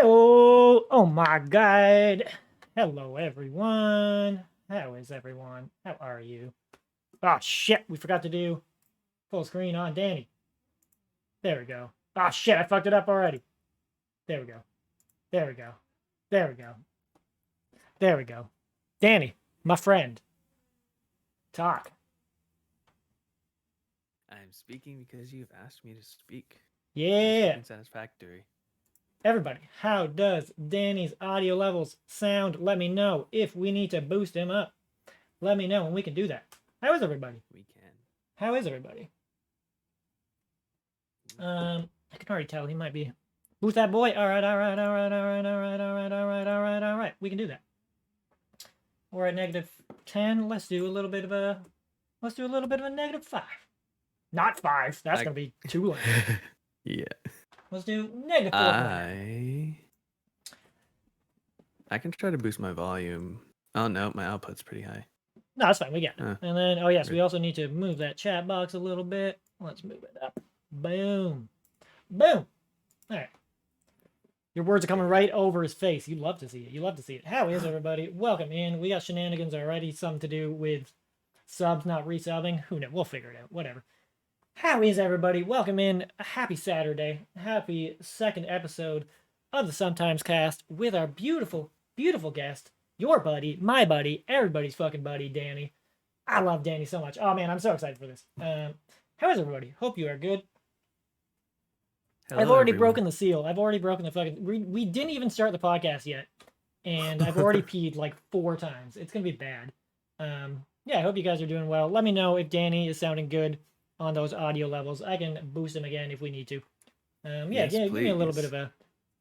Oh my God. Hello, everyone. How is everyone? How are you? Oh, shit. We forgot to do full screen on Danny. There we go. Oh, shit. I fucked it up already. There we go. There we go. There we go. There we go. Danny, my friend. Talk. I'm speaking because you've asked me to speak. Yeah. Satisfactory. Everybody, how does Danny's audio levels sound? Let me know if we need to boost him up. Let me know and we can do that. How is everybody? We can. How is everybody? I can already tell he might be. Boost that boy. All right, all right, all right, all right, all right, all right, all right, all right, all right. We can do that. We're at -10. Let's do a little bit of a. Let's do a little bit of a -5. Not 5. That's gonna be too low. Yeah. Let's do -4. I can try to boost my volume. Oh no, my output's pretty high. No, that's fine. We got it. And then, oh yes, we also need to move that chat box a little bit. Let's move it up. Boom. Boom. All right. Your words are coming right over his face. You love to see it. You love to see it. How is everybody? Welcome in. We got shenanigans already. Something to do with subs not resubbing. Who knows? We'll figure it out. Whatever. How is everybody? Welcome in. Happy Saturday. Happy second episode of the Sometimescast with our beautiful, beautiful guest, your buddy, my buddy, everybody's fucking buddy, Danny. I love Danny so much. Oh man, I'm so excited for this. How is everybody? Hope you are good. Hello, I've already everyone. broken the seal. I've already broken the fucking. We didn't even start the podcast yet, and I've already peed like 4 times. It's gonna be bad. Yeah, I hope you guys are doing well. Let me know if Danny is sounding good on those audio levels. I can boost him again if we need to. Yeah, Yes, give me a little bit of a.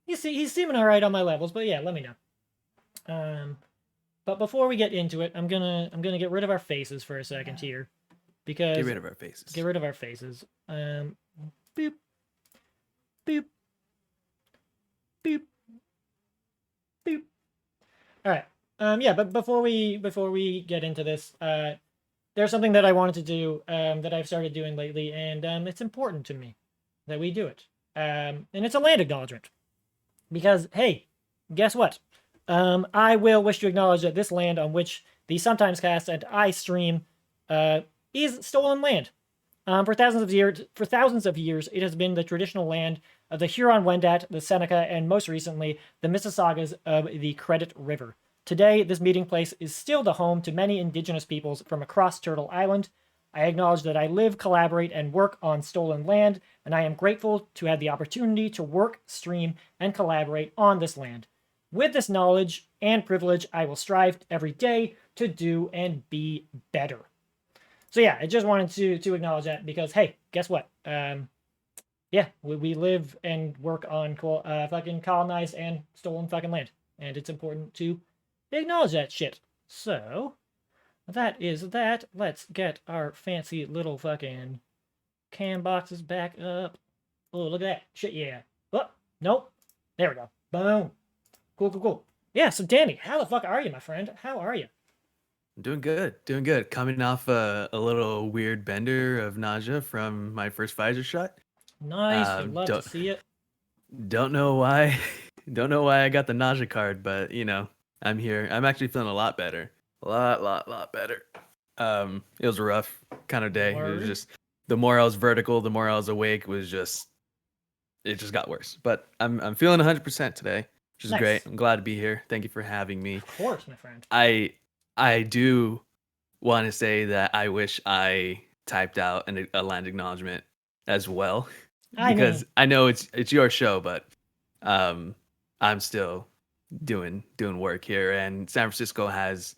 He's seeming all right on my levels, but yeah, let me know. But before we get into it, I'm gonna get rid of our faces for a second here, because get rid of our faces. Get rid of our faces. Boop. Boop. Boop. Boop. All right. Yeah, but before we get into this, there's something that I wanted to do that I've started doing lately, and it's important to me that we do it. And it's a land acknowledgement. Because, hey, guess what? I will wish to acknowledge that this land on which the Sometimescast and I stream is stolen land. For thousands of years, it has been the traditional land of the Huron-Wendat, the Seneca, and most recently, the Mississaugas of the Credit River. Today, this meeting place is still the home to many indigenous peoples from across Turtle Island. I acknowledge that I live, collaborate, and work on stolen land, and I am grateful to have the opportunity to work, stream, and collaborate on this land. With this knowledge and privilege, I will strive every day to do and be better. So yeah, I just wanted to acknowledge that because, hey, guess what? Yeah, we live and work on fucking colonized and stolen fucking land, and it's important to acknowledge that shit. So, that is that. Let's get our fancy little fucking cam boxes back up. Oh, look at that. Shit, yeah. Oh, nope. There we go. Boom. Cool. Yeah, so Danny, how the fuck are you, my friend? How are you? I'm doing good. Coming off a little weird bender of nausea from my first Pfizer shot. Nice. We love to see it. Don't know why. Don't know why I got the nausea card, but you know, I'm here. I'm actually feeling a lot better. A lot better. It was a rough kind of day. Word. It was just the more I was vertical, the more I was awake. It just got worse. But I'm feeling 100% today, which is Nice. great. I'm glad to be here. Thank you for having me. Of course, my friend. I do want to say that I wish I typed out a land acknowledgement as well, because I know it's your show, but I'm still doing work here, and San Francisco has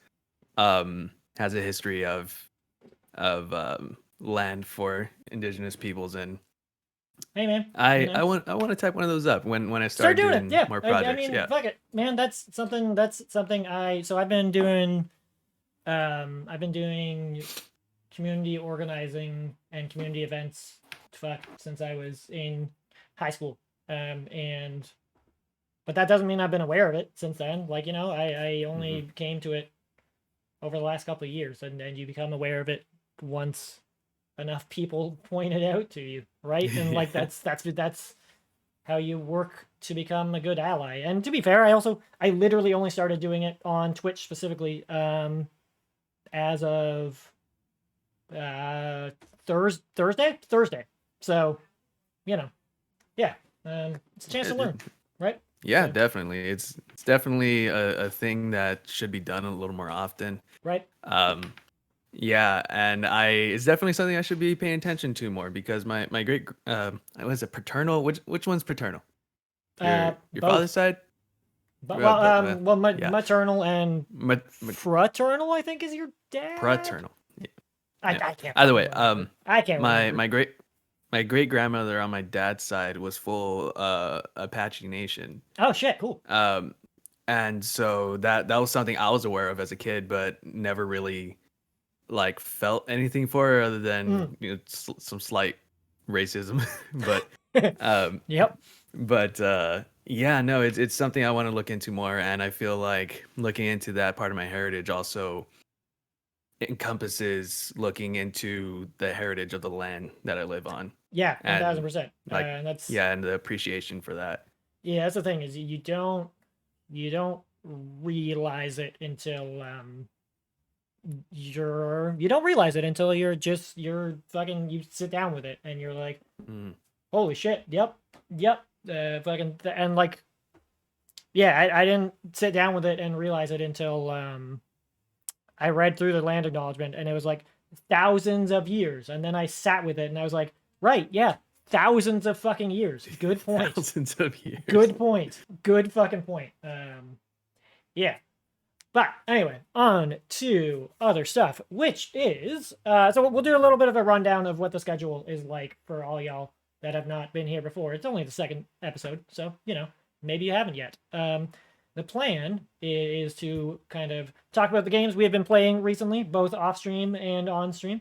a history of land for indigenous peoples, and hey man, I want to type one of those up when I start doing more projects. I mean, fuck it, man. That's something I've been doing community organizing and community events since I was in high school. But that doesn't mean I've been aware of it since then. Like, you know, I only came to it over the last couple of years, and you become aware of it once enough people point it out to you, right? And like that's how you work to become a good ally. And to be fair, I literally only started doing it on Twitch specifically as of Thursday. So, yeah, it's a chance to learn, right? Yeah, So, definitely. It's definitely a thing that should be done a little more often. right. Yeah, and it's definitely something I should be paying attention to more because my great was it paternal? Which one's paternal? Your Both. father's side? But Yeah. maternal and Ma- fraternal, I think, is your dad. Paternal. Yeah. I can't. Either way, I can't remember. my great grandmother on my dad's side was full Apache Nation. Oh shit, cool. And so that was something I was aware of as a kid, but never really like felt anything for her other than some slight racism. But yep. But yeah, no, it's something I want to look into more, and I feel like looking into that part of my heritage also encompasses looking into the heritage of the land that I live on. Yeah, and 1000%. like And that's and the appreciation for that. Yeah, that's the thing is you don't realize it until you don't realize it until you're fucking you sit down with it and you're like, holy shit, yep, fucking and like, yeah, I didn't sit down with it and realize it until I read through the land acknowledgement and it was like thousands of years, and then I sat with it and I was like, right, yeah, thousands of fucking years. Good point. Thousands of years. Good point. Good fucking point. Yeah. But anyway, on to other stuff, which is so we'll do a little bit of a rundown of what the schedule is like for all y'all that have not been here before. It's only the second episode, so maybe you haven't yet. The plan is to kind of talk about the games we have been playing recently, both off stream and on stream,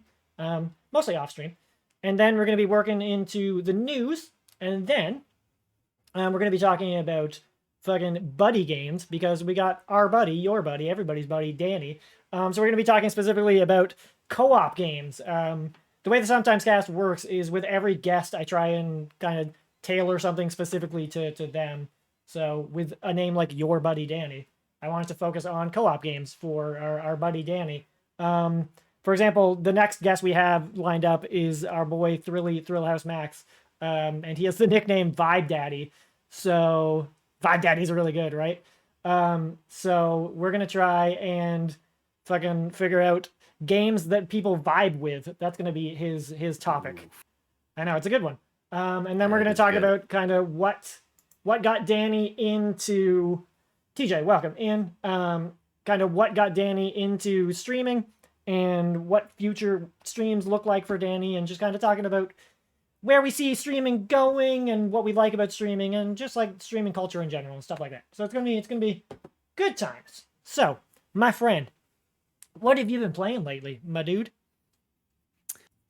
mostly off stream, and then we're going to be working into the news, and then we're going to be talking about fucking buddy games because we got our buddy, your buddy, everybody's buddy, Danny. So we're going to be talking specifically about co-op games. The way the Sometimescast works is with every guest, I try and kind of tailor something specifically to them. So with a name like Your Buddy Danny, I wanted to focus on co-op games for our buddy Danny. For example, the next guest we have lined up is our boy Thrillhouse Max, and he has the nickname Vibe Daddy. So Vibe Daddy's really good, right? So we're gonna try and fucking figure out games that people vibe with. That's gonna be his topic. I know, it's a good one. And then we're gonna talk about kind of what got Danny into TJ, welcome in. Kind of what got Danny into streaming and what future streams look like for Danny, and just kind of talking about where we see streaming going and what we like about streaming and just like streaming culture in general and stuff like that. So it's gonna be good times. So, my friend, what have you been playing lately, my dude?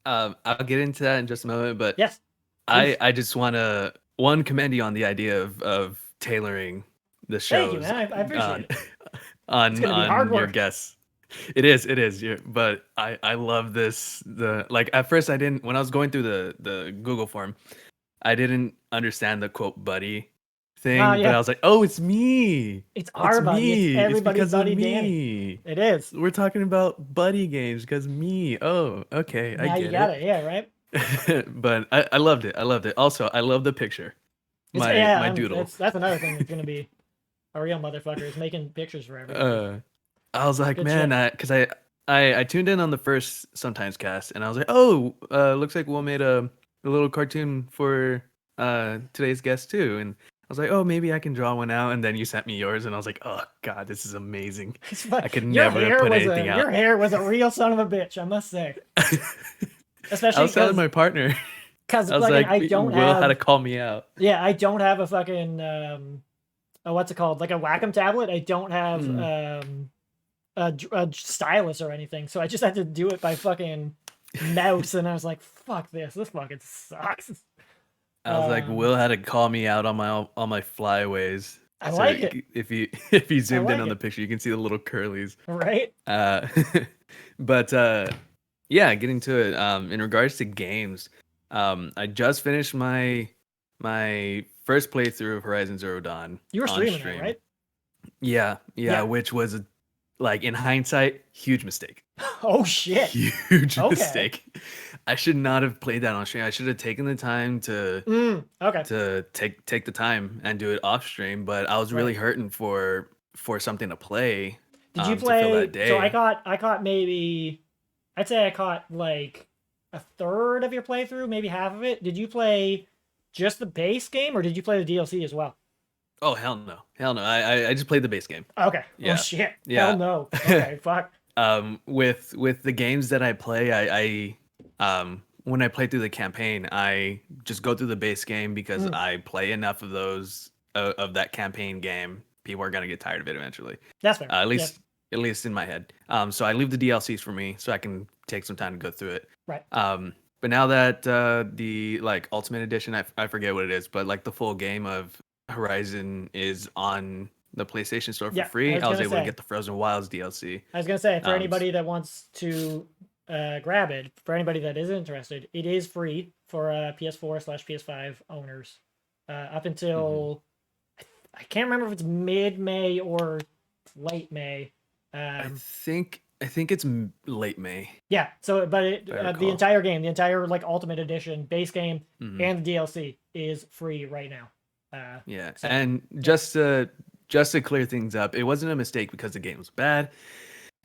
I'll get into that in just a moment, but yes, I just want to commend you on the idea of tailoring the shows. Thank you, man. I appreciate it. On your guests. It is. But I love this. At first I didn't, when I was going through the Google form, I didn't understand the quote buddy thing, but I was like, oh, it's me. It's our buddy. It's everybody's buddy Danny. It is. We're talking about buddy games because me. Oh, okay. Now I get it. Got it. Yeah, right. But I loved it. Also, I love the picture. My doodle. That's another thing that's gonna be a real motherfucker is making pictures for everybody. I was like, man, because I tuned in on the first Sometimescast, and I was like, oh, looks like Will made a little cartoon for today's guest too, and I was like, oh, maybe I can draw one out, and then you sent me yours, and I was like, oh god, this is amazing. I could never put anything out. Your hair was a real son of a bitch, I must say. Especially I was telling my partner. Because I was like, Will had to call me out. Yeah, I don't have a fucking what's it called? Like a Wacom tablet. I don't have a stylus or anything, so I just had to do it by fucking mouse, and I was like, fuck this fucking sucks. I was like, Will had to call me out on my flyaways. I like it. If you zoomed in on the picture, you can see the little curlies. Right. But yeah, getting to it. In regards to games, I just finished my first playthrough of Horizon Zero Dawn. You were on streaming stream. that, right? Yeah, which was like in hindsight, huge mistake. Oh shit. Huge Okay. mistake. I should not have played that on stream. I should have taken the time to take the time and do it off stream, but I was really hurting for something to play. Did you to fill play? that day. So I caught maybe, I'd say I caught like a third of your playthrough, maybe half of it. Did you play just the base game, or did you play the DLC as well? Oh hell no. I just played the base game. Okay. Yeah. Oh shit. Yeah. Hell no. Okay. Fuck. With the games that I play, I when I play through the campaign, I just go through the base game because I play enough of those of that campaign game. People are gonna get tired of it eventually. That's fair. At least in my head. So I leave the DLCs for me, so I can take some time to go through it. Right. But now that the like Ultimate Edition, I forget what it is, but like the full game of Horizon is on the PlayStation Store for free. I was able to get the Frozen Wilds DLC. I was gonna say, for anybody that wants to grab it, for anybody that is interested, it is free for PS4/PS5 owners up until I can't remember if it's mid-May or late May. I think it's late May. Yeah. So, but the entire game, the entire like Ultimate Edition base game and the DLC is free right now. So. And just to clear things up, it wasn't a mistake because the game was bad.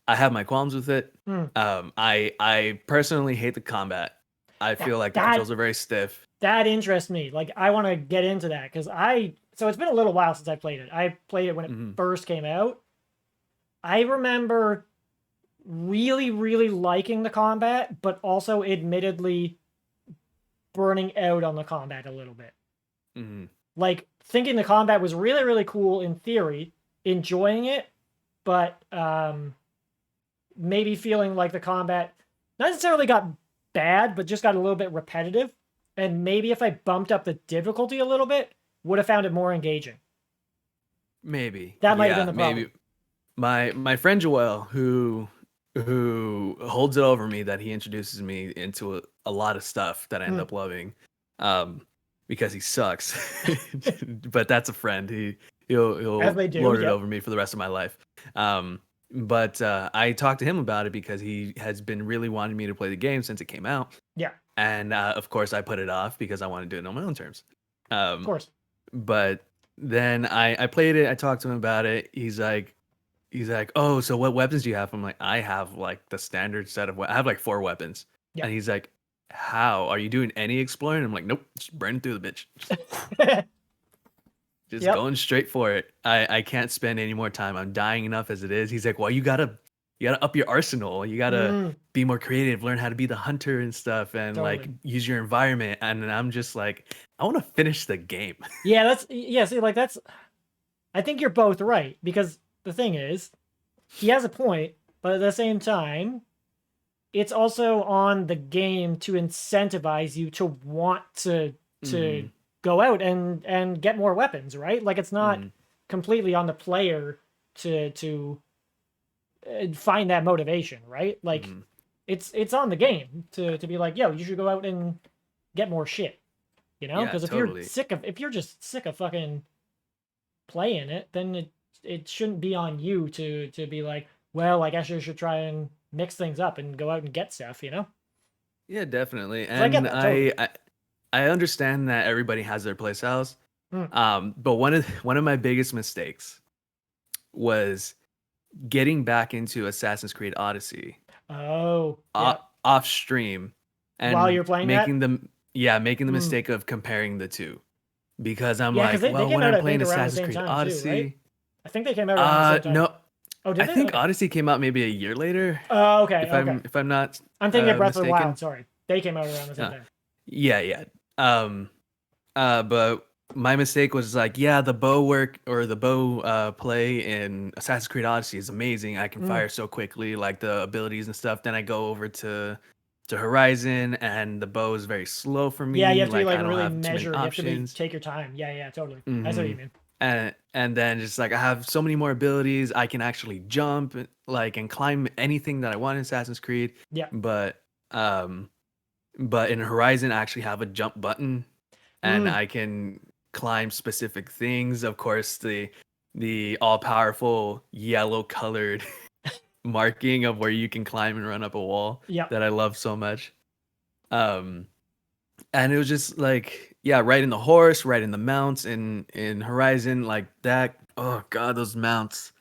I have my qualms with it. I personally hate the combat. I feel like the controls are very stiff. That interests me. Like, I want to get into that because so it's been a little while since I played it. I played it when it first came out. I remember really, really liking the combat, but also admittedly burning out on the combat a little bit. Like, thinking the combat was really, really cool in theory, enjoying it, but maybe feeling like the combat not necessarily got bad, but just got a little bit repetitive. And maybe if I bumped up the difficulty a little bit, would have found it more engaging. Maybe. That might have been the problem. Maybe. My friend Joel, who holds it over me that he introduces me into a lot of stuff that I end up loving. Because he sucks. But that's a friend. He'll lord it over me for the rest of my life. But I talked to him about it because he has been really wanting me to play the game since it came out. Yeah. And of course I put it off because I want to do it on my own terms. Of course. But then I played it. I talked to him about it. He's like, oh, so what weapons do you have? I'm like, I have like the standard set of I have like 4 weapons. Yeah. And he's like, how are you doing any exploring? I'm like, nope, just burning through the bitch. Just going straight for it. I can't spend any more time. I'm dying enough as it is. He's like, well, you gotta up your arsenal. You gotta be more creative, learn how to be the hunter and stuff, and like use your environment. And I'm just like, I want to finish the game. Yeah, see, like I think you're both right, because the thing is, he has a point, but at the same time, it's also on the game to incentivize you to want to go out and get more weapons, right? Like, it's not completely on the player to find that motivation, right? Like, it's on the game to be like, yo, you should go out and get more shit, you know? Because if you're just sick of fucking playing it, then it shouldn't be on you to be like, well, I guess you should try and mix things up and go out and get stuff, you know? Yeah, definitely. And I understand that everybody has their play styles. But one of my biggest mistakes was getting back into Assassin's Creed Odyssey. Oh. Off stream. And while you're playing making the mistake of comparing the two. Because I'm like, when I'm playing Assassin's Creed Odyssey. Too, right? I think they came out around the same time. No. Oh, did they? I think Odyssey came out maybe a year later. Oh, okay. If I'm not I'm thinking of Breath of the Wild, sorry. They came out around the same time. Yeah. But my mistake was like, the bow work or the bow play in Assassin's Creed Odyssey is amazing. I can fire so quickly, like the abilities and stuff. Then I go over to Horizon, and the bow is very slow for me. Yeah, you have to like, really measure. You have to take your time. Yeah, totally. I see what you mean. And then just like I have so many more abilities. I can actually jump, and climb anything that I want in Assassin's Creed. Yeah. But in Horizon, I actually have a jump button, and I can climb specific things. Of course, the all powerful yellow colored marking of where you can climb and run up a wall Yeah. that I love so much. And it was just like, yeah, riding the horse, riding the mounts in Horizon, like that. Oh god, those mounts.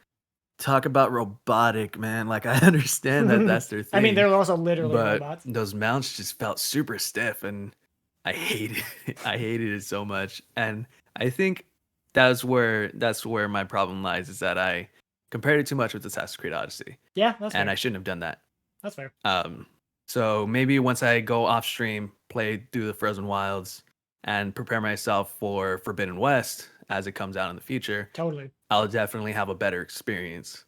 Talk about robotic, man. Like I understand that that's their I mean, thing, they're also literally but robots. those mounts just felt super stiff, and I hated it. I hated it so much. And I think that's where my problem lies, is that I compared it too much with Assassin's Creed Odyssey, Yeah, that's and fair. I shouldn't have done that. That's fair. So maybe once I go off stream, play through the Frozen Wilds, and prepare myself for Forbidden West as it comes out in the future, Totally. I'll definitely have a better experience.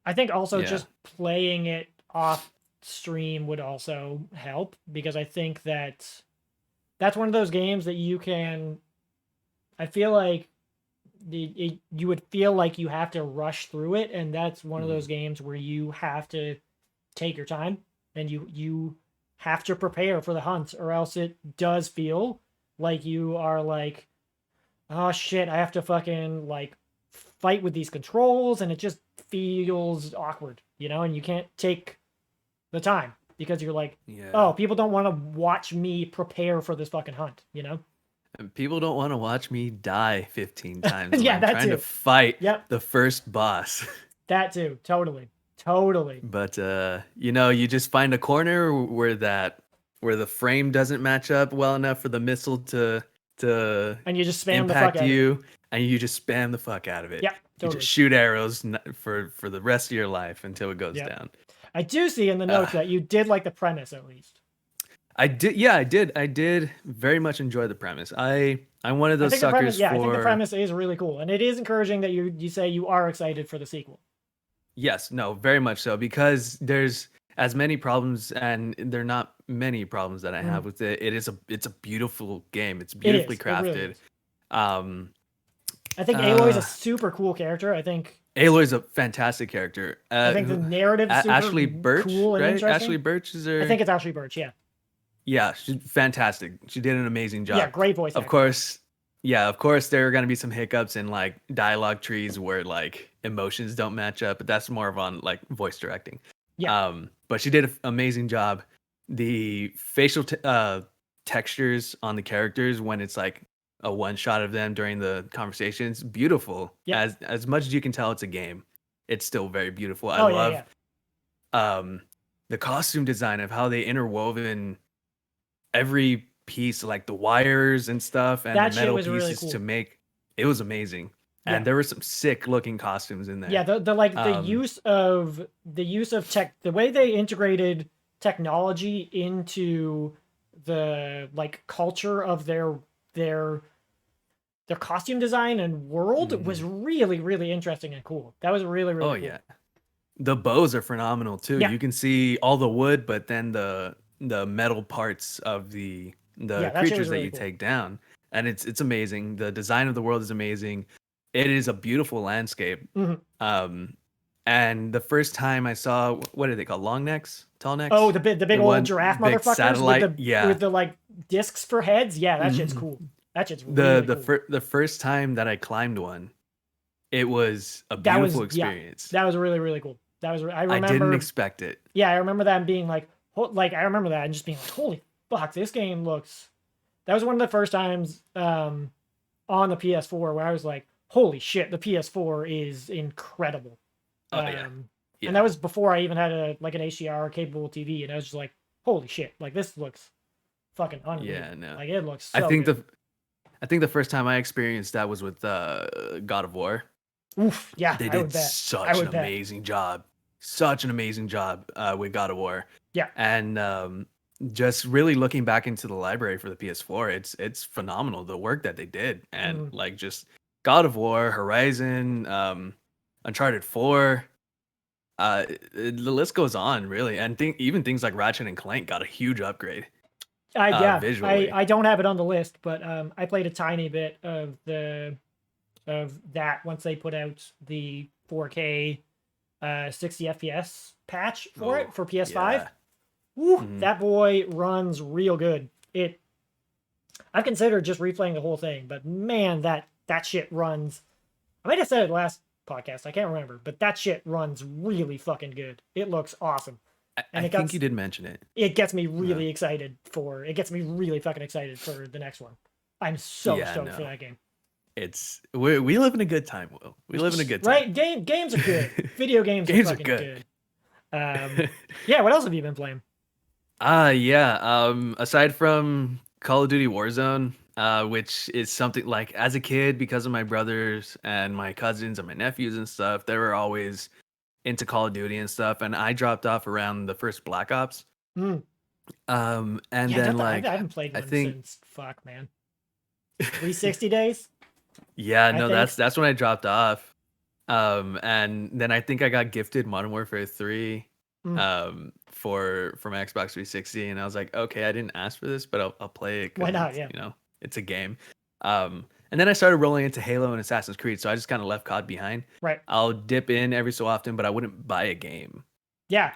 I think also Yeah. just playing it off stream would also help, because I think that that's one of those games that you can. I feel like you would feel like you have to rush through it, and that's one of those games where you have to take your time, and you have to prepare for the hunt, or else it does feel like you are like, oh shit, I have to fucking like fight with these controls, and it just feels awkward, and you can't take the time because you're like, Yeah. oh, people don't want to watch me prepare for this fucking hunt, And people don't want to watch me die 15 times when Yeah, I'm that trying to too. fight Yep. the first boss. That too. Totally. But you just find a corner where the frame doesn't match up well enough for the missile to And you just spam the fuck impact out of it. you, and you just spam the fuck out of it. Yeah, You totally. just shoot arrows for the rest of your life until it goes Yep. down. I do see in the notes that you did like the premise, at least. I did. Yeah, I did. I did very much enjoy the premise. I'm one of those I think suckers I think the premise is really cool, and it is encouraging that you say you are excited for the sequel. Yes, no, very much so, because there's as many problems, and there are not many problems that I have with it. It's a beautiful game. It's beautifully crafted. It really is. I think Aloy's a super cool character. I think Aloy's a fantastic character. I think the narrative is super Ashley Birch, cool and right? interesting. Ashley Birch is her. I think it's Ashley Birch. Yeah. Yeah, she's fantastic. She did an amazing job. Yeah, great voice. Of course, there are gonna be some hiccups in like dialogue trees where like emotions don't match up, but that's more of on like voice directing. Yeah. But she did an amazing job. The facial textures on the characters when it's like a one shot of them during the conversations, beautiful. Yeah. As much as you can tell it's a game, it's still very beautiful. I love the costume design of how they interwoven every piece, like the wires and stuff, and that the metal pieces really cool. to make. It was amazing, and there were some sick looking costumes in there. Yeah, the use of tech, the way they integrated technology into the like culture of their costume design and world was really, really interesting and cool. That was really, really cool. Yeah, the bows are phenomenal too. Yeah. You can see all the wood, but then the metal parts of the creatures that you take down, and it's amazing. The design of the world is amazing. It is a beautiful landscape. And the first time I saw, what are they called, long necks, tall necks? Oh, the big old giraffe motherfuckers satellite, with the like discs for heads. Yeah, that shit's cool. That shit's really cool. The first time that I climbed one, it was a beautiful experience. That was really, really cool. I remember. I didn't expect it. Yeah, I remember that being like I remember that and just being like, holy fuck, this game looks. That was one of the first times on the PS4 where I was like, holy shit, the PS4 is incredible. And that was before I even had an HDR capable TV, and I was just like, holy shit, like this looks fucking unreal. Yeah, no. Like it looks so good. I think the first time I experienced that was with God of War. Oof, yeah, they did such an amazing job. Such an amazing job with God of War. Yeah. And just really looking back into the library for the PS4, it's phenomenal, the work that they did. And like just God of War, Horizon, Uncharted 4, the list goes on, really. And even things like Ratchet and Clank got a huge upgrade. Visually. I don't have it on the list, but I played a tiny bit of that once they put out the 4K 60 FPS patch for it for PS5. Yeah. Woo, that boy runs real good. I've considered just replaying the whole thing, but man, that shit runs. I might have said it last podcast. I can't remember, but that shit runs really fucking good. It looks awesome. And I think you did mention it. It gets me really excited it gets me really fucking excited for the next one. I'm so stoked for that game. We live in a good time, Will. We live in a good time. Right? Games are good. Video games are fucking good. Yeah, what else have you been playing? Aside from Call of Duty Warzone, which is something like as a kid, because of my brothers and my cousins and my nephews and stuff, they were always into Call of Duty and stuff, and I dropped off around the first Black Ops. And then I haven't played one since 360 days. Yeah, no, that's when I dropped off. And then I think I got gifted Modern Warfare 3 for my Xbox 360, and I was like, okay, I didn't ask for this, but I'll play it. Why not? Yeah, you know, it's a game. And then I started rolling into Halo and Assassin's Creed, so I just kind of left COD behind. Right. I'll dip in every so often, but I wouldn't buy a game. Yeah.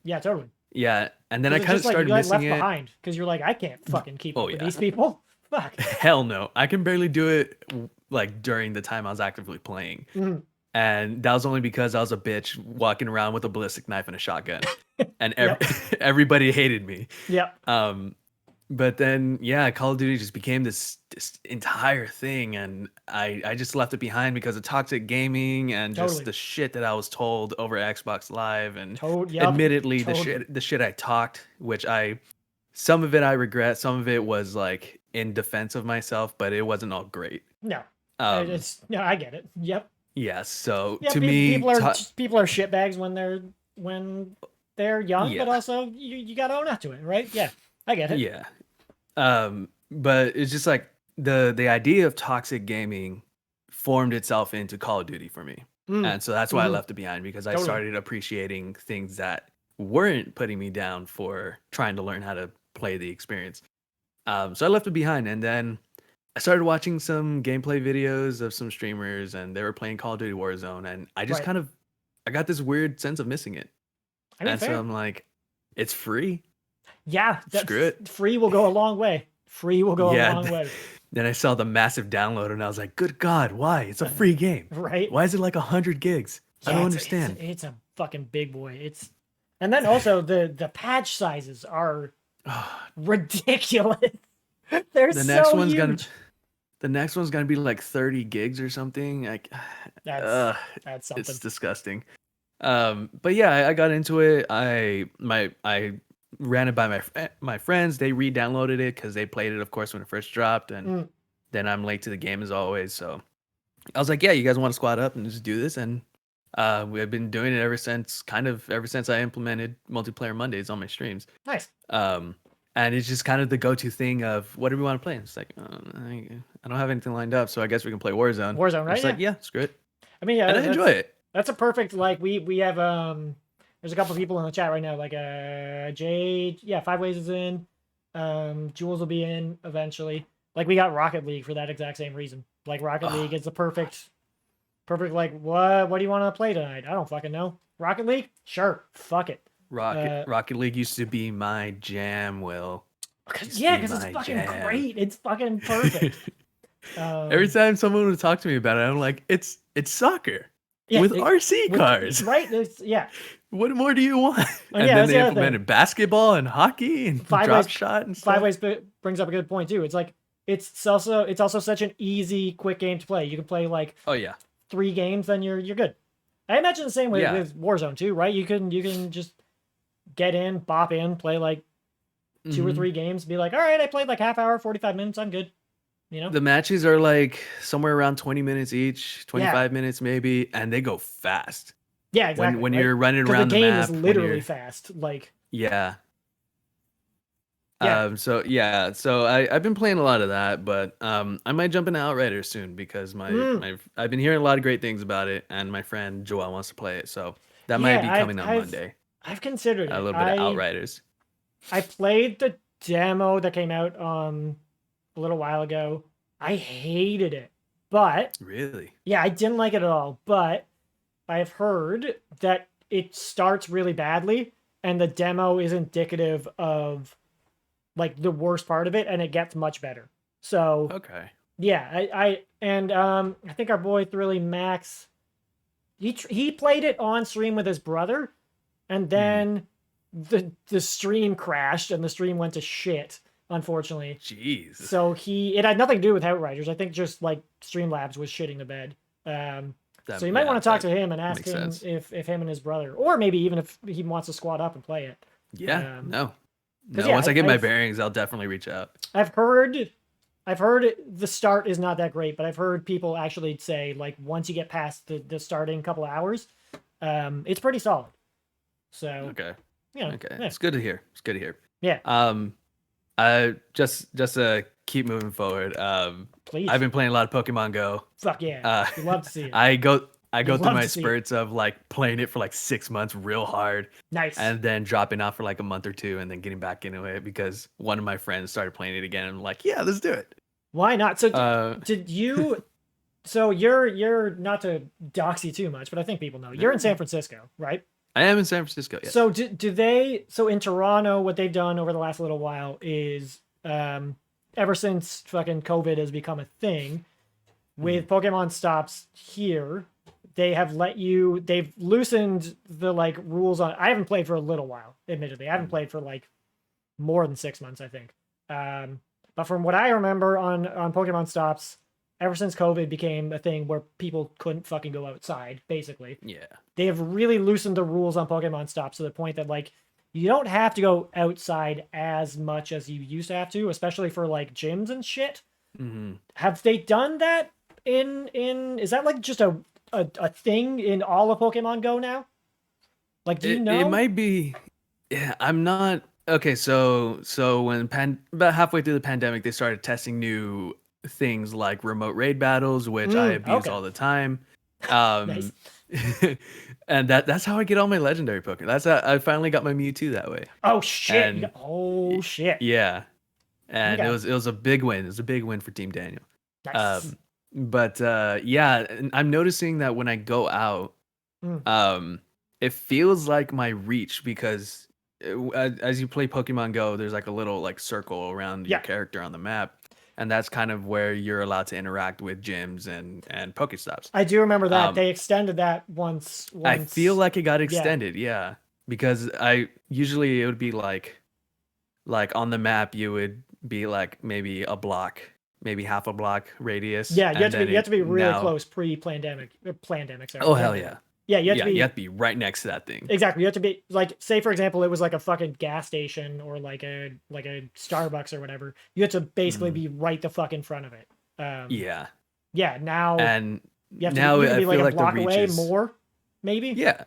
Yeah, totally. Yeah, and then I kind of started missing it. Left behind because you're like, I can't fucking keep up with these people. Fuck. Hell no, I can barely do it like during the time I was actively playing. And that was only because I was a bitch walking around with a ballistic knife and a shotgun, and everybody hated me. Yep. But then, Call of Duty just became this entire thing, and I just left it behind because of toxic gaming and just the shit that I was told over Xbox Live, and admittedly the shit I talked, which some of it I regret, some of it was like in defense of myself, but it wasn't all great. No, I get it. Yep. Yeah. So to me, people are shitbags when they're young, but also you gotta own up to it, right? Yeah. I get it. Yeah. But it's just like the idea of toxic gaming formed itself into Call of Duty for me. And so that's why I left it behind, because I started appreciating things that weren't putting me down for trying to learn how to play the experience. So I left it behind, and then I started watching some gameplay videos of some streamers, and they were playing Call of Duty Warzone, and I just I got this weird sense of missing it. So I'm like, it's free. Yeah, screw it. Free will go a long way. Free will go a long way. Then I saw the massive download, and I was like, good God, why? It's a free game. Right. Why is it like 100 gigs? I don't understand. It's a fucking big boy. And then also the patch sizes are ridiculous. They're the next so one's huge. The next one's gonna be like 30 gigs or something. That's something. It's disgusting. But yeah, I got into it. I ran it by my friends. They re-downloaded it because they played it, of course, when it first dropped, and then I'm late to the game as always. So I was like, yeah, you guys want to squad up and just do this? And we've been doing it ever since I implemented multiplayer Mondays on my streams. Nice. And it's just kind of the go-to thing of what do we want to play? And it's like, I don't have anything lined up, so I guess we can play Warzone. Warzone, right? It's like, yeah, screw it. I mean, yeah, and I enjoy it. That's a perfect, like, we have there's a couple people in the chat right now, like Jade, 5 Ways is in, Jules will be in eventually. Like, we got Rocket League for that exact same reason. Like, Rocket League is the perfect, like, what do you want to play tonight? I don't fucking know. Rocket League? Sure, fuck it. Rocket League used to be my jam, Will. Because it's fucking great. It's fucking perfect. Every time someone would talk to me about it, I'm like, it's soccer with RC cars. Right? What more do you want? And then they implemented basketball and hockey and drop shot and stuff. 5 Ways brings up a good point too. It's like it's also such an easy, quick game to play. You can play like 3 games, then you're good. I imagine the same way with Warzone too, right? You can just get in, bop in, play like 2 or 3 games, be like, all right, I played like half hour, 45 minutes, I'm good. You know? The matches are like somewhere around 20 minutes each, 25 minutes maybe, and they go fast. Yeah, exactly. When you're running around the map. The game is literally fast. Like So I've been playing a lot of that, but I might jump into Outriders soon because I've been hearing a lot of great things about it, and my friend Joel wants to play it, so that might be coming on Monday. I've considered a little bit of Outriders. I played the demo that came out a little while ago. I hated it, but really, I didn't like it at all. But I've heard that it starts really badly, and the demo is indicative of like the worst part of it, and it gets much better. So Okay. yeah, I think our boy Thrilly Max, he played it on stream with his brother, and then the stream crashed and the stream went to shit, unfortunately. Jeez. So it had nothing to do with Outriders. I think just like Streamlabs was shitting the bed. So you might want to talk to him and ask him sense. if him and his brother, or maybe even if he wants to squad up and play it. Yeah. No. Yeah, Once I get my bearings, I'll definitely reach out. I've heard the start is not that great, but I've heard people actually say like once you get past the starting couple of hours, it's pretty solid. So okay. Yeah. Okay. Yeah. It's good to hear. Yeah. Just keep moving forward. Please. I've been playing a lot of Pokemon Go. Fuck yeah. We'd love to see it. I go through my spurts of like playing it for like 6 months real hard. Nice. And then dropping off for like a month or two and then getting back into it because one of my friends started playing it again and I'm like, yeah, let's do it. Why not? So did you so you're not to dox you too much, but I think people know. You're in San Francisco, right? I am in San Francisco, yes. So so in Toronto, what they've done over the last little while is ever since fucking COVID has become a thing, with Pokemon stops here, they've loosened the like rules on. I haven't played for a little while, admittedly. I haven't played for like more than 6 months, I think. But from what I remember on Pokemon stops, ever since COVID became a thing where people couldn't fucking go outside, basically. Yeah. They have really loosened the rules on Pokemon stops to the point that like you don't have to go outside as much as you used to have to, especially for like gyms and shit. Have they done that in is that like just a thing in all of Pokemon Go now? Like, do you know? It might be. Yeah, I'm not. Okay, so when about halfway through the pandemic, they started testing new things like remote raid battles, which I abuse all the time. Nice. And that's how I get all my legendary Pokemon. That's how I finally got my Mewtwo that way. Oh shit! Shit! Yeah, and it was a big win. It was a big win for Team Daniel. Nice. But yeah, I'm noticing that when I go out, it feels like my reach because as you play Pokemon Go, there's like a little like circle around your character on the map. And that's kind of where you're allowed to interact with gyms and Pokestops. I do remember that. They extended that once. I feel like it got extended, yeah. Because usually it would be like on the map you would be like maybe a block, maybe half a block radius. Yeah, you have to be really close pre-pandemic. Sorry. Oh hell yeah. Yeah, you have to be right next to that thing. Exactly. You have to be like, say for example, it was like a fucking gas station or like a Starbucks or whatever. You have to basically be right the fuck in front of it. Yeah. Yeah. Now. And you have to now be like a block away more, maybe. Yeah.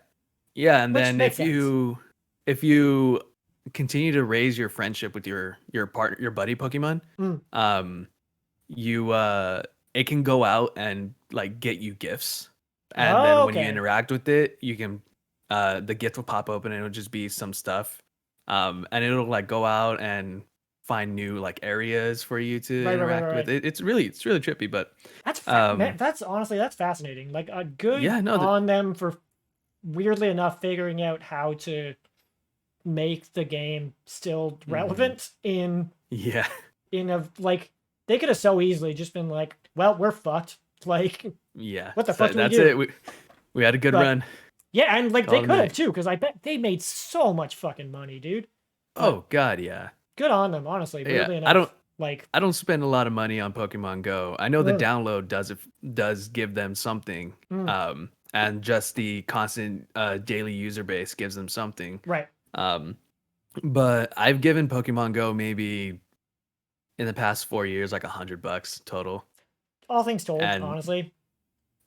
Yeah, and then if you continue to raise your friendship with your buddy Pokemon, it can go out and like get you gifts. And then when you interact with it, you can the gift will pop open and it'll just be some stuff. And it'll like go out and find new like areas for you to interact with. It's really trippy, but that's honestly fascinating. Like a good on them for weirdly enough figuring out how to make the game still relevant in a like they could have so easily just been like, well, we're fucked. Like, what the fuck do we do? It. We had a good run. Yeah, and like they could have too, because I bet they made so much fucking money, dude. Oh god, yeah. Good on them, honestly. Weirdly enough, I don't spend a lot of money on Pokemon Go. I know the download does give them something. And just the constant daily user base gives them something. Right. But I've given Pokemon Go maybe in the past 4 years like $100 total. All things told, honestly.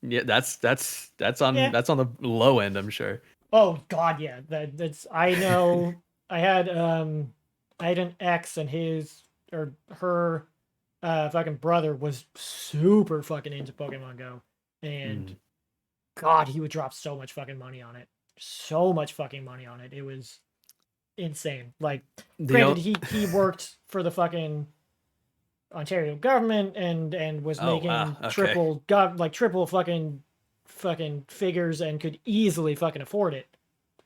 Yeah, that's on the low end, I'm sure. Oh god, yeah. That's I know. I had an ex and his or her fucking brother was super fucking into Pokemon Go, and god, he would drop so much fucking money on it. So much fucking money on it. It was insane. Like, granted, he worked for the fucking Ontario government and was making triple fucking figures and could easily fucking afford it,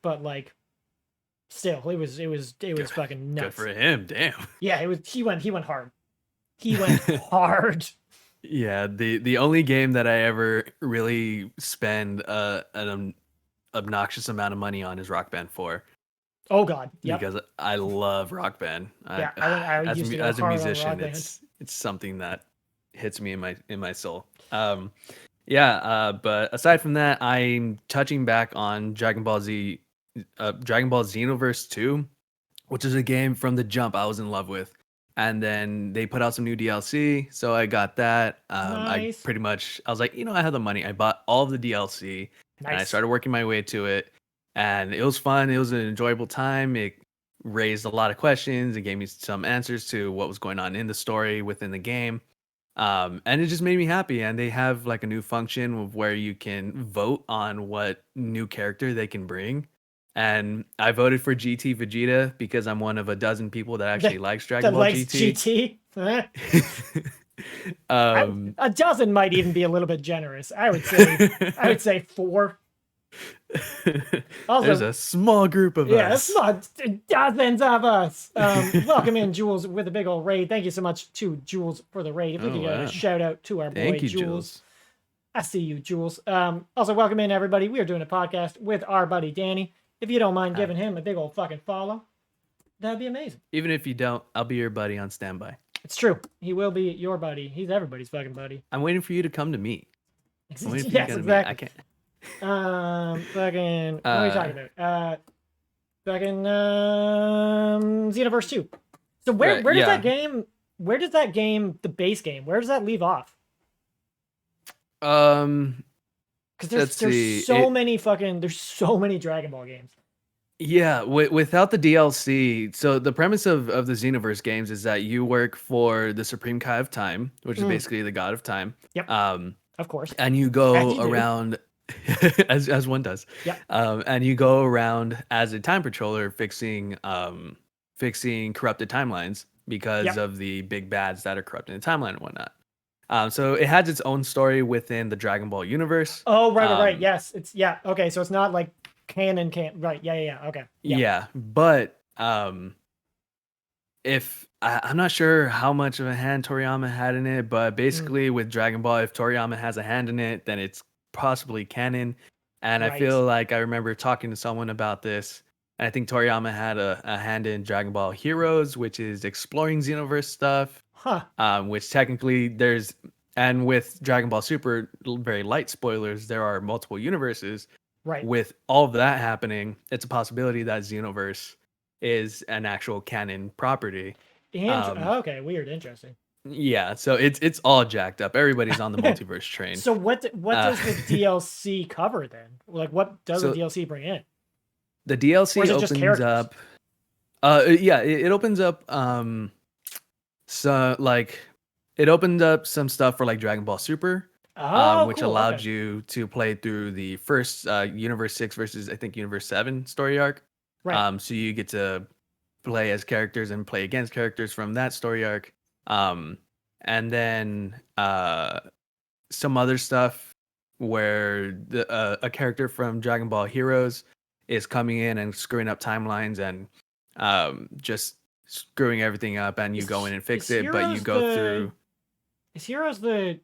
but like still it was fucking nuts. Good for him. Damn. Yeah, he went hard. He went hard. Yeah, the only game that I ever really spend an obnoxious amount of money on is Rock Band 4. Oh God, yep. Because I love Rock Band. Yeah, I used to go as a hard on musician, Rock Band. it's something that hits me in my soul. But aside from that, I'm touching back on Dragon Ball Xenoverse 2, which is a game from the jump I was in love with. And then they put out some new DLC, so I got that. Nice. I was like, I have the money. I bought all of the DLC, and I Nice. started working my way to it. And it was fun. It was an enjoyable time. It raised a lot of questions. It gave me some answers to what was going on in the story within the game. And it just made me happy. And they have like a new function of where you can vote on what new character they can bring. And I voted for GT Vegeta because I'm one of a dozen people that actually likes Dragon Ball GT. A dozen might even be a little bit generous. I would say 4. Also, there's a small group of us. Yeah, it's not dozens of us. Welcome in, Jules, with a big old raid. Thank you so much to Jules for the raid. If we could get a shout out to our boy Jules. I see you, Jules. Also, welcome in, everybody. We are doing a podcast with our buddy Danny. If you don't mind giving him a big old fucking follow, that'd be amazing. Even if you don't, I'll be your buddy on standby. It's true. He will be your buddy. He's everybody's fucking buddy. I'm waiting for you to come to me. Yes, exactly. I can't. Fucking. What are we talking about? Fucking Xenoverse 2. So where does that game? Where does that game, the base game, where does that leave off? Because there's so many Dragon Ball games. Yeah, without the DLC, so the premise of the Xenoverse games is that you work for the Supreme Kai of Time, which is basically the god of time. Yep. Of course. And you go around as one does. Yeah. And you go around as a time patroller fixing corrupted timelines because of the big bads that are corrupting the timeline and whatnot. So it has its own story within the Dragon Ball universe. Oh, right. Yes. Okay. So it's not like canon. Right. Yeah. Okay. Yeah. But if I'm not sure how much of a hand Toriyama had in it, but basically with Dragon Ball, if Toriyama has a hand in it, then it's possibly canon. And I feel like I remember talking to someone about this. And I think Toriyama had a hand in Dragon Ball Heroes, which is exploring Xenoverse stuff. Which technically and with Dragon Ball Super, very light spoilers, there are multiple universes. Right. With all of that happening, it's a possibility that Xenoverse is an actual canon property. Okay, weird, interesting. Yeah, so it's all jacked up. Everybody's on the multiverse train. So what does the DLC cover then? Like, what does the DLC bring in? The DLC opens up. It opens up. So like, it opened up some stuff for like Dragon Ball Super, which allowed you to play through the first Universe 6 versus I think Universe 7 story arc. Right. So you get to play as characters and play against characters from that story arc. And then some other stuff where a character from Dragon Ball Heroes is coming in and screwing up timelines and just screwing everything up, and you go in and fix it, but you go through. Is Heroes the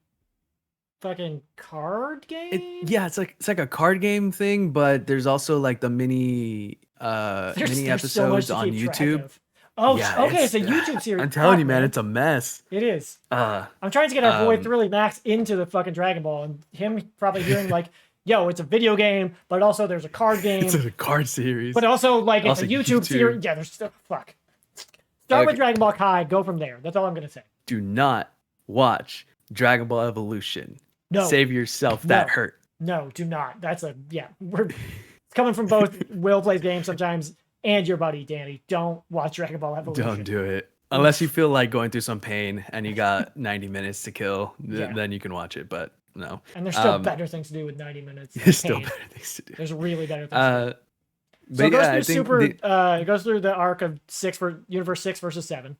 fucking card game? It's like a card game thing, but there's also like the mini episodes on YouTube. Oh, yeah, okay, it's a YouTube series. I'm telling you, man, it's a mess. It is. I'm trying to get our boy Thrilly Max into the fucking Dragon Ball, and him probably hearing like, yo, it's a video game, but also there's a card game. It's a card series. But also, like, it's a YouTube series. Yeah, there's stuff. Fuck. Start with Dragon Ball Kai, go from there. That's all I'm going to say. Do not watch Dragon Ball Evolution. No. Save yourself that hurt. No, do not. It's coming from both Will Plays Games sometimes and your buddy Danny. Don't watch Dragon Ball Evolution. Don't do it. Unless you feel like going through some pain and you got 90 minutes to kill, then you can watch it, but no. And there's still better things to do with 90 minutes. There's still better things to do. There's really better things to do. So it goes through the arc of Universe 6 versus 7.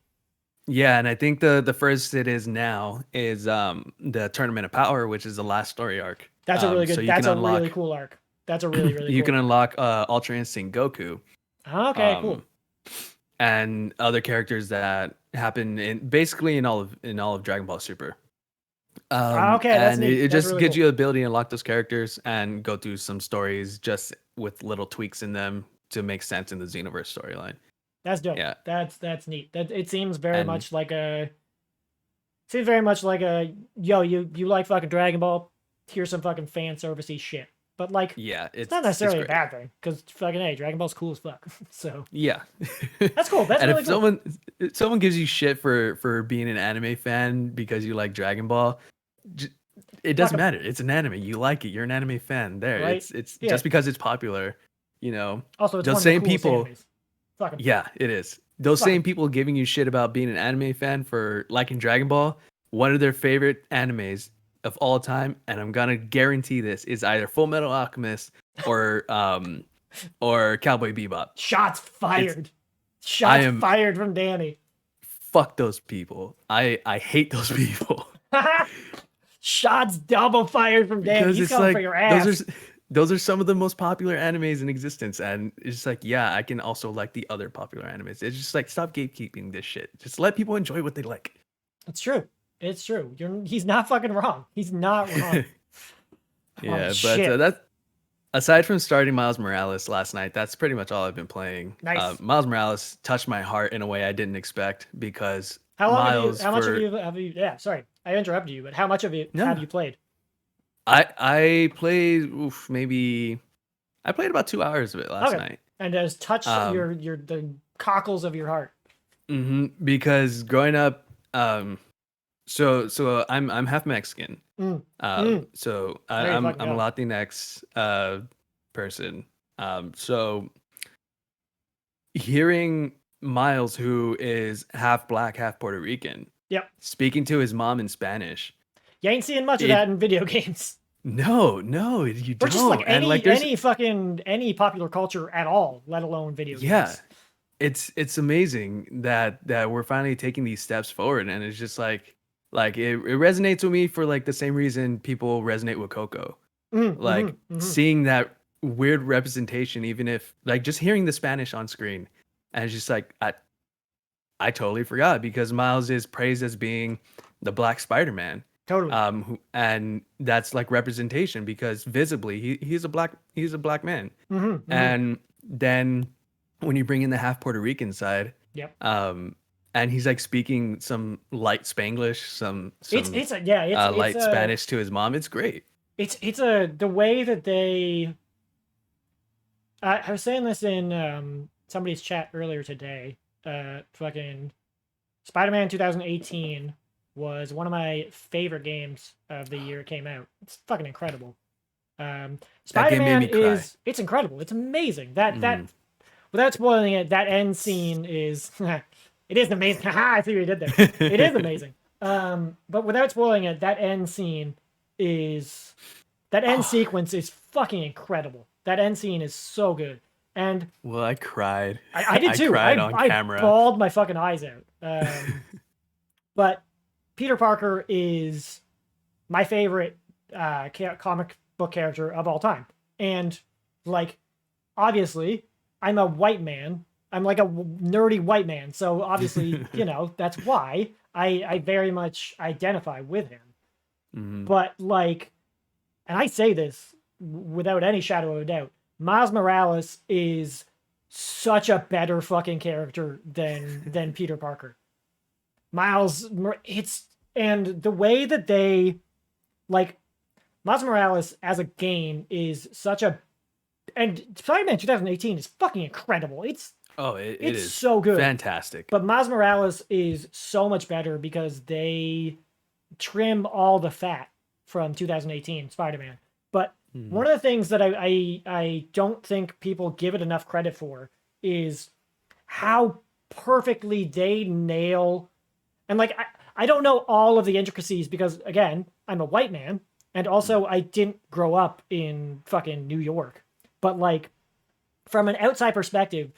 Yeah, and I think the first it is now is the Tournament of Power, which is the last story arc. That's a really good. So that's a really cool arc. That's a really really. You can unlock Ultra Instinct Goku. Okay, cool. And other characters that happen in all of Dragon Ball Super. Okay, that's And neat. it That's just really gives cool. you the ability to unlock those characters and go through some stories just with little tweaks in them to make sense in the Xenoverse storyline. That's dope. Yeah, That's neat. That it seems very and much like a yo, you like fucking Dragon Ball, here's some fucking fan servicey shit. But like yeah, it's not it's necessarily a great. bad thing, because fucking hey, Dragon Ball's cool as fuck. So Yeah, that's cool. That's and really cool. if someone gives you shit for being an anime fan because you like Dragon Ball, it Fuck doesn't 'em, matter. It's an anime. You like it. You're an anime fan. There. right? It's Yeah. just because it's popular. You know, Also, it's one those of the same coolest people. animes. Fuck 'em. Yeah, it is. Those Fuck 'em. same people giving you shit about being an anime fan for liking Dragon Ball, one of their favorite animes of all time, and I'm gonna guarantee this is either Full Metal Alchemist or Cowboy Bebop. Shots fired. I Shots am fired from Danny. fuck those people. I hate those people. Shots double fired from Danny. Because He's it's coming like for your ass. those are some of the most popular animes in existence, and it's just like, yeah, I can also like the other popular animes. It's just like, stop gatekeeping this shit. Just let people enjoy what they like. It's true. It's true. He's not fucking wrong. He's not wrong. Yeah, Oh, but shit. that aside from starting Miles Morales last night, that's pretty much all I've been playing. Nice. Miles Morales touched my heart in a way I didn't expect because How long Miles how much have you yeah, sorry. I interrupted you, but how much of it No. have you played? I played maybe I played about 2 hours of it last night. And has touched the cockles of your heart. Because growing up, so I'm half Mexican. So I'm a Latinx person. So hearing Miles, who is half black, half Puerto Rican, speaking to his mom in Spanish. You ain't seeing much of that in video games. No, you don't. Or just like any popular culture at all, let alone video games. Yeah. It's amazing that we're finally taking these steps forward, and it's just like it resonates with me for like the same reason people resonate with Coco. Seeing that weird representation, even if like just hearing the Spanish on screen, and it's just like I totally forgot, because Miles is praised as being the Black Spider-Man. Totally. And that's like representation, because visibly he's a black man. And then when you bring in the half Puerto Rican side, and he's like speaking some light Spanglish, some light Spanish to his mom. It's great. It's the way that they. I was saying this in somebody's chat earlier today. Fucking Spider-Man 2018 was one of my favorite games of the year it came out. It's fucking incredible. Spider-Man it's incredible. It's amazing. That without spoiling it, that end scene is it is amazing. I see what you did there. It is amazing. But without spoiling it, that end sequence is fucking incredible. That end scene is so good. And well, I cried. I did too. I cried on camera. I bawled my fucking eyes out. But Peter Parker is my favorite comic book character of all time. And like, obviously, I'm a white man. I'm like a nerdy white man. So obviously, that's why I very much identify with him. But like, and I say this without any shadow of a doubt, Miles Morales is such a better fucking character than Peter Parker. And the way that they, like, Miles Morales as a game is and Spider-Man 2018 is fucking incredible. It's so good. Fantastic. But Miles Morales is so much better because they trim all the fat from 2018 Spider-Man. But one of the things that I don't think people give it enough credit for is how perfectly they nail, and like, I don't know all of the intricacies because, again, I'm a white man, and also I didn't grow up in fucking New York. But like, from an outside perspective,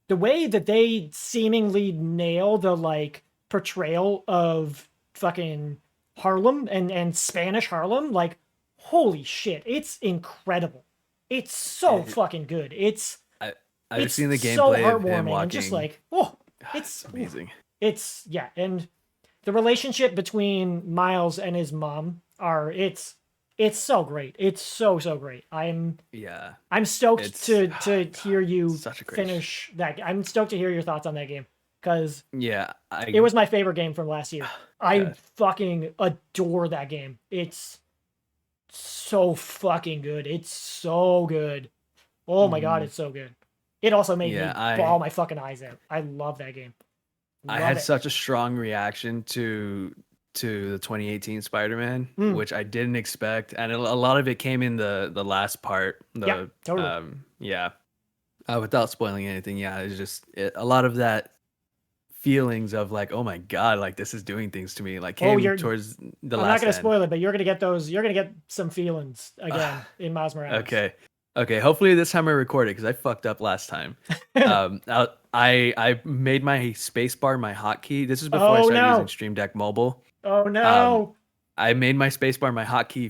the way that they seemingly nail the like portrayal of fucking Harlem and Spanish Harlem, like, holy shit, it's incredible. It's so fucking good. I've seen the gameplay so of him heartwarming walking. and just like, it's amazing. and the relationship between Miles and his mom it's so great. It's so great. I'm stoked to hear you such a great finish that. I'm stoked to hear your thoughts on that game because it was my favorite game from last year. I God. fucking adore that game. It's so fucking good. It's so good. Oh my god, it's so good. It also made me bawl my fucking eyes out. I love that game. I had such a strong reaction to the 2018 Spider-Man, which I didn't expect, and a lot of it came in the last part. Totally. Without spoiling anything, it's just a lot of that feelings of like, oh my god, like this is doing things to me. Like came towards the last. I'm not gonna spoil it, but you're gonna get those. You're gonna get some feelings again in Miles Morales. Okay. Hopefully this time I record it because I fucked up last time. I made my spacebar my hotkey. This is before I started using Stream Deck Mobile. Oh no! I made my spacebar my hotkey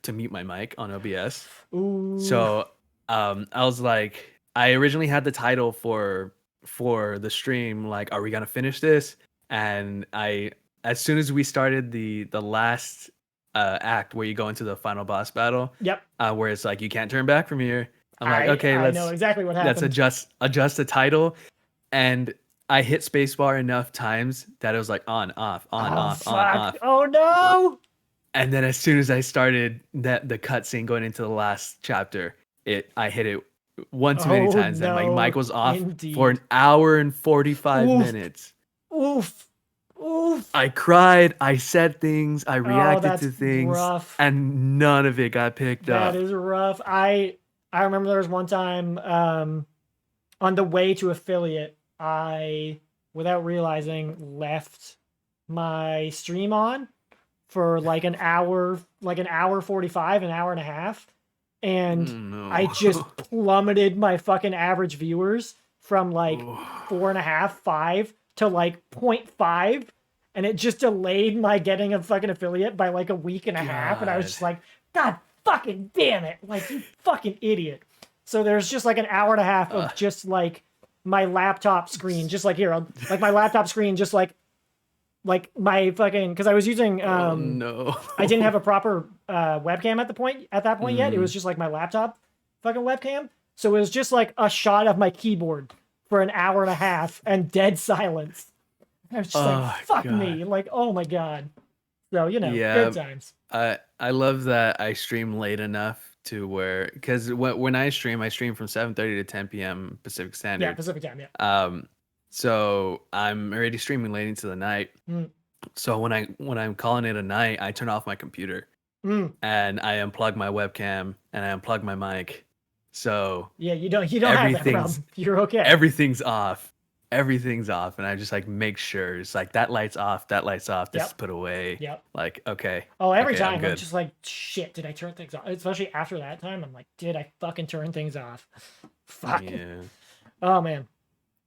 to mute my mic on OBS. Ooh. So I was like, I originally had the title for the stream, like, are we gonna finish this? And as soon as we started the last act where you go into the final boss battle, where it's like you can't turn back from here, I'm like, okay, I know exactly what happened. Let's adjust the title, and I hit spacebar enough times that it was like on off. Oh no! And then as soon as I started the cutscene going into the last chapter, I hit it one too many times, and my mic was off for an hour and 45 minutes. Oof. I cried, I said things, I reacted to things, and none of it got picked up. That is rough. I remember there was one time on the way to affiliate, I, without realizing, left my stream on for like an hour 45, an hour and a half. And I just plummeted my fucking average viewers from like 4.5, 5 to like 0.5. And it just delayed my getting a fucking affiliate by like a week and a half. And I was just like, God fucking damn it. Like, you fucking idiot. So there's just like an hour and a half of just like my laptop screen, just like here, like my laptop screen, just like my fucking, because I was using oh no. I didn't have a proper webcam at that point yet. It was just like my laptop fucking webcam. So it was just like a shot of my keyboard for an hour and a half and dead silence. I was just like, fuck me. Like, oh my god. So, good times. I love that I stream late enough to where, because when I stream from 7:30 to 10 p.m. Pacific Standard. Yeah, Pacific time, yeah. So I'm already streaming late into the night. So when I'm calling it a night, I turn off my computer and I unplug my webcam and I unplug my mic. So yeah, you don't have that problem. You're okay. Everything's off, and I just like make sure it's like that light's off, this is put away. Like, okay. Oh, every time I'm just like, shit, did I turn things off? Especially after that time, I'm like, did I fucking turn things off? Fuck. Yeah. Oh man.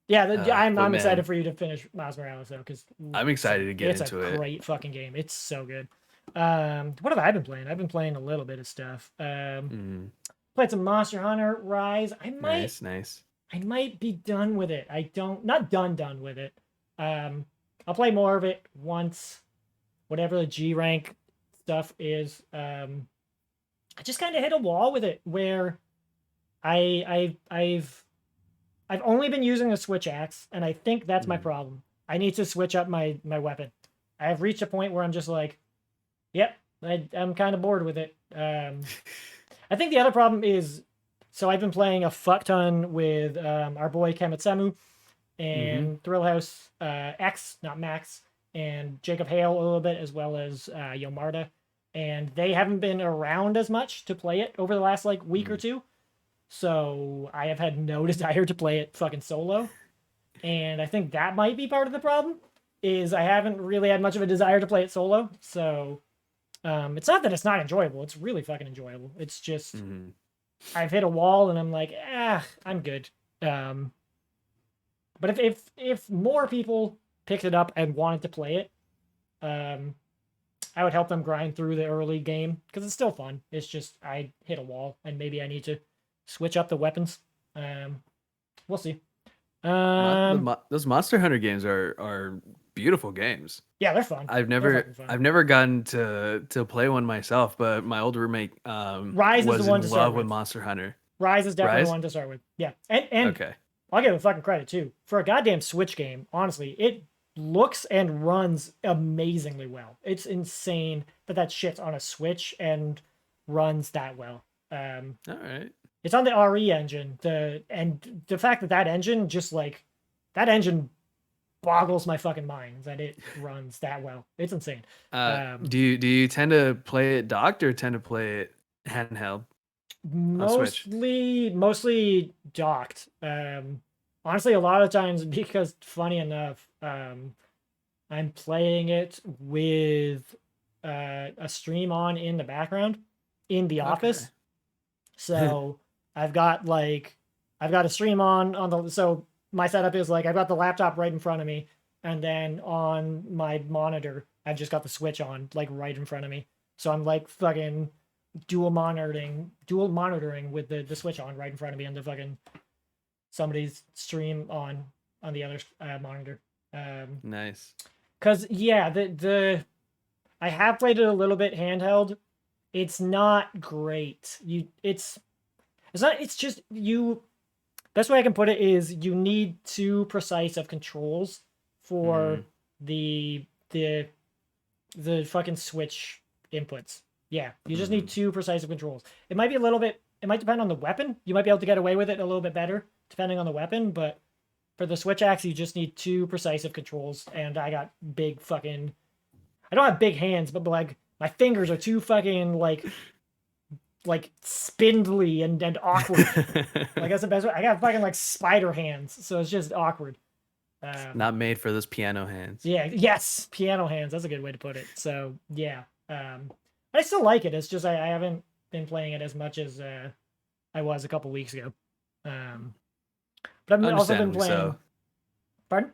Yeah, I'm excited for you to finish Miles Morales though, because I'm excited to get into it. It's a great fucking game. It's so good. What have I been playing? I've been playing a little bit of stuff. Played some Monster Hunter Rise. Nice. I might be done with it. Not done with it. I'll play more of it once, whatever the G rank stuff is. I just kind of hit a wall with it where I've only been using the switch axe, and I think that's my problem. I need to switch up my weapon. I have reached a point where I'm just like, yep, I'm kind of bored with it. I think the other problem is, so I've been playing a fuck ton with our boy Kamitsemu and Thrillhouse X, not Max, and Jacob Hale a little bit, as well as Yomarda. And they haven't been around as much to play it over the last like week or two. So I have had no desire to play it fucking solo. And I think that might be part of the problem, is I haven't really had much of a desire to play it solo. So it's not that it's not enjoyable. It's really fucking enjoyable. It's just I've hit a wall and I'm like, I'm good. But if more people picked it up and wanted to play it, I would help them grind through the early game, because it's still fun. It's just I hit a wall and maybe I need to switch up the weapons. We'll see. Those Monster Hunter games are beautiful games. Yeah, they're fun. I've They're never fucking fun. I've never gotten to play one myself, but my old roommate Rise is the was one to in start love with with. Monster Hunter. Rise is definitely the Rise? one to start with. Yeah, and Okay. I'll give it fucking credit too for a goddamn Switch game. Honestly, it looks and runs amazingly well. It's insane that shit's on a Switch and runs that well. All right. It's on the RE engine. The fact that engine just like that engine boggles my fucking mind that it runs that well. It's insane. Do you tend to play it docked or tend to play it handheld on Switch? Mostly docked. Honestly, a lot of times because funny enough, I'm playing it with a stream on in the background in the office. So I've got a stream on the so my setup is like I've got the laptop right in front of me, and then on my monitor I've just got the Switch on like right in front of me. So I'm like fucking dual monitoring with the Switch on right in front of me and the fucking somebody's stream on the other monitor. Nice. Cause yeah, the I have played it a little bit handheld. It's not great. It's just you. Best way I can put it is you need too precise of controls for the fucking Switch inputs. Yeah, you just need too precise of controls. It might be a little bit. It might depend on the weapon. You might be able to get away with it a little bit better depending on the weapon, but for the Switch axe, you just need too precise of controls. And I got big fucking. I don't have big hands, but like my fingers are too fucking like spindly and awkward. Like that's the best way. I got fucking like spider hands, so it's just awkward. Not made for those piano hands. Yeah. Yes, piano hands. That's a good way to put it. So yeah. But I still like it. It's just I haven't been playing it as much as I was a couple weeks ago. But I've also been playing. So. Pardon?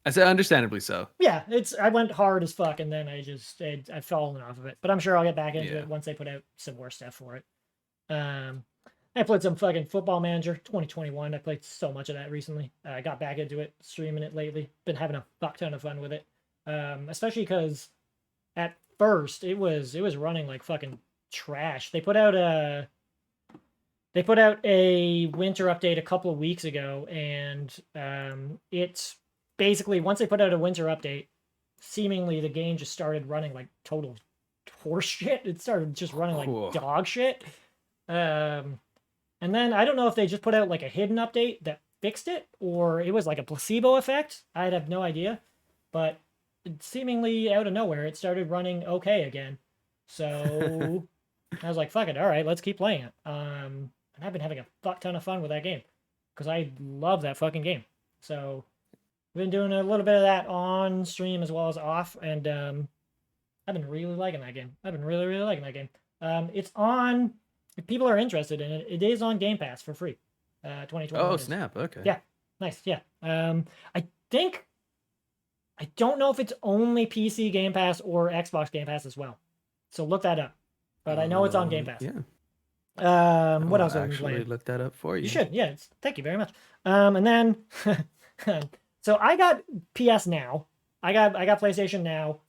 I said understandably so. Yeah, I went hard as fuck, and then I've fallen off of it. But I'm sure I'll get back into it once they put out some more stuff for it. I played some fucking Football Manager 2021. I played so much of that recently. I got back into it, streaming it lately. Been having a fuck ton of fun with it. Especially because at first it was running like fucking trash. They put out a winter update a couple of weeks ago, and it's basically once they put out a winter update, seemingly the game just started running like total horse shit. It started just running like dog shit. And then I don't know if they just put out like a hidden update that fixed it, or it was like a placebo effect. I'd have no idea. But seemingly out of nowhere, it started running okay again. So I was like, fuck it, all right, let's keep playing it. And I've been having a fuck ton of fun with that game because I love that fucking game. So I've been doing a little bit of that on stream as well as off, and I've been really liking that game. I've been really, really liking that game. It's on, if people are interested in it, it is on Game Pass for free. 2020. Oh, snap. Okay. Yeah. Nice. Yeah. I don't know if it's only PC Game Pass or Xbox Game Pass as well. So look that up. But I know it's on Game Pass. Yeah. What else have I we playing? actually look that up for you. You should. Yeah. Thank you very much. And then, so I got PS Now. I got PlayStation Now.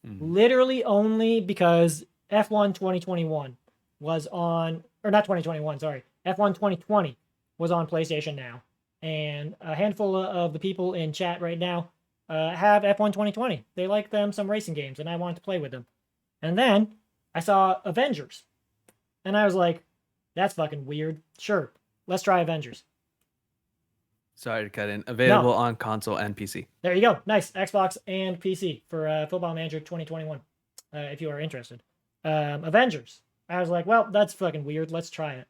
Literally only because F1 2021 was on, or not 2021, sorry. F1 2020 was on PlayStation Now. And a handful of the people in chat right now have F1 2020. They like them some racing games, and I wanted to play with them. And then I saw Avengers. And I was like, that's fucking weird. Sure, let's try Avengers. Sorry to cut in. Available on console and PC. There you go. Nice. Xbox and PC for Football Manager 2021, if you are interested. Avengers. I was like, well, that's fucking weird. Let's try it.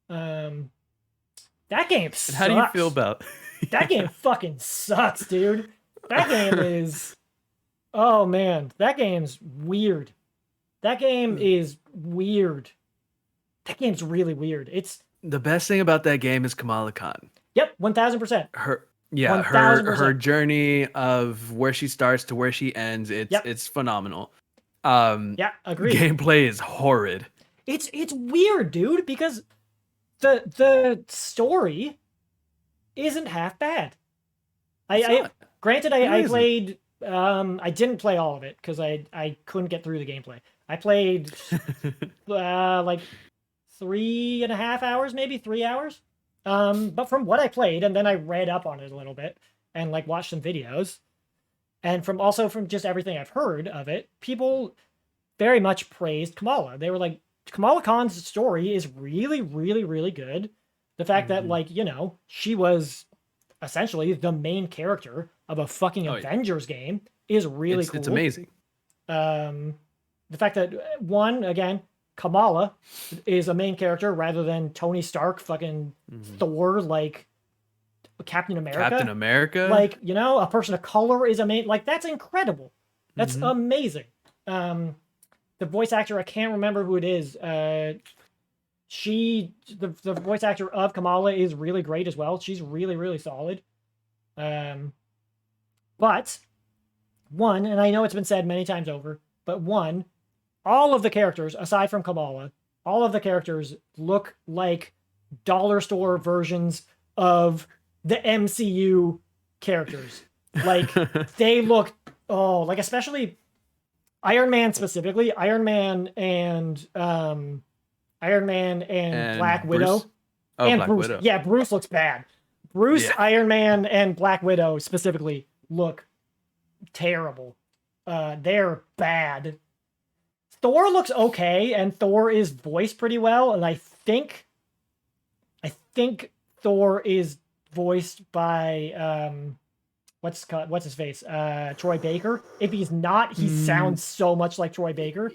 That game sucks. How do you feel about that game fucking sucks, dude. That game is... Oh, man. That game's weird. That game is weird. That game's really weird. It's... The best thing about that game is Kamala Khan. Yep, 1000%. Her journey of where she starts to where she ends, it's phenomenal. Yeah, agreed. Gameplay is horrid. It's weird, dude, because the story isn't half bad. Granted, I played. I didn't play all of it because I couldn't get through the gameplay. I played like 3.5 hours, maybe 3 hours. But from what I played, and then I read up on it a little bit and like watched some videos, and from just everything I've heard of it, people very much praised Kamala. They were like, Kamala Khan's story is really, really, really good. The fact that like, she was essentially the main character of a fucking Avengers game is really cool. It's amazing. The fact that again, Kamala is a main character rather than Tony Stark, fucking Thor, like Captain America. Like, a person of color is a main, like, that's incredible. That's amazing. The voice actor, I can't remember who it is. The voice actor of Kamala is really great as well. She's really, really solid. But one, and I know it's been said many times over, but one, all of the characters, aside from Kamala, all of the characters look like dollar store versions of the MCU characters. Like, they look, like, especially Iron Man specifically, Iron Man and Black Widow. Oh, and Black Bruce. Widow. Yeah, Bruce looks bad. Bruce, Iron Man, and Black Widow specifically look terrible. They're bad. Thor looks okay, and Thor is voiced pretty well, and I think Thor is voiced by what's his face? Troy Baker. If he's not, he sounds so much like Troy Baker.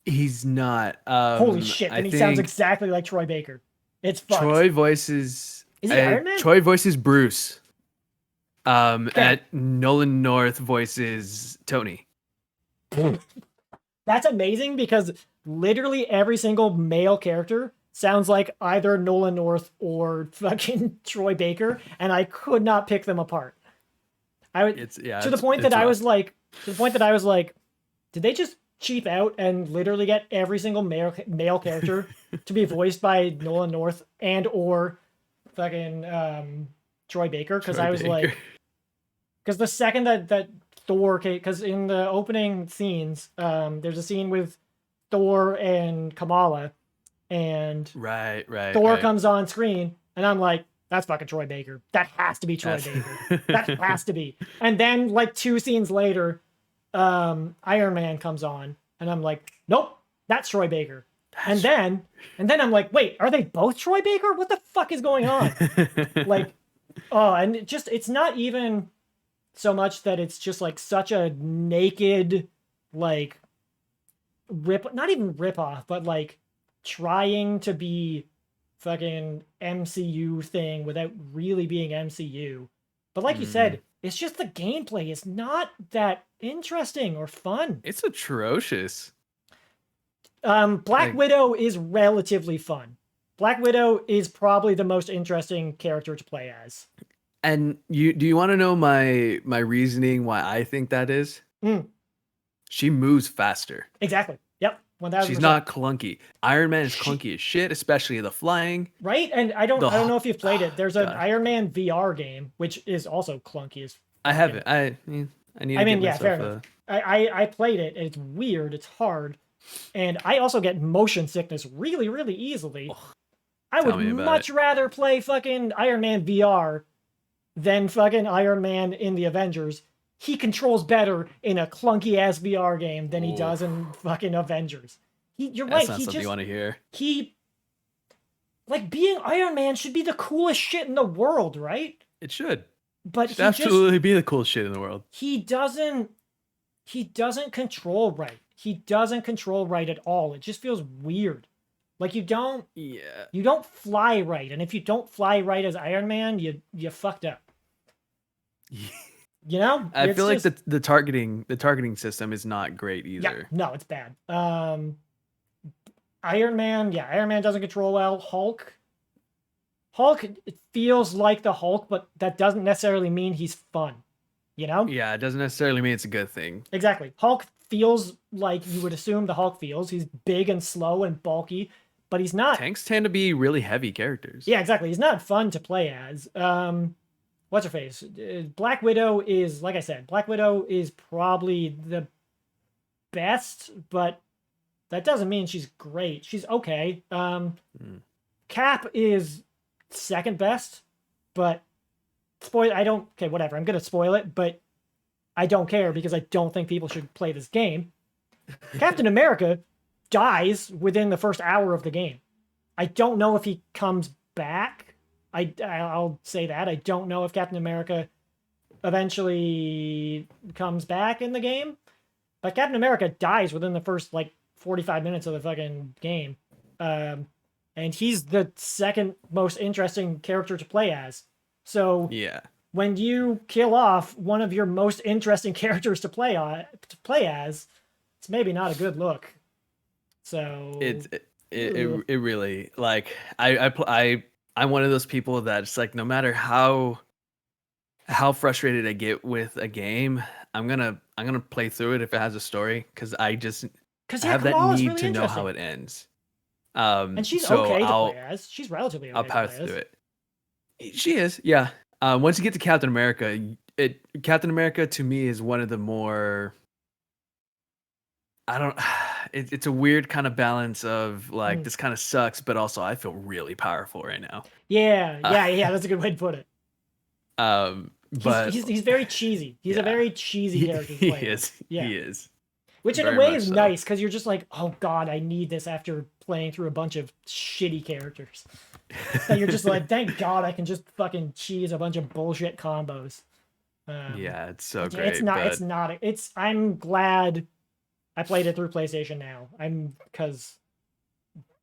He's not. Holy shit! And he sounds exactly like Troy Baker. It's fucked. Troy voices. Is he Iron Man? Troy voices Bruce. And Nolan North voices Tony. That's amazing because literally every single male character sounds like either Nolan North or fucking Troy Baker, and I could not pick them apart. To the point that I was like, did they just cheap out and literally get every single male character to be voiced by Nolan North and or fucking Troy Baker? Because I was like, because the second that Thor, because in the opening scenes, there's a scene with Thor and Kamala, and Thor comes on screen, and I'm like, that's fucking Troy Baker. That has to be Troy Baker. That has to be. And then like 2 scenes later, Iron Man comes on, and I'm like, nope, that's Troy Baker. And then I'm like, wait, are they both Troy Baker? What the fuck is going on? Like, and it's not even so much that it's just like such a naked, like, not even rip off, but like trying to be fucking MCU thing without really being MCU. But like you said, it's just the gameplay is not that interesting or fun. It's atrocious. Black Widow is relatively fun. Black Widow is probably the most interesting character to play as. And do you want to know my reasoning why I think that is? She moves faster. Exactly. Yep. 1000%. She's not clunky. Iron Man is clunky as shit, especially the flying. Right? And I don't know if you've played it. There's an Iron Man VR game, which is also clunky as I haven't. I need to get myself fair enough. I played it, and it's weird. It's hard. And I also get motion sickness really, really easily. I would much rather play fucking Iron Man VR than fucking Iron Man in the Avengers. He controls better in a clunky ass VR game than he does in fucking Avengers. You're right. That's not something you want to hear. Like, being Iron Man should be the coolest shit in the world, right? It should. But it should absolutely be the coolest shit in the world. He doesn't control right. He doesn't control right at all. It just feels weird. Like, you don't fly right. And if you don't fly right as Iron Man, you fucked up. You know? I feel like the targeting system is not great either. Yeah, no, it's bad. Iron Man doesn't control well. Hulk, it feels like the Hulk, but that doesn't necessarily mean he's fun. You know? Yeah, it doesn't necessarily mean it's a good thing. Exactly. Hulk feels like you would assume the Hulk feels. He's big and slow and bulky, but he's not. Tanks tend to be really heavy characters. Yeah, exactly. He's not fun to play as. What's her face? Black Widow is, like I said, Black Widow is probably the best, but that doesn't mean she's great. She's okay. Cap is second best, but okay, whatever. I'm gonna spoil it, but I don't care because I don't think people should play this game. Captain America dies within the first hour of the game. I don't know if he comes back. I'll say that. I don't know if Captain America eventually comes back in the game, but Captain America dies within the first, 45 minutes of the fucking game. And he's the second most interesting character to play as. So yeah, when you kill off one of your most interesting characters to play as, it's maybe not a good look. So it really, like, I'm one of those people that it's like, no matter how frustrated I get with a game, I'm gonna play through it if it has a story, because I have that need really to know how it ends. And she's so okay to play as. She's relatively okay. I'll power through it. She is, yeah. Once you get to Captain America, Captain America to me is one of the more, it's a weird kind of balance of like, this kind of sucks, but also I feel really powerful right now. Yeah, that's a good way to put it. But he's very cheesy. He's a very cheesy character to play. He is. Which in a way is nice, because you're just like, oh god, I need this after playing through a bunch of shitty characters. And you're just like, thank god I can just fucking cheese a bunch of bullshit combos. Yeah, it's so great. I'm glad I played it through PlayStation Now. Because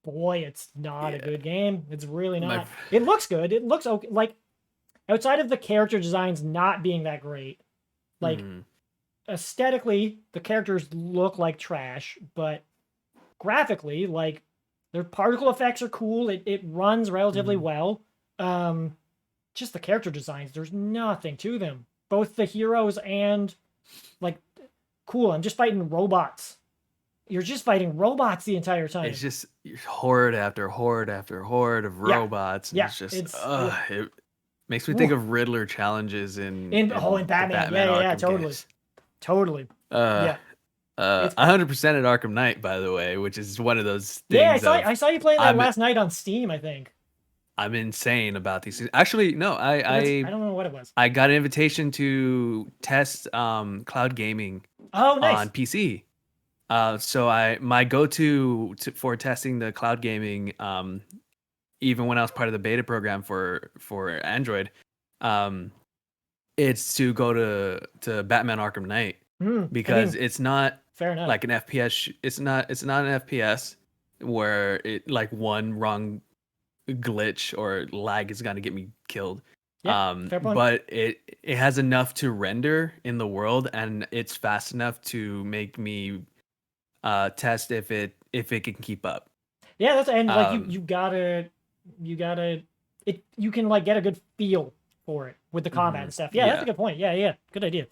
boy, it's not a good game. It's really not. It looks good. It looks okay. Like, outside of the character designs not being that great, like, aesthetically, the characters look like trash, but graphically, like, their particle effects are cool. It runs relatively well. Just the character designs, there's nothing to them. Both the heroes and, like, cool, I'm just fighting robots. You're just fighting robots the entire time. It's just horde after horde after horde of robots. Yeah, it's just it makes me think of Riddler challenges in Batman. Yeah, totally. 100% at Arkham Knight, by the way, which is one of those things. Yeah, I saw you playing that last night on Steam, I think. I'm insane about these things. Actually, no, I don't know what it was. I got an invitation to test cloud gaming on PC. So my go-to for testing the cloud gaming, even when I was part of the beta program for Android, it's to go to Batman Arkham Knight, because it's not like an FPS. It's not an FPS where it, like, one wrong glitch or lag is gonna get me killed. But it has enough to render in the world, and it's fast enough to make me test if it can keep up. Yeah, that's, and like, you can, like, get a good feel for it with the combat and stuff. Yeah, that's a good point. Yeah, good idea.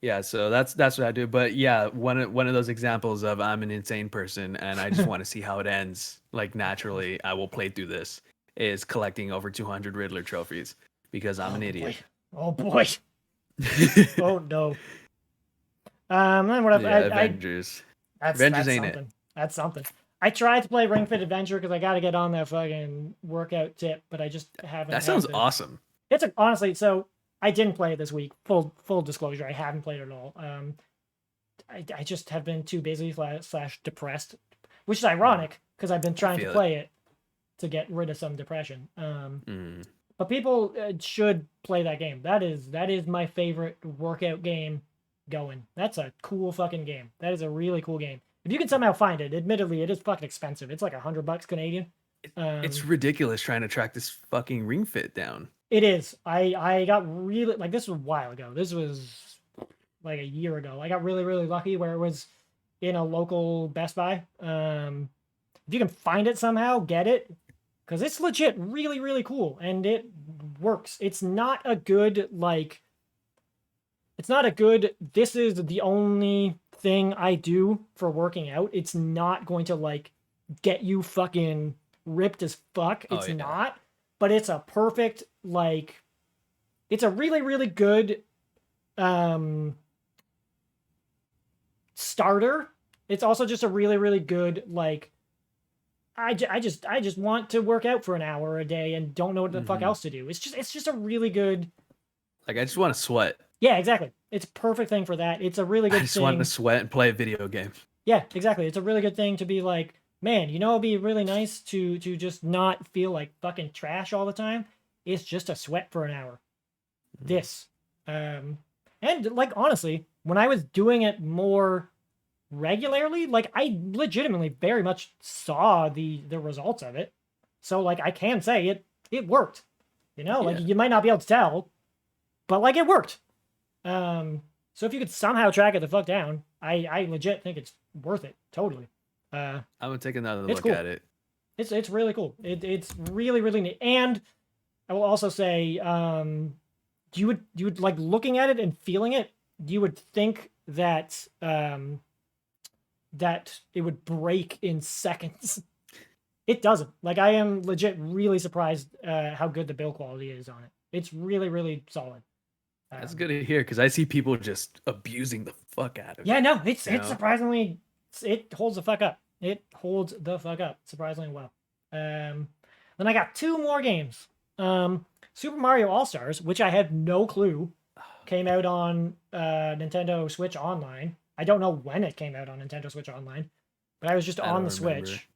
Yeah, so that's what I do. But yeah, one of those examples of I'm an insane person and I just want to see how it ends. Like, naturally, I will play through this, is collecting over 200 Riddler trophies, because I'm an idiot. Oh boy. Oh no. Then what Avengers. Avengers ain't something. it? That's something. I tried to play Ring Fit Adventure because I got to get on that fucking workout tip, but I just haven't. That sounds awesome. Honestly, so I didn't play it this week. Full disclosure, I haven't played it at all. I just have been too busy / depressed, which is ironic because I've been trying to play it to get rid of some depression. But people should play that game. That is my favorite workout game going. That's a cool fucking game. That is a really cool game. If you can somehow find it, admittedly, it is fucking expensive. It's like $100 Canadian. It's ridiculous trying to track this fucking Ring Fit down. It is. I got really, like, this was a while ago. This was like a year ago. I got really, really lucky where it was in a local Best Buy. If you can find it somehow, get it. Because it's legit really, really cool. And it works. It's not a good, this is the only thing I do for working out. It's not going to, get you fucking ripped as fuck. It's yeah. not, but it's a perfect, like, it's a really, really good starter. It's also just a really, really good, like, I just want to work out for an hour a day and don't know what the fuck else to do. It's just a really good. Like, I just want to sweat. Yeah, exactly. It's a perfect thing for that. It's a really good I just want to sweat and play a video game. Yeah, exactly. It's a really good thing to be like, man, you know, it'd be really nice to just not feel like fucking trash all the time. It's just a sweat for an hour. This, and like honestly, when I was doing it more regularly, like I legitimately very much saw the results of it. So like I can say it worked. You know, like you might not be able to tell, but like it worked. So if you could somehow track it the fuck down, I legit think it's worth it. Totally. I'm gonna take another look cool. at it. It's really cool. It's really, really neat. And I will also say, you would like looking at it and feeling it, you would think that that it would break in seconds. It doesn't. Like I am legit really surprised how good the build quality is on it. It's really, really solid. That's good to hear because I see people just abusing the fuck out of it. Yeah, no, it's surprisingly, it holds the fuck up. It holds the fuck up surprisingly well. Then I got 2 more games. Super Mario All-Stars, which I had no clue came out on Nintendo Switch Online. I don't know when it came out on Nintendo Switch Online, but I was just on the Switch.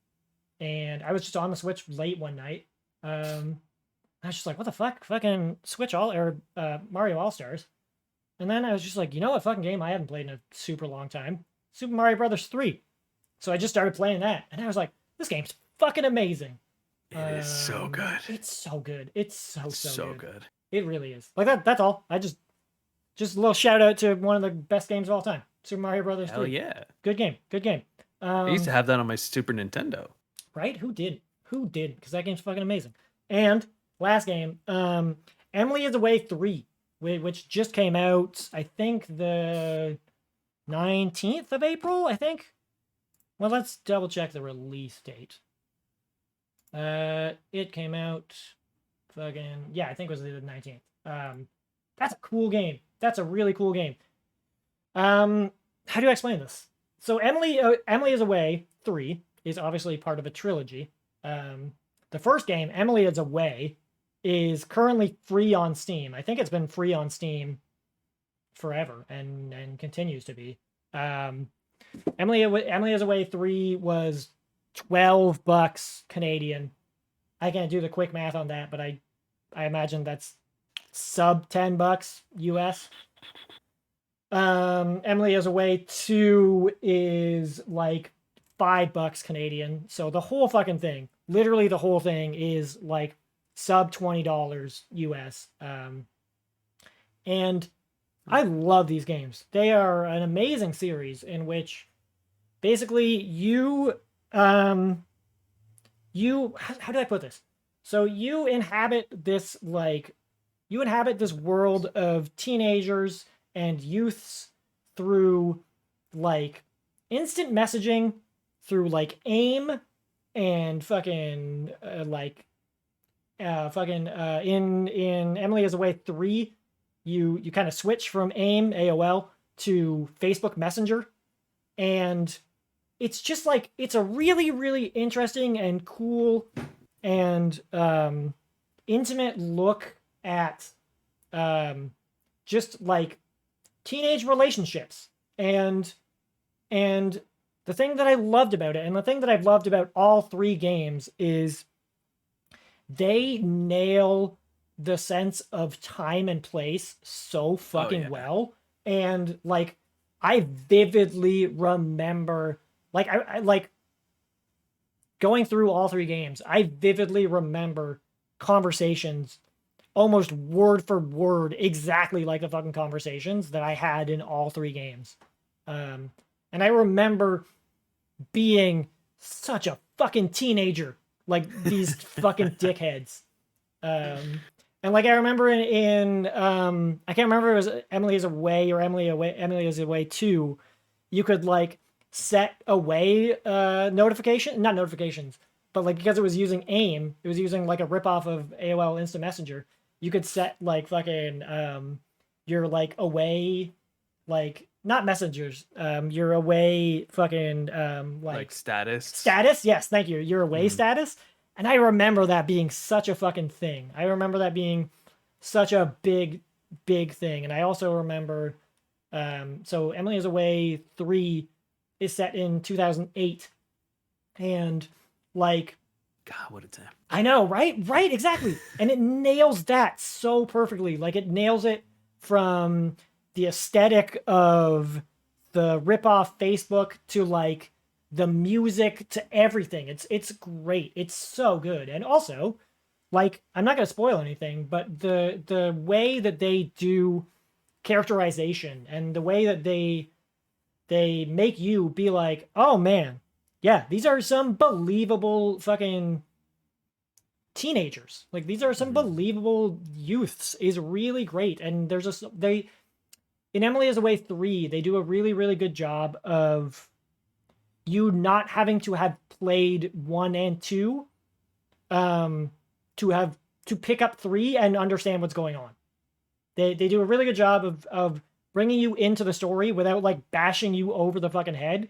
And I was just on the Switch late one night. I was just like, what the fuck? Fucking Switch Mario All-Stars. And then I was just like, you know what fucking game I haven't played in a super long time? Super Mario Brothers 3. So I just started playing that. And I was like, this game's fucking amazing. It is so good. It's so good. It's so good. It really is. Like that's all. I just a little shout out to one of the best games of all time. Super Mario Brothers 3. Hell yeah. Good game. I used to have that on my Super Nintendo. Right? Who did? Because that game's fucking amazing. And last game, Emily is Away 3, which just came out, I think, the 19th of April, I think. Well, let's double check the release date. It came out fucking, yeah, I think it was the 19th. That's a cool game. That's a really cool game. How do I explain this? So Emily is Away 3 is obviously part of a trilogy. The first game, Emily is Away, is currently free on Steam. I think it's been free on Steam forever and continues to be. Emily is Away 3 was $12 Canadian. I can't do the quick math on that, but I imagine that's sub $10 US. Emily is Away 2 is like $5 Canadian. So the whole fucking thing, literally the whole thing is like sub $20 US. And I love these games. They are an amazing series in which basically how do I put this? So you inhabit this world of teenagers and youths through like instant messaging, through like AIM and fucking in Emily is Away 3, you kind of switch from AIM AOL to Facebook Messenger, and it's just like it's a really, really interesting and cool and intimate look at just like teenage relationships. And the thing that I loved about it, and the thing that I've loved about all 3 games, is they nail the sense of time and place so fucking well. And like I vividly remember, like I like going through all 3 games, I vividly remember conversations almost word for word exactly like the fucking conversations that I had in all 3 games. And I remember being such a fucking teenager, like these fucking dickheads. And like I remember in I can't remember if it was Emily is Away or Emily is Away 2, you could like set away not notifications, but like because it was using AIM, it was using like a ripoff of AOL Instant Messenger. You could set like fucking your like away, like not messengers, your away fucking Like status. status. Yes, thank you. Your away status. And I remember that being such a fucking thing. I remember that being such a big thing. And I also remember so Emily is Away 3 is set in 2008. And like God, what a time. I know, right? Right, exactly. And it nails that so perfectly. Like it nails it from the aesthetic of the rip-off Facebook to like the music to everything. It's great. It's so good. And also, like I'm not going to spoil anything, but the way that they do characterization and the way that they make you be like, "Oh man, yeah, these are some believable fucking teenagers. Like these are some believable youths," is really great. And there's a they in Emily is Away 3, they do a really really good job of you not having to have played 1 and 2 to pick up 3 and understand what's going on. They do a really good job of bringing you into the story without like bashing you over the fucking head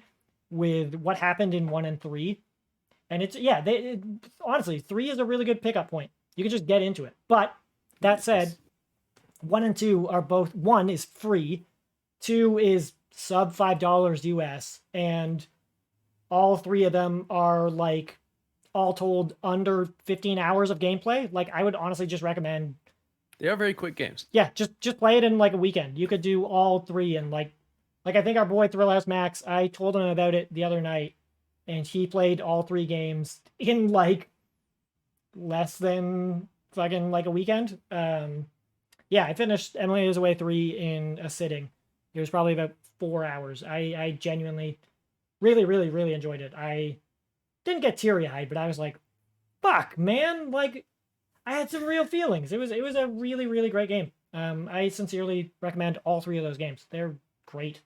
with what happened in 1 and 3. And it's honestly 3 is a really good pickup point. You can just get into it. But that said, 1 and 2 are both, 1 is free, 2 is sub $5 US, and all 3 of them are like all told under 15 hours of gameplay. Like I would honestly just recommend. They are very quick games. Yeah, just play it in like a weekend. You could do all 3 and like I think our boy Thrillhouse Max, I told him about it the other night, and he played all 3 games in like less than fucking like a weekend. Yeah, I finished Emily is Away 3 in a sitting. It was probably about 4 hours. I genuinely really, really, really enjoyed it. I didn't get teary-eyed, but I was like, fuck, man, like I had some real feelings. It was a really, really great game. I sincerely recommend all 3 of those games. They're great.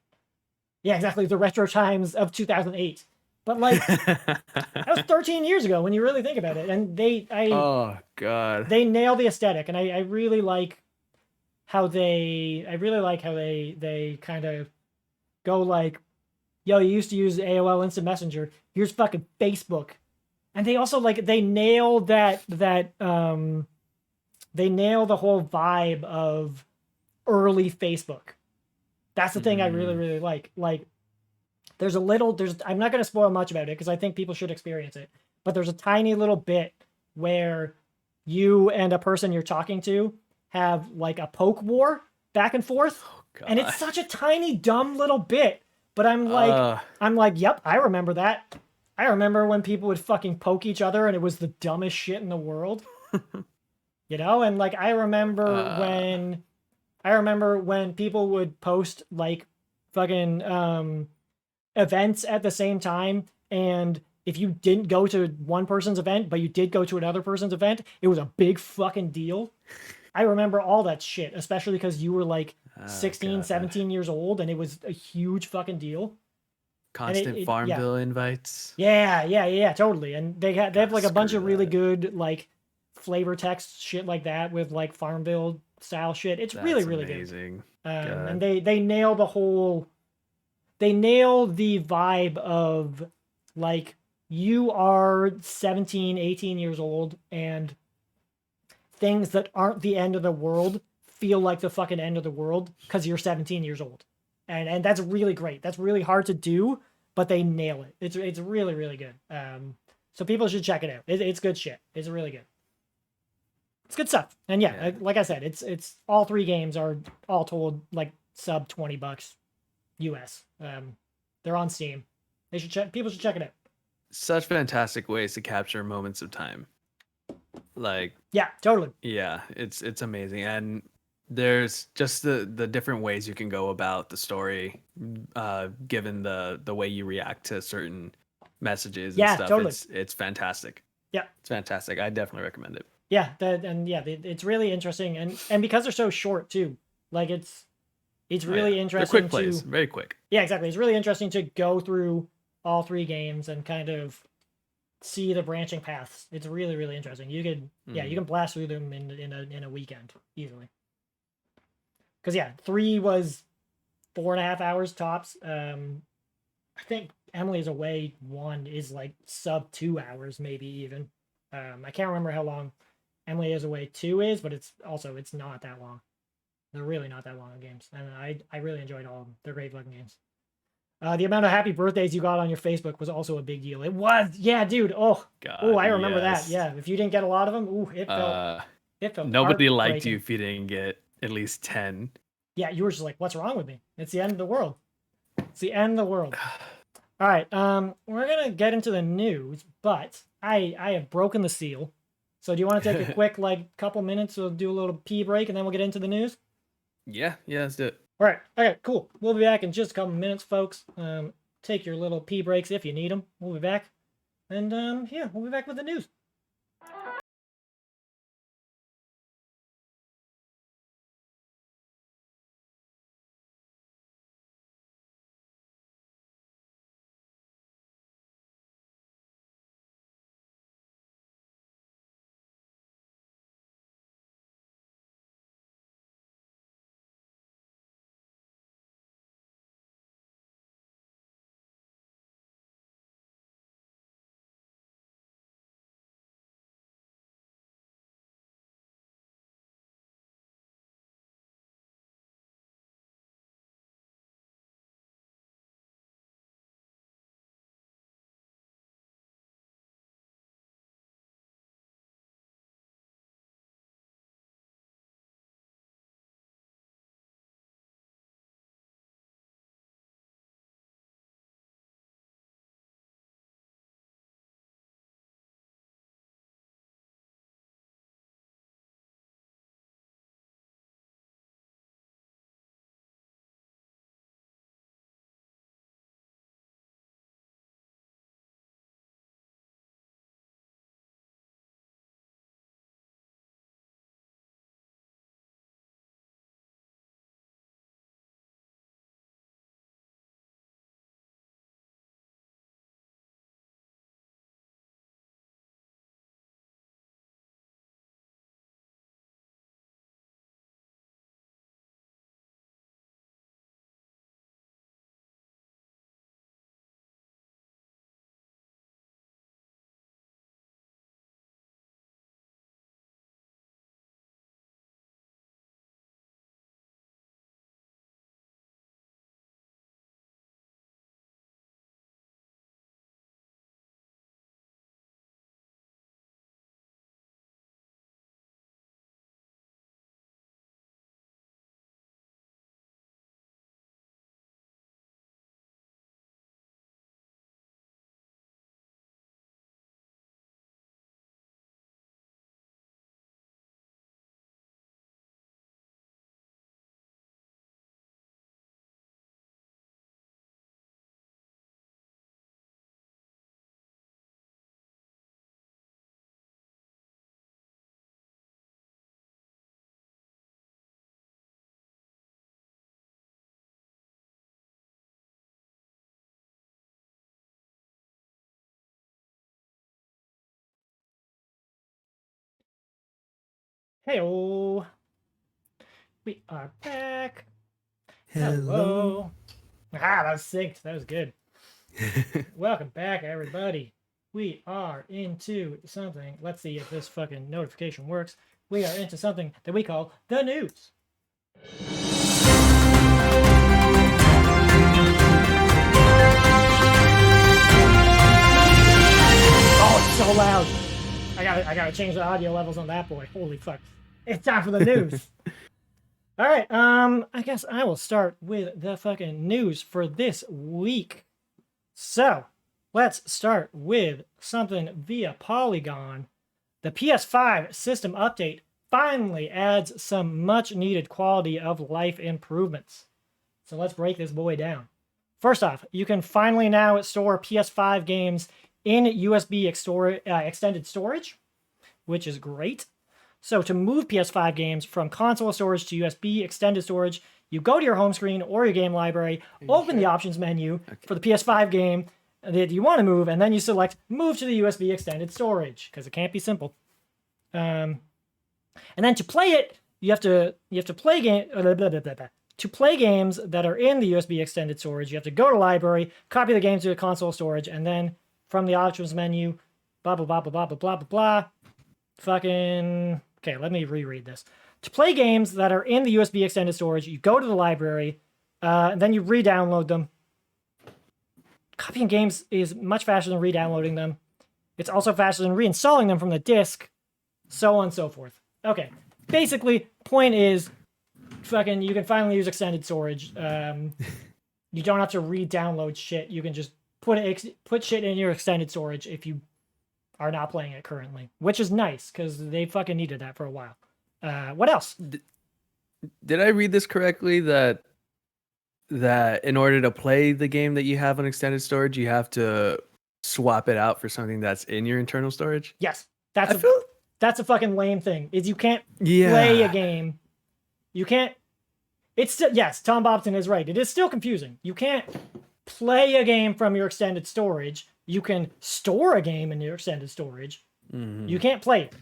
Yeah, exactly. The retro times of 2008. But like that was 13 years ago when you really think about it. And oh god, they nail the aesthetic, and I really like how they kind of go like, yo, you used to use AOL Instant Messenger. Here's fucking Facebook. And they also like they nail they nail the whole vibe of early Facebook. That's the thing I really, really like. Like I'm not going to spoil much about it because I think people should experience it. But there's a tiny little bit where you and a person you're talking to have like a poke war back and forth. Oh, and it's such a tiny, dumb little bit. But I'm like, yep, I remember that. I remember when people would fucking poke each other and it was the dumbest shit in the world. You know? And like I remember when people would post like fucking events at the same time, and if you didn't go to one person's event but you did go to another person's event, it was a big fucking deal. I remember all that shit, especially because you were like 16, 17 years old, and it was a huge fucking deal. Constant Farmville invites. Yeah, totally. And they have like a bunch of really good like flavor text shit like that with like Farmville style shit. It's really, really amazing. Good. And they nail the vibe of like you are 17, 18 years old, and things that aren't the end of the world feel like the fucking end of the world because you're 17 years old. And that's really great. That's really hard to do, but they nail it. It's really, really good. So people should check it out. It's good shit. It's really good. It's good stuff. And yeah, like I said, it's all 3 games are all told like sub $20 US. They're on Steam. People should check it out. Such fantastic ways to capture moments of time. Like yeah, totally. Yeah, it's amazing. And there's just the different ways you can go about the story, given the way you react to certain messages and stuff. Totally. It's fantastic. Yeah, it's fantastic. I definitely recommend it. Yeah, it's really interesting, and because they're so short too. Like it's It's really interesting. They're quick plays, very quick. Yeah, exactly. It's really interesting to go through all 3 games and kind of see the branching paths. It's really, really interesting. You could, you can blast through them in a weekend easily. Because 3 was 4.5 hours tops. I think Emily's Away 1 is like sub 2 hours, maybe even. I can't remember how long Emily is Away 2 is, but it's not that long. They're really not that long of games, and I really enjoyed all of them. They're great fucking games. The amount of happy birthdays you got on your Facebook was also a big deal. It was, yeah, dude. Oh, God, I remember that. Yeah, if you didn't get a lot of them, it felt. Nobody liked you if you didn't get at least 10. Yeah, you were just like, "What's wrong with me? It's the end of the world. It's the end of the world." All right, we're gonna get into the news, but I have broken the seal. So do you want to take a quick couple minutes? We'll do a little pee break, and then we'll get into the news. Yeah, let's do it. All right, okay, cool. We'll be back in just a couple minutes, folks. Take your little pee breaks if you need them. We'll be back, and we'll be back with the news. Hey-oh. We are back. Hello. That was synced. That was good. Welcome back, everybody. We are into something. Let's see if this fucking notification works. We are into something that we call the news. Oh, it's so loud. I gotta change the audio levels on that boy. Holy fuck. It's time for the news. All right, I guess I will start with the fucking news for this week. So, let's start with something via Polygon. The PS5 system update finally adds some much-needed quality of life improvements. So let's break this boy down. First off, you can finally now store PS5 games in USB extended storage, which is great. So to move PS5 games from console storage to USB extended storage, You go to your home screen or your game library, open the options menu for the PS5 game that you want to move, and then you select move to the USB extended storage, because it can't be simple. And then to play it, you have to play to play games that are in the USB extended storage. You have to go to library, copy the game to the console storage, and then from the options menu, blah blah blah blah blah blah blah blah. Fucking okay. Let me reread this. To play games that are in the USB extended storage, you go to the library, and then you re-download them. Copying games is much faster than re-downloading them. It's also faster than reinstalling them from the disk, so on and so forth. Okay, basically, point is, fucking, you can finally use extended storage. You don't have to re-download shit. You can just put shit in your extended storage if you are not playing it currently, which is nice because they fucking needed that for a while. What else? Did I read this correctly that in order to play the game that you have on extended storage, you have to swap it out for something that's in your internal storage? Yes, that's a fucking lame thing. Is you can't play a game. You can't. It's still, yes, Tom Bobson is right. It is still confusing. You can't play a game from your extended storage. You can store a game in your extended storage. Mm-hmm. You can't play it.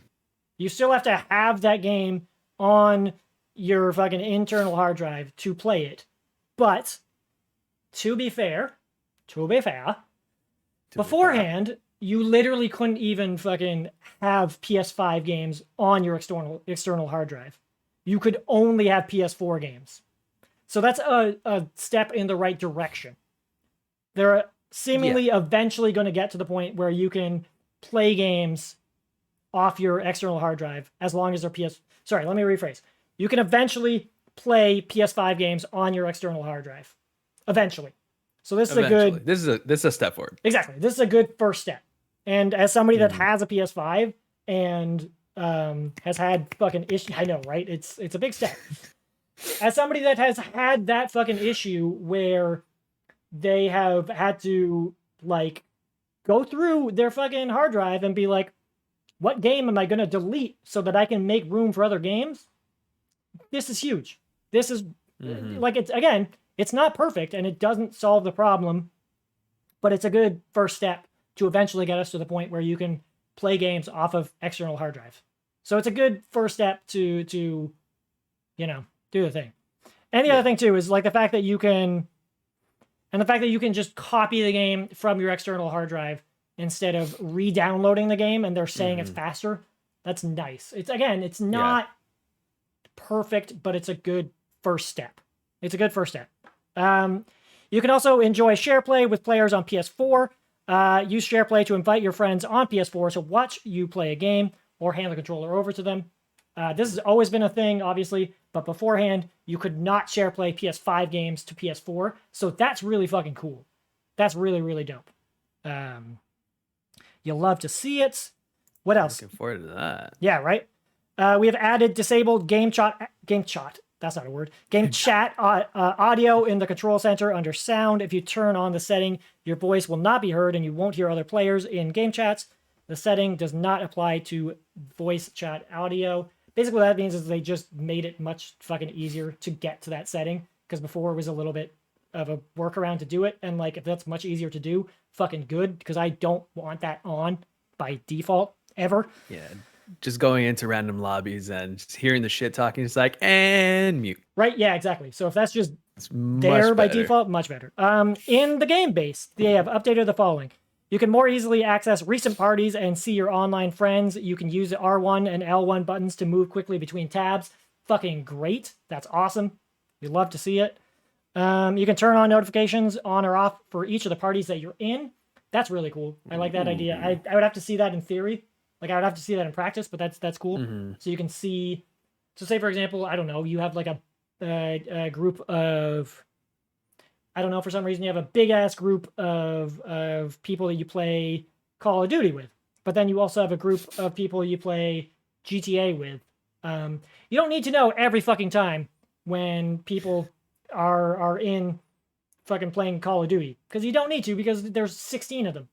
You still have to have that game on your fucking internal hard drive to play it. But to be fair, beforehand, you literally couldn't even fucking have PS5 games on your external hard drive. You could only have PS4 games. So that's a step in the right direction. They're seemingly eventually going to get to the point where you can play games off your external hard drive as long as they're Sorry, let me rephrase. You can eventually play PS5 games on your external hard drive. Eventually. So this is a good... This is a step forward. Exactly. This is a good first step. And as somebody that has a PS5 and has had fucking issue... I know, right? It's a big step. As somebody that has had that fucking issue where they have had to, like, go through their fucking hard drive and be like, what game am I going to delete so that I can make room for other games? This is huge. This is, like, it's not perfect and it doesn't solve the problem, but it's a good first step to eventually get us to the point where you can play games off of external hard drives. So it's a good first step to you know, do the thing. And the other thing too is like the fact that you can just copy the game from your external hard drive instead of re-downloading the game and they're saying it's faster. That's nice. It's not perfect, but it's a good first step. You can also enjoy SharePlay with players on PS4. Use SharePlay to invite your friends on PS4 to watch you play a game or hand the controller over to them. This has always been a thing, obviously, but beforehand, you could not SharePlay PS5 games to PS4, so that's really fucking cool. That's really, really dope. You'll love to see it. What else? Looking forward to that. Yeah, right? We have added disabled game chat. That's not a word. Game chat audio in the control center under sound. If you turn on the setting, your voice will not be heard and you won't hear other players in game chats. The setting does not apply to voice chat audio. Basically, what that means is they just made it much fucking easier to get to that setting, because before it was a little bit of a workaround to do it. And like, if that's much easier to do, fucking good, because I don't want that on by default ever. Yeah. Just going into random lobbies and just hearing the shit talking, it's like, and mute. Right, yeah, exactly. So if that's just there by default, much better. In the game base, they have updated the following. You can more easily access recent parties and see your online friends. You can use the R1 and L1 buttons to move quickly between tabs. Fucking great. That's awesome. We love to see it. You can turn on notifications on or off for each of the parties that you're in. That's really cool. I like that idea. I would have to see that in theory. Like, I would have to see that in practice, but that's cool. So you can see... So say, for example, I don't know, you have like a group of... I don't know, for some reason you have a big-ass group of people that you play Call of Duty with. But then you also have a group of people you play GTA with. You don't need to know every fucking time when people are in fucking playing Call of Duty. Because you don't need to, because there's 16 of them.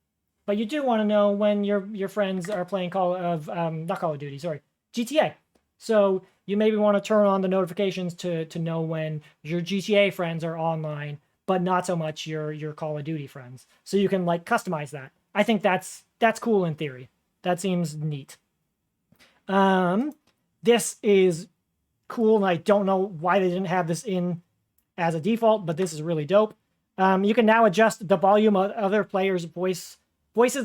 But you do want to know when your friends are playing not Call of Duty, sorry, GTA. So you maybe want to turn on the notifications to know when your GTA friends are online, but not so much your Call of Duty friends. So you can like customize that. I think that's cool in theory. That seems neat. This is cool, and I don't know why they didn't have this in as a default, but this is really dope. You can now adjust the volume of other players' voices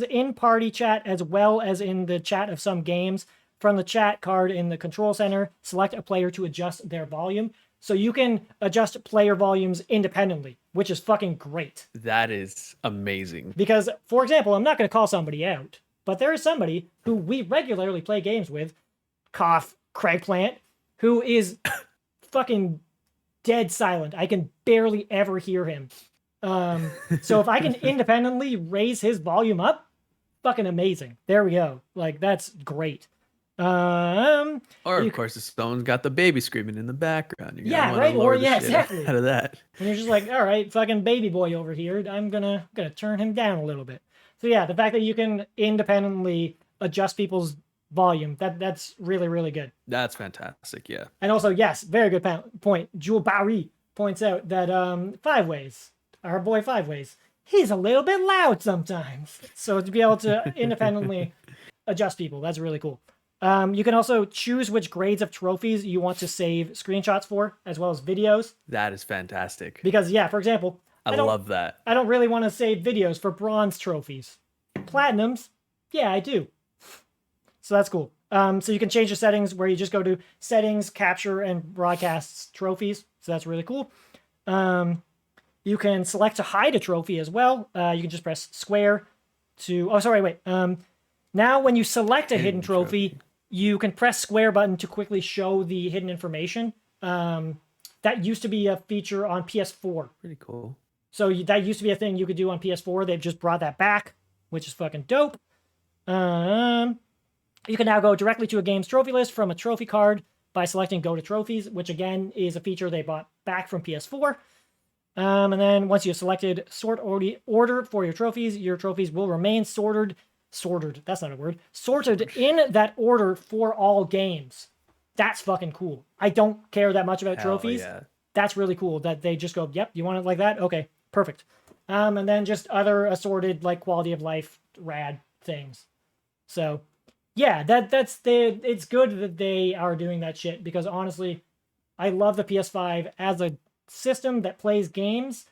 in party chat as well as in the chat of some games. From the chat card in the control center, select a player to adjust their volume. So you can adjust player volumes independently, which is fucking great. That is amazing. Because, for example, I'm not going to call somebody out, but there is somebody who we regularly play games with, cough, Craig Plant, who is fucking dead silent. I can barely ever hear him. So if I can independently raise his volume up, fucking amazing. There we go. Like, that's great. Or of course, if someone's got the baby screaming in the background, you yeah, right. Or yeah, exactly. Out of that, and you're just like, all right, fucking baby boy over here. I'm gonna turn him down a little bit. So yeah, the fact that you can independently adjust people's volume, that's really, really good. That's fantastic. Yeah. And also, yes, very good point. Jewel Barry points out that Five Ways, our boy Five Ways, he's a little bit loud sometimes. So to be able to independently adjust people, that's really cool. You can also choose which grades of trophies you want to save screenshots for, as well as videos. That is fantastic. Because, yeah, for example, I love that. I don't really want to save videos for bronze trophies. Platinums, yeah, I do. So that's cool. So you can change the settings where you just go to settings, capture, and broadcasts trophies. So that's really cool. You can select to hide a trophy as well. You can just press square to... Oh, sorry, wait. Now when you select a hidden trophy, you can press square button to quickly show the hidden information. That used to be a feature on PS4. Pretty cool. So that used to be a thing you could do on PS4. They've just brought that back, which is fucking dope. You can now go directly to a game's trophy list from a trophy card by selecting Go to Trophies, which again is a feature they bought back from PS4. And then once you've selected sort order for your trophies will remain sorted, that's not a word, sorted in that order for all games. That's fucking cool. I don't care that much about trophies. Yeah. That's really cool that they just go, yep, you want it like that? Okay, perfect. And then just other assorted like quality of life rad things. So yeah, it's good that they are doing that shit, because honestly, I love the PS5 as a system that plays games.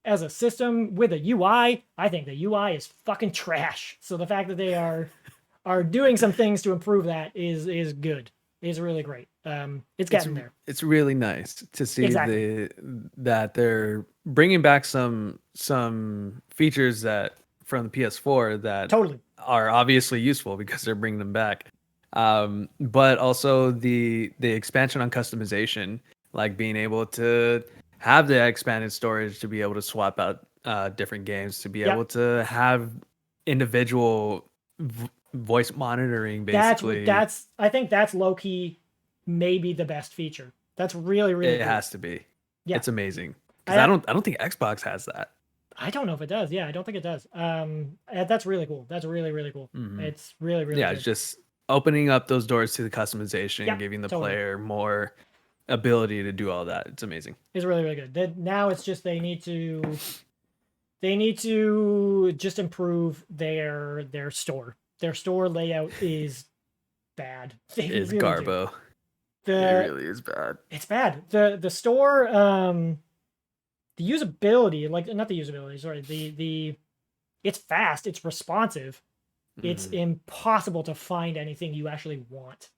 As a system with a UI, I think the UI is fucking trash. So the fact that they are doing some things to improve that is good. Is really great. It's getting there. It's really nice to see that they're bringing back some features that from the PS4 that totally are obviously useful because they're bringing them back. But also the expansion on customization, like being able to have the expanded storage to be able to swap out different games, to be able to have individual voice monitoring. Basically, that's I think that's low key maybe the best feature. That's really cool. Has to be. Yeah, it's amazing. Because I don't think Xbox has that. I don't know if it does. Yeah, I don't think it does. That's really cool. That's really cool. Mm-hmm. It's really good. It's just opening up those doors to the customization, giving the player more ability to do all that. It's amazing. It's really good. Now it's just they need to just improve their store. Their store layout is bad. It's really garbo. It really is bad. It's bad. The store the usability, like not the usability, sorry, the it's fast, it's responsive. It's impossible to find anything you actually want.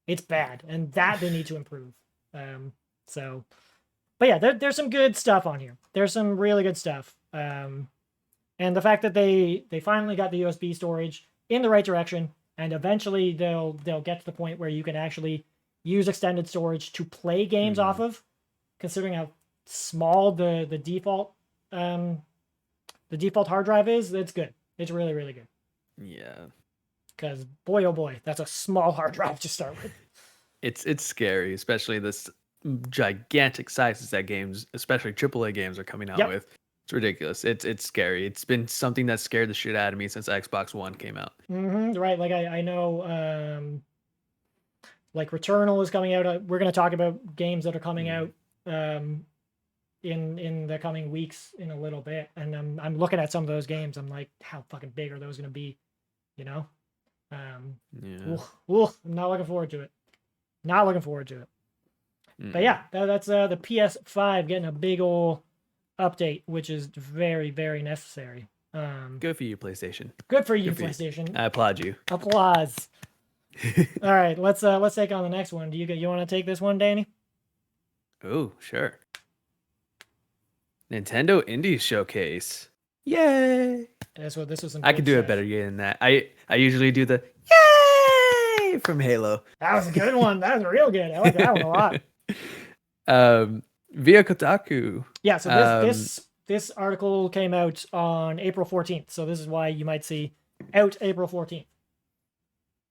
It's bad, and that they need to improve. But yeah, there's some good stuff on here. There's some really good stuff. And the fact that they finally got the USB storage in the right direction, and eventually they'll get to the point where you can actually use extended storage to play games off of, considering how small the default hard drive is. It's good. It's really good. Yeah. Because boy, oh boy, that's a small hard drive to start with. It's scary, especially this gigantic sizes that games, especially AAA games, are coming out with. It's ridiculous. It's scary. It's been something that scared the shit out of me since Xbox One came out. Right. Like I know Like Returnal is coming out. We're going to talk about games that are coming out in the coming weeks in a little bit, and I'm looking at some of those games. I'm like, how fucking big are those going to be? You know? I'm not looking forward to it. Not looking forward to it. But yeah, that's the PS5 getting a big ol' update, which is very, very necessary. Good for you, PlayStation. Good for you, PlayStation. I applaud you. Applause. All right, let's take on the next one. Do you want to take this one, Danny? Oh, sure. Nintendo Indie Showcase. Yay! This was. I could do it better than that. I usually do the yay from Halo. That was a good one. That was real good. I like that one a lot. Via Kotaku. Yeah. So this article came out on April 14th. So this is why you might see out April 14th.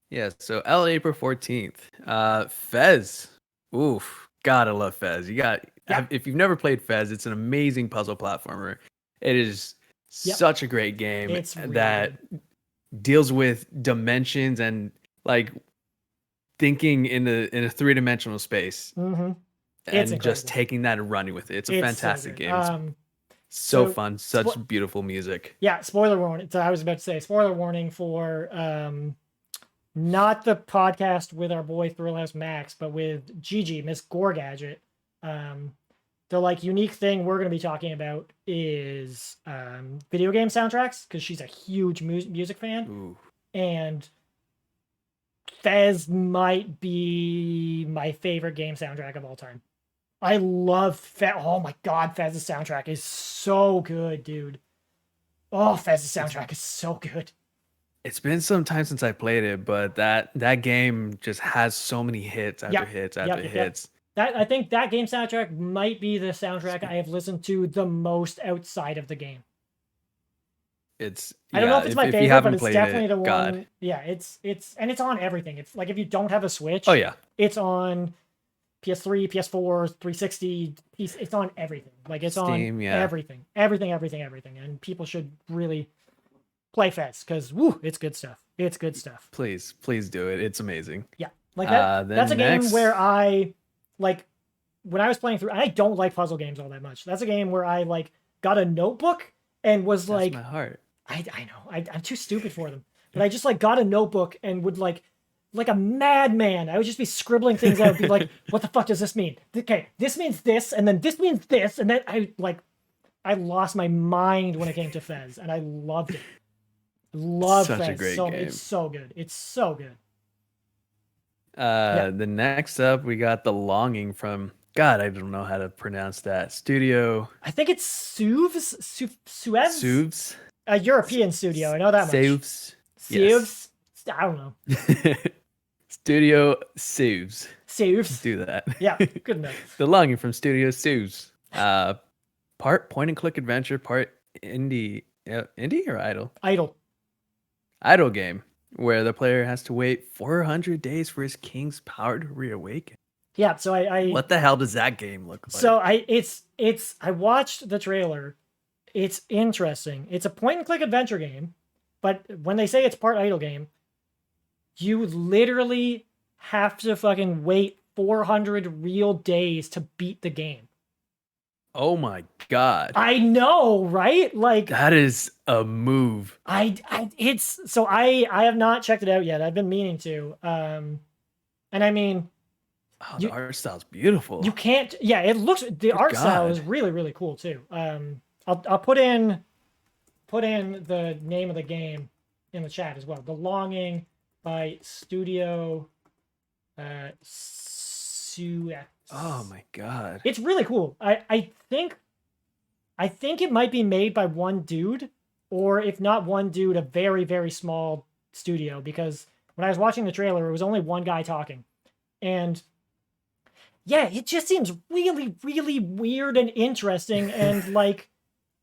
Yeah. So April 14th. Fez. Oof. God, I love Fez. If you've never played Fez, it's an amazing puzzle platformer. It is such a great game that deals with dimensions and like thinking in a three-dimensional space. Mm-hmm. And just taking that and running with it. It's a fantastic game. So fun. Such beautiful music. Yeah, spoiler warning. So I was about to say, spoiler warning for not the podcast with our boy Thrillhouse Max, but with Gigi, Miss Gorgadget. The like unique thing we're going to be talking about is video game soundtracks, because she's a huge music fan. Ooh. And Fez might be my favorite game soundtrack of all time. I love Fez. Oh my God, Fez's soundtrack is so good, dude. Oh, Fez's soundtrack is so good. It's been some time since I played it, but that game just has so many hits after hits after hits. I think that game soundtrack might be the soundtrack I have listened to the most outside of the game. I don't know if it's my favorite, but it's definitely the one. Yeah, it's on everything. It's like if you don't have a Switch, it's on PS3, PS4, 360. It's on everything. Like it's Steam, on everything, and people should really play Fez because it's good stuff. It's good stuff. Please do it. It's amazing. Yeah, like that. That's a game where I like when I was playing through. I don't like puzzle games all that much. That's a game where I like got a notebook and was like, my heart. I know I'm too stupid for them, but I just like got a notebook and would like a madman. I would just be scribbling things out, be like, what the fuck does this mean? Okay, this means this, and then this means this, and then I lost my mind when it came to Fez, and I loved it. Love Fez. A great game. It's so good. It's so good. The next up, we got The Longing from, God, I don't know how to pronounce that. Studio. I think it's Suez? A European studio. I know that much. Suez. Yes. I don't know. Studio Suez. Suez. Do that. Yeah, good enough. The Longing from Studio Suez. Part point and click adventure, part indie. Indie or idle? Idle game where the player has to wait 400 days for his king's power to reawaken. Yeah, so I what the hell does that game look like? So I watched the trailer. It's interesting. It's a point and click adventure game, but when they say it's part idle game, you literally have to fucking wait 400 real days to beat the game. Oh my God. I know, right? Like that is a move. I have not checked it out yet. I've been meaning to. And I mean, the art style's beautiful. You can't. Yeah, it looks. The art style is really, really cool too. I'll put in the name of the game in the chat as well. The Longing by Studio Suez. Oh my God. It's really cool. I think it might be made by one dude, or if not one dude, a very, very small studio, because when I was watching the trailer, it was only one guy talking. And yeah, it just seems really, really weird and interesting. And like,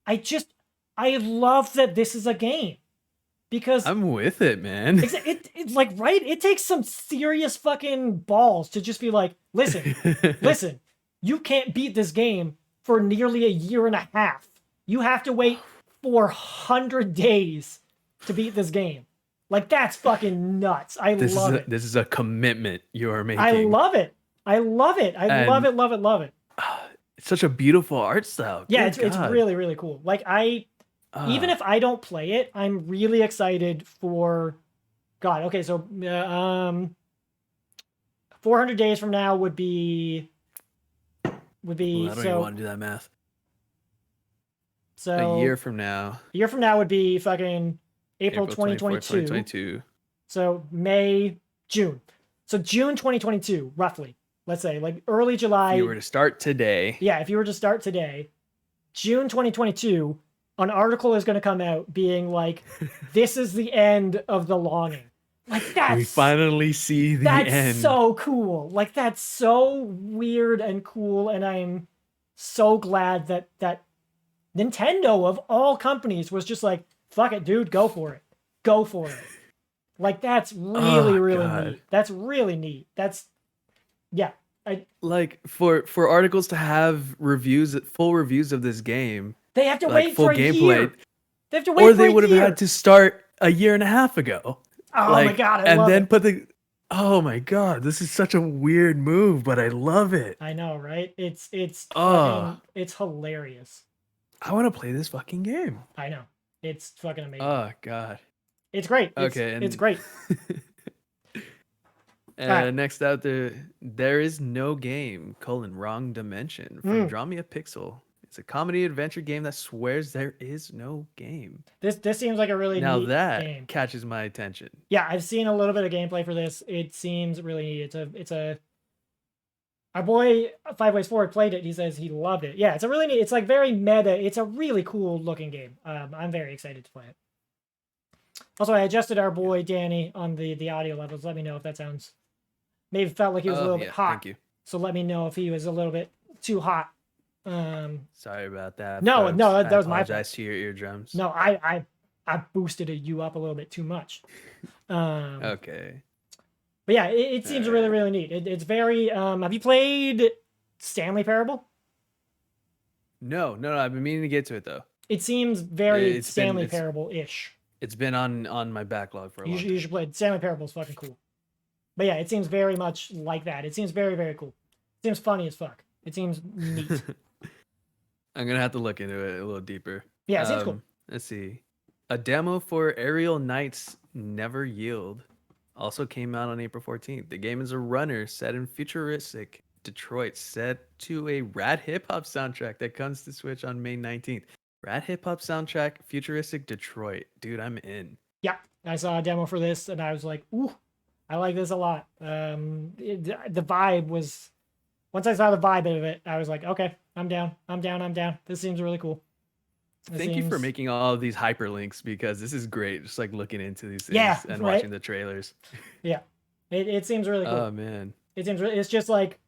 I love that this is a game, because I'm with it, man. It's like, right? It takes some serious fucking balls to just be like, listen, you can't beat this game for nearly a year and a half. You have to wait 400 days to beat this game. Like, that's fucking nuts. I love it. This is a commitment you are making. I love it. I love it. I love it, love it, love it. It's such a beautiful art style. Yeah, it's really, really cool. Like, even if I don't play it, I'm really excited for... God, okay, so 400 days from now would be Ooh, I don't even want to do that math. So a year from now would be fucking April 2022. So May, June. So June 2022, roughly. Let's say like early July. If you were to start today. Yeah, if you were to start today, June 2022, an article is going to come out being like, this is the end of the longing. Like, we finally see the end. That's so cool. Like, that's so weird and cool, and I'm so glad that Nintendo of all companies was just like, fuck it, dude, go for it. Go for it. Like, that's really, really neat. That's really neat. That's, yeah. Like, for articles to have full reviews of this game, they have to like, wait full for a gameplay, year. They have to wait or for they a would have year. had to start a year and a half ago. Oh my god, I love it. Oh my god, this is such a weird move, but I love it. I know, right? It's fucking, it's hilarious. I want to play this fucking game. I know. It's fucking amazing. Oh god. It's great. It's great. Next out there is no game: wrong dimension from Draw Me a Pixel. It's a comedy adventure game that swears there is no game. This seems like a really neat game. Catches my attention. Yeah, I've seen a little bit of gameplay for this. It seems really neat. Our boy 5 Ways Forward played it. He says he loved it. Yeah, it's a really neat. It's like very meta. It's a really cool looking game. I'm very excited to play it. Also, I adjusted our boy Danny on the audio levels. Let me know if that sounds maybe felt like he was a little bit hot. Thank you. So let me know if he was a little bit too hot. Sorry about that. No, folks. no, that was my fault. I apologize to your eardrums. No, I boosted you up a little bit too much. Okay. But yeah, it seems really, really neat. It's very. Have you played Stanley Parable? No. I've been meaning to get to it though. It seems very Stanley Parable-ish. It's been on my backlog for a while. You should play it. Stanley Parable is fucking cool. But yeah, it seems very much like that. It seems very, very cool. It seems funny as fuck. It seems neat. I'm gonna have to look into it a little deeper. Yeah, it seems cool. Let's see. A demo for Aerial Knights Never Yield also came out on April 14th. The game is a runner set in futuristic Detroit, set to a rad hip hop soundtrack that comes to Switch on May 19th. Rad hip hop soundtrack, futuristic Detroit. Dude, I'm in. Yeah, I saw a demo for this and I was like, ooh, I like this a lot. The vibe was, once I saw the vibe of it, I was like, okay, I'm down. This seems really cool. Thank you for making all of these hyperlinks, because this is great. Just like looking into these things and watching the trailers. Yeah, it seems really cool. Oh man, it's just like,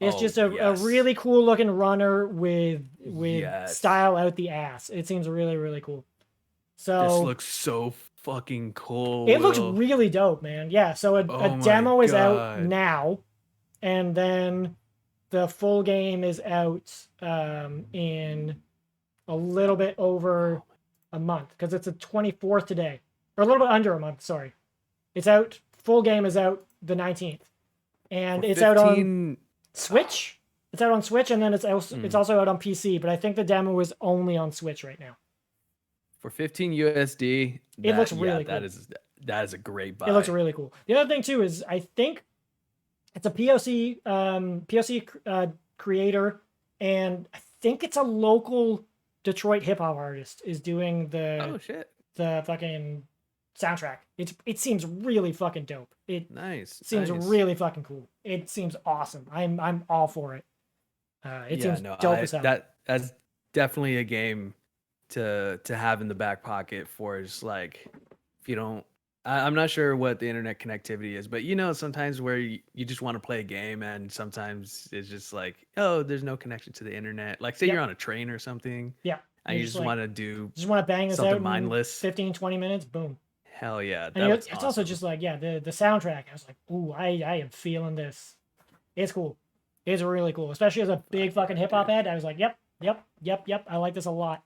a really cool looking runner with style out the ass. It seems really, really cool. So this looks so fucking cool. It looks really dope, man. Yeah. So a demo is out now, and then the full game is out in a little bit over a month, because it's the 24th today, or a little bit under a month. Sorry, it's out. Full game is out the 19th, and it's out on Switch. It's out on Switch, and then it's also out on PC. But I think the demo is only on Switch right now. For 15 USD, it looks really cool. That is a great buy. It looks really cool. The other thing too is I think it's a POC creator, and I think it's a local Detroit hip hop artist is doing the fucking soundtrack. It seems really fucking dope. It seems really fucking cool. It seems awesome. I'm all for it. It seems dope as hell. That's definitely a game to have in the back pocket for just like, if you don't, I'm not sure what the internet connectivity is, but sometimes where you just want to play a game and sometimes it's just like, oh, there's no connection to the internet. Like say you're on a train or something. Yeah. And you just want to bang this something out mindless. 15, 20 minutes, boom. Hell yeah. And it's awesome. Also just like, the soundtrack. I was like, ooh, I am feeling this. It's cool. It's really cool. Especially as a big fucking hip hop head. I was like, yep. I like this a lot.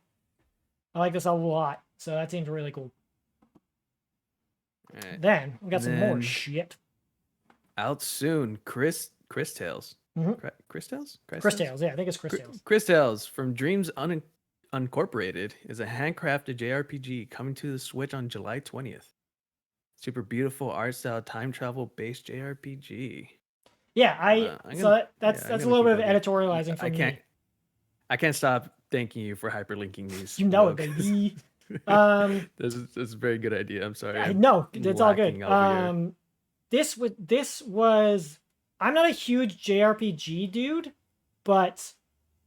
So that seems really cool. All right. Then we got some more Then shit. out soon, Chris Tales. Mm-hmm. Chris Tales? Chris Tales, yeah, I think it's Chris Tales. Chris Tales from Dreams Uncorporated is a handcrafted JRPG coming to the Switch on July 20th. Super beautiful art style time travel based JRPG. Yeah, that's a little bit of editorializing from me. I can't stop thanking you for hyperlinking these. You know it, baby. This is a very good idea. I'm sorry. I know it's all good. This was. I'm not a huge JRPG dude, but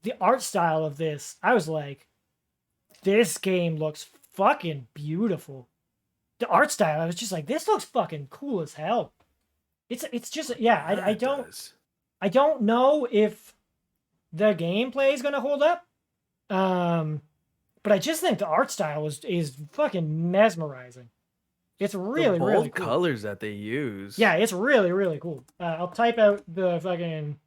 the art style of this, I was like, this game looks fucking beautiful. The art style, I was just like, this looks fucking cool as hell. It's just I don't know if the gameplay is gonna hold up. But I just think the art style is fucking mesmerizing. It's really really cool. Colors that they use. Yeah, it's really really cool. I'll type out the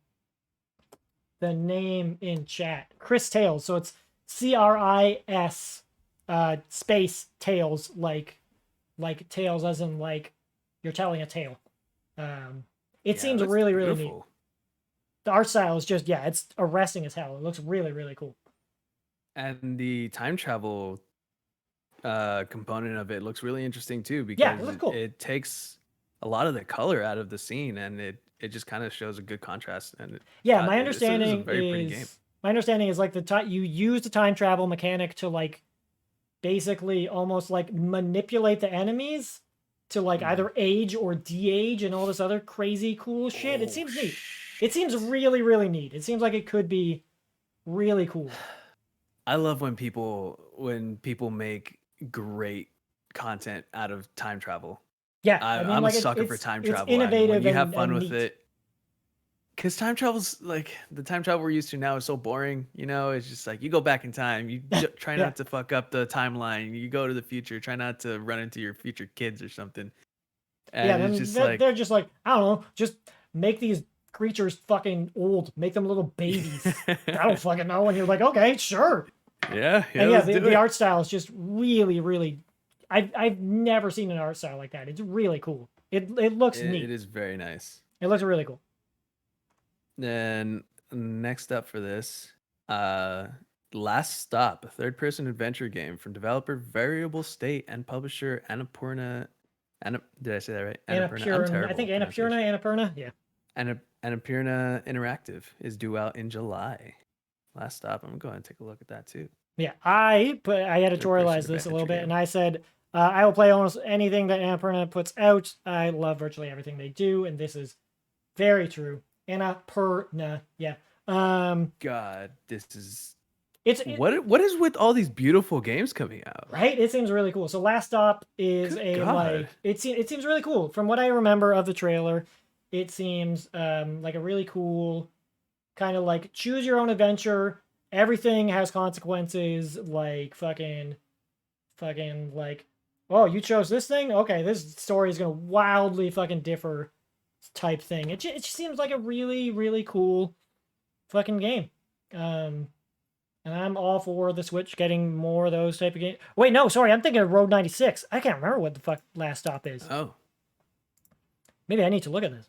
name in chat. Chris Tales. So it's CRIS space Tales, like tales as in like you're telling a tale. It seems really really neat. The art style is just it's arresting as hell. It looks really really cool. And the time travel component of it looks really interesting too, because it takes a lot of the color out of the scene, and it just kind of shows a good contrast. And my understanding is like you use the time travel mechanic to like basically almost like manipulate the enemies to like either age or de-age and all this other crazy cool shit. It seems neat. It seems really really neat. It seems like it could be really cool. I love when people make great content out of time travel. Yeah, I'm a sucker for time travel. It's innovative when you have fun with neat. it. Because time travel's like the time travel we're used to now is so boring. You know, it's just like you go back in time, you try not to fuck up the timeline. You go to the future, try not to run into your future kids or something. And it's just they're just like, I don't know, just make these creatures fucking old, make them little babies. I don't fucking know. And you're like, okay, sure. Yeah. And the art style is just really, really. I've never seen an art style like that. It's really cool. It looks neat. It is very nice. It looks really cool. Then next up for this, Last Stop, a third-person adventure game from developer Variable State and publisher Annapurna. Did I say that right? Annapurna. I think Annapurna. Yeah. Annapurna Interactive is due out in July. Last Stop. I'm going to take a look at that too. Yeah, I editorialized this a little bit, and I said I will play almost anything that Annapurna puts out. I love virtually everything they do, and this is very true. Annapurna, yeah. God, this is. What is with all these beautiful games coming out? Right, it seems really cool. So Last Stop is it seems really cool. From what I remember of the trailer, it seems like a really cool kind of like choose your own adventure. Everything has consequences, like fucking like, oh, you chose this thing? Okay, this story is gonna wildly fucking differ type thing. It just seems like a really, really cool fucking game. And I'm all for the Switch getting more of those type of games. Wait, no, sorry, I'm thinking of Road 96. I can't remember what the fuck Last Stop is. Oh. Maybe I need to look at this.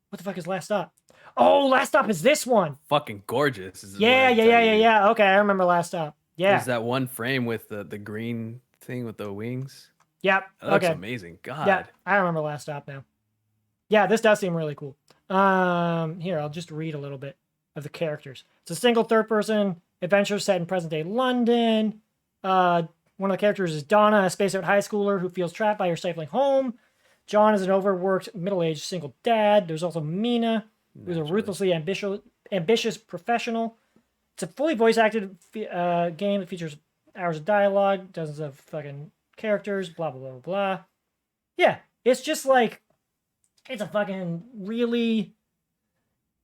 What the fuck is Last Stop? Oh, Last Stop is this one. Fucking gorgeous. Yeah. Okay, I remember Last Stop. Yeah. There's that one frame with the green thing with the wings. Yep. That looks amazing. God. Yeah, I remember Last Stop now. Yeah, this does seem really cool. Here, I'll just read a little bit of the characters. It's a single third-person adventure set in present-day London. One of the characters is Donna, a space-out high schooler who feels trapped by her stifling home. John is an overworked, middle-aged single dad. There's also Mina, who's a ruthlessly ambitious professional. It's a fully voice-acted game that features hours of dialogue, dozens of fucking characters, blah, blah, blah, blah. Yeah, it's just like, it's a fucking really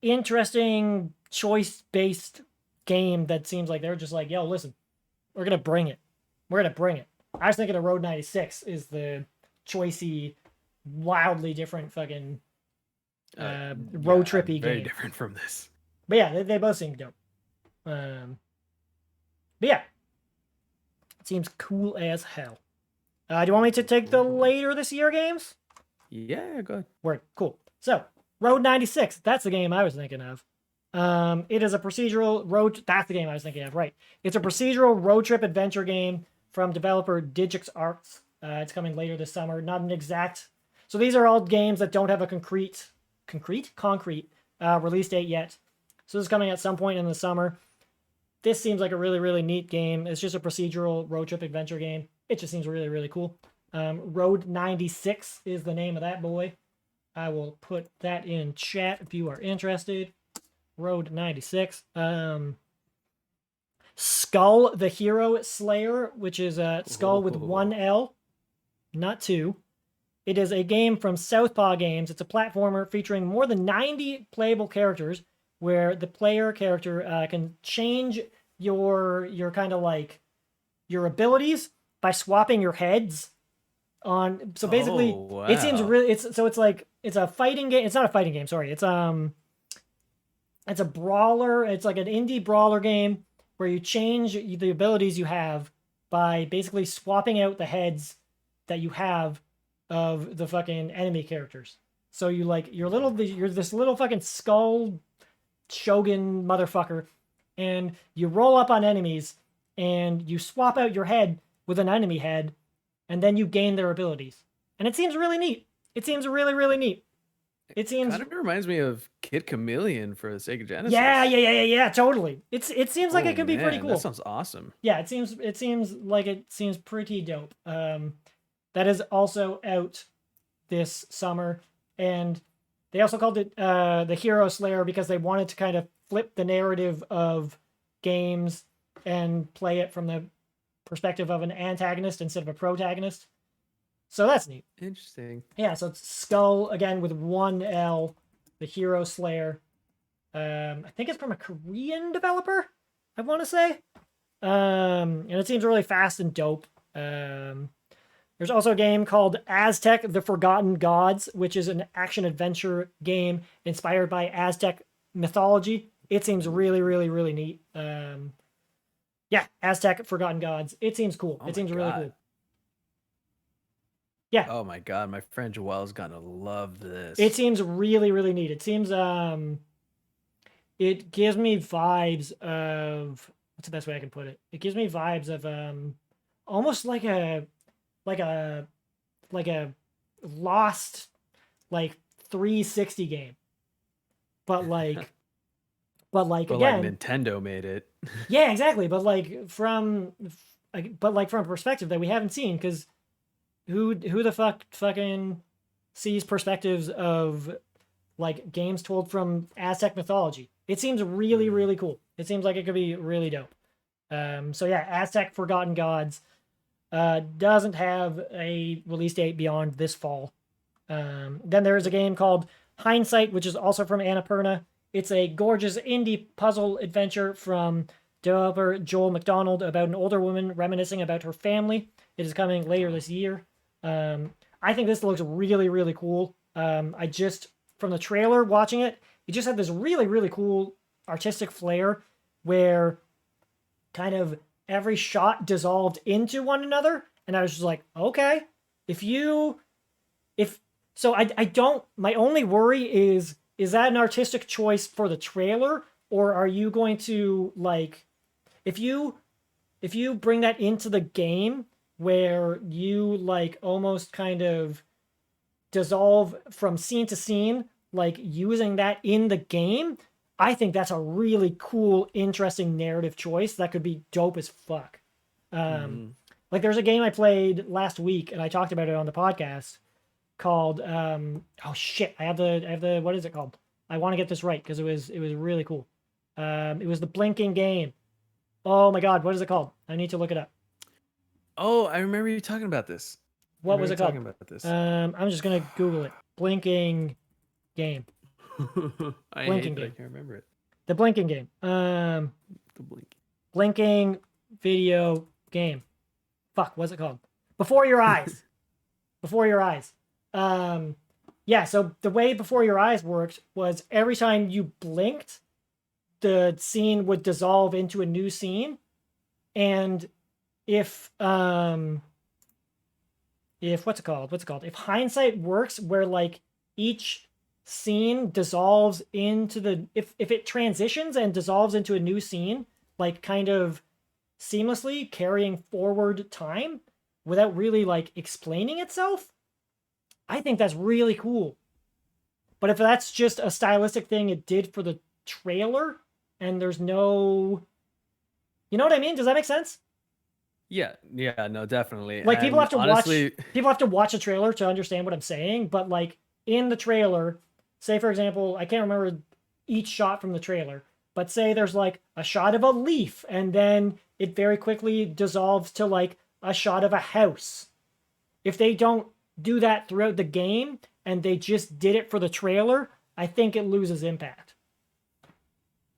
interesting, choice-based game that seems like they're just like, yo, listen, we're going to bring it. We're going to bring it. I was thinking of Road 96 is the choicey, wildly different fucking road trippy game. Very different from this. But yeah, they both seem dope. But yeah, it seems cool as hell. Do you want me to take the later this year games? Yeah, go ahead. Word, cool. So, Road 96, that's the game I was thinking of. It is a procedural road. That's the game I was thinking of, right? It's a procedural road trip adventure game from developer Digix Arts. It's coming later this summer. Not an exact. So these are all games that don't have a concrete release date yet. So this is coming at some point in the summer. This seems like a really, really neat game. It's just a procedural road trip adventure game. It just seems really, really cool. Road 96 is the name of that boy. I will put that in chat if you are interested. Road 96. Skull the Hero Slayer, which is a skull with one L, not two. It is a game from Southpaw Games. It's a platformer featuring more than 90 playable characters, where the player character can change your kind of like your abilities by swapping your heads on. So basically, it seems really. It's a fighting game. It's not a fighting game. Sorry, it's a brawler. It's like an indie brawler game where you change the abilities you have by basically swapping out the heads that you have of the fucking enemy characters. So you're this little fucking skull shogun motherfucker, and you roll up on enemies and you swap out your head with an enemy head, and then you gain their abilities. And it seems really neat. It seems really, really neat. It seems kind of reminds me of Kid Chameleon for the Sega Genesis. Yeah, totally. It seems like it could be pretty cool. That sounds awesome. Yeah, it seems pretty dope. That is also out this summer, and they also called it the Hero Slayer because they wanted to kind of flip the narrative of games and play it from the perspective of an antagonist instead of a protagonist. So that's neat. Interesting. Yeah, so it's Skull, again, with one L, the Hero Slayer. I think it's from a Korean developer, I want to say. And it seems really fast and dope. There's also a game called Aztec: The Forgotten Gods, which is an action-adventure game inspired by Aztec mythology. It seems really, really, really neat. Yeah, Aztec: Forgotten Gods. It seems cool. It seems really cool. Yeah. Oh my god, my friend Joel's gonna love this. It seems really, really neat. It seems it gives me vibes of, what's the best way I can put it? It gives me vibes of almost like a Lost 360 game. But again, Nintendo made it. Yeah, exactly. But from a perspective that we haven't seen, because who the fuck fucking sees perspectives of games told from Aztec mythology? It seems really, really cool. It seems like it could be really dope. So yeah, Aztec: Forgotten Gods doesn't have a release date beyond this fall. Then there is a game called Hindsight, which is also from Annapurna. It's a gorgeous indie puzzle adventure from developer Joel McDonald about an older woman reminiscing about her family. It is coming later this year. I think this looks really, really cool. From the trailer watching it, it just had this really, really cool artistic flair where kind of every shot dissolved into one another. And I was just like, okay, my only worry is that an artistic choice for the trailer, or are you going to if you bring that into the game where you almost kind of dissolve from scene to scene, using that in the game, I think that's a really cool, interesting narrative choice that could be dope as fuck. There's a game I played last week and I talked about it on the podcast called oh shit, I have the what is it called? I want to get this right because it was really cool. It was the Blinking Game. Oh my god, what is it called? I need to look it up. Oh, I remember you talking about this. What was it called? Talking about this. I'm just gonna Google it. Blinking Game. Blinking Game. I can't remember it. The Blinking Game. The Blinking video game. Fuck, what's it called? Before Your Eyes. Before Your Eyes. Yeah, so the way Before Your Eyes worked was every time you blinked, the scene would dissolve into a new scene. And if if what's it called? If hindsight works, where like each scene dissolves into the if it transitions and dissolves into a new scene, like kind of seamlessly carrying forward time without really like explaining itself, I think that's really cool. But if that's just a stylistic thing it did for the trailer and there's no, you know what I mean? Does that make sense? Yeah, no, definitely. Like people And have to honestly, watch a trailer to understand what I'm saying, but like in the trailer, say for example, I can't remember each shot from the trailer, but say there's like a shot of a leaf and then it very quickly dissolves to like a shot of a house. If they don't do that throughout the game and they just did it for the trailer, I think it loses impact.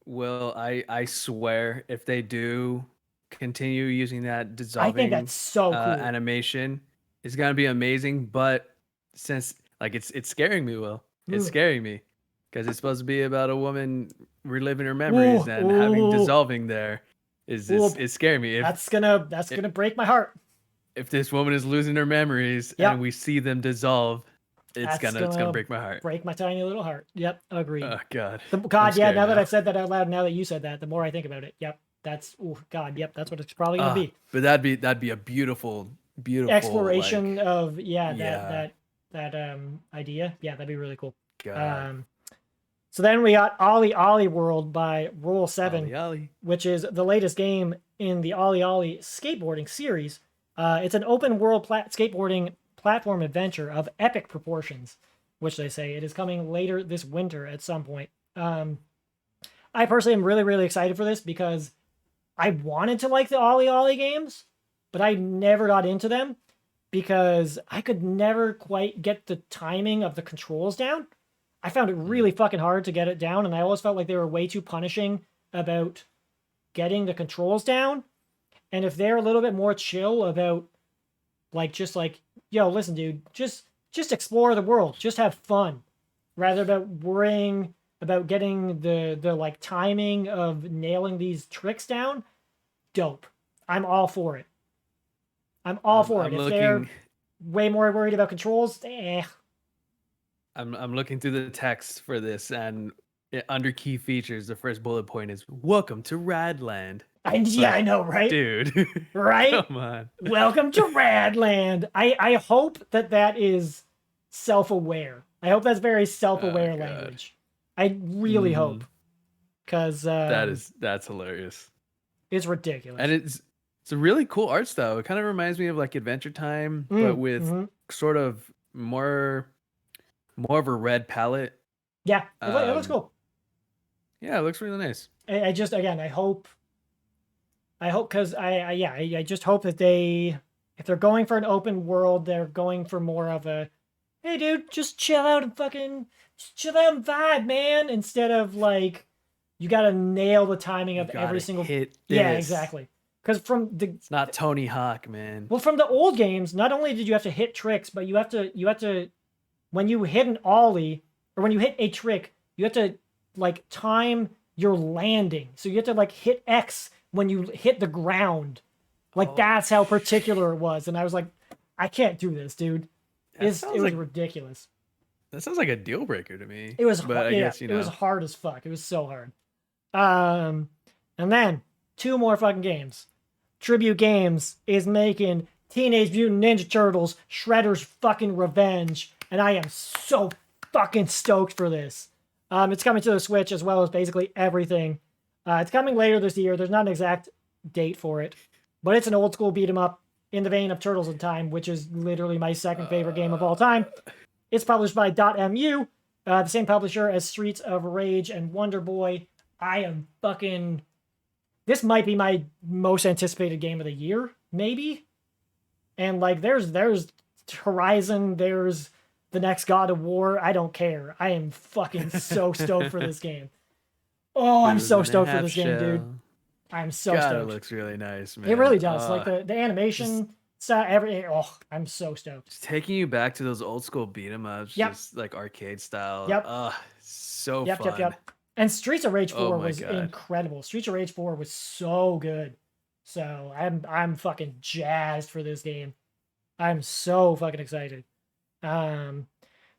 well, I swear if they do continue using that I think dissolving that's so cool. animation, it's gonna be amazing. But since like it's scaring me, Will, it's scaring me because it's supposed to be about a woman reliving her memories and having dissolving there is it's scaring me. That's gonna break my heart. If this woman is losing her memories and we see them dissolve, it's gonna break my heart. Break my tiny little heart. Yep, agreed. Oh God. God, yeah. Now that I've said that out loud, now that you said that, the more I think about it, yep, that's God, yep, that's what it's probably gonna be. But that'd be a beautiful exploration of that idea. Yeah, that'd be really cool. God. So then we got Ollie Ollie World by Roll 7, Ollie Ollie, which is the latest game in the Ollie Ollie skateboarding series. It's an open world skateboarding platform adventure of epic proportions, which they say it is coming later this winter at some point. I personally am really, really excited for this because I wanted to like the Ollie Ollie games, but I never got into them because I could never quite get the timing of the controls down. I found it really fucking hard to get it down, and I always felt like they were way too punishing about getting the controls down. And if they're a little bit more chill about like just like, yo, listen, dude, just explore the world, just have fun, rather about worrying about getting the like timing of nailing these tricks down, dope. I'm all for it. I'm all for it. If they're way more worried about controls, I'm looking through the text for this, and under key features, the first bullet point is "Welcome to Radland." I know, right, dude? Right? Come on. Welcome to Radland. I hope that is self-aware. I hope that's very self-aware language. I really hope, because that's hilarious. It's ridiculous, and it's a really cool art style. It kind of reminds me of like Adventure Time, but with sort of more of a red palette. Yeah, it looks cool. Yeah, it looks really nice. I just, again, I hope because I just hope that if they're going for an open world, they're going for more of a, hey dude, just chill out and vibe, man, instead of like you gotta nail the timing of every single hit this. Yeah, exactly. Because it's not Tony Hawk, man. Well, from the old games, not only did you have to hit tricks, but you have to when you hit an ollie or when you hit a trick, you have to like time your landing. So you have to like hit X when you hit the ground. Like that's how particular it was. And I was like, I can't do this, dude. It was ridiculous. That sounds like a deal breaker to me. It was, but I guess, it was hard as fuck. It was so hard. And then 2 more fucking games. Tribute Games is making Teenage Mutant Ninja Turtles Shredder's fucking Revenge, and I am so fucking stoked for this. It's coming to the Switch as well as basically everything. It's coming later this year. There's not an exact date for it, but it's an old school beat 'em up in the vein of Turtles in Time, which is literally my second favorite game of all time. It's published by .mu, the same publisher as Streets of Rage and Wonder Boy. I am fucking... This might be my most anticipated game of the year, maybe. And like, there's Horizon, there's the next God of War. I don't care. I am fucking so stoked for this game. Oh, I'm so stoked for this game, dude. I'm so stoked. It looks really nice, man. It really does. Like the animation, I'm so stoked. It's taking you back to those old school beat 'em ups, just like arcade style. Yep. So fun. Yep. And Streets of Rage 4 was incredible. Streets of Rage 4 was so good. So I'm fucking jazzed for this game. I'm so fucking excited. And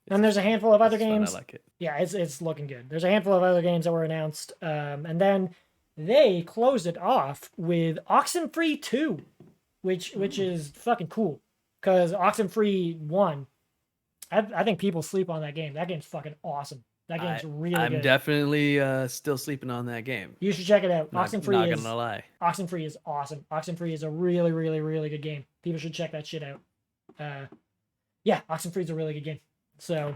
there's a handful of other games. Fun. I like it. Yeah, it's looking good. There's a handful of other games that were announced. And then they closed it off with Oxenfree 2, which is fucking cool. Because Oxenfree 1, I think people sleep on that game. That game's fucking awesome. That game's really good. I'm definitely still sleeping on that game. You should check it out. Not gonna lie. Oxenfree is awesome. Oxenfree is a really, really, really good game. People should check that shit out. Yeah, Oxenfree is a really good game. So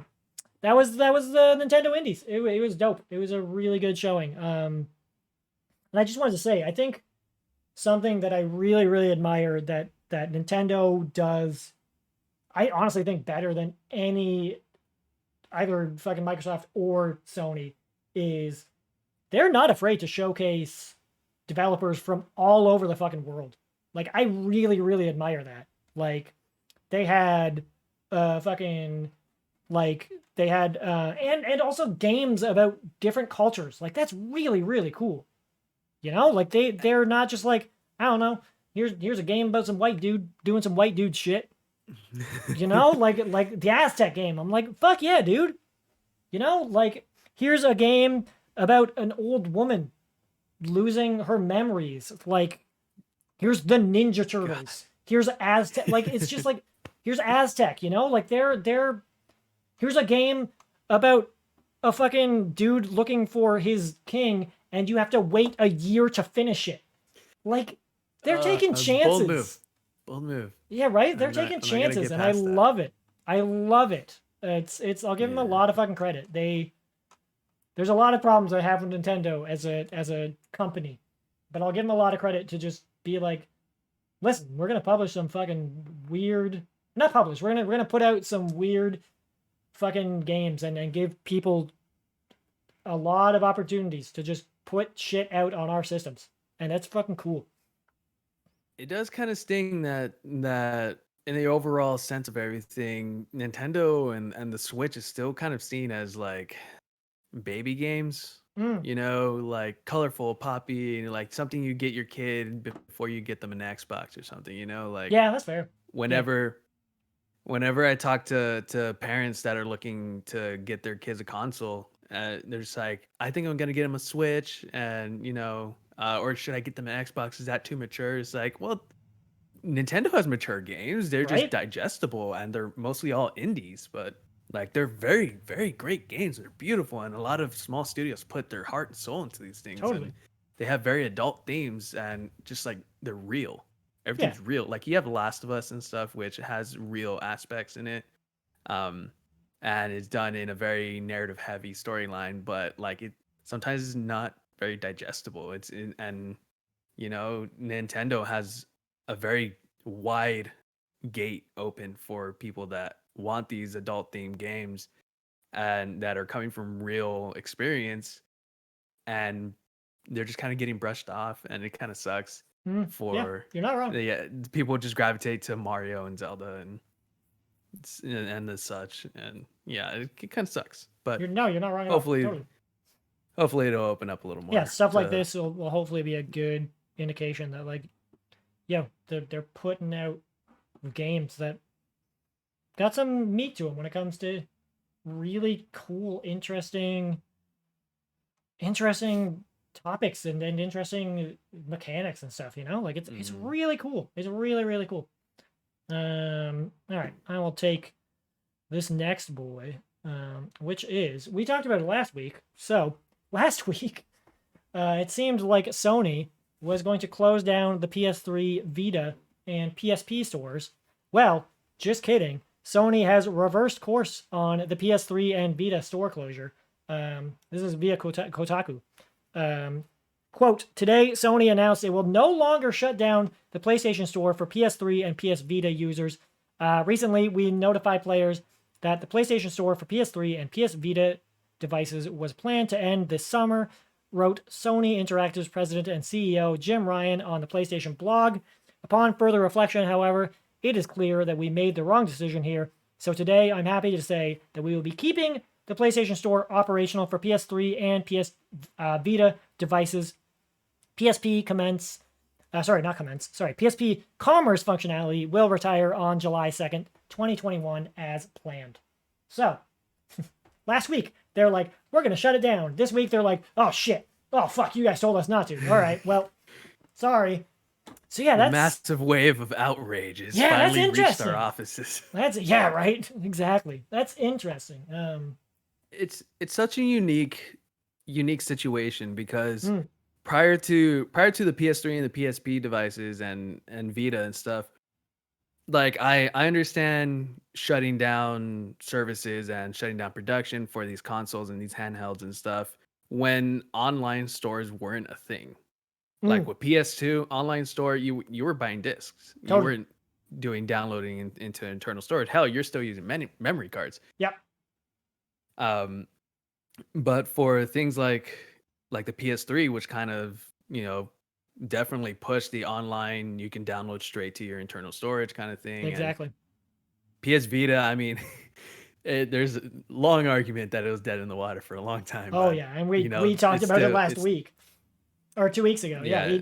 that was the Nintendo Indies. It was dope. It was a really good showing. And I just wanted to say, I think something that I really, really admire that Nintendo does, I honestly think better than any either fucking Microsoft or Sony, is they're not afraid to showcase developers from all over the fucking world. Like, I really, really admire that. Like, they had fucking, like, they had and also games about different cultures. Like, that's really, really cool. You know, like they're not just like, I don't know, here's a game about some white dude doing some white dude shit. You know, like the Aztec game. I'm like, fuck yeah, dude. You know, like, here's a game about an old woman losing her memories. Like, here's the Ninja Turtles. God. Here's Aztec. Like, it's just like, here's Aztec, you know? Like, here's a game about a fucking dude looking for his king, and you have to wait a year to finish it. Like, they're taking chances. Bold move. Yeah, right? They're taking chances, and I love it. I love it. It's I'll give them a lot of fucking credit. There's a lot of problems I have with Nintendo as a company, but I'll give them a lot of credit to just be like, listen, we're gonna publish some fucking weird, not publish, we're gonna put out some weird fucking games and give people a lot of opportunities to just put shit out on our systems, and that's fucking cool. It does kind of sting that in the overall sense of everything, Nintendo and the Switch is still kind of seen as like baby games. You know, like colorful, poppy, like something you get your kid before you get them an Xbox or something. You know, like, yeah, that's fair. Whenever I talk to parents that are looking to get their kids a console, they're just like, I think I'm gonna get them a Switch, and you know, or should I get them an Xbox? Is that too mature? It's like, well, Nintendo has mature games. They're just digestible, and they're mostly all indies, but like, they're very, very great games. They're beautiful, and a lot of small studios put their heart and soul into these things. Totally. And they have very adult themes, and just like, they're real. Everything's real. Like, you have The Last of Us and stuff, which has real aspects in it, and it's done in a very narrative-heavy storyline. But like, it sometimes is not very digestible. And you know, Nintendo has a very wide gate open for people that want these adult themed games and that are coming from real experience, and they're just kind of getting brushed off, and it kind of sucks. For you're not wrong. Yeah, people just gravitate to Mario and Zelda and the such, and yeah, it kind of sucks. But you're not wrong. Hopefully it'll open up a little more. Yeah, stuff like this will hopefully be a good indication that, like, yeah, they're putting out games that got some meat to them when it comes to really cool, interesting topics and interesting mechanics and stuff, you know? Like, it's really cool. It's really, really cool. All right, I will take this next boy, which is, we talked about it last week. So last week, it seemed like Sony was going to close down the PS3, Vita, and PSP stores. Well, just kidding. Sony has reversed course on the PS3 and Vita store closure. This is via Kotaku. Quote, today Sony announced it will no longer shut down the PlayStation Store for PS3 and PS Vita users. Recently, we notified players that the PlayStation Store for PS3 and PS Vita devices was planned to end this summer, wrote Sony Interactive's president and CEO Jim Ryan on the PlayStation blog. Upon further reflection, however, it is clear that we made the wrong decision here. So today, I'm happy to say that we will be keeping the PlayStation Store operational for PS3 and PS Vita devices. PSP commence sorry, not commence. Sorry, PSP Commerce functionality will retire on July 2nd, 2021 as planned. So, last week, they're like, we're going to shut it down. This week, they're like, oh shit. Oh fuck, you guys told us not to. All right, well, sorry. So yeah, that's... massive wave of outrage has Yeah, that's finally reached interesting. our offices. Yeah, right. Exactly. That's interesting. It's such a unique situation because prior to the PS3 and the PSP devices and Vita and stuff, like I understand shutting down services and shutting down production for these consoles and these handhelds and stuff when online stores weren't a thing. Like with PS2 online store, you were buying discs. You Totally. weren't doing downloading into internal storage. Hell, you're still using memory cards. Yep. But for things like the PS3, which kind of, definitely pushed the online, you can download straight to your internal storage kind of thing. Exactly. And PS Vita, I mean, there's a long argument that it was dead in the water for a long time. Oh, yeah. And we talked about it last week. Or 2 weeks ago. Yeah.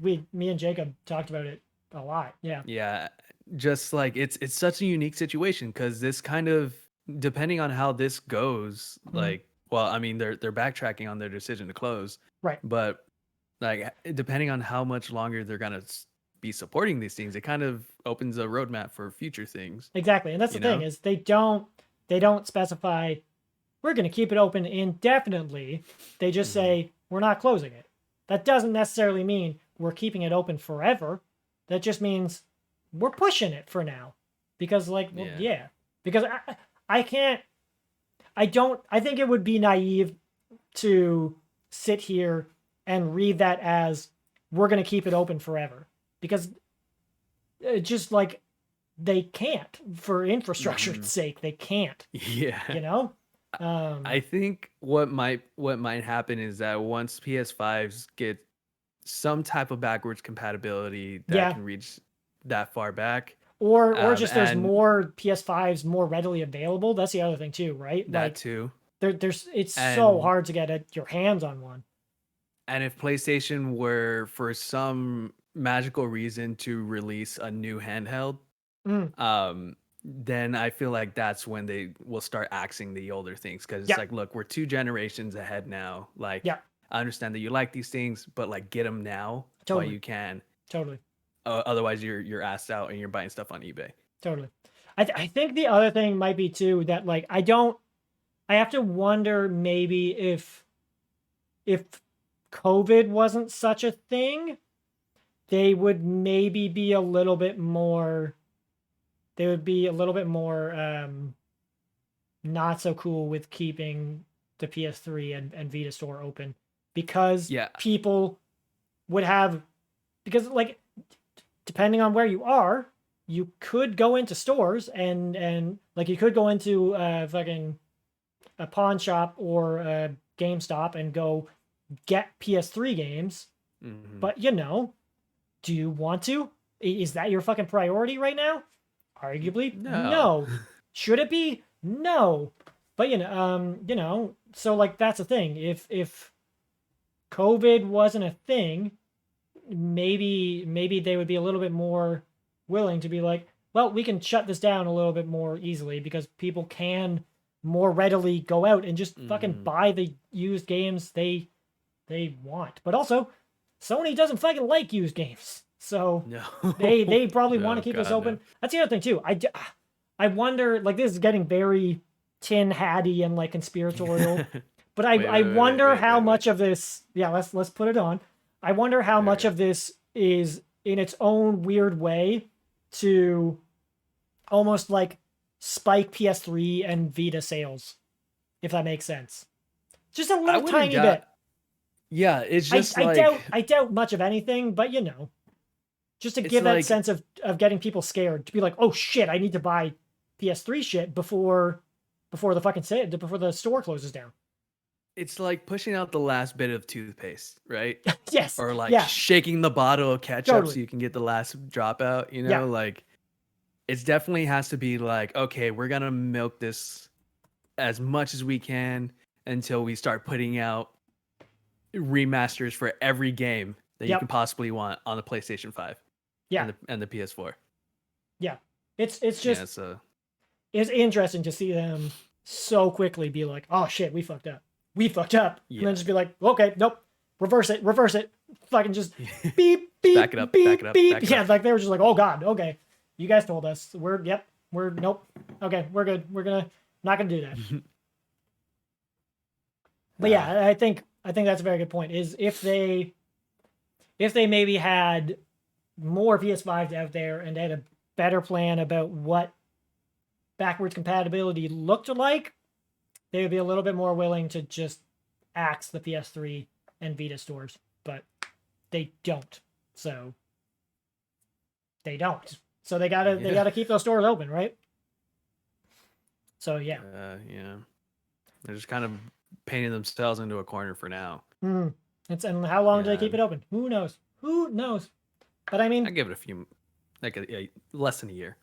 Me and Jacob talked about it a lot. Yeah. Yeah. Just like it's such a unique situation because this kind of, depending on how this goes, like, well, I mean, they're backtracking on their decision to close. Right. But like, depending on how much longer they're going to be supporting these things, it kind of opens a roadmap for future things. Exactly. And that's the thing is they don't specify, we're going to keep it open indefinitely. They just say, we're not closing it. That doesn't necessarily mean we're keeping it open forever. That just means we're pushing it for now. Because because I think it would be naive to sit here and read that as we're going to keep it open forever. Because just like they can't, for infrastructure's sake, they can't. Yeah. I think what might happen is that once PS5s get some type of backwards compatibility that can reach that far back, or just there's more PS5s more readily available. That's the other thing too, right? That too. It's so hard to get your hands on one. And if PlayStation were for some magical reason to release a new handheld, then I feel like that's when they will start axing the older things because it's like, look, we're 2 generations ahead now. Like, I understand that you like these things, but like, get them now while you can. Totally. Otherwise, you're asked out and you're buying stuff on eBay. Totally. I think the other thing might be too that like I have to wonder maybe if COVID wasn't such a thing, they would maybe be a little bit more. They would be a little bit more not so cool with keeping the PS3 and Vita store open because people would have, because like depending on where you are, you could go into stores and like you could go into fucking a pawn shop or a GameStop and go get PS3 games, but do you want to? Is that your fucking priority right now? Arguably, no. Should it be? No. But so like that's the thing. If COVID wasn't a thing, maybe they would be a little bit more willing to be like, well, we can shut this down a little bit more easily because people can more readily go out and just fucking buy the used games they want. But also, Sony doesn't fucking like used games. So they probably want to keep this open. That's the other thing too. I wonder, like this is getting very tin hatty and like conspiratorial, but I wonder how much of this. Yeah, let's put it on. I wonder how much of this is in its own weird way to almost like spike PS3 and Vita sales, if that makes sense. Just a little tiny bit. Yeah, it's just I doubt much of anything, but just to give that sense of getting people scared, to be like, oh shit, I need to buy PS3 shit before the fucking before the store closes down. It's like pushing out the last bit of toothpaste, right? Yes. Or like shaking the bottle of ketchup so you can get the last drop out, like it's definitely has to be like, okay, we're going to milk this as much as we can until we start putting out remasters for every game that you can possibly want on the PlayStation 5 Yeah. and the PS4. Yeah. And the PlayStation 5 and the PS4. Yeah. It's just so it's interesting to see them so quickly be like, oh shit, we fucked up. And then just be like, okay, nope, reverse it. Fucking just beep, beep, back it up, beep, back it up, beep. back it Yeah, up. like they were just like, oh god, okay. You guys told us. Nope. Okay, we're good. Not gonna do that. But yeah, I think that's a very good point. Is if they maybe had more PS5s out there and they had a better plan about what backwards compatibility looked like, they would be a little bit more willing to just axe the PS3 and Vita stores. But they don't. So they gotta keep those stores open, right? So yeah. They're just kind of painting themselves into a corner for now. And how long do they keep it open? Who knows? But I mean, I give it a few, less than a year.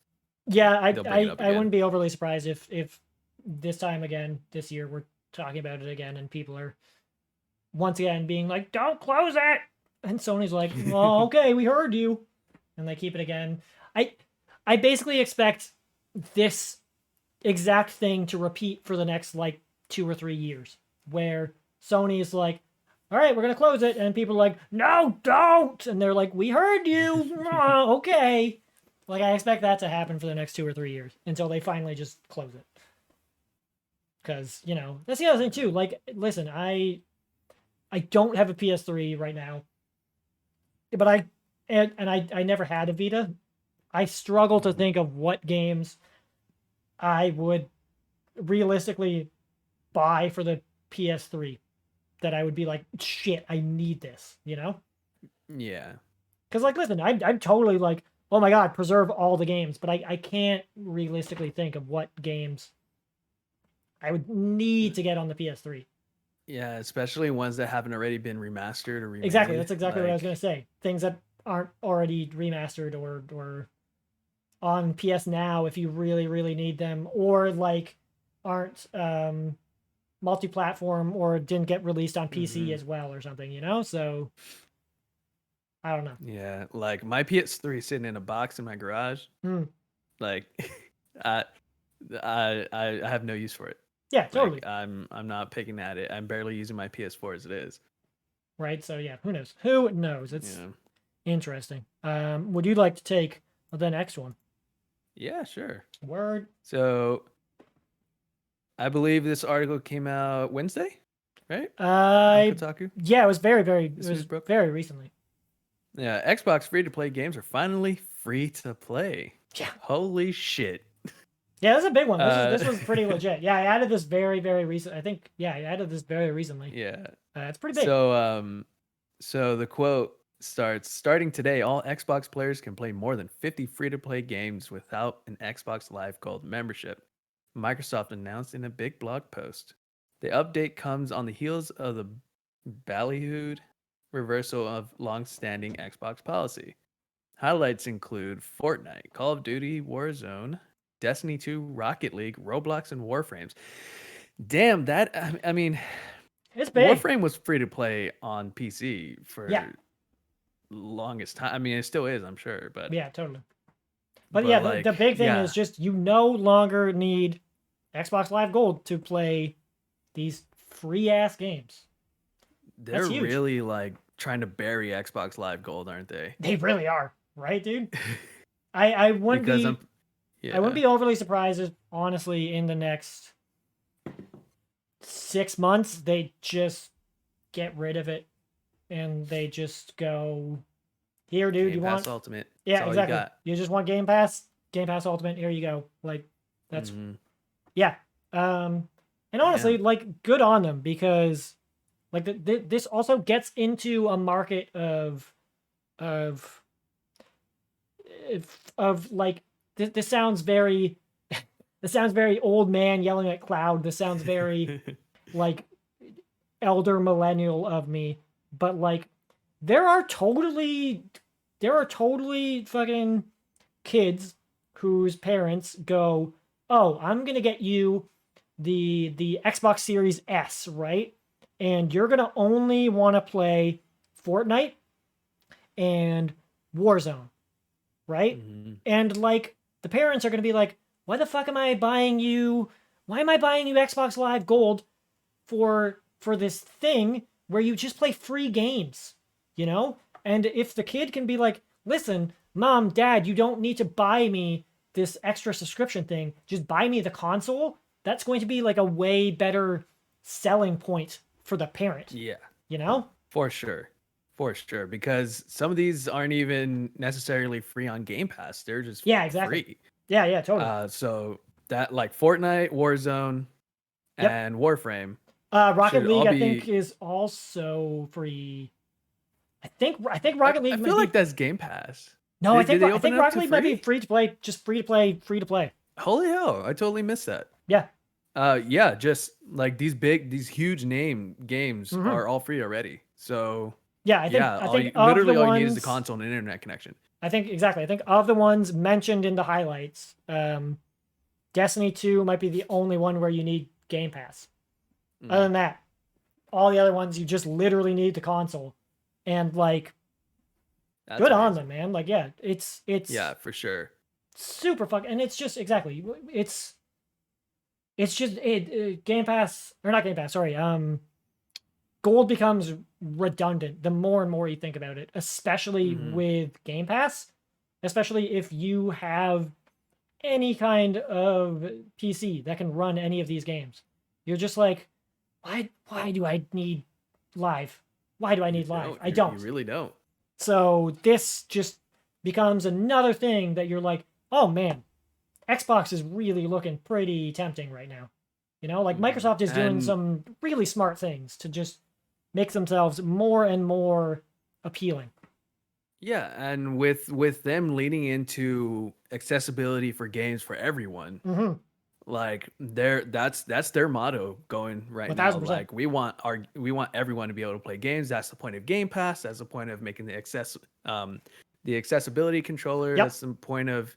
Yeah, I wouldn't be overly surprised if this time again this year we're talking about it again and people are once again being like, "Don't close it," and Sony's like, "Well, okay, we heard you," and they keep it again. I basically expect this exact thing to repeat for the next like 2 or 3 years, where Sony's like, all right, we're gonna close it, and people are like, no, don't, and they're like, we heard you. Okay, like I expect that to happen for the next 2 or 3 years until they finally just close it. Because that's the other thing too. Like, listen, I don't have a PS3 right now, but I never had a Vita. I struggle to think of what games I would realistically buy for the PS3 that I would be like, shit, I need this, Yeah. Because, like, listen, I'm totally like, oh my god, preserve all the games, but I can't realistically think of what games I would need to get on the PS3. Yeah, especially ones that haven't already been remastered or remade. Exactly, that's exactly what I was going to say. Things that aren't already remastered or on PS Now if you really, really need them, or like aren't multi-platform or didn't get released on PC as well or something, So I don't know. Yeah, like my PS3 sitting in a box in my garage. Like I have no use for it. Yeah, totally. Like, I'm not picking at it. I'm barely using my PS4 as it is. Right, so yeah, who knows? It's interesting. Would you like to take the next one? Yeah, sure. Word. So I believe this article came out Wednesday, right? Kotaku? Yeah, it was very recently. Yeah, Xbox free-to-play games are finally free to play. Yeah. Holy shit. Yeah, that's a big one. This was pretty legit. Yeah, I added this very recent. I think, I added this very recently. Yeah. It's pretty big. So the quote starting today, all Xbox players can play more than 50 free-to-play games without an Xbox Live Gold membership, Microsoft announced in a big blog post. The update comes on the heels of the ballyhooed reversal of long-standing Xbox policy. Highlights include Fortnite, Call of Duty, Warzone, Destiny 2, Rocket League, Roblox, and Warframes. Damn, that, I mean, it's big. Warframe was free to play on PC for longest time. I mean, it still is, I'm sure, but yeah, totally. But yeah, like, the big thing is just you no longer need Xbox Live Gold to play these free ass games. They're really like trying to bury Xbox Live Gold, aren't they? They really are, right, dude? I wouldn't I wouldn't be overly surprised if, honestly, in the next 6 months they just get rid of it and they just go, here, dude, Game you Pass want Ultimate? Yeah, exactly. You just want Game Pass Ultimate. Here you go. Like that's yeah. And honestly, like good on them because like this also gets into a market of like this sounds very old man yelling at cloud. This sounds very like elder millennial of me, but like there are totally fucking kids whose parents go, oh, I'm gonna get you the Xbox Series S, right? And you're gonna only want to play Fortnite and Warzone, right? Mm-hmm. And like the parents are going to be like, why the fuck am I buying you? Why am I buying you Xbox Live Gold for this thing where you just play free games, you know? And if the kid can be like, listen, mom, dad, you don't need to buy me this extra subscription thing. Just buy me the console. That's going to be like a way better selling point for the parent. Yeah. You know? For sure. For sure. Because some of these aren't even necessarily free on Game Pass. They're just exactly. free. Yeah, totally. So that like Fortnite, Warzone, and Warframe. Rocket League, I think, is also free. I think Rocket League. I feel like that's Game Pass. No, I think Rocket League might be free to play, just free to play. Holy hell! I totally missed that. Yeah. Yeah, just like these huge name games are all free already. So yeah, I think literally all you need is a console and an internet connection. I think of the ones mentioned in the highlights, Destiny 2 might be the only one where you need Game Pass. Other than that, all the other ones you just literally need the console, and like, that's good amazing on them, man. Like, yeah, it's yeah, for sure, super fucking, and it's just exactly it's just Game Pass, or not Game Pass, sorry, Gold becomes redundant the more and more you think about it, especially with Game Pass, especially if you have any kind of PC that can run any of these games. You're just like, why do I need live? Why do I need live? I don't. You really don't. So this just becomes another thing that you're like, oh man, Xbox is really looking pretty tempting right now. You know, like Microsoft is doing some really smart things to just make themselves more and more appealing. Yeah, and with them leaning into accessibility for games for everyone, like that's their motto going right 1000%. now. Like we want everyone to be able to play games. That's the point of Game Pass. That's the point of making the accessibility controller. Yep. That's the point of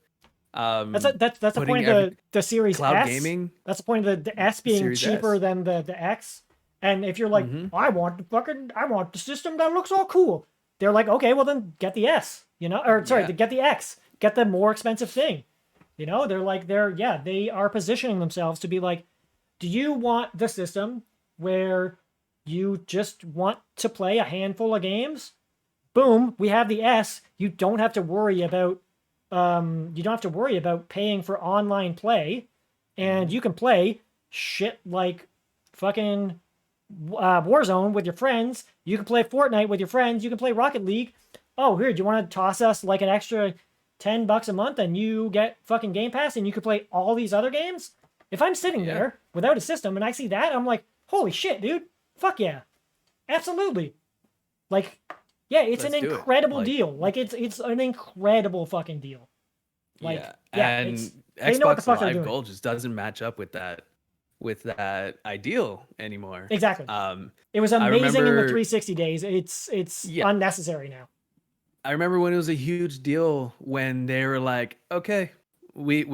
that's the point of the Series cloud S. Gaming. That's the point of the S being Series cheaper S. than the X. And if you're like, I want the system that looks all cool, they're like, okay, well then get the S, you know, or sorry, get the X, get the more expensive thing. You know, they are positioning themselves to be like, do you want the system where you just want to play a handful of games? Boom, we have the S. You don't have to worry about paying for online play, and you can play shit like fucking Warzone with your friends. You can play Fortnite with your friends. You can play Rocket League. Oh, here, do you want to toss us like an extra $10 a month and you get fucking Game Pass and you can play all these other games? If I'm sitting there without a system and I see that, I'm like, holy shit, dude. Fuck yeah. Absolutely. Like, yeah, it's an incredible deal. Like, it's an incredible fucking deal. Like, and Xbox Live Gold just doesn't match up with that ideal anymore. Exactly. It was amazing in the 360 days. It's unnecessary now. I remember when it was a huge deal when they were like, okay, we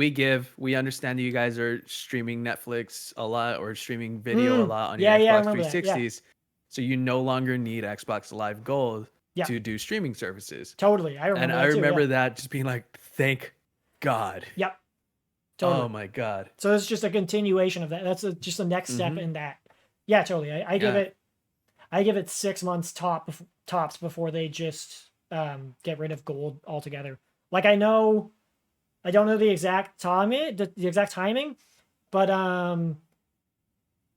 understand that you guys are streaming Netflix a lot or streaming video a lot on your Xbox 360s. So you no longer need Xbox Live Gold to do streaming services. Totally. I remember that just being like, thank God. Yep. Totally. Oh my God. So it's just a continuation of that. That's just the next step in that. Yeah, totally. I give it 6 months tops before they just get rid of Gold altogether. Like I don't know the exact timing, but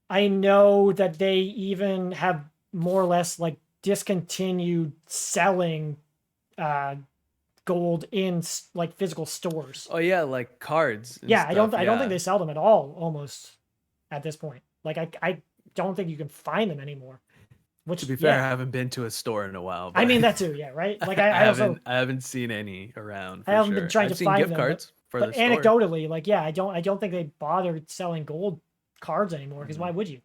I know that they even have more or less like discontinued selling Gold in like physical stores. Oh yeah, like cards. Yeah, I don't think they sell them at all almost at this point. Like I don't think you can find them anymore. Which, to be fair, I haven't been to a store in a while. I mean that too, yeah, right? Like I haven't seen any around. I haven't been trying to find gift cards but anecdotally, like I don't think they bothered selling Gold cards anymore because why would you?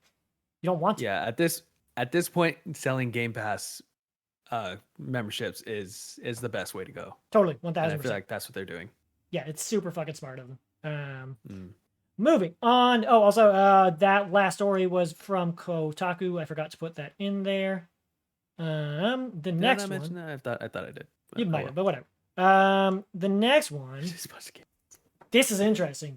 You don't want to. Yeah, at this point, selling Game Pass memberships is the best way to go. Totally, 1000%. I feel like that's what they're doing. Yeah, it's super fucking smart of them. Moving on. Oh, also, that last story was from Kotaku. I forgot to put that in there. The next one. I thought I did. You Oh, might well. have, but whatever. The next one. This is interesting.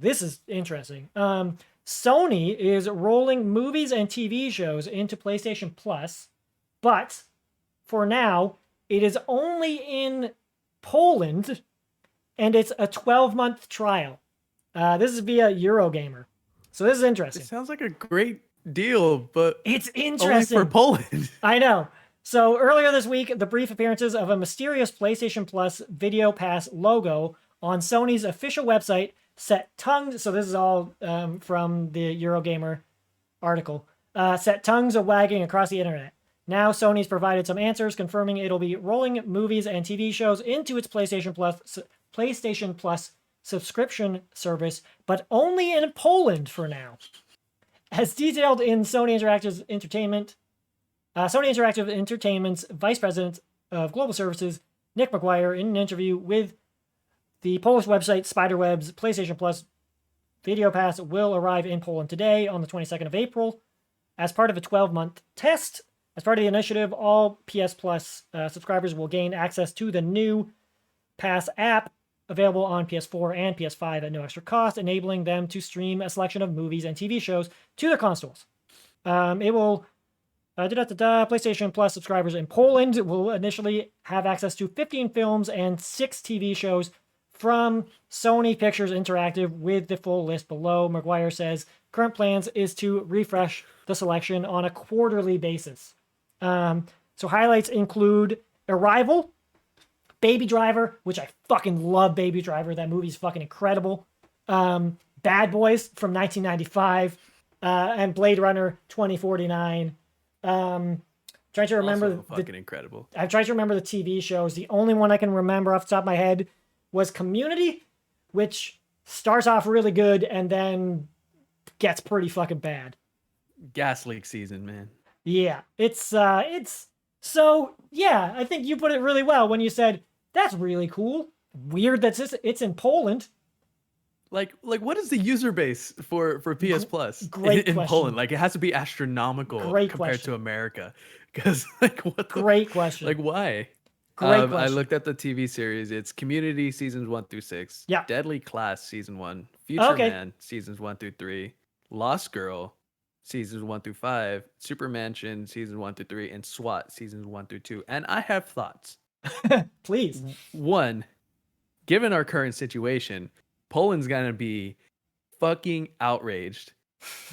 Sony is rolling movies and TV shows into PlayStation Plus, but for now, it is only in Poland, and it's a 12-month trial. This is via Eurogamer. So this is interesting. It sounds like a great deal, but it's interesting. Only for Poland. I know. So earlier this week, the brief appearances of a mysterious PlayStation Plus Video Pass logo on Sony's official website set tongues. So this is all from the Eurogamer article. Set tongues a wagging across the internet. Now Sony's provided some answers, confirming it'll be rolling movies and TV shows into its PlayStation Plus subscription service, but only in Poland for now. As detailed in Sony Interactive Entertainment's Vice President of Global Services, Nick McGuire, in an interview with the Polish website Spiderweb's, PlayStation Plus Video Pass will arrive in Poland today on the 22nd of April. As part of a 12-month test, as part of the initiative, all PS Plus subscribers will gain access to the new Pass app, available on PS4 and PS5 at no extra cost, enabling them to stream a selection of movies and TV shows to their consoles. It will... PlayStation Plus subscribers in Poland will initially have access to 15 films and 6 TV shows from Sony Pictures Interactive, with the full list below. McGuire says current plans is to refresh the selection on a quarterly basis. So highlights include Arrival, Baby Driver, which I fucking love Baby Driver. That movie's fucking incredible. Bad Boys from 1995, and Blade Runner 2049. Trying to remember fucking incredible. I'm trying to remember the TV shows. The only one I can remember off the top of my head was Community, which starts off really good and then gets pretty fucking bad. Gas leak season, man. Yeah, it's so yeah. I think you put it really well when you said that's really cool. Weird that it's in Poland. Like what is the user base for PS Plus in Poland? Like, it has to be astronomical compared to America. Because great question. Like, why? Great question. I looked at the TV series. It's Community seasons 1 through 6. Yeah. Deadly Class season 1. Future Man seasons 1 through 3. Lost Girl seasons 1 through 5. Super Mansion seasons 1 through 3, and SWAT seasons 1 through 2. And I have thoughts. Please. One, given our current situation, Poland's gonna be fucking outraged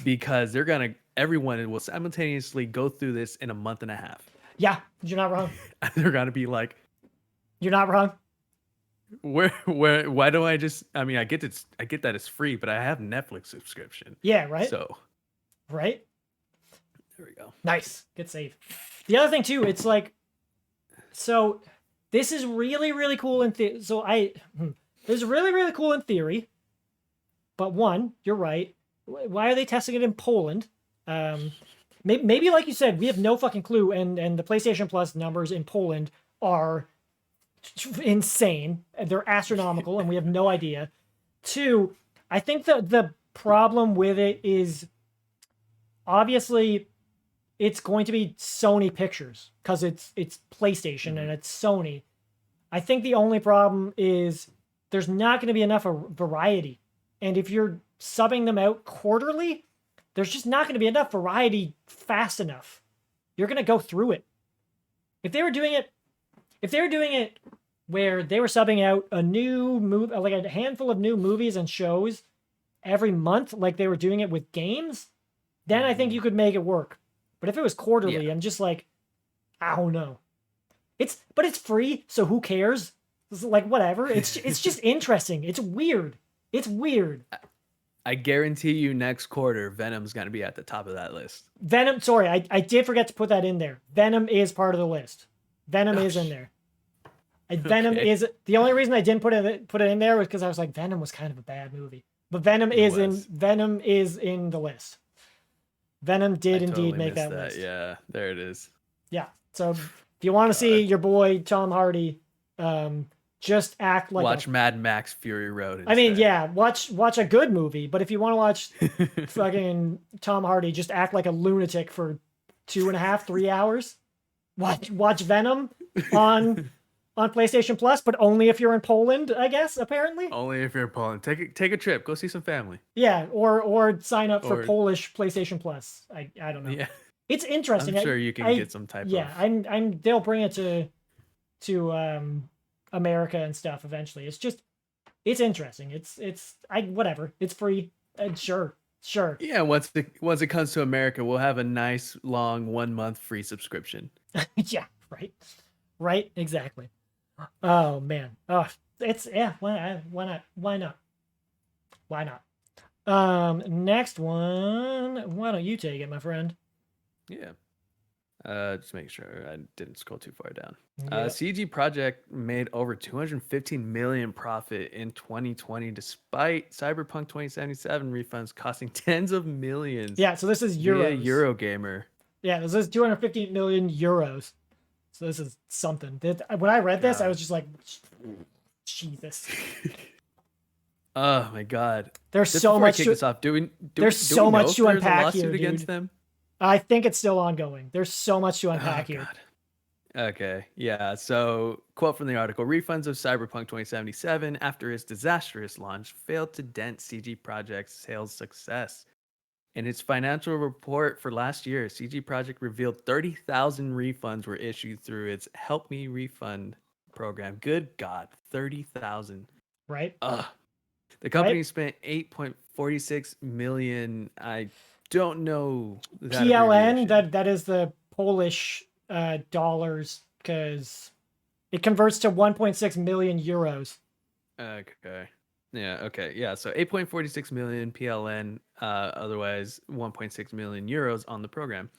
because everyone will simultaneously go through this in a month and a half. Yeah, you're not wrong. They're gonna be like, you're not wrong. Why do I just? I mean, I get that it's free, but I have Netflix subscription. Yeah, right. So, right. There we go. Nice, good save. The other thing too, it's like, so this is really really cool in this is really really cool in theory. But one, you're right. Why are they testing it in Poland? Maybe like you said, we have no fucking clue, and the PlayStation Plus numbers in Poland are insane. They're astronomical, and we have no idea. Two, I think the problem with it is obviously it's going to be Sony Pictures because it's PlayStation and it's Sony. I think the only problem is there's not going to be enough variety, and if you're subbing them out quarterly, there's just not going to be enough variety fast enough. You're going to go through it. If they were doing it where they were subbing out a new movie, like a handful of new movies and shows every month, like they were doing it with games, then I think you could make it work. But if it was quarterly, I'm just like, I don't know. But it's free, so who cares? It's like, whatever. It's just interesting. It's weird. It's weird. I guarantee you next quarter, Venom's going to be at the top of that list. Venom, sorry, I did forget to put that in there. Venom is part of the list. Venom is in there. Venom is... The only reason I didn't put it in there was because I was like, Venom was kind of a bad movie. But Venom is in the list. Venom did indeed make that list. Yeah, there it is. Yeah, so if you want to see your boy Tom Hardy... just act like watch Mad Max Fury Road instead. I mean, yeah, watch a good movie, but if you want to watch fucking Tom Hardy just act like a lunatic for 2.5-3 hours, watch Venom on on PlayStation Plus, but only if you're in Poland, I guess, apparently. Only if you're in Poland. Take a trip. Go see some family. Yeah, or sign up for Polish PlayStation Plus. I don't know. Yeah. It's interesting. I'm sure you can get some type of... Yeah, I'm they'll bring it to America and stuff eventually. It's interesting. It's whatever. It's free. Sure. Yeah, once it comes to America, we'll have a nice long 1 month free subscription. Yeah, right, exactly. Oh man, it's why not? Next one. Why don't you take it, my friend? Yeah. Just make sure I didn't scroll too far down. Yep. CG Project made over 215 million profit in 2020, despite Cyberpunk 2077 refunds costing tens of millions. Yeah, so this is euros. Eurogamer. Yeah, this is 215 million euros. So this is something. When I read this, I was just like, Jesus. Oh my God. There's so much. Kick this off, there's so much to unpack here, against them. I think it's still ongoing. There's so much to unpack here. Okay, yeah. So, quote from the article: refunds of Cyberpunk 2077 after its disastrous launch failed to dent CG Projekt's sales success. In its financial report for last year, CG Projekt revealed 30,000 refunds were issued through its Help Me Refund program. Good God, 30,000. Right. The company spent 8.46 million. I don't know that PLN. That is the Polish dollars, because it converts to 1.6 million euros. Okay. Yeah. Okay. Yeah. So 8.46 million PLN, otherwise 1.6 million euros on the program.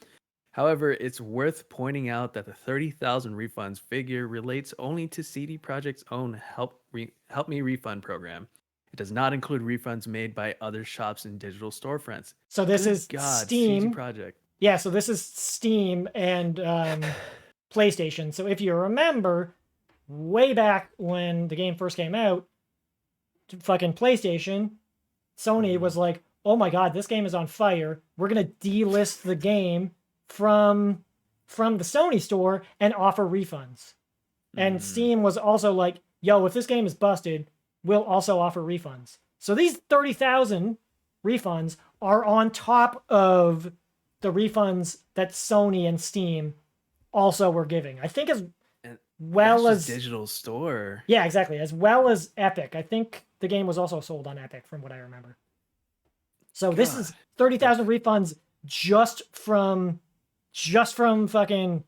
However, it's worth pointing out that the 30,000 refunds figure relates only to CD Projekt's own Help Me Refund program. It does not include refunds made by other shops and digital storefronts. So this is Steam. CG Projekt. Yeah, so this is Steam and PlayStation. So if you remember, way back when the game first came out, fucking PlayStation, Sony was like, oh my God, this game is on fire. We're going to delist the game from the Sony store and offer refunds. And Steam was also like, yo, if this game is busted, we'll also offer refunds. So these 30,000 refunds are on top of the refunds that Sony and Steam also were giving. I think as well as digital store. Yeah, exactly. As well as Epic. I think the game was also sold on Epic from what I remember. So this is 30,000 refunds just from fucking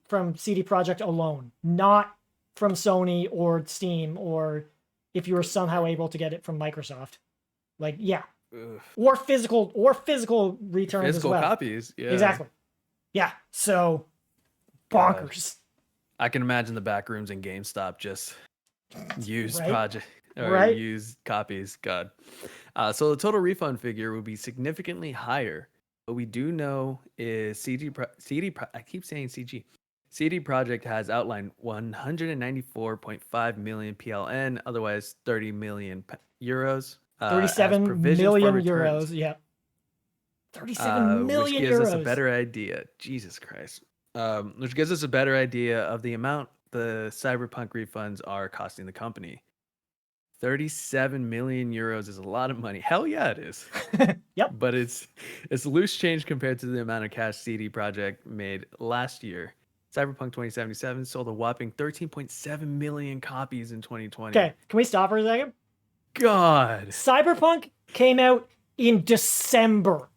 from CD Projekt alone, not from Sony or Steam, or if you were somehow able to get it from Microsoft. Like, yeah. Ugh. Or physical returns as well. Copies, yeah. Exactly. Yeah. So bonkers. I can imagine the back rooms in GameStop just used project or used copies. God. So the total refund figure would be significantly higher. What we do know is CD Projekt has outlined 194.5 million PLN, otherwise 30 million euros. 37 million euros. Yeah. 37 million which gives euros. us a better idea. Jesus Christ. Which gives us a better idea of the amount the Cyberpunk refunds are costing the company. 37 million euros is a lot of money. Hell yeah, it is. Yep. But it's loose change compared to the amount of cash CD Projekt made last year. Cyberpunk 2077 sold a whopping 13.7 million copies in 2020. Okay, can we stop for a second? God. Cyberpunk came out in December.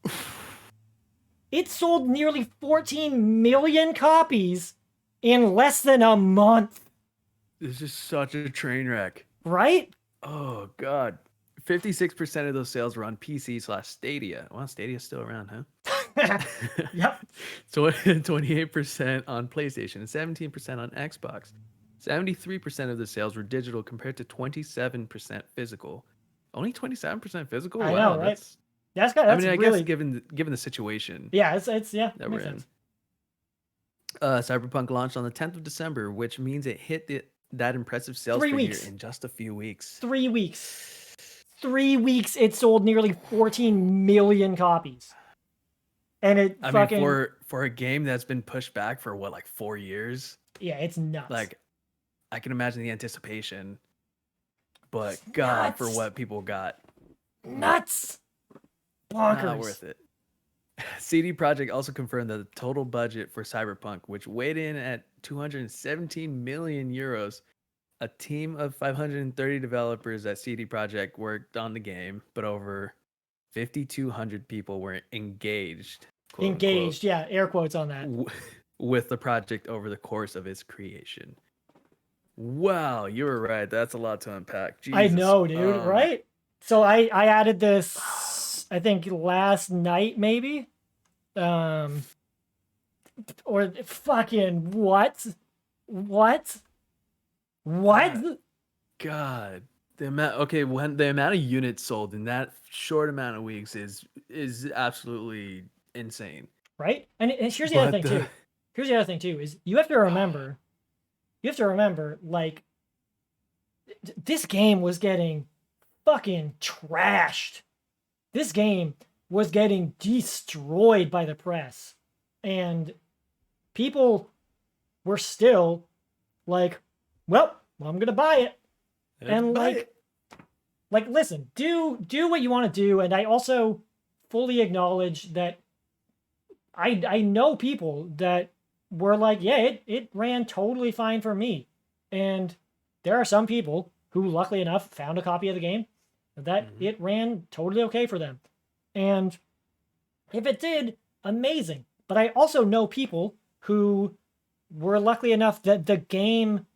It sold nearly 14 million copies in less than a month. This is such a train wreck. Right? Oh, God. 56% of those sales were on PC/Stadia. Well, Stadia's still around, huh? Yep. 28% on PlayStation and 17% on Xbox. 73% of the sales were digital compared to 27% physical. Only 27% physical? I know, right? That's really... I guess given the situation. Yeah, it's that we're in. Cyberpunk launched on the 10th of December, which means it hit that impressive sales figure in just a few weeks. 3 weeks. 3 weeks, it sold nearly 14 million copies. And it I fucking mean, for a game that's been pushed back for what, like 4 years? yeah, it's nuts. Like, I can imagine the anticipation, but It's God, for nuts. what people got, Nuts. Bonkers. not worth it. CD Projekt also confirmed that the total budget for Cyberpunk, which weighed in at 217 million euros, a team of 530 developers at CD Projekt worked on the game, but over 5,200 people were engaged. Quote, engaged, unquote, yeah, air quotes on that. With the project over the course of its creation. Wow, you were right. That's a lot to unpack. Jesus. I know, dude, right? So I added this, I think last night maybe. Or fucking what? What? God. The amount the amount of units sold in that short amount of weeks is absolutely insane. Right? And here's the other thing too. Here's the other thing too is you have to remember like this game was getting fucking trashed. This game was getting destroyed by the press. And people were still like, well, I'm going to buy it. And like listen, do what you want to do, and I also fully acknowledge that I know people that were like, yeah, it ran totally fine for me. And there are some people who luckily enough found a copy of the game that it ran totally okay for them. And if it did, amazing. But I also know people who were lucky enough that the game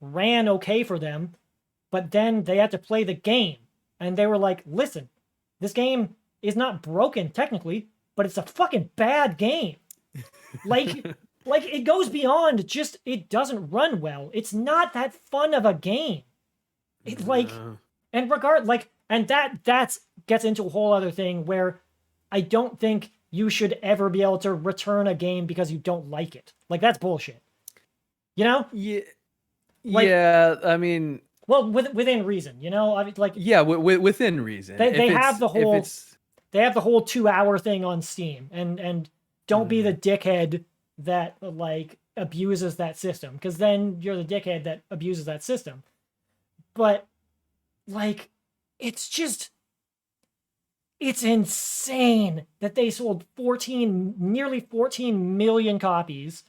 ran okay for them, but then they had to play the game. And they were like, listen, this game is not broken technically, but it's a fucking bad game. Like it goes beyond just it doesn't run well. It's not that fun of a game. It's like, and that gets into a whole other thing where I don't think you should ever be able to return a game because you don't like it. Like, that's bullshit. You know? Yeah. Yeah, I mean, well, within reason, you know? I mean, like, yeah, within reason. They have the whole 2-hour thing on Steam, and don't be the dickhead that like abuses that system, because then you're the dickhead that abuses that system. But like, it's insane that they sold nearly 14 million copies.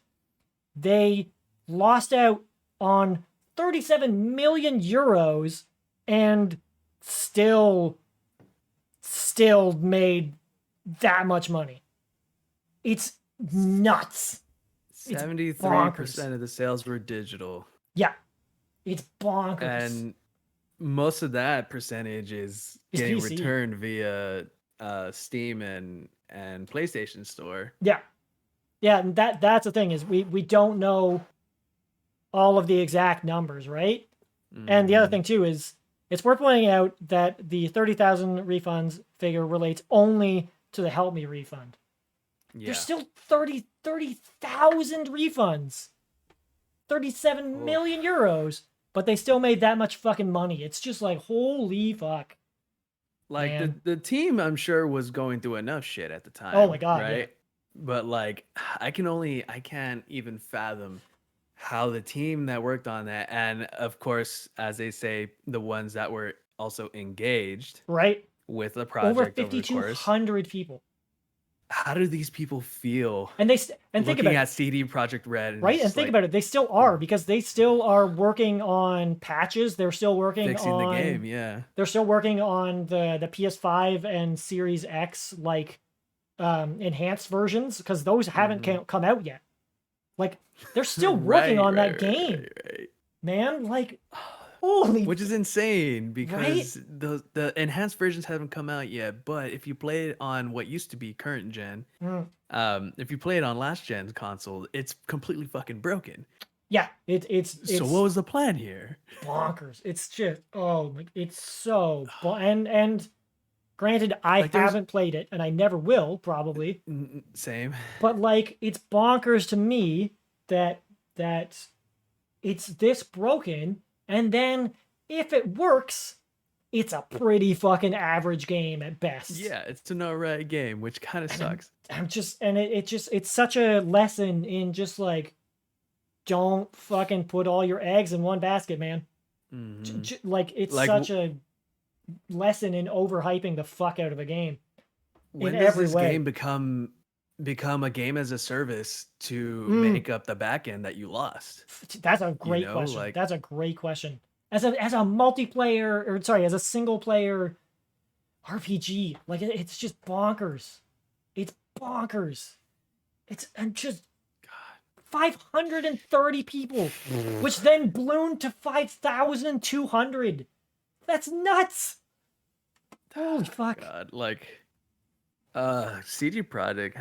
They lost out on 37 million euros and still made that much money. It's nuts. 73% of the sales were digital. Yeah. It's bonkers. And most of that percentage is getting PC. returned via Steam and PlayStation Store. Yeah. Yeah, and that's the thing is we don't know all of the exact numbers, right? And the other thing too is it's worth pointing out that the 30,000 refunds figure relates only to the Help Me refund. Yeah. There's still 30,000 refunds. 37 million euros, but they still made that much fucking money. It's just like, holy fuck. Like, the team, I'm sure, was going through enough shit at the time. Oh my God, right? Yeah. But like, I can't even fathom how the team that worked on that, and of course, as they say, the ones that were also engaged, right, with the project, over 5,200 people. How do these people feel? And think about at CD Projekt Red, right? And think about it, they still are, because they still are working on patches. They're still working fixing on the game. Yeah, they're still working on the PS5 and Series X enhanced versions, because those haven't come out yet. Like, they're still working on that game, man. Like, holy, which is insane, because the enhanced versions haven't come out yet. But if you play it on what used to be current gen, if you play it on last gen's console, it's completely fucking broken. Yeah, it's so what was the plan here? Bonkers. It's just it's so and granted, I haven't played it, and I never will, probably. Same. But like, it's bonkers to me that it's this broken, and then if it works, it's a pretty fucking average game at best. Yeah, it's an alright game, which kind of sucks. it's such a lesson in just like, don't fucking put all your eggs in one basket, man. Like, it's Like, such a lesson in overhyping the fuck out of a game when in does every this way. game become a game as a service to make up the back end that you lost? That's a great question. Like, That's a great question. As a multiplayer, or sorry, as a single player RPG, like, it's just bonkers. It's bonkers. And just 530 people, which then ballooned to 5,200. That's nuts. Holy fuck. God, like, CG Project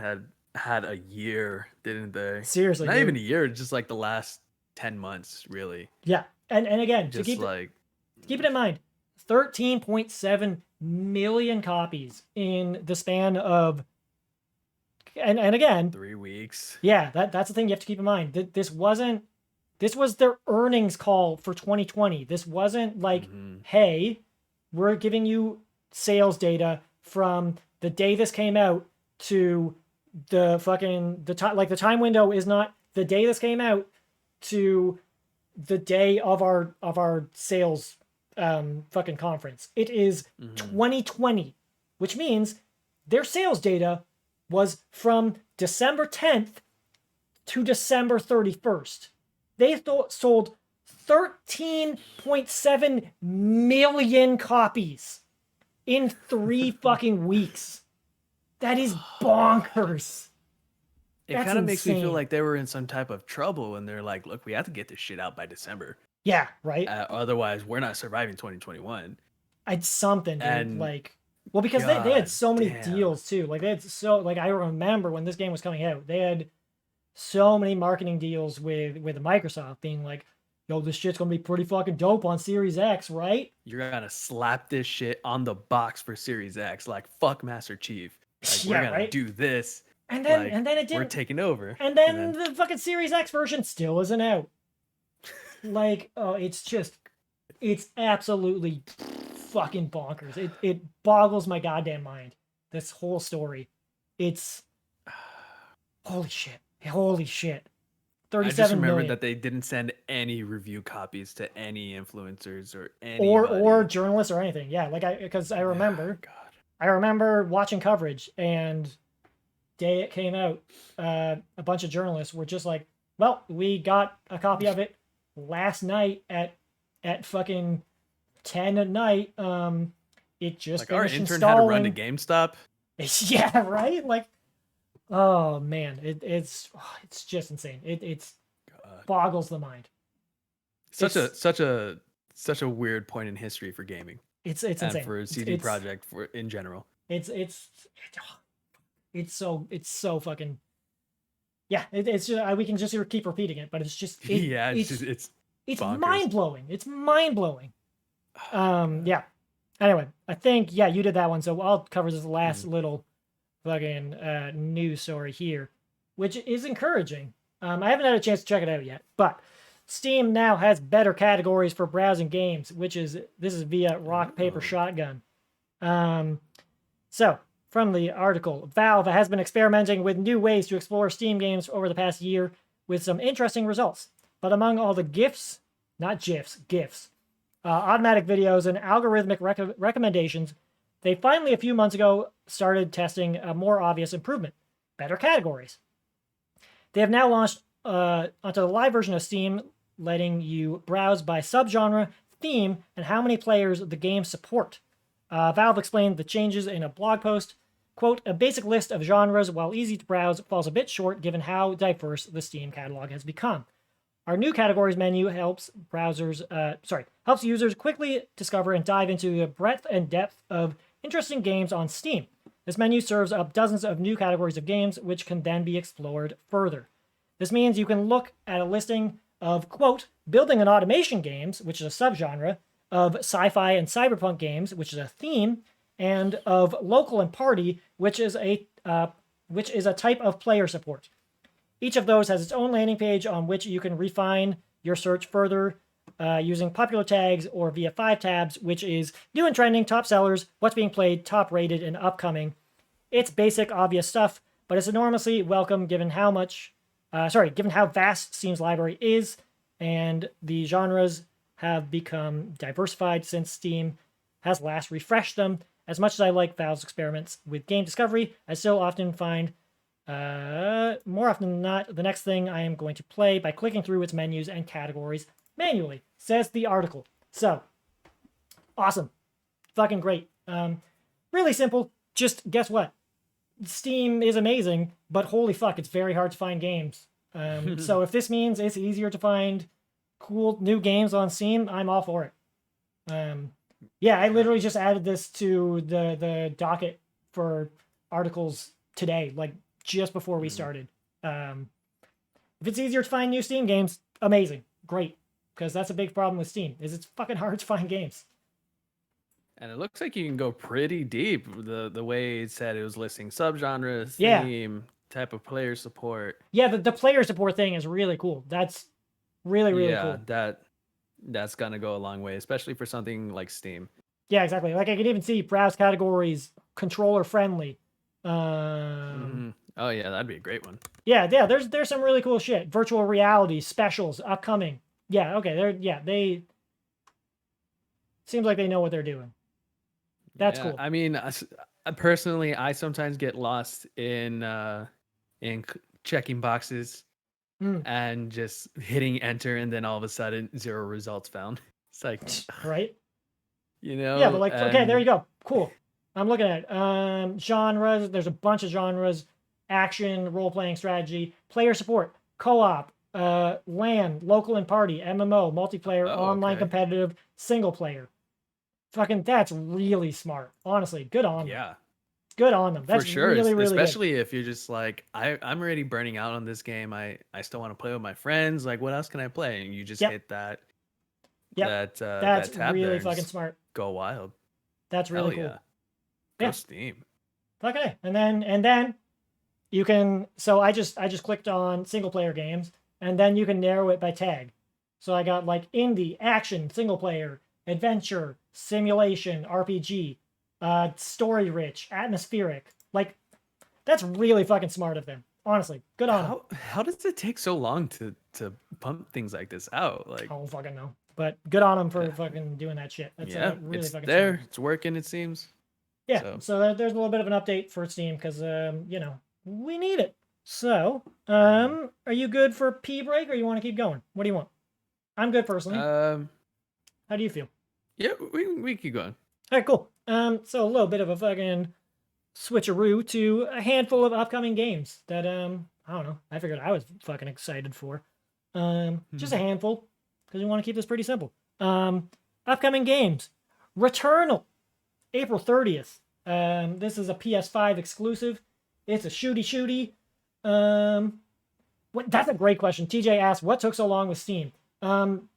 had a year, didn't they? Seriously, not dude. even a year, just like the last 10 months, really. Yeah, and again, Just keep it in mind, 13.7 million copies in the span of, and again, 3 weeks. Yeah, that's the thing you have to keep in mind. This was their earnings call for 2020. This wasn't like, hey, we're giving you sales data from the day this came out to the time. Like, the time window is not the day this came out to the day of our sales fucking conference. It is 2020, which means their sales data was from December 10th to December 31st. They sold 13.7 million copies in 3 fucking weeks. That is bonkers. It kind of makes me feel like they were in some type of trouble, and they're like, look, we have to get this shit out by December. Yeah, right? Otherwise, we're not surviving 2021. It's something, dude. And like, well, because they had so many deals, too. Like, I remember when this game was coming out, they had so many marketing deals with Microsoft, being like, yo, this shit's gonna be pretty fucking dope on Series X, right? You're gonna slap this shit on the box for Series X, like, fuck Master Chief. Like, Yeah, we're gonna do this. And then like, it didn't. We're taking over. And then the fucking Series X version still isn't out. Like, oh, it's absolutely fucking bonkers. It boggles my goddamn mind. This whole story. It's holy shit. 37 I just remember million. that they didn't send any review copies to any influencers or anybody. or journalists or anything. Yeah, like, I remember. God. I remember watching coverage, and day it came out, a bunch of journalists were just like, well, we got a copy of it last night at fucking 10 at night. It just like, our finished intern installing. had to run to GameStop. Yeah, right? Like, oh man, it's just insane. It boggles the mind. Such a weird point in history for gaming. It's insane. For CD Projekt in general. It's so fucking, yeah. It's just, we can just keep repeating it, but it's just it's mind blowing. It's mind blowing. Yeah. Anyway, I think you did that one, so I'll cover this last little fucking news story here, which is encouraging. I haven't had a chance to check it out yet, but Steam now has better categories for browsing games, this is via Rock Paper Shotgun. So from the article, Valve has been experimenting with new ways to explore Steam games over the past year with some interesting results. But among all the GIFs, automatic videos and algorithmic recommendations, they finally, a few months ago, started testing a more obvious improvement: better categories. They have now launched onto the live version of Steam, letting you browse by subgenre, theme, and how many players the game support. Valve explained the changes in a blog post. Quote, a basic list of genres, while easy to browse, falls a bit short given how diverse the Steam catalog has become. Our new categories menu helps users quickly discover and dive into the breadth and depth of interesting games on Steam. This menu serves up dozens of new categories of games, which can then be explored further. This means you can look at a listing of, quote, building and automation games, which is a subgenre, of sci-fi and cyberpunk games, which is a theme, and of local and party, which is a type of player support. Each of those has its own landing page on which you can refine your search further using popular tags or via 5 tabs, which is new and trending, top sellers, what's being played, top rated, and upcoming. It's basic, obvious stuff, but it's enormously welcome given how vast Steam's library is, and the genres have become diversified since Steam has last refreshed them. As much as I like Valve's experiments with game discovery, I still often find, more often than not, the next thing I am going to play by clicking through its menus and categories manually, says the article. So, awesome. Fucking great. Really simple. Just guess what? Steam is amazing, but holy fuck, it's very hard to find games. So if this means it's easier to find cool new games on Steam, I'm all for it. Yeah, I literally just added this to the docket for articles today, like just before we started. If it's easier to find new Steam games, amazing, great, because that's a big problem with Steam, is it's fucking hard to find games. And it looks like you can go pretty deep. The way it said it was listing subgenres, theme, type of player support. Yeah, the player support thing is really cool. That's really cool. That's gonna go a long way, especially for something like Steam. Yeah, exactly. Like I could even see browse categories, controller friendly. Oh yeah, that'd be a great one. Yeah. There's some really cool shit. Virtual reality specials upcoming. Yeah. Okay. They seems like they know what they're doing. That's cool. I mean, personally, I sometimes get lost in checking boxes and just hitting enter, and then all of a sudden 0 results found. It's like, right? Yeah, but like, okay, there you go. Cool. I'm looking at genres. There's a bunch of genres: action, role-playing, strategy, player support, co-op, LAN, local and party, MMO, multiplayer, online competitive, single player. Fucking, that's really smart. Honestly, good on them. Yeah. Good on them. That's for sure. really Especially good. If you're just like, I'm already burning out on this game. I still want to play with my friends. Like, what else can I play? And you just hit that. That's that tab really fucking smart. Go wild. That's really cool. Go Steam. Okay. And then you can, so I just clicked on single player games, and then you can narrow it by tag. So I got like indie, action, single player, adventure, simulation, RPG, story rich, atmospheric. Like, that's really fucking smart of them. Honestly, good on them. How does it take so long to pump things like this out? Like, I don't fucking know, but good on them for fucking doing that shit. That's really it's fucking there. smart. It's working. It seems. Yeah. So there's a little bit of an update for Steam because we need it. So are you good for pee break, or you want to keep going? What do you want? I'm good personally. How do you feel? Yeah, we keep going. All right, cool. So a little bit of a fucking switcheroo to a handful of upcoming games that I don't know. I figured I was fucking excited for. Just a handful because we want to keep this pretty simple. Upcoming games: Returnal, April 30th. This is a PS5 exclusive. It's a shooty. That's a great question. TJ asked, "What took so long with Steam?"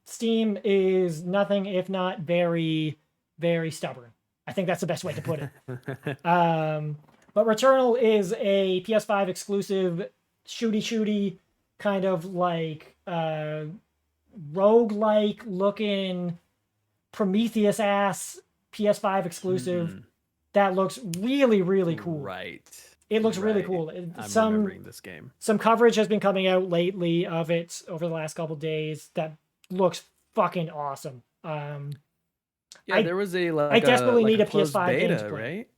Steam is nothing if not very, very stubborn. I think that's the best way to put it. But Returnal is a PS5 exclusive shooty kind of like roguelike looking Prometheus ass PS5 exclusive that looks really cool. Right. It looks really cool. I'm remembering this game. Some coverage has been coming out lately of it over the last couple days that looks fucking awesome. There was I desperately need a PS5 beta, game to play. Right?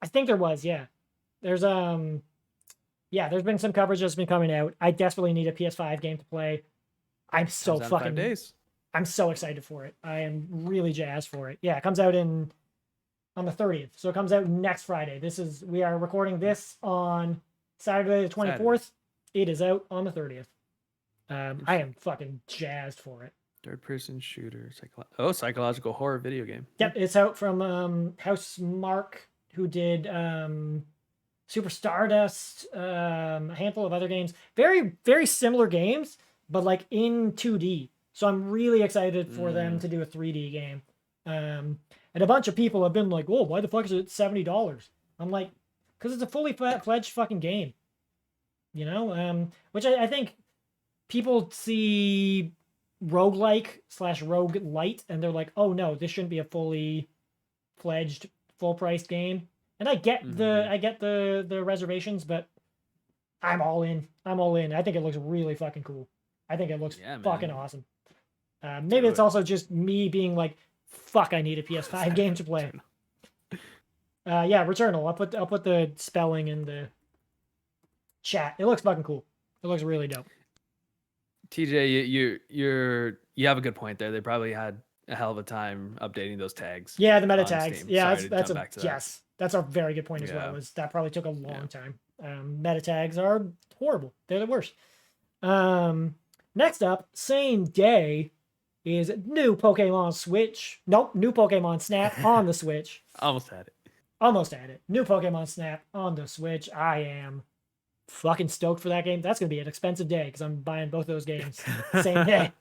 I think there was, yeah. There's there's been some coverage that's been coming out. I desperately need a PS5 game to play. I'm so fucking 5 days. I'm so excited for it. I am really jazzed for it. Yeah, it comes out on the 30th. So it comes out next Friday. We are recording this on Saturday the 24th. It is out on the 30th. I am fucking jazzed for it. Third-person shooter, psychological horror video game. Yep, it's out from House Mark, who did Super Stardust, a handful of other games. Very, very similar games, but like in 2D. So I'm really excited for them to do a 3D game. And a bunch of people have been like, "Whoa, why the fuck is it $70?" I'm like, because it's a fully fledged fucking game. Which I think people see roguelike/roguelite, and they're like, "Oh no, this shouldn't be a fully fledged, full priced game." And I get the reservations, but I'm all in. I'm all in. I think it looks really fucking cool. I think it looks fucking awesome. Maybe it's also just me being like, fuck, I need a PS5 game to play. Yeah, Returnal. I'll put the spelling in the chat. It looks fucking cool. It looks really dope. TJ, you have a good point there. They probably had a hell of a time updating those tags. Yeah, the meta tags. Steam. Yeah, Sorry that's a very good point as well. That probably took a long time. Meta tags are horrible. They're the worst. Next up, same day, is new Pokemon Switch. Nope, new Pokemon Snap on the Switch. Almost had it. New Pokemon Snap on the Switch. I am fucking stoked for that game. That's gonna be an expensive day because I'm buying both those games same day.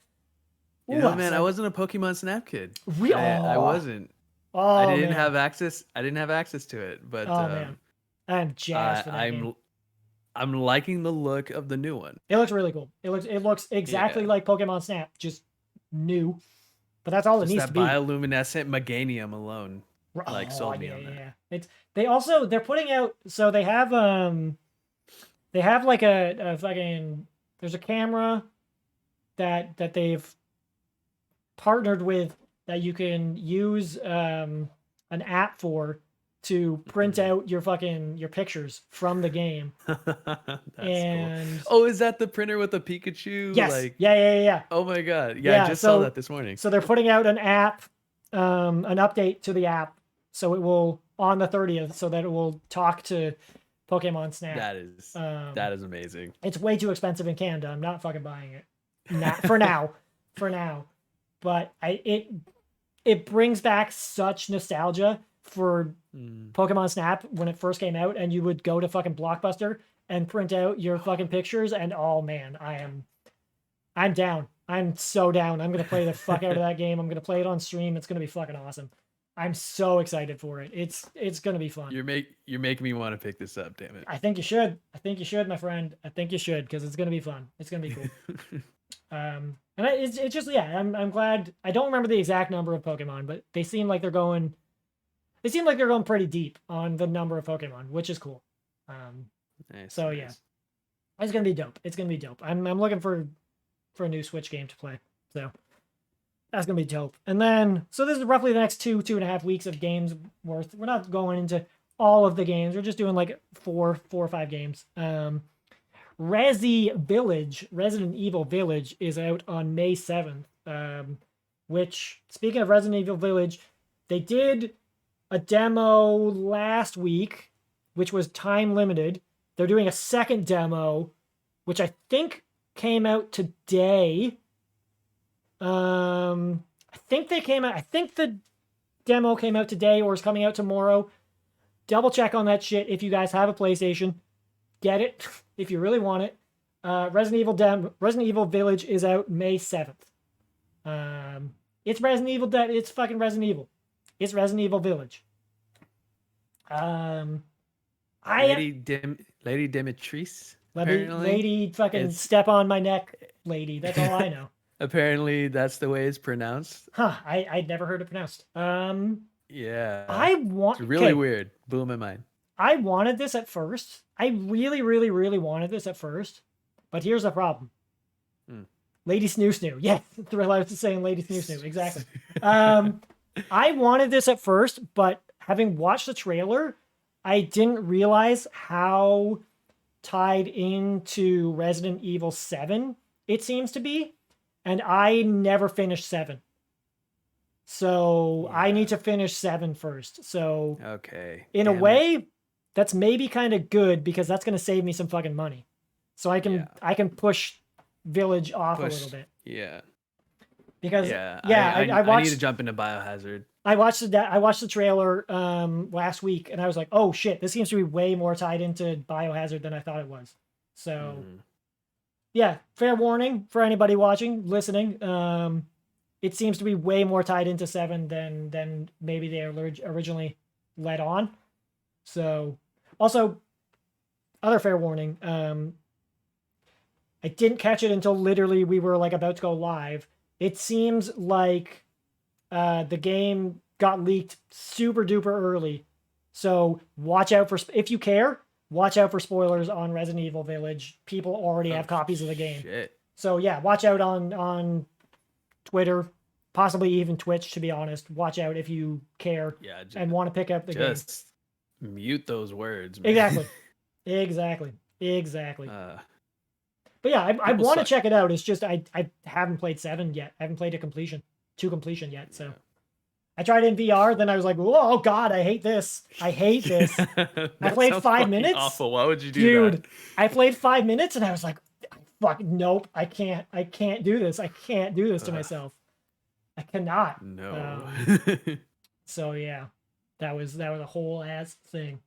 Man, I wasn't a Pokemon Snap kid. I wasn't. Oh, I didn't have access to it, but man, I'm jazzed for that game. I'm liking the look of the new one. It looks really cool. It looks exactly like Pokemon Snap, just new. But that's all it needs to be. That bioluminescent Meganium alone, sold me on that. Yeah. They're putting out. So they have like a fucking. There's a camera that they've partnered with that you can use an app for to print out your pictures from the game. That's cool. Oh, is that the printer with the Pikachu? Yes. Yeah. Oh my god. Yeah, I just saw that this morning. So they're putting out an app, an update to the app, so it will on the 30th, so that it will talk to Pokemon Snap. That is amazing. It's way too expensive in Canada. I'm not fucking buying it. For now. But it brings back such nostalgia for Pokemon Snap when it first came out, and you would go to fucking Blockbuster and print out your fucking pictures, and oh man, I'm down. I'm so down. I'm gonna play the fuck out of that game. I'm gonna play it on stream. It's gonna be fucking awesome. I'm so excited for it. It's gonna be fun. You're making me want to pick this up, damn it. I think you should. My friend. I think you should, because it's gonna be fun. It's gonna be cool. And it's just, yeah, I'm glad. I don't remember the exact number of Pokemon, but they seem like they're going pretty deep on the number of Pokemon, which is cool. Nice. Yeah, it's gonna be dope. I'm looking for a new Switch game to play, so that's gonna be dope. And then, so this is roughly the next 2.5 weeks of games worth. We're not going into all of the games. We're just doing like four or five games. Resident Evil Village is out on May 7th, which, speaking of Resident Evil Village, they did a demo last week, which was time limited. They're doing a second demo, which I think came out today. I think the demo came out today or is coming out tomorrow. Double check on that shit if you guys have a PlayStation. Get it if you really want it. Resident Evil Village is out May 7th. It's Resident Evil. It's fucking Resident Evil. It's Resident Evil Village. Lady Dimitris. Lady fucking step on my neck, lady. That's all I know. Apparently, that's the way it's pronounced. Huh? I'd never heard it pronounced. Yeah. It's really weird. Blew my mind. I wanted this at first. I really, really, really wanted this at first. But here's the problem. Lady Snoo Snoo. Yeah, I was saying Lady Snoo Snoo. Exactly. I wanted this at first, but having watched the trailer, I didn't realize how tied into Resident Evil 7 it seems to be. And I never finished 7. So yeah. I need to finish 7 first. So okay. In a way, that's maybe kind of good because that's going to save me some fucking money. So I can push Village off a little bit. Yeah. Because I watched, I need to jump into Biohazard. I watched the trailer last week and I was like, oh shit, this seems to be way more tied into Biohazard than I thought it was. So yeah, fair warning for anybody watching, listening. It seems to be way more tied into 7 than maybe they originally led on. So also, other fair warning, I didn't catch it until literally we were like about to go live. It seems like the game got leaked super duper early. So watch out for, if you care, watch out for spoilers on Resident Evil Village. People already have copies of the game. Shit. So yeah, watch out on Twitter, possibly even Twitch, to be honest. Watch out if you care and want to pick up the game. Just mute those words, man. Exactly. But yeah, I want to check it out. It's just I haven't played 7 yet. I haven't played to completion yet. So I tried in VR, then I was like, oh god, I hate this. I played 5 minutes. Awful. Why would you do that? Dude, I played 5 minutes and I was like, fuck, nope, I can't do this. I can't do this to myself. I cannot. No. So yeah, that was a whole ass thing.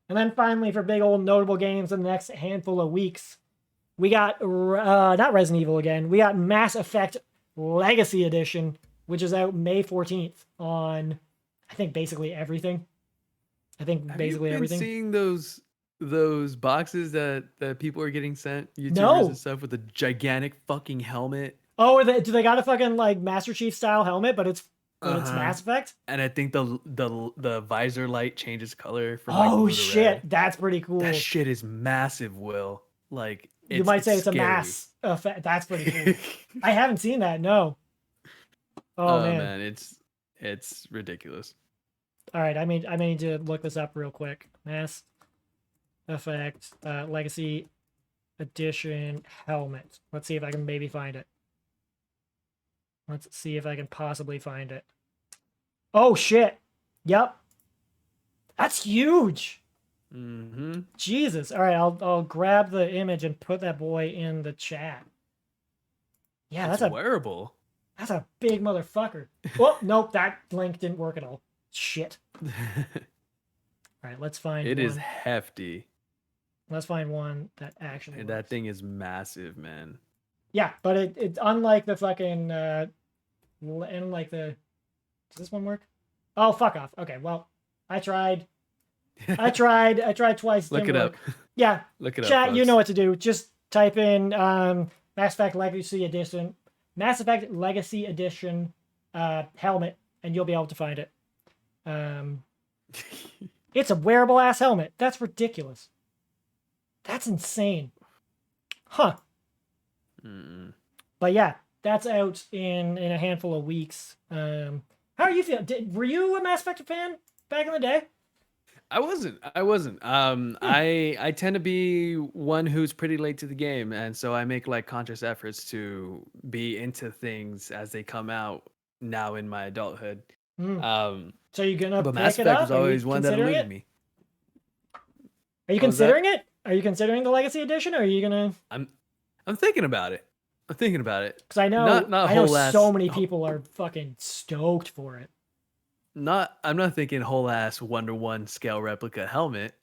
And then finally, for big old notable games in the next handful of weeks, we got not Resident Evil again. We got Mass Effect Legacy Edition, which is out May 14th on, I think, basically everything. Have you been seeing those boxes that people are getting sent, YouTubers and stuff, with a gigantic fucking helmet? Oh, do they got a fucking like Master Chief style helmet, but it's Mass Effect? And I think the visor light changes color from oh shit, red. That's pretty cool. That shit is massive, Will. Like, you might say it's a Mass Effect. That's pretty cool. I haven't seen that. No. Oh man, it's ridiculous. All right, I need to look this up real quick. Mass Effect Legacy Edition helmet. Let's see if I can maybe find it. Let's see if I can possibly find it. Oh shit! Yep, that's huge. Mm-hmm. Jesus. All right, I'll grab the image and put that boy in the chat. Yeah, that's a wearable. That's a big motherfucker. Oh nope, that link didn't work at all. Shit. All right, let's find. It is hefty. Let's find one that actually. And that thing is massive, man. Yeah, but it's unlike the fucking unlike the. Does this one work? Oh, fuck off. Okay, well, I tried. I tried twice. Look it up. Yeah. Look it up. Chat, folks. you know what to do. Just type in Mass Effect Legacy Edition, helmet, and you'll be able to find it. It's a wearable ass helmet. That's ridiculous. That's insane. Huh. Mm. But yeah, that's out in a handful of weeks. How are you feeling? Were you a Mass Effect fan back in the day? I wasn't. I tend to be one who's pretty late to the game, and so I make like conscious efforts to be into things as they come out now in my adulthood. So you're gonna but pick Mass it Effect up? was always one that eluded me. Are you considering it? Are you considering the Legacy Edition, or are you gonna? I'm thinking about it. Because I know so many people are fucking stoked for it. I'm not thinking whole ass 1-to-1 scale replica helmet.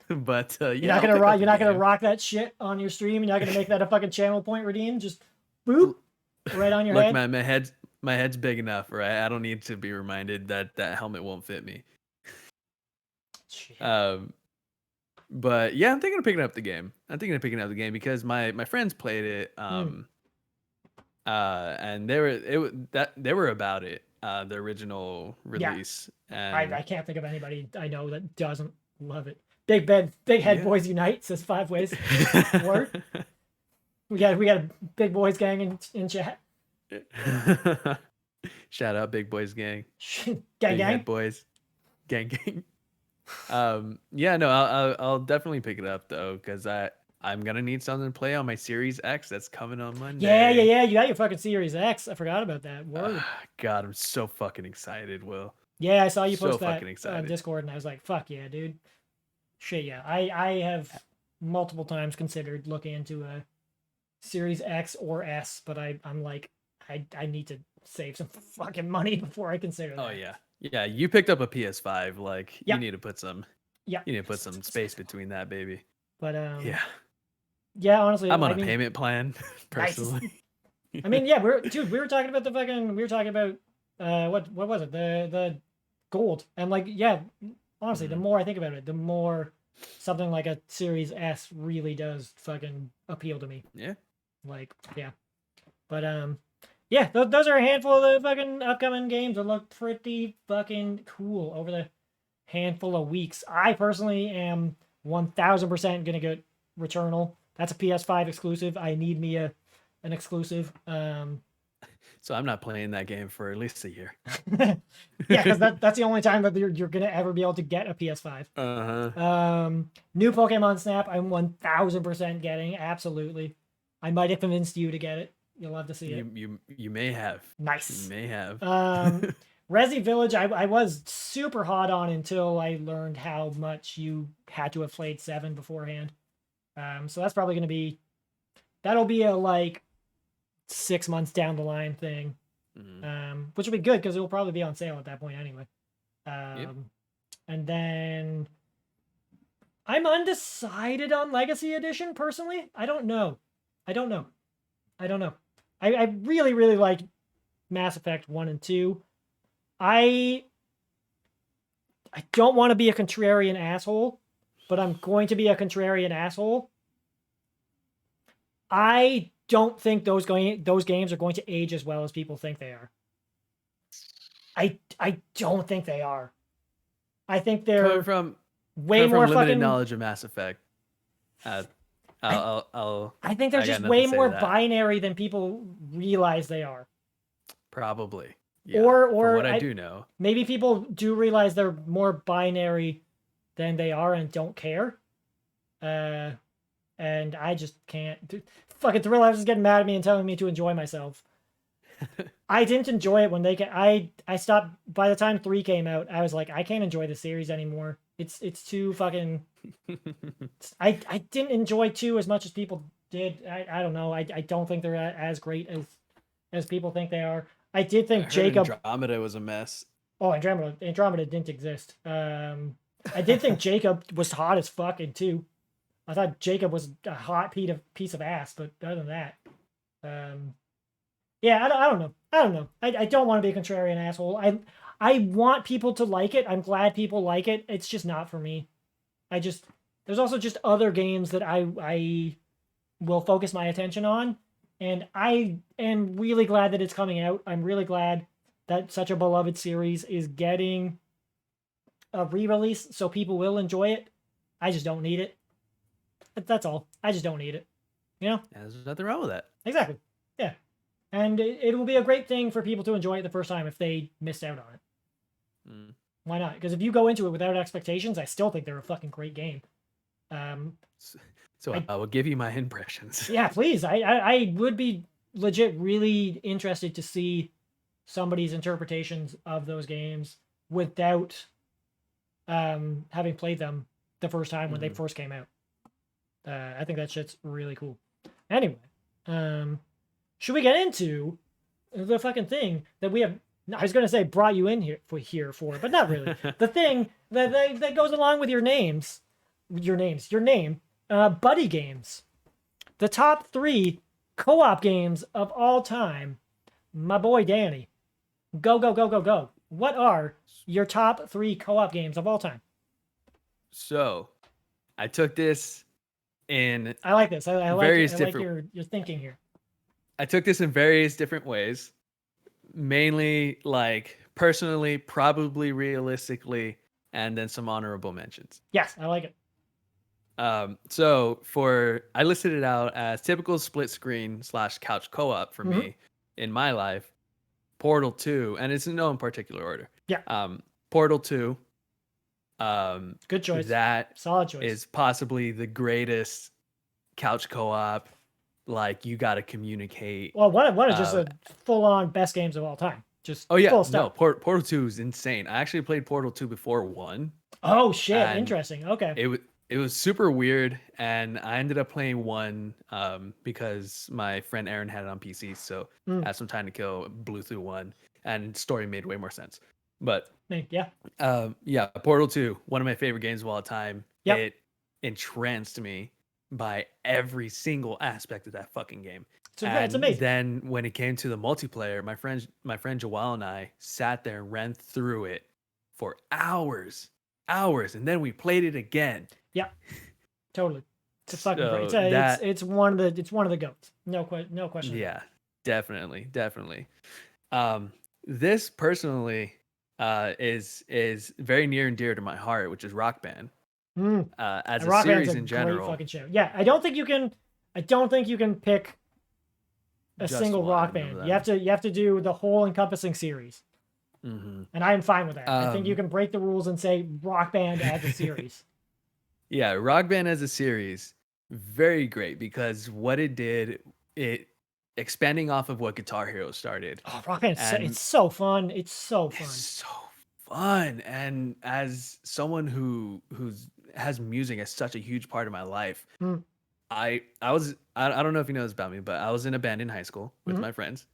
But you're not gonna rock that shit on your stream. You're not gonna make that a fucking channel point redeem. Just boop right on your head. Look, my head's big enough, right? I don't need to be reminded that helmet won't fit me. Shit. But yeah, I'm thinking of picking up the game. Because my friends played it. And they were about it. The original release. Yeah. And I can't think of anybody I know that doesn't love it. Big head boys unite, says 5 ways. Word. We got a big boys gang in chat. Shout out big boys gang. gang head boys. Gang. Yeah, no, I'll definitely pick it up though, because I'm gonna need something to play on my Series X that's coming on Monday. Yeah. You got your fucking Series X. I forgot about that. Word. God, I'm so fucking excited, Will. Yeah, I saw you post that on Discord, and I was like, "Fuck yeah, dude." Shit, yeah. I have multiple times considered looking into a Series X or S, but I'm like, I need to save some fucking money before I consider that. Oh yeah. Yeah, you picked up a PS5. Like, yep. You need to put some. Yeah. You need to put some space between that, baby. But Yeah, honestly, I'm on a payment plan, personally. Nice. I mean, yeah, we were talking about what was it? The gold. And like, yeah, honestly, the more I think about it, the more something like a Series S really does fucking appeal to me. Yeah. Like, yeah. But yeah, those are a handful of the fucking upcoming games that look pretty fucking cool over the handful of weeks. I personally am 1000% gonna get Returnal. That's a PS5 exclusive. I need me an exclusive. So I'm not playing that game for at least a year. Yeah, because that's the only time that you're gonna ever be able to get a PS5. New Pokemon Snap, I'm 1000% getting. Absolutely. I might have convinced you to get it. You'll love to see it. You may have. Nice. You may have. Resi Village, I was super hot on until I learned how much you had to have played 7 beforehand. So that's probably going to that'll be a like 6 months down the line thing. Which will be good because it will probably be on sale at that point anyway. Yep. And then I'm undecided on Legacy Edition personally. I don't know. I really, really like Mass Effect 1 and 2. I don't want to be a contrarian asshole, but I'm going to be a contrarian asshole. I don't think those games are going to age as well as people think they are. I don't think they are. I think they're coming from way more limited fucking knowledge of Mass Effect. I think they're just way more binary than people realize they are. Probably. Yeah, or from what I do know. Maybe people do realize they're more binary than they are and don't care. And I just can't. Fucking Thrill House is getting mad at me and telling me to enjoy myself. I didn't enjoy it when I stopped by the time 3 came out. I was like, I can't enjoy the series anymore. It's too fucking. I didn't enjoy 2 as much as people did. I don't know. I don't think they're as great as people think they are. I did think Jacob. Andromeda was a mess. Oh, Andromeda didn't exist. I did think Jacob was hot as fuck in 2. I thought Jacob was a hot piece of ass, but other than that, yeah, I don't know. I don't want to be a contrarian asshole. I want people to like it. I'm glad people like it. It's just not for me. There's also just other games that I will focus my attention on, and I am really glad that it's coming out. I'm really glad that such a beloved series is getting a re-release so people will enjoy it. I just don't need it. That's all. I just don't need it. You know? Yeah, there's nothing wrong with that. Exactly. Yeah. And it will be a great thing for people to enjoy it the first time if they missed out on it. Why not? Because if you go into it without expectations, I still think they're a fucking great game. So I will give you my impressions. Yeah, please. I would be legit really interested to see somebody's interpretations of those games without having played them the first time when they first came out. I think that shit's really cool. Anyway, should we get into the fucking thing that we have? I was going to say brought you in here for, but not really. The thing that goes along with your name, buddy games. The top 3 co-op games of all time. My boy Danny, go. What are your top 3 co-op games of all time? So, I took this in. I like this. I like various different. I like your thinking here. I took this in various different ways. Mainly, like personally, probably realistically, and then some honorable mentions. Yes, I like it. So I listed it out as typical split screen / couch co-op for me in my life. Portal 2, and it's in no particular order. Yeah. Portal 2. Good choice. That solid choice is possibly the greatest couch co-op. Like, you got to communicate. Well, one is just a full-on best games of all time. Just full stuff. No, Portal 2 is insane. I actually played Portal 2 before 1. Oh shit! Interesting. Okay. It was super weird, and I ended up playing 1 because my friend Aaron had it on PC, so I had some time to kill, blew through 1, and story made way more sense. But yeah, Portal 2, one of my favorite games of all time. Yep. It entranced me by every single aspect of that fucking game. It's amazing. Then when it came to the multiplayer, my friend Joel and I sat there and ran through it for hours, and then we played it again. Yeah, totally. It's a fucking great. It's one of the goats. No question. Yeah, definitely. This personally is very near and dear to my heart, which is Rock Band. as And a Rock Band's series a in great general. fucking show. Yeah, I don't think you can pick a Just single one Rock of Band. them. You have to do the whole encompassing series. Mm-hmm. And I am fine with that. I think you can break the rules and say Rock Band as a series. Yeah, Rock Band as a series, very great because what it did, it expanding off of what Guitar Hero started. Oh, Rock Band, And it's so fun. It's so fun. it's so fun. And as someone has music as such a huge part of my life, I don't know if you know this about me, but I was in a band in high school with my friends.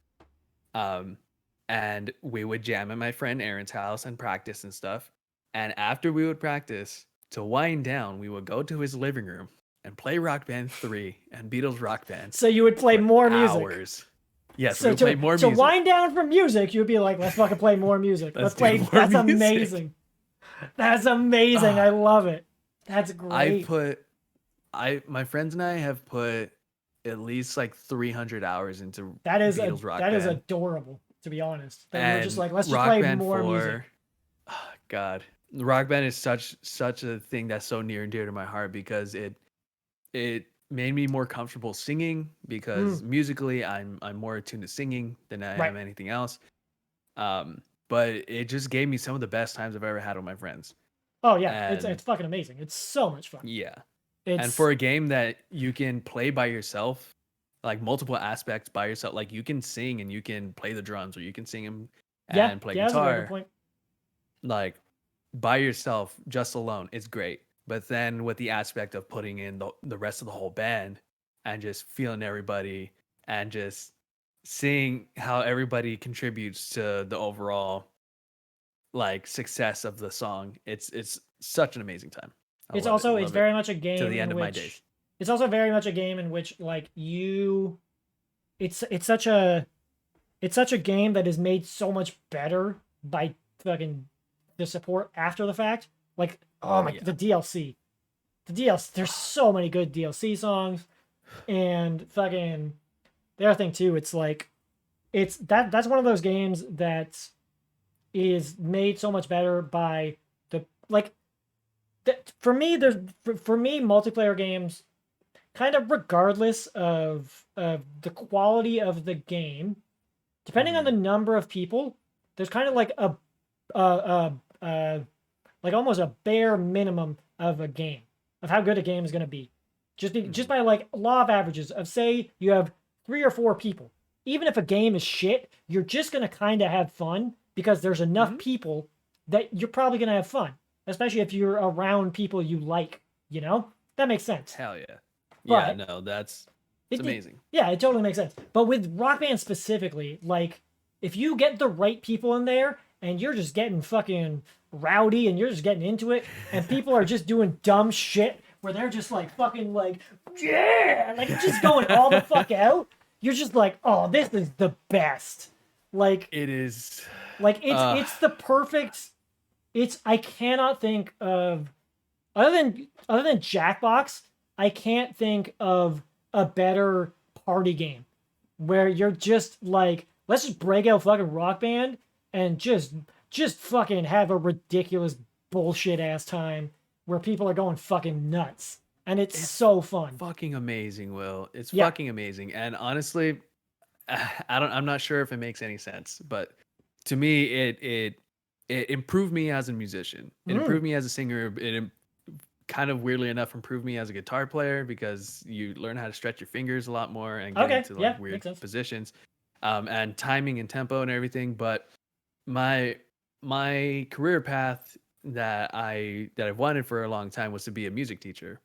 And we would jam at my friend Aaron's house and practice and stuff. And after we would practice, to wind down, we would go to his living room and play Rock Band 3 and Beatles Rock Band. So you would play more music. Hours. Yes, so we would play more music. To wind down from music, you'd be like, let's fucking play more music. Let's play. That's music. Amazing. That's amazing. I love it. That's great. My friends and I have put at least like 300 hours into Beatles Rock Band. That is adorable, to be honest. We're just like, let's just play Band more 4, music. Oh, God. Rock Band is such a thing that's so near and dear to my heart because it made me more comfortable singing because musically I'm more attuned to singing than I am anything else. But it just gave me some of the best times I've ever had with my friends. Oh yeah, it's fucking amazing. It's so much fun. Yeah. And for a game that you can play by yourself, like multiple aspects by yourself, like you can sing and you can play the drums or you can sing and play guitar. That's a very good point. Like by yourself, just alone, it's great. But then with the aspect of putting in the rest of the whole band and just feeling everybody and just seeing how everybody contributes to the overall like success of the song, it's such an amazing time. It's very much a game to the end of my days. It's also very much a game in which like it's such a game that is made so much better by fucking the support after the fact. Like, the DLC. There's so many good DLC songs. And fucking the other thing too, it's like that's one of those games that is made so much better by the like for me multiplayer games, kind of regardless of the quality of the game, depending on the number of people, there's kind of like like almost a bare minimum of a game, of how good a game is going to be. Just by like law of averages of, say you have 3 or 4 people. Even if a game is shit, you're just going to kind of have fun because there's enough people that you're probably going to have fun. Especially if you're around people you like, you know? That makes sense. Hell yeah. Yeah, no, it's amazing. It totally makes sense. But with Rock Band specifically, like, if you get the right people in there and you're just getting fucking rowdy and you're just getting into it and people are just doing dumb shit where they're just like fucking like, yeah, like just going all the fuck out, you're just like, oh, this is the best. Like, it is. Like, it's the perfect... I cannot think of, other than Jackbox, I can't think of a better party game where you're just like, let's just break out fucking Rock Band and just fucking have a ridiculous bullshit ass time where people are going fucking nuts. And it's so fun. Fucking amazing, Will. It's fucking amazing. And honestly, I'm not sure if it makes any sense, but to me, it improved me as a musician. It improved me as a singer. It kind of weirdly enough improved me as a guitar player because you learn how to stretch your fingers a lot more and get into like weird positions, and timing and tempo and everything. But my career path that I've wanted for a long time was to be a music teacher.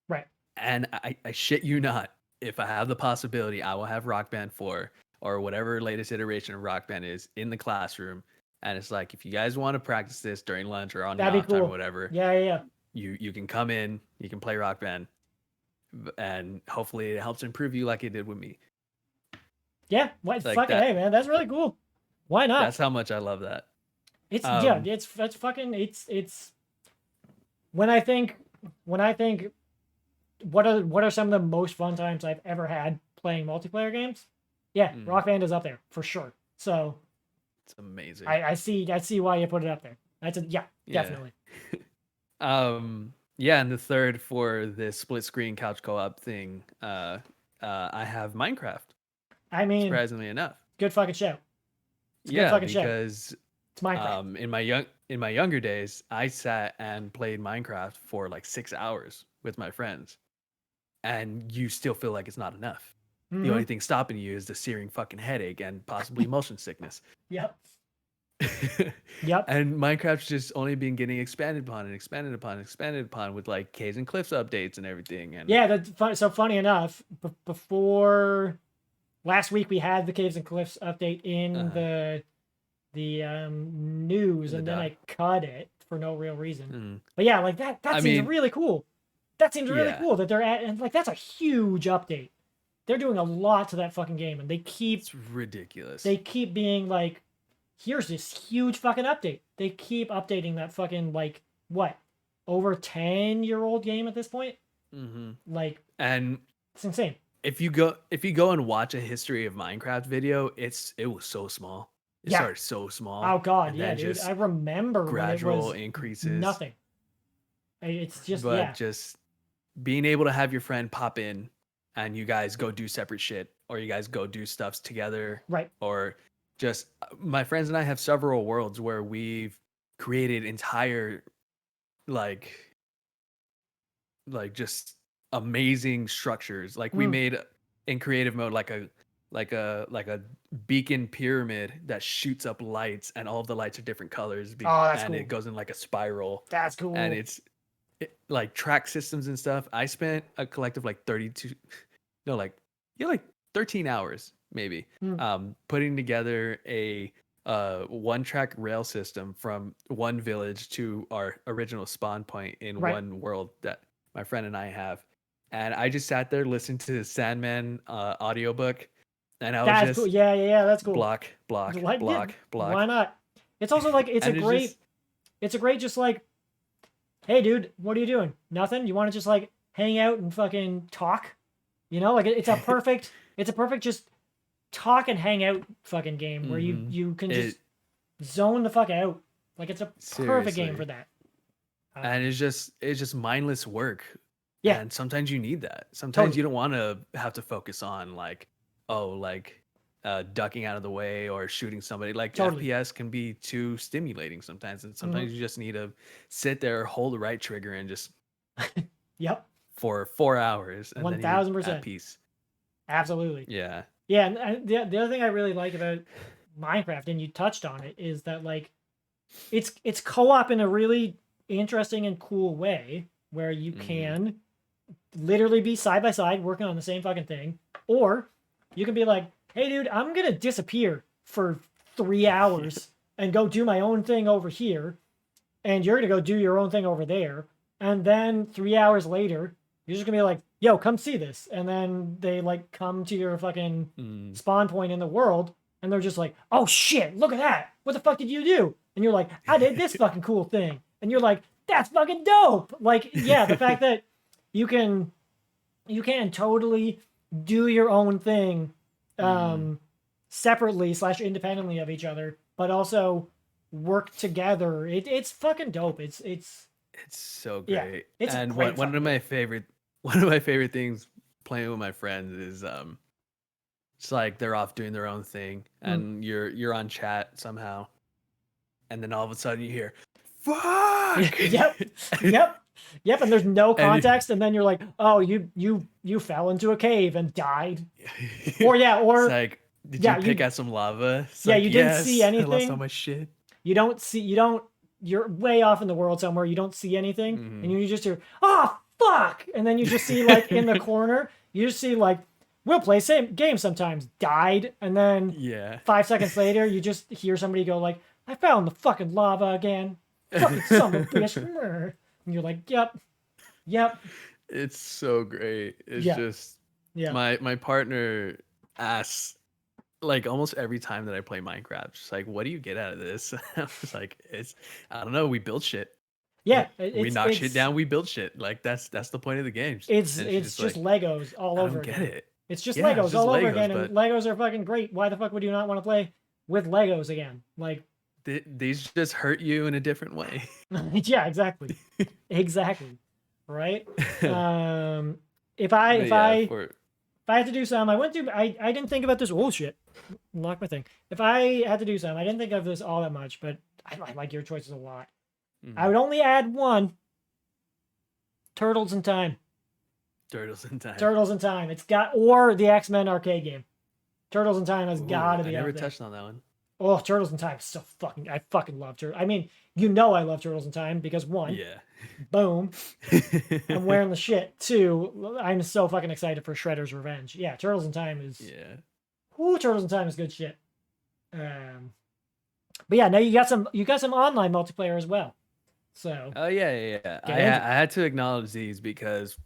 Right. And I shit you not, if I have the possibility, I will have Rock Band 4 or whatever latest iteration of Rock Band is in the classroom. And it's like, if you guys want to practice this during lunch or on your off time or whatever, you can come in, you can play Rock Band, and hopefully it helps improve you like it did with me. Yeah, hey man, that's really cool. Why not? That's how much I love that. It's when I think what are some of the most fun times I've ever had playing multiplayer games? Yeah, Rock Band is up there for sure. So it's amazing. I see why you put it up there. Definitely. Yeah, and the third for this split screen couch co-op thing, I have Minecraft. I mean, Surprisingly enough. good fucking show. It's a good Yeah, fucking show. because It's Minecraft. in my younger days, I sat and played Minecraft for like 6 hours with my friends, and you still feel like it's not enough. The only thing stopping you is the searing fucking headache and possibly motion sickness. Yep. Yep. And Minecraft's just only been getting expanded upon and expanded upon and expanded upon with like caves and cliffs updates and everything. And Yeah, that's fun. So funny enough, before last week we had the Caves and Cliffs update in the news, and then I cut it for no real reason. But yeah, like that seems really cool. That seems really cool that they're at, and like that's a huge update. They're doing a lot to that fucking game, and it's ridiculous. They keep being like, here's this huge fucking update. They keep updating that fucking like what, over 10-year-old game at this point. Like, and it's insane. If you go and watch a history of Minecraft video, it was so small. It started so small. Oh god, yeah, dude. I remember gradual when it was increases. Nothing. It's just just being able to have your friend pop in and you guys go do separate shit, or you guys go do stuffs together. Right. Or just my friends and I have several worlds where we've created entire like just amazing structures. Like we made in creative mode like a beacon pyramid that shoots up lights, and all of the lights are different colors. That's and cool. It goes in like a spiral. That's cool. And it's like track systems and stuff. I spent a collective like 13 hours maybe putting together a one track rail system from one village to our original spawn point in one world that my friend and I have. And I just sat there listening to the Sandman audiobook, and I was just cool. Yeah, that's cool. Block. Why not? It's also like it's a great just like, hey dude, what are you doing? Nothing? You want to just like hang out and fucking talk? You know, like it's a perfect just talk and hang out fucking game where you can just zone the fuck out. Like it's a perfect game for that. And it's just mindless work. Yeah. And sometimes you need that. Sometimes you don't want to have to focus on ducking out of the way or shooting somebody. Like FPS can be too stimulating sometimes. And sometimes you just need to sit there, hold the right trigger, and just for 4 hours. And 1000% at peace. Absolutely. Yeah. Yeah. And the other thing I really like about Minecraft, and you touched on it, is that like it's co-op in a really interesting and cool way where you can literally be side by side working on the same fucking thing, or you can be like, hey dude, I'm gonna disappear for 3 hours and go do my own thing over here, and you're gonna go do your own thing over there, and then 3 hours later you're just gonna be like, yo, come see this, and then they like come to your fucking spawn point in the world, and they're just like, oh shit, look at that, what the fuck did you do? And you're like, I did this fucking cool thing, and you're like, that's fucking dope. Like, yeah, the fact that you can totally do your own thing separately / independently of each other, but also work together. It's fucking dope. It's so great. Yeah, it's and great one of my favorite things playing with my friends is it's like they're off doing their own thing and you're on chat somehow, and then all of a sudden you hear fuck. Yep. And there's no context, and then you're like, oh, you fell into a cave and died. Or it's like, did you pick at some lava? It's you like, didn't see anything. I lost all my shit. You're way off in the world somewhere, you don't see anything, and you just hear, oh fuck, and then you just see like in the corner, you just see like, we'll play same game sometimes, died, and then 5 seconds later you just hear somebody go like, I fell in the fucking lava again. Fucking son of a bitch. And you're like, yep. It's so great. It's just my partner asks like almost every time that I play Minecraft, she's like, what do you get out of this? I was like, I don't know, we build shit. Yeah, we knock shit down, we build shit. Like that's the point of the game. It's just like, Legos all over again. I don't get it. It's just Legos all over again, and Legos are fucking great. Why the fuck would you not want to play with Legos again? Like, these just hurt you in a different way. Yeah, exactly. right? If But yeah, I had to do some, I didn't think about this. Oh shit, lock my thing. If I had to do some, I didn't think of this all that much, but I like your choices a lot. I would only add one. Turtles in Time. Turtles in Time. Turtles in Time. It's got, or the X-Men arcade game. Turtles in Time has got to be I never out there. touched on that one. Oh, Turtles in Time is so fucking. I fucking love Turtles. I mean, you know I love Turtles in Time because one, Yeah. boom, I'm wearing the shit. Two, I'm so fucking excited for Shredder's Revenge. Yeah, Turtles in Time is. Yeah. Ooh, Turtles in Time is good shit. But yeah, now you got some online multiplayer as well. So. Oh yeah. I had to acknowledge these because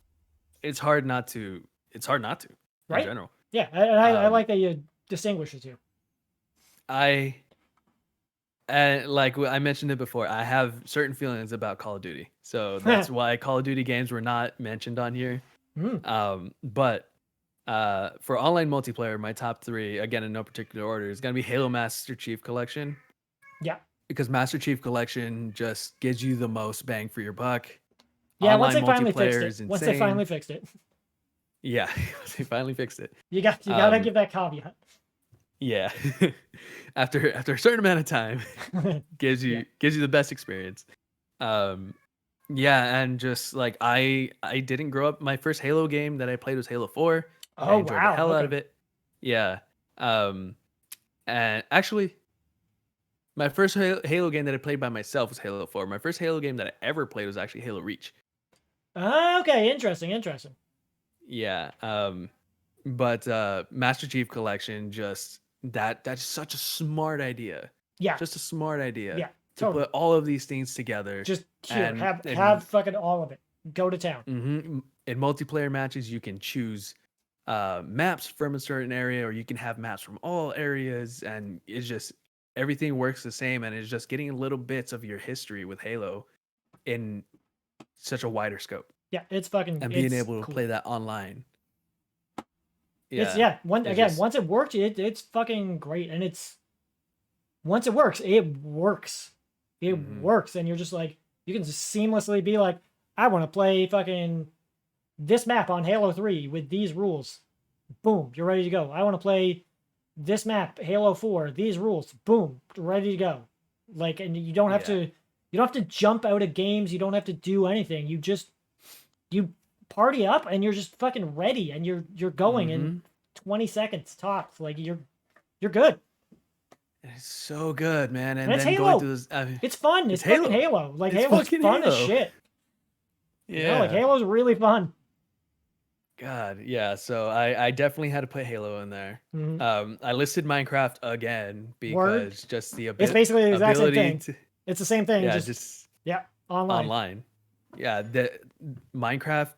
it's hard not to. It's hard not to. Right? In general. Yeah, I like that you distinguish the two. Like I mentioned it before, I have certain feelings about Call of Duty, so that's why Call of Duty games were not mentioned on here. But for online multiplayer, my top three, again in no particular order, is gonna be Halo Master Chief Collection. Yeah. Because Master Chief Collection just gives you the most bang for your buck. Yeah, online once they finally multiplayer fixed is it. insane. Once they finally fixed it. Yeah, they finally fixed it. You gotta give that caveat. Yeah. after a certain amount of time, gives you the best experience. Yeah, and just like I didn't grow up. My first Halo game that I played was Halo 4. I enjoyed the hell out of it. Yeah. And actually, my first Halo game that I played by myself was Halo 4. My first Halo game that I ever played was actually Halo Reach. Okay, interesting. Yeah. But Master Chief Collection, just that's such a smart idea. Yeah. Just a smart idea. Yeah. To put all of these things together. Just here, have fucking all of it. Go to town. In multiplayer matches, you can choose maps from a certain area, or you can have maps from all areas, and it's just everything works the same, and it's just getting little bits of your history with Halo in such a wider scope. Yeah, it's fucking and being able to play that online. Yeah, once it worked, it's fucking great, and once it works, it works. It works, and you're just like, you can just seamlessly be like, I want to play fucking this map on Halo 3 with these rules. Boom, you're ready to go. I want to play this map, Halo 4, these rules. Boom, ready to go. Like, and you don't have to jump out of games. You don't have to do anything. You party up and you're just fucking ready, and you're going in 20 seconds tops. Like you're good. It's so good, man. And it's then Halo. Going through this, it's fun. It's fucking Halo. Like Halo's fun as shit. Yeah, like Halo's really fun. God, yeah. So I definitely had to put Halo in there. I listed Minecraft again because just the ability. It's basically the exact same thing. It's the same thing. Yeah, online. Online. Yeah, the Minecraft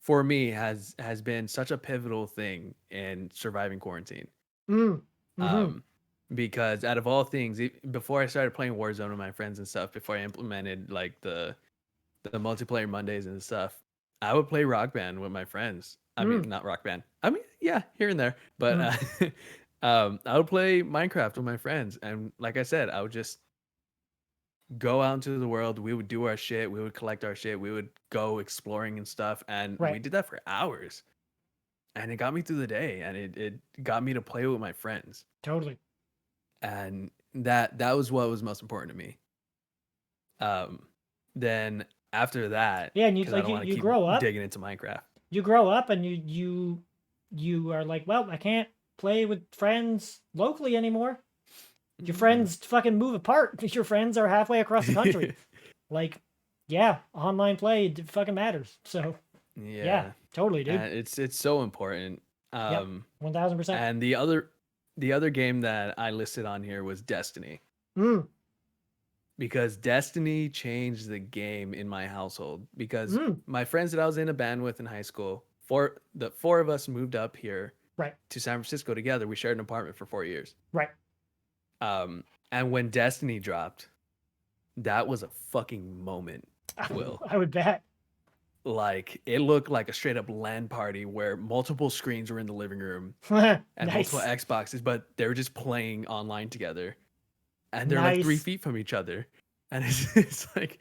for me has been such a pivotal thing in surviving quarantine. Because out of all things, before I started playing Warzone with my friends and stuff, before I implemented like the multiplayer Mondays and stuff, I would play Rock Band with my friends. I mean, not Rock Band. I mean, yeah, here and there. But I would play Minecraft with my friends, and like I said, I would just go out into the world. We would do our shit. We would collect our shit. We would go exploring and stuff, and we did that for hours. And it got me through the day, and it got me to play with my friends. Totally. And that was what was most important to me. Then after that, yeah, and you grow up digging into Minecraft. You grow up and you are like, well, I can't play with friends locally anymore. Your friends fucking move apart. Your friends are halfway across the country. Like, yeah, online play fucking matters. So yeah, totally, dude. It's so important. 1000%. And the other game that I listed on here was Destiny. Because Destiny changed the game in my household. Because my friends that I was in a band with in high school, the four of us moved up here to San Francisco together. We shared an apartment for 4 years. Right. And when Destiny dropped, that was a fucking moment, Will. I would bet. Like, it looked like a straight up LAN party where multiple screens were in the living room and multiple Xboxes, but they were just playing online together. And they're like 3 feet from each other. And it's like,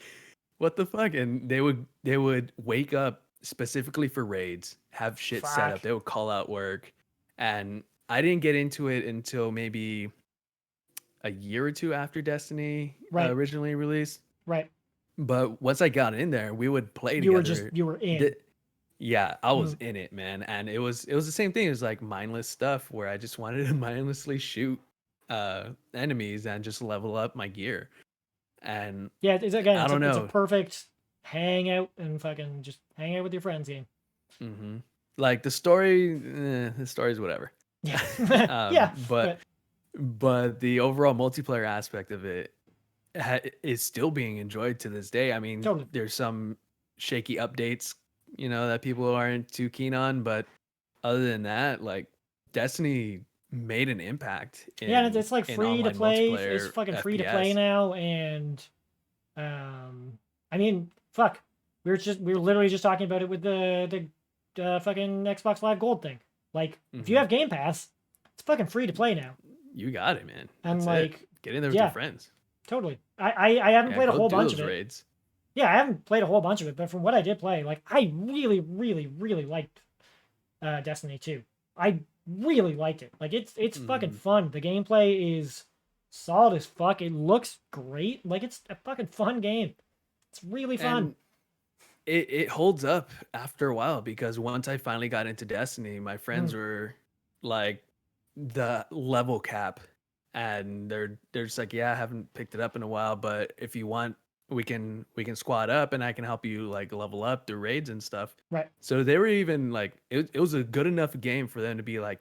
what the fuck? And they would wake up specifically for raids, have shit set Fuck. up. They would call out work, and I didn't get into it until maybe a year or two after Destiny Right. originally released. Right. But once I got in there, we would play You together. were in. Yeah, I was Mm. in it, man, and it was the same thing. It was like mindless stuff where I just wanted to mindlessly shoot enemies and just level up my gear. And Yeah, I don't it's a know. perfect hang out and fucking just hang out with your friends game. hmm Like the story's whatever. Yeah. Yeah, But the overall multiplayer aspect of it is still being enjoyed to this day. I mean, totally. there's some shaky updates, that people aren't too keen on, but other than that, like Destiny made an impact Yeah, and in it's like in free to online play. It's multiplayer fucking free to play FPS. now, and I mean, fuck. We were literally just talking about it with the fucking Xbox Live Gold thing. Like, if you hmm have Game Pass, it's fucking free to play now. You got it, man. And That's it. like, Get in there with your yeah, friends. totally. I haven't Yeah, played a go whole do bunch those of it. raids. Yeah, I haven't played a whole bunch of it, but from what I did play, like, I really, really, really liked Destiny 2. I really liked it. Like, it's fucking hmm fun. The gameplay is solid as fuck. It looks great. Like, it's a fucking fun game. It's really fun. And it holds up after a while because once I finally got into Destiny, my friends were like the level cap, and they're just like, yeah, I haven't picked it up in a while, but if you want, we can squad up and I can help you like level up through raids and stuff. Right. So they were even like, it was a good enough game for them to be like,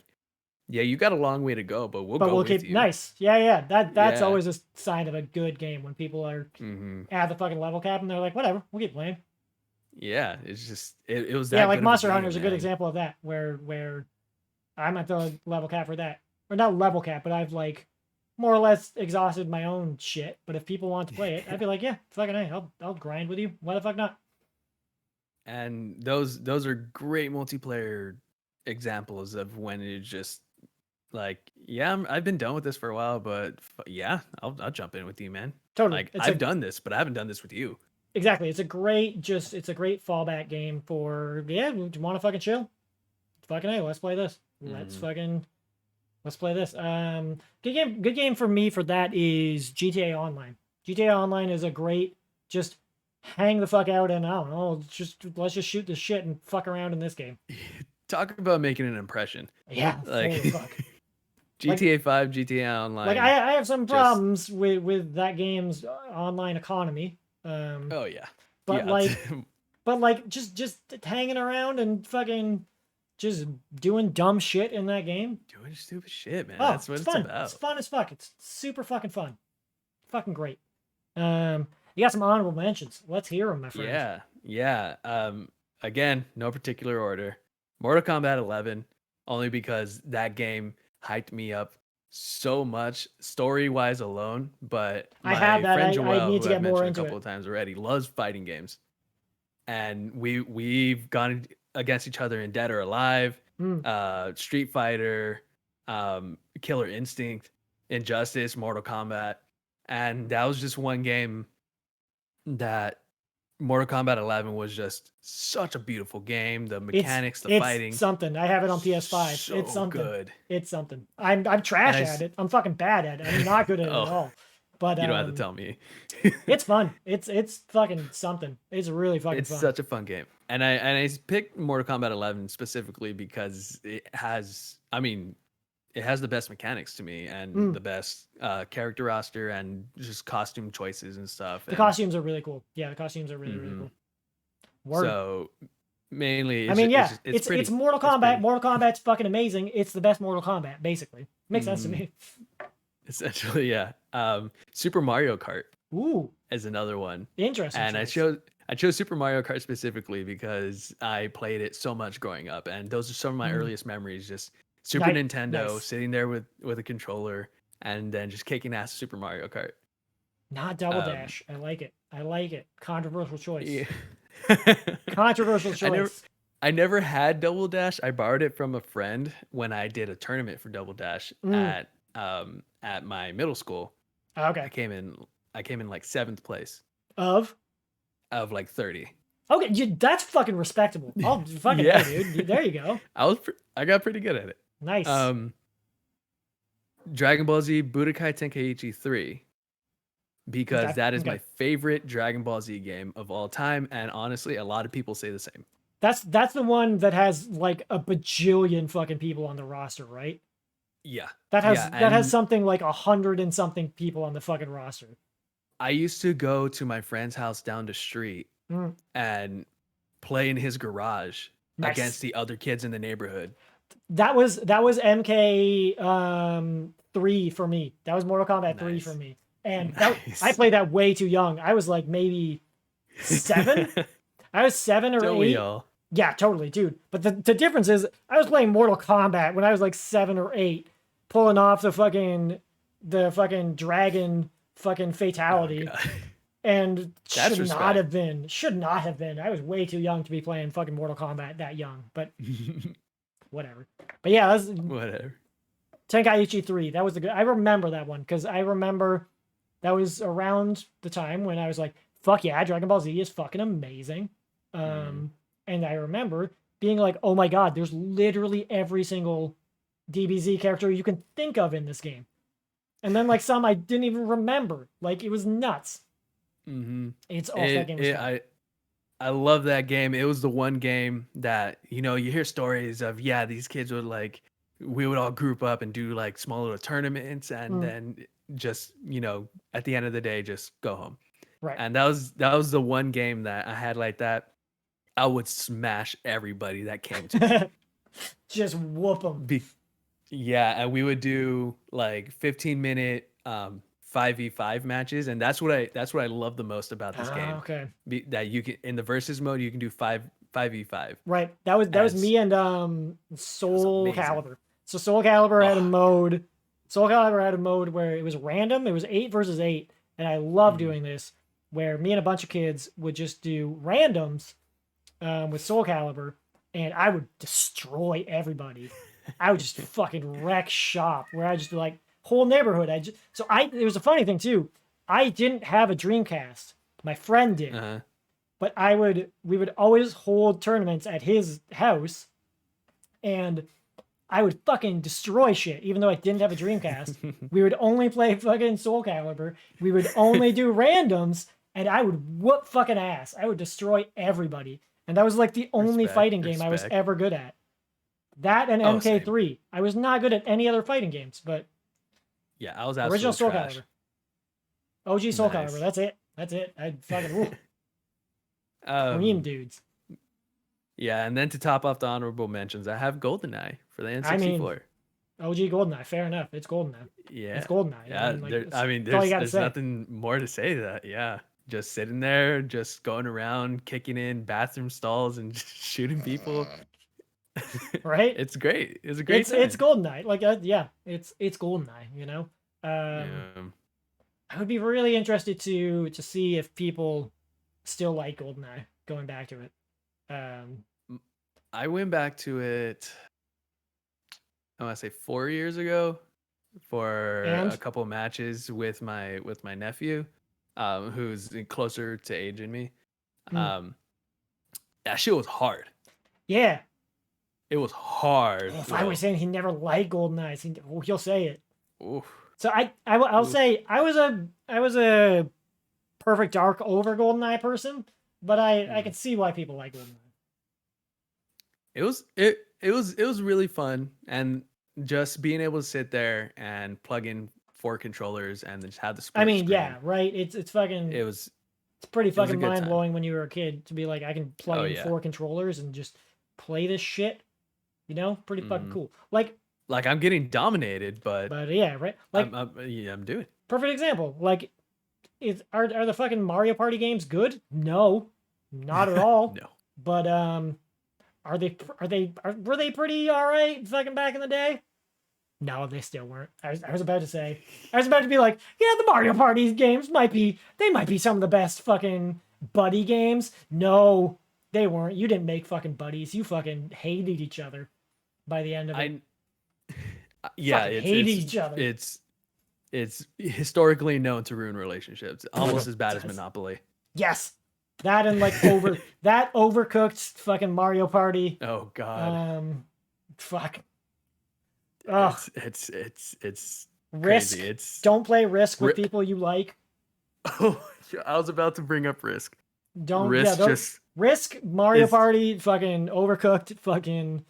yeah, you got a long way to go, but we'll But go we'll with keep you. nice. Yeah. That's Yeah. always a sign of a good game when people are hmm at the fucking level cap and they're like, whatever, we'll keep playing. Yeah. It's just it was Yeah, that like good of a Monster Hunter game, is a good man. example of that, where I'm at the level cap for that, or not level cap, but I've like more or less exhausted my own shit. But if people want to play it, I'd be like, yeah, fucking hey, I'll grind with you. Why the fuck not? And those are great multiplayer examples of when it's just like, yeah, I've been done with this for a while, but yeah, I'll jump in with you, man. Totally, Like I've done this, but I haven't done this with you. exactly. It's a great fallback game for yeah. Do you want to fucking chill? Fucking hey, let's play this. Let's play this. Good game for me for that is GTA Online. GTA Online is a great just hang the fuck out and I don't know, let's just shoot the shit and fuck around in this game. Talk about making an impression. Yeah, Like holy fuck. GTA 5, GTA Online. Like I have some just problems with that game's online economy. oh yeah. But Yeah. like just hanging around and fucking just doing dumb shit in that game. Doing stupid shit, man. Oh, That's what it's it's fun. about. It's fun as fuck. It's super fucking fun. Fucking great. You got some honorable mentions. Let's hear them, my friend. Yeah. Again, no particular order. Mortal Kombat 11, only because that game hyped me up so much story wise alone. But I have my that. friend I Joel, need who to I've get more mentioned a into couple it. of times already, loves fighting games, and we've gone against each other in Dead or Alive, Street Fighter, Killer Instinct, Injustice, Mortal Kombat, and that was just one game that Mortal Kombat 11 was just such a beautiful game. The mechanics, the It's fighting, something. I have it on PS5. It's so something. good. It's something. I'm And trash at it. I'm fucking bad at it. I'm not good at it at oh, all. But you don't have to tell me. it's fun. It's fucking something. It's really fucking It's fun. such a fun game. And I picked Mortal Kombat 11 specifically because it has, I mean, it has the best mechanics to me and the best character roster and just costume choices and stuff. The costumes are really cool. Yeah, the costumes are really really cool. Word. So mainly, I mean, yeah, it's pretty. It's Mortal Kombat. Mortal Kombat's fucking amazing. It's the best Mortal Kombat, basically. Makes sense to me. Essentially, yeah. Super Mario Kart. Ooh, is another one. Interesting. And choice. I chose Super Mario Kart specifically because I played it so much growing up, and those are some of my earliest memories. Just Super Nintendo, sitting there with a controller, and then just kicking ass Super Mario Kart. Not Double Dash. I like it. I like it. Controversial choice. Yeah. Controversial choice. I never had Double Dash. I borrowed it from a friend when I did a tournament for Double Dash at my middle school. Okay. I came in like 7th place. Of? out of like 30. Okay, that's fucking respectable. Oh, fucking Yeah. hey, dude. There you go. I got pretty good at it. Nice. Dragon Ball Z Budokai Tenkaichi 3, because that is Okay. my favorite Dragon Ball Z game of all time, and honestly, a lot of people say the same. That's the one that has like a bajillion fucking people on the roster, right? Yeah. That Yeah, has something like 100 and something people on the fucking roster. I used to go to my friend's house down the street and play in his garage against the other kids in the neighborhood. That was MK 3 for me. That was Mortal Kombat 3 for me. And I played that way too young. I was like maybe 7. I was 7 or Don't 8. we all? Yeah, totally, dude. But the difference is I was playing Mortal Kombat when I was like 7 or 8, pulling off the fucking dragon fucking fatality. Oh, and That's should not have been. I was way too young to be playing fucking Mortal Kombat that young, but whatever. But yeah, that's whatever. Tenkaichi 3. That was the good. I remember that one because I remember that was around the time when I was like, fuck yeah, Dragon Ball Z is fucking amazing. And I remember being like, oh my god, there's literally every single DBZ character you can think of in this game. And then like some I didn't even remember. Like it was nuts. It's all fucking I love that game. It was the one game that, you hear stories of, these kids would we would all group up and do like small little tournaments and then just, at the end of the day, just go home. Right. And that was the one game that I had like that. I would smash everybody that came to me. Just whoop them. And we would do like 15-minute 5v5 matches, and that's what I love the most about this game. Okay. That you can, in the versus mode, you can do 5v5. Right. That was me and Soul Calibur. So Soul Calibur had a mode. Soul Calibur had a mode where it was random. It was 8 versus 8, and I love doing this, where me and a bunch of kids would just do randoms with Soul Calibur, and I would destroy everybody. I would just fucking wreck shop, where I just be like, whole neighborhood. It was a funny thing too. I didn't have a Dreamcast. My friend did. But we would always hold tournaments at his house, and I would fucking destroy shit, even though I didn't have a Dreamcast. We would only play fucking Soul Calibur. We would only do randoms, and I would whoop fucking ass. I would destroy everybody. And that was like the only fighting game I was ever good at. That and MK3. Same. I was not good at any other fighting games, but yeah, I was absolutely original Soul trash. Calibur. OG Soul Calibur. That's it. I fucking Dream dudes. Yeah, and then to top off the honorable mentions, I have GoldenEye for the N64. OG GoldenEye. Fair enough. It's GoldenEye. Yeah, it's GoldenEye. Yeah, there's nothing more to say to that. Yeah. Just sitting there, just going around, kicking in bathroom stalls and just shooting people. Right? It's great. It's a great time. It's GoldenEye. Like, it's GoldenEye, I would be really interested to see if people still like GoldenEye, going back to it. I went back to it, I want to say 4 years ago for a couple matches with my nephew. Who's closer to age than me. That shit was hard. Yeah. It was hard. If I was saying he never liked GoldenEye, he'll say it. Oof. So I'll say I was a Perfect Dark over GoldenEye person, but I can see why people like GoldenEye. It was really fun, and just being able to sit there and plug in 4 controllers and just have the split screen. Yeah, right. It's fucking. It's pretty fucking mind blowing when you were a kid to be like, I can plug in 4 controllers and just play this shit. Pretty fucking cool. Like I'm getting dominated, but yeah, right. Like I'm doing. Perfect example. Like, are the fucking Mario Party games good? No, not at all. No. But were they pretty all right fucking back in the day? No, they still weren't. I was about to be like, yeah, the Mario Party games might be some of the best fucking buddy games. No, they weren't. You didn't make fucking buddies. You fucking hated each other by the end of it. Hated each other. It's historically known to ruin relationships, almost as bad as Monopoly. Yes. That and like that overcooked fucking Mario Party. Oh God. Fuck. Ugh. It's Risk. crazy. It's Don't play Risk with people you like. Oh, I was about to bring up Risk. Don't Risk just Risk, Mario Party, fucking Overcooked, fucking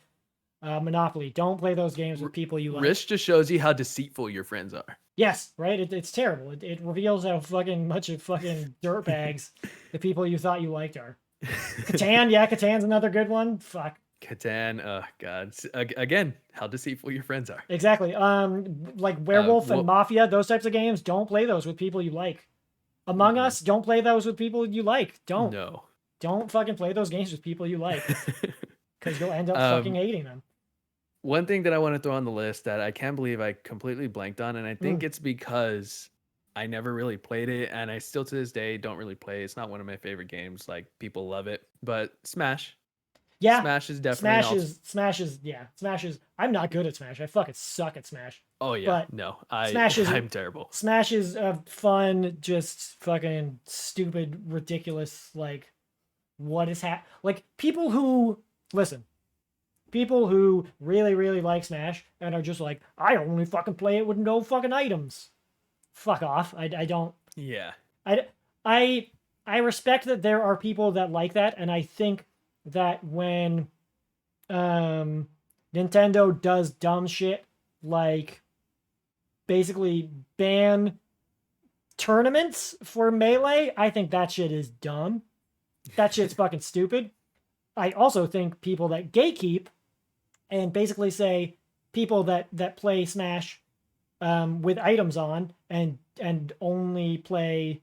Monopoly. Don't play those games with people you like. Risk just shows you how deceitful your friends are. Yes, right? It's terrible. It reveals how fucking much of fucking dirtbags the people you thought you liked are. Catan, yeah, Catan's another good one. Fuck. Catan, oh God. Again, how deceitful your friends are. Exactly. Like Werewolf and Mafia, those types of games, don't play those with people you like. Among Us, don't play those with people you like. Don't. No. Don't fucking play those games with people you like. Because you'll end up fucking hating them. One thing that I want to throw on the list that I can't believe I completely blanked on, and I think it's because I never really played it, and I still to this day don't really play. It's not one of my favorite games. Like, people love it, but Smash. Yeah, Smash is definitely Smash is. I'm not good at Smash. I fucking suck at Smash. Oh yeah, but no, I'm terrible. Smash is a fun, just fucking stupid, ridiculous. Like, what is like people who listen. People who really, really like Smash and are just like, I only fucking play it with no fucking items. Fuck off. I don't. Yeah. I respect that there are people that like that, and I think that when Nintendo does dumb shit like basically ban tournaments for Melee, I think that shit is dumb. That shit's fucking stupid. I also think people that gatekeep and basically say people that play Smash with items on and only play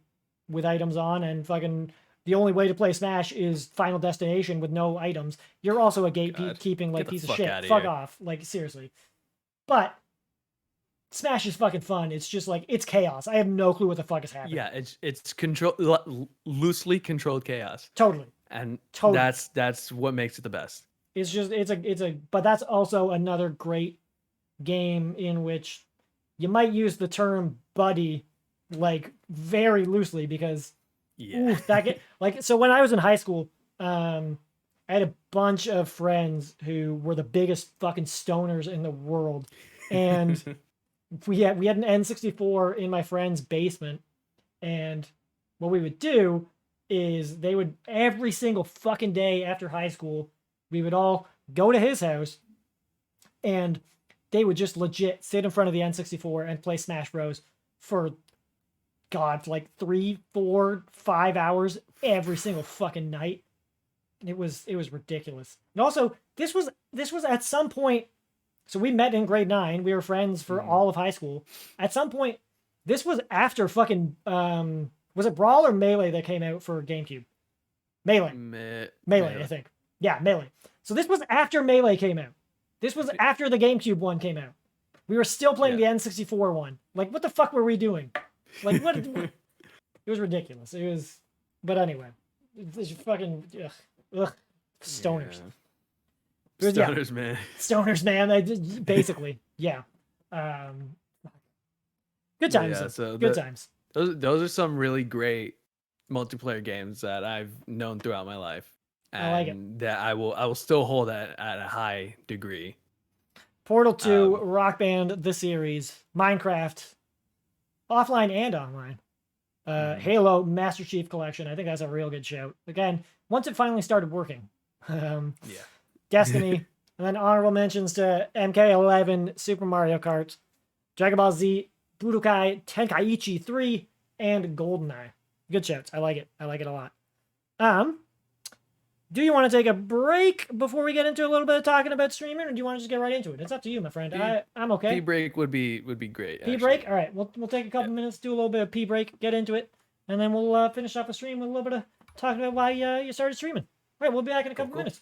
with items on and fucking the only way to play Smash is Final Destination with no items. You're also a gatekeeping like piece of shit. Fuck off. Like, seriously. But Smash is fucking fun. It's just like, it's chaos. I have no clue what the fuck is happening. Yeah, it's loosely controlled chaos. Totally. And totally. that's what makes it the best. It's just but that's also another great game in which you might use the term buddy like very loosely because so when I was in high school, I had a bunch of friends who were the biggest fucking stoners in the world, and we had an N64 in my friend's basement, and what we would do is they would every single fucking day after high school, we would all go to his house, and they would just legit sit in front of the N64 and play Smash Bros. For like 3, 4, 5 hours every single fucking night. It was ridiculous. And also, this was at some point. So we met in grade 9. We were friends for all of high school. At some point, this was after fucking was it Brawl or Melee that came out for GameCube? Melee, I think. Yeah, Melee. So this was after Melee came out. This was after the GameCube one came out. We were still playing the N64 one. Like, what the fuck were we doing? Like, what? It was ridiculous. It was, but anyway, it's fucking stoners. Yeah. Stoners, man. Stoners, man. Basically, yeah. Good times. Yeah, so good times. Those are some really great multiplayer games that I've known throughout my life. And I like it. That I will still hold at a high degree. Portal 2, Rock Band, the series, Minecraft, offline and online. Halo, Master Chief Collection. I think that's a real good shout. Again, once it finally started working. Destiny. And then honorable mentions to MK11, Super Mario Kart, Dragon Ball Z, Budokai Tenkaichi 3, and GoldenEye. Good shouts. I like it. I like it a lot. Do you want to take a break before we get into a little bit of talking about streaming, or do you want to just get right into it? It's up to you, my friend. I'm okay. Pee break would be great. Pee break? All right. We'll take a couple minutes, do a little bit of pee break, get into it, and then we'll finish off the stream with a little bit of talking about why you started streaming. All right. We'll be back in a couple minutes.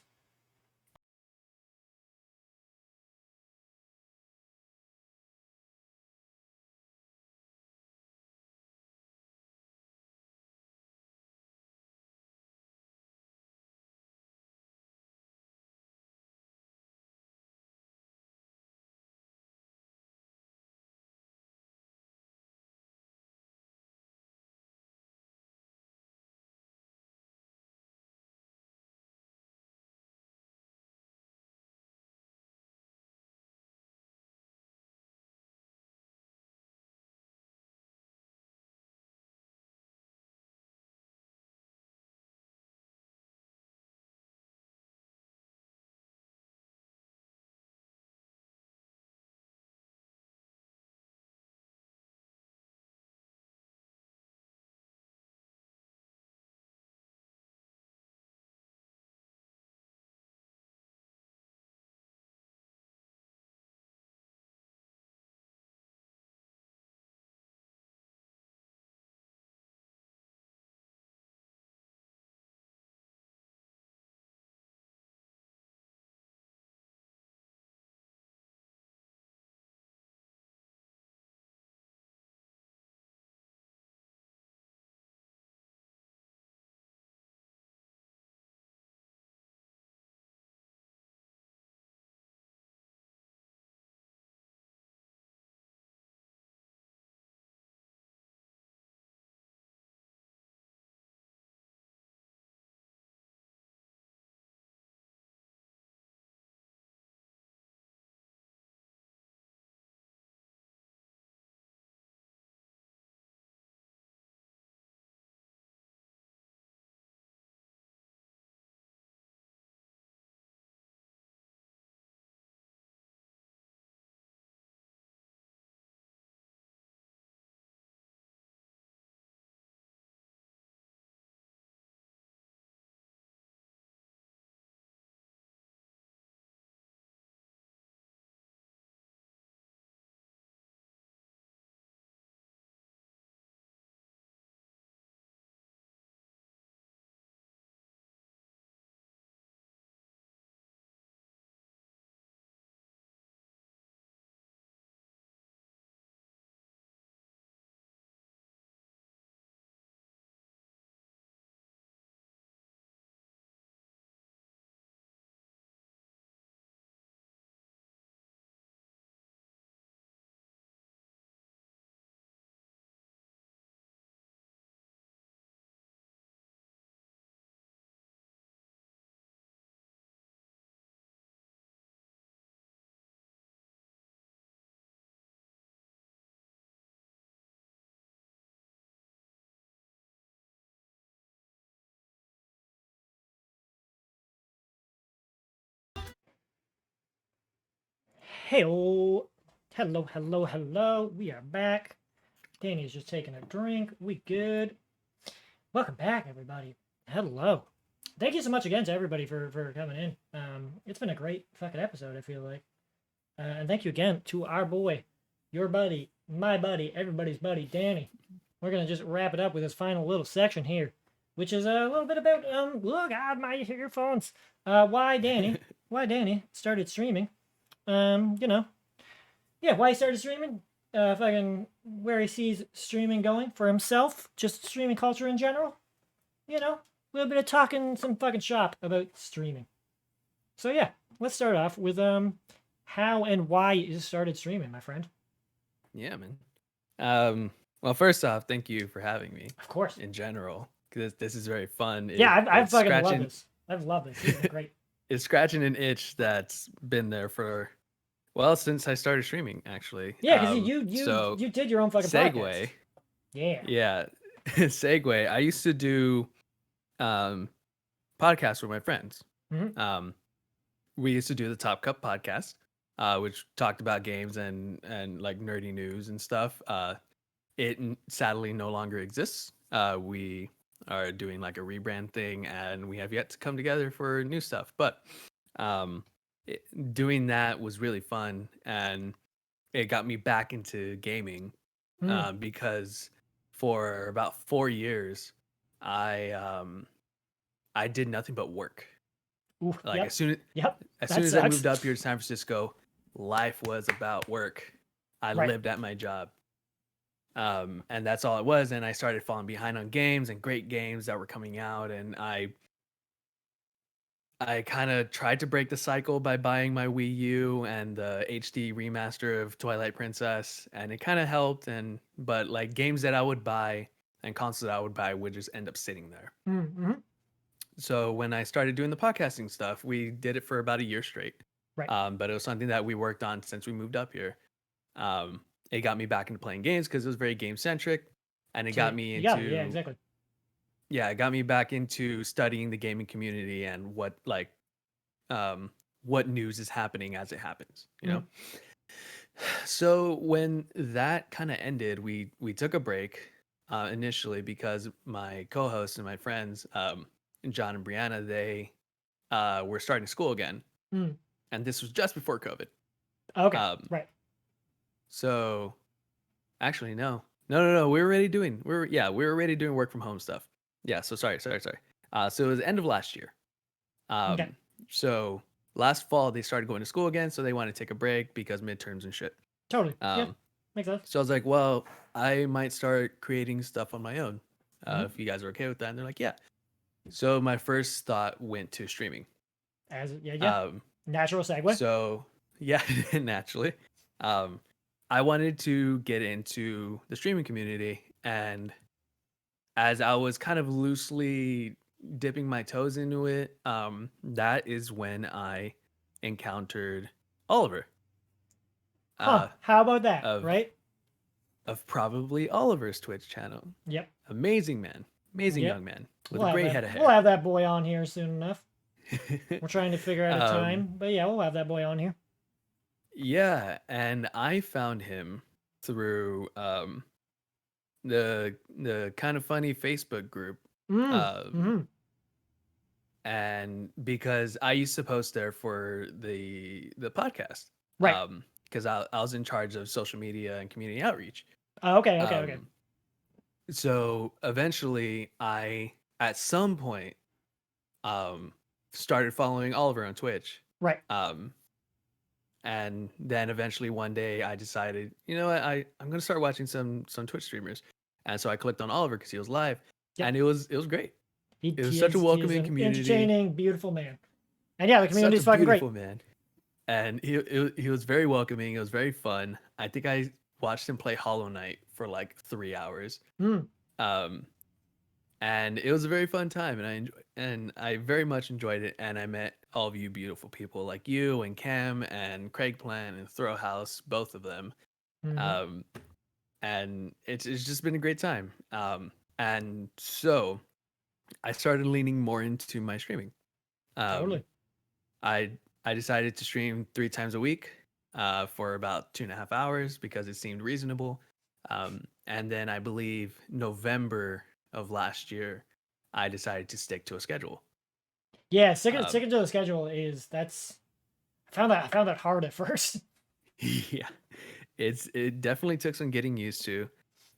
Hello, hello. We are back. Danny's just taking a drink. We good. Welcome back, everybody. Hello. Thank you so much again to everybody for coming in. It's been a great fucking episode, I feel like. And thank you again to our boy, your buddy, my buddy, everybody's buddy, Danny. We're gonna just wrap it up with this final little section here, which is a little bit about oh god, my earphones. Why Danny started streaming. You know, yeah, why he started streaming, fucking where he sees streaming going for himself, just streaming culture in general. You know, a little bit of talking some fucking shop about streaming. So yeah, let's start off with how and why you started streaming, my friend. Yeah, man. Well, first off, thank you for having me. Of course. In general, because this is very fun. Yeah, I've fucking loved this. I've loved this. It's great. It's scratching an itch that's been there for, well, since I started streaming, actually. Yeah, because you did your own fucking podcast. Yeah. Segue. I used to do podcasts with my friends. Mm-hmm. We used to do the Top Cup podcast, which talked about games and like nerdy news and stuff. It sadly no longer exists. We are doing like a rebrand thing, and we have yet to come together for new stuff. But doing that was really fun, and it got me back into gaming because for about 4 years, I did nothing but work. Ooh, like as soon as sucks. I moved up here to San Francisco, life was about work. I lived at my job. And that's all it was. And I started falling behind on games and great games that were coming out. And I kind of tried to break the cycle by buying my Wii U and the HD remaster of Twilight Princess. And it kind of helped. But like games that I would buy and consoles that I would buy would just end up sitting there. Mm-hmm. So when I started doing the podcasting stuff, we did it for about a year straight. Right. But it was something that we worked on since we moved up here. It got me back into playing games because it was very game centric, and it got me into exactly. Yeah, it got me back into studying the gaming community and what news is happening as it happens, you know. So when that kind of ended, we took a break initially because my co-hosts and my friends, John and Brianna, they were starting school again, and this was just before COVID. Okay, right. So, actually, no. We were already doing work from home stuff. Yeah. So sorry. So it was the end of last year. Okay. So last fall they started going to school again, so they wanted to take a break because midterms and shit. Totally. Yeah. Makes sense. So I was like, well, I might start creating stuff on my own. If you guys are okay with that. And they're like, yeah. So my first thought went to streaming. Natural segue. So yeah, naturally. I wanted to get into the streaming community, and as I was kind of loosely dipping my toes into it, that is when I encountered Oliver. How about that, right? Of probably Oliver's Twitch channel. Yep. Amazing man. Amazing young man with a great head of hair. We'll have that boy on here soon enough. We're trying to figure out a time, but yeah, we'll have that boy on here. Yeah, and I found him through the kind of funny Facebook group. And because I used to post there for the podcast. Right. Because I was in charge of social media and community outreach. Okay. So eventually I at some point started following Oliver on Twitch. Right. And then eventually one day I decided, you know what, I'm gonna start watching some Twitch streamers. And so I clicked on Oliver because he was live, and it was great. It was such a welcoming community, entertaining, beautiful man. And yeah, the community's fucking great. Beautiful man, and he was very welcoming. It was very fun. I think I watched him play Hollow Knight for like 3 hours. And it was a very fun time, and I very much enjoyed it. And I met all of you beautiful people like you and Cam and Craig Plant and Throw House, both of them. And it's just been a great time. And so I started leaning more into my streaming. Totally. I decided to stream 3 times a week. for about 2.5 hours because it seemed reasonable. And then I believe November of last year, I decided to stick to a schedule. Yeah, sticking to the schedule I found that hard at first. Yeah, it definitely took some getting used to,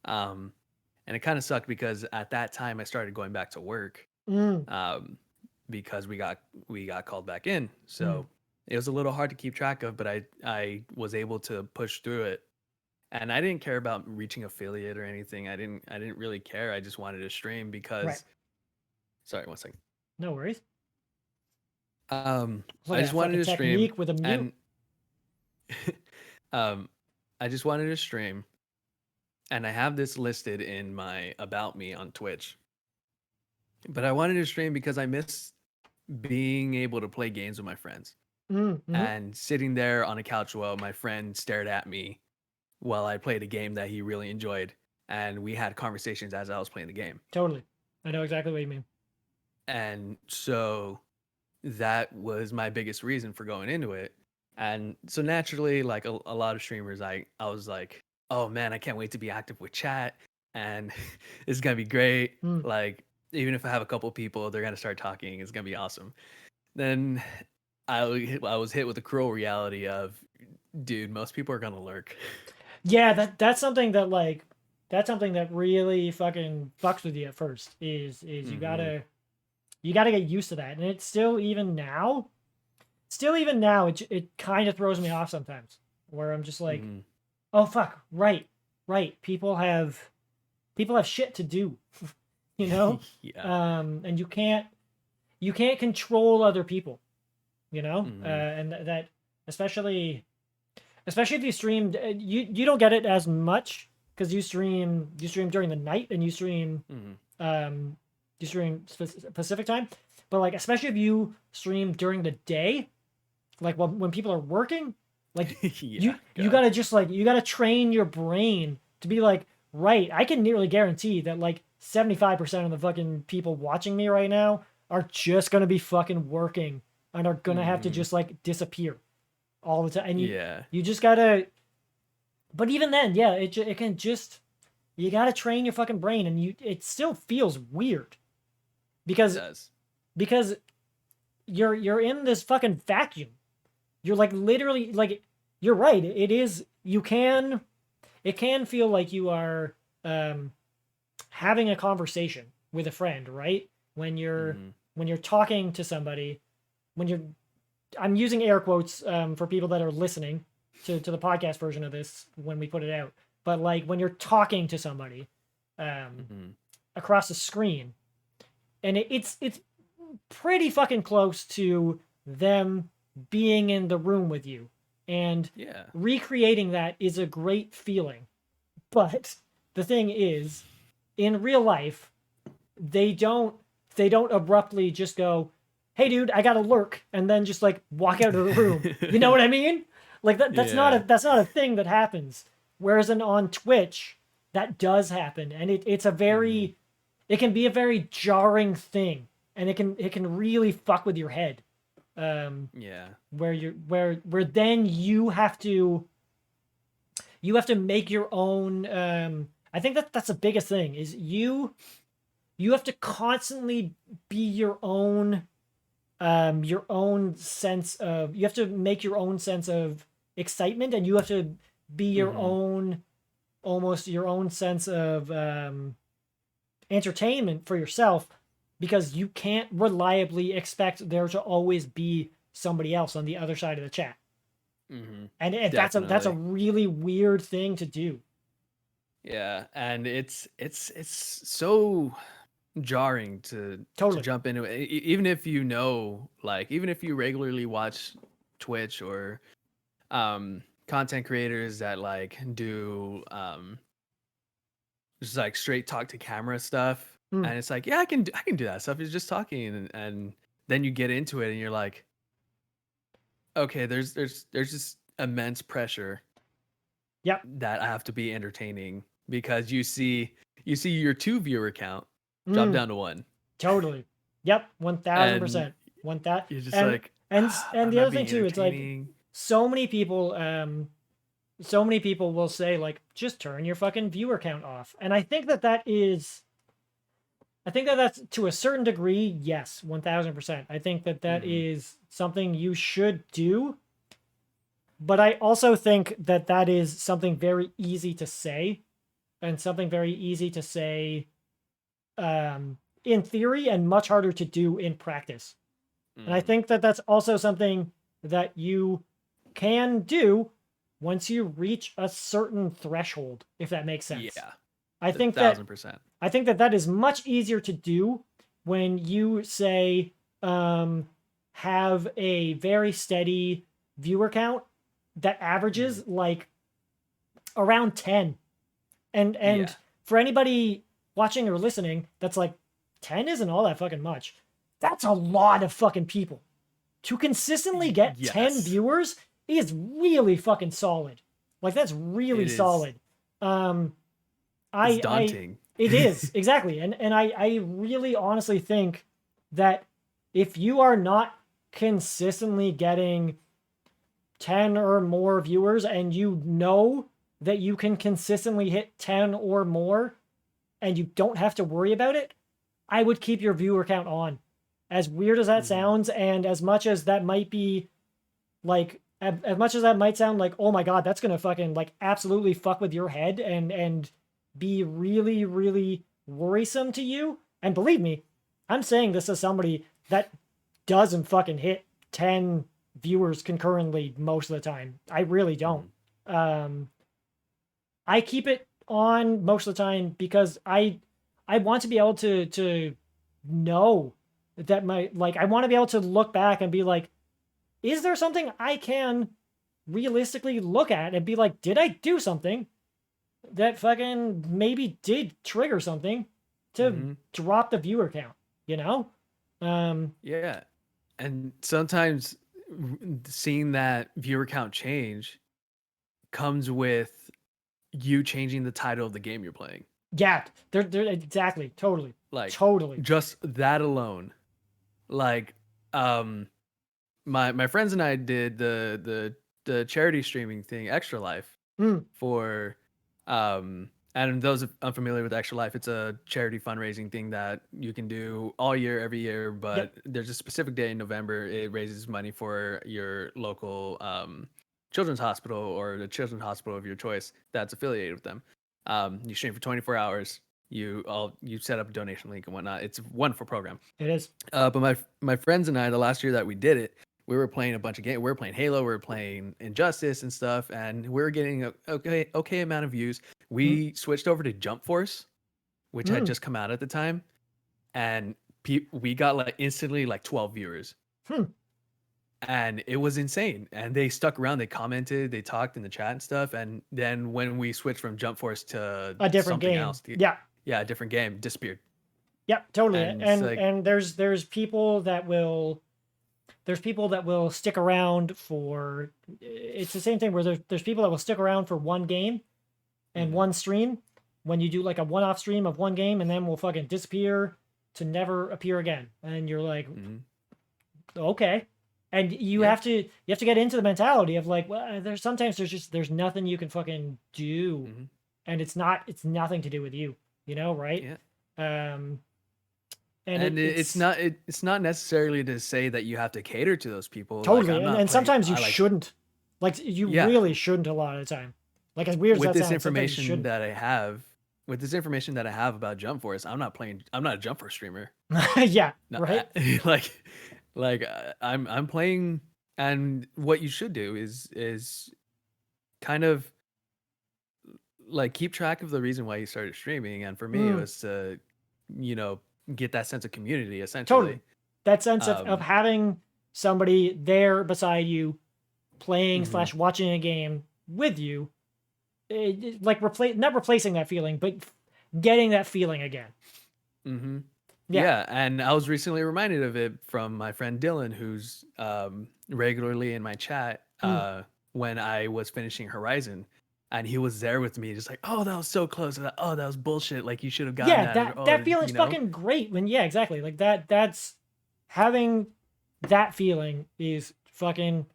and it kind of sucked because at that time I started going back to work, Mm, because we got called back in, mm. so it was a little hard to keep track of, but I was able to push through it, and I didn't care about reaching affiliate or anything. I didn't really care. I just wanted to stream Right. because, sorry, one second. No worries. Look I at just that wanted fucking to stream, technique with a mute. and um, I just wanted to stream, and I have this listed in my about me on Twitch. But I wanted to stream because I miss being able to play games with my friends Mm-hmm. and sitting there on a couch while my friend stared at me while I played a game that he really enjoyed, and we had conversations as I was playing the game. Totally. I know exactly what you mean. And so that was my biggest reason for going into it. And so naturally, like a lot of streamers, I was like, oh man, I can't wait to be active with chat, and it's gonna be great. Mm. Like, even if I have a couple people, they're gonna start talking. It's gonna be awesome. Then I was hit with the cruel reality of, dude, most people are gonna lurk. Yeah, that's something that that's something that really fucking fucks with you at first. Is Mm-hmm. you gotta get used to that, and it's still even now, it kind of throws me off sometimes, where I'm just like, Mm-hmm. oh fuck, right, people have shit to do, you know, Yeah. and you can't control other people, you know, Mm-hmm. and that especially if you streamed, you don't get it as much because you stream during the night and Mm-hmm. um you stream Pacific time, but like especially if you stream during the day, like when people are working, like Yeah. you God. gotta just like you gotta train your brain to be like, right, I can nearly guarantee that like 75% of the fucking people watching me right now are just gonna be fucking working and are gonna have to Mm-hmm. just like disappear all the time, and Yeah. you just gotta. But even then, yeah, it can just, you gotta train your fucking brain, and it still feels weird It because does. because you're in this fucking vacuum. You're like literally like, you're right. It is, it can feel like you are um having a conversation with a friend, right? Mm-hmm. When you're talking to somebody, when you're, I'm using air quotes for people that are listening to the podcast version of this when we put it out. But like when you're talking to somebody um, Mm-hmm. across the screen, and it's pretty fucking close to them being in the room with you, and Yeah. recreating that is a great feeling. But the thing is, in real life, they don't they don't abruptly just go, "Hey, dude, I gotta lurk," and then just like walk out of the room. You know what I mean? Like Yeah. that's not a thing that happens. Whereas on Twitch, that does happen, and it's a Mm-hmm. very, it can be a very jarring thing, and it can really fuck with your head. Yeah. Where you're where then you have to make your own. I think that's the biggest thing is you have to constantly be your own sense of, you have to make your own sense of excitement, and you have to be your Mm-hmm. own, almost your own sense of entertainment for yourself, because you can't reliably expect there to always be somebody else on the other side of the chat, Mm-hmm. and that's a Definitely. really weird thing to do. Yeah, and it's so jarring to Totally. jump into it, even if you know, like, even if you regularly watch Twitch or content creators that like do just like straight talk to camera stuff, Mm. and it's like, yeah, I can do that stuff. It's just talking, and then you get into it and you're like, okay, there's just immense pressure Yep. that I have to be entertaining because you see your 2 viewer count drop Mm. down to 1, Totally. Yep. and 1000%. Want that. you're just like, And am the I other thing being too, it's like, entertaining? so many people will say like, just turn your fucking viewer count off. And I think that's to a certain degree, yes, 1000%. I think that is something you should do. But I also think that is something very easy to say, and something very easy to say in theory and much harder to do in practice. And I think that's also something that you can do once you reach a certain threshold, if that makes sense. Yeah. I think 1000%. I think that is much easier to do when you say have a very steady viewer count that averages like around 10. And for anybody watching or listening, that's like 10 isn't all that fucking much. That's a lot of fucking people. To consistently get 10 viewers is really fucking solid. Like that's really solid. It's daunting. It is, exactly. And I really honestly think that if you are not consistently getting 10 or more viewers and you know that you can consistently hit 10 or more and you don't have to worry about it, I would keep your viewer count on. As weird as that sounds, and as much as that might be like, as much as that might sound like, oh my god, that's gonna fucking like absolutely fuck with your head and be really, really worrisome to you. And believe me, I'm saying this as somebody that doesn't fucking hit 10 viewers concurrently most of the time. I really don't. I keep it on most of the time because I want to be able to know that I want to be able to look back and be like, is there something I can realistically look at and be like, did I do something that fucking maybe did trigger something to drop the viewer count, you know? Yeah. And sometimes seeing that viewer count change comes with you changing the title of the game you're playing. Yeah, they're exactly, totally. Like totally. Just that alone. Like my friends and I did the charity streaming thing, Extra Life, for and those unfamiliar with Extra Life, it's a charity fundraising thing that you can do all year, every year, but there's a specific day in November. It raises money for your local children's hospital or the children's hospital of your choice that's affiliated with them. You stream for 24 hours. You set up a donation link and whatnot. It's a wonderful program. It is. But my friends and I, the last year that we did it, we were playing a bunch of games. We were playing Halo, we were playing Injustice and stuff, and we were getting a okay amount of views. We switched over to Jump Force, which had just come out at the time, and we got like instantly like 12 viewers. And it was insane. And they stuck around, they commented, they talked in the chat and stuff. And then when we switched from Jump Force to a different game else, a different game, disappeared. Yeah, totally. And there's people that will stick around for, it's the same thing where there's people that will stick around for one game and one stream when you do like a one-off stream of one game, and then will fucking disappear to never appear again. And you're like, okay. And you have to get into the mentality of like, well, there's nothing you can fucking do, and it's nothing to do with you, you know, right? Yeah. And it's not necessarily to say that you have to cater to those people. Totally, like, and sometimes you shouldn't. Like you really shouldn't a lot of the time. Like as weird as that sounds. With this information that I have about Jump Force, I'm not a Jump Force streamer. Yeah, no, right. Like I'm playing, and what you should do is kind of like keep track of the reason why you started streaming. And for me, it was to, get that sense of community, essentially. Totally. That sense of having somebody there beside you playing / watching a game with you, like not replacing that feeling, but getting that feeling again. Yeah, and I was recently reminded of it from my friend Dylan, who's regularly in my chat when I was finishing Horizon. And he was there with me, just like, oh, that was so close. Oh, that was bullshit. Like, you should have gotten that. Yeah, that feeling's fucking great. Exactly. Like, that's having that feeling is fucking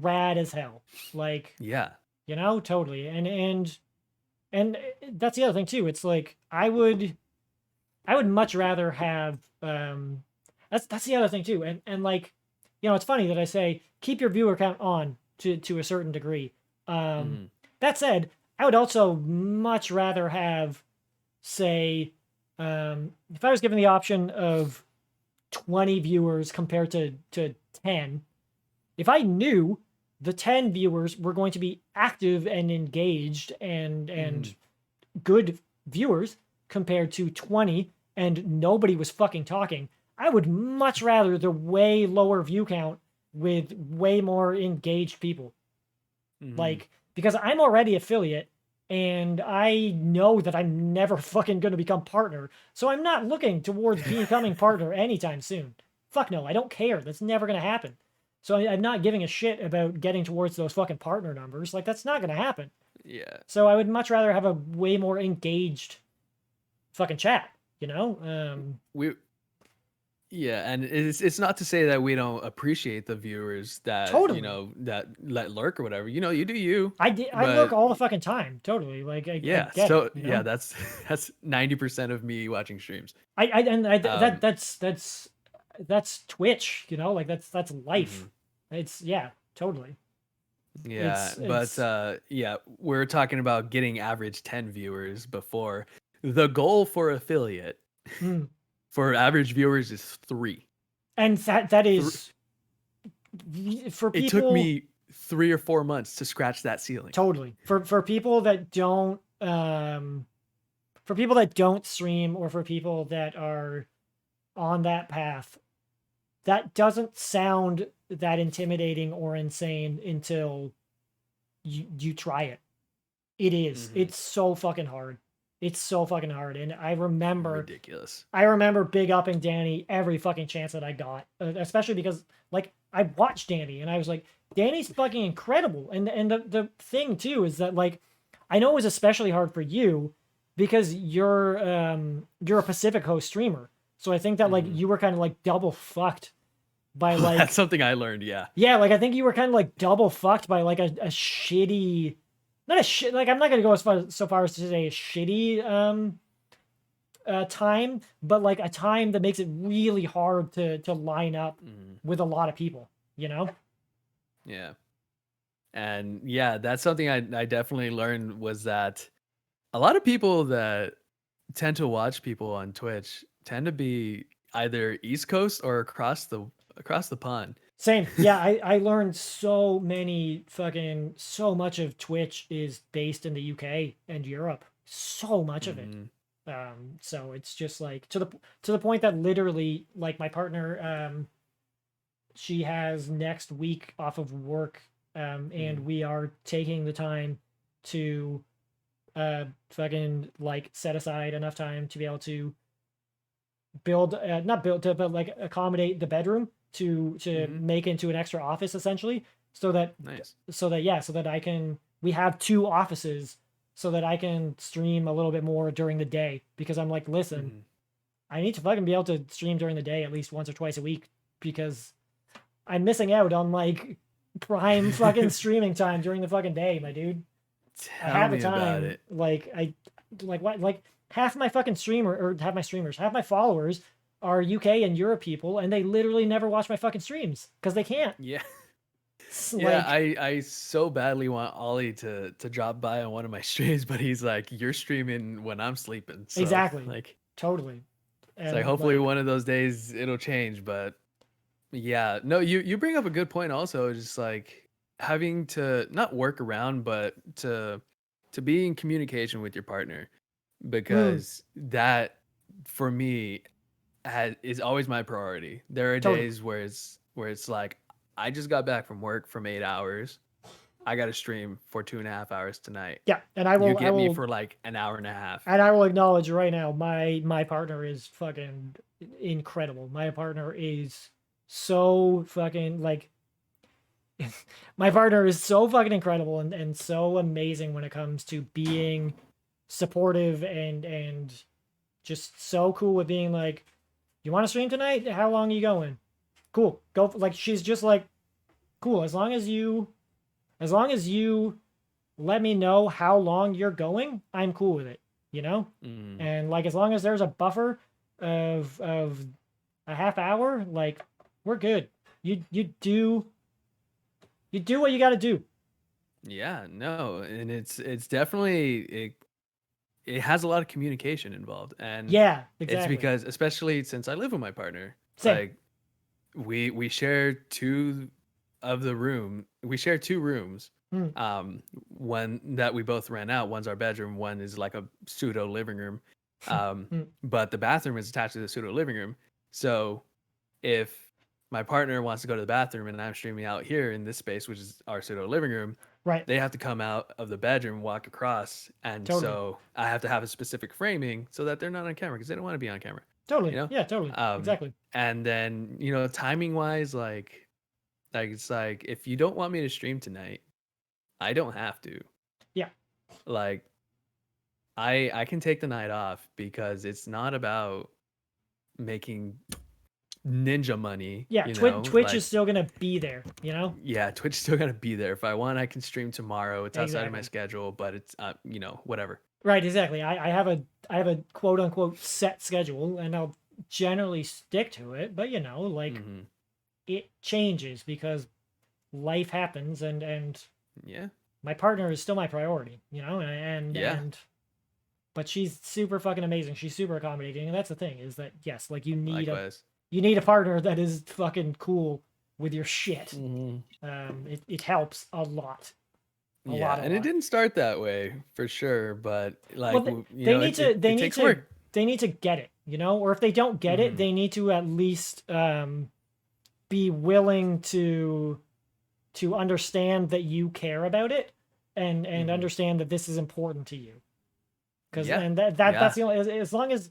rad as hell. Like, Yeah. you know, totally. And that's the other thing too. It's like I would much rather have that's the other thing too. And like, you know, it's funny that I say keep your viewer count on to a certain degree. Mhm. That said, I would also much rather have, say, if I was given the option of 20 viewers compared to 10, if I knew the 10 viewers were going to be active and engaged and Mhm. good viewers compared to 20 and nobody was fucking talking, I would much rather the way lower view count with way more engaged people. Mhm. Like, because I'm already affiliate and I know that I'm never fucking going to become partner. So I'm not looking towards becoming partner anytime soon. Fuck no, I don't care. That's never going to happen. So I'm not giving a shit about getting towards those fucking partner numbers. Like, that's not going to happen. Yeah. So I would much rather have a way more engaged fucking chat, you know? We Yeah, and it's not to say that we don't appreciate the viewers that, Totally. that let lurk or whatever. You do you. I look But all the fucking time. Totally. Like, I yeah, get it, so you yeah, know? that's 90% of me watching streams. That Um, that's Twitch, you know, like that's life. mhm. It's yeah, totally. Yeah, but It's yeah, we're talking about getting average 10 viewers before. The goal for affiliate mm. for average viewers is 3. And that Thr is for It took people me 3 or 4 months to scratch that ceiling. totally. For people that don't for people that don't stream or for people that are on that path, that doesn't sound that intimidating or insane until you try it. It is. Mhm. It's so fucking hard. It's so fucking hard. And Ridiculous. I remember big upping Danny every fucking chance that I got, especially because like I watched Danny and I was like, Danny's fucking incredible. And the thing too is that like I know it was especially hard for you because you're a Pacific Coast streamer. So I think that like Mhm. you were kind of like double fucked by That's like something I learned, yeah. yeah, like I think you were kind of like double fucked by like a shitty, not a shit, like I'm not gonna go so far as to say a shitty time, but like a time that makes it really hard to line up Mhm. with a lot of people, you know? Yeah. And yeah, that's something I definitely learned was that a lot of people that tend to watch people on Twitch tend to be either East Coast or across the pond. Same. Yeah, I learned so much of Twitch is based in the UK and Europe. So much of it. Mhm. So it's just like to the point that literally like my partner she has next week off of work and Mhm. we are taking the time to fucking like set aside enough time to be able to build not build to but like accommodate the bedroom to Mhm. make into an extra office essentially so that Nice. so that I can we have two offices so that I can stream a little bit more during the day because I'm like listen Mhm. I need to fucking be able to stream during the day at least once or twice a week because I'm missing out on like prime fucking streaming time during the fucking day, my dude. Tell Half the me about time, it. like I like what like half my fucking streamer or half my streamers, half my followers are UK and Europe people, and they literally never watch my fucking streams because they can't. Yeah. It's Yeah, like I so badly want Ollie to drop by on one of my streams, but he's like, "You're streaming when I'm sleeping." So, exactly, like, totally, it's like and hopefully like one of those days it'll change, but yeah. No, you bring up a good point also, just like having to not work around, but to be in communication with your partner mm, because that for me is always my priority. There are totally, days where it's like I just got back from work from 8 hours. I got to stream for 2.5 hours tonight. yeah, and You get me for like an hour and a half. I will acknowledge right now my partner is fucking incredible. My partner is so fucking like my partner is so fucking incredible and so amazing when it comes to being supportive and just so cool with being like, you want to stream tonight? How long are you going? Cool. Go. Like, she's just like, cool. As long as you let me know how long you're going, I'm cool with it, you know? Mm. And like as long as there's a buffer of a half hour, like we're good. You do what you got to do. Yeah, no, and it's definitely it has a lot of communication involved, and Yeah, it's exactly. because especially since I live with my partner, Same. like we share we share two rooms. Mm, One that we both rent out, one's our bedroom, one is like a pseudo living room. mm, But the bathroom is attached to the pseudo living room. So if my partner wants to go to the bathroom and I'm streaming out here in this space, which is our pseudo living room, right. they have to come out of the bedroom, walk across, and Totally. so I have to have a specific framing so that they're not on camera because they don't want to be on camera, you Totally. know. Yeah, totally. Exactly. And then timing wise, like it's like if you don't want me to stream tonight, I don't have to. Yeah. Like I can take the night off because it's not about making ninja money, Yeah, Twitch is like still going to be there, you know? yeah, Twitch still gotta be there. If I want, I can stream tomorrow. It's outside of my Exactly. schedule, but it's whatever. Right, exactly. I have a quote unquote set schedule and I'll generally stick to it, but you know, like Hmm. it changes because life happens and Yeah, my partner is still my priority, you know, yeah. and but she's super fucking amazing. She's super accommodating, and that's the thing is that yes, like Likewise. you need a partner that is fucking cool with your shit. Hmm. It helps a Yeah, lot, a and it lot. didn't start that way for sure, but Well, like they need to it takes work. they need to get it, you know, or if they don't get it, Hmm. they need to at least be willing to understand that you care about it and Hmm. understand that this is important to you. Because Yeah, and that's yeah. the only as long as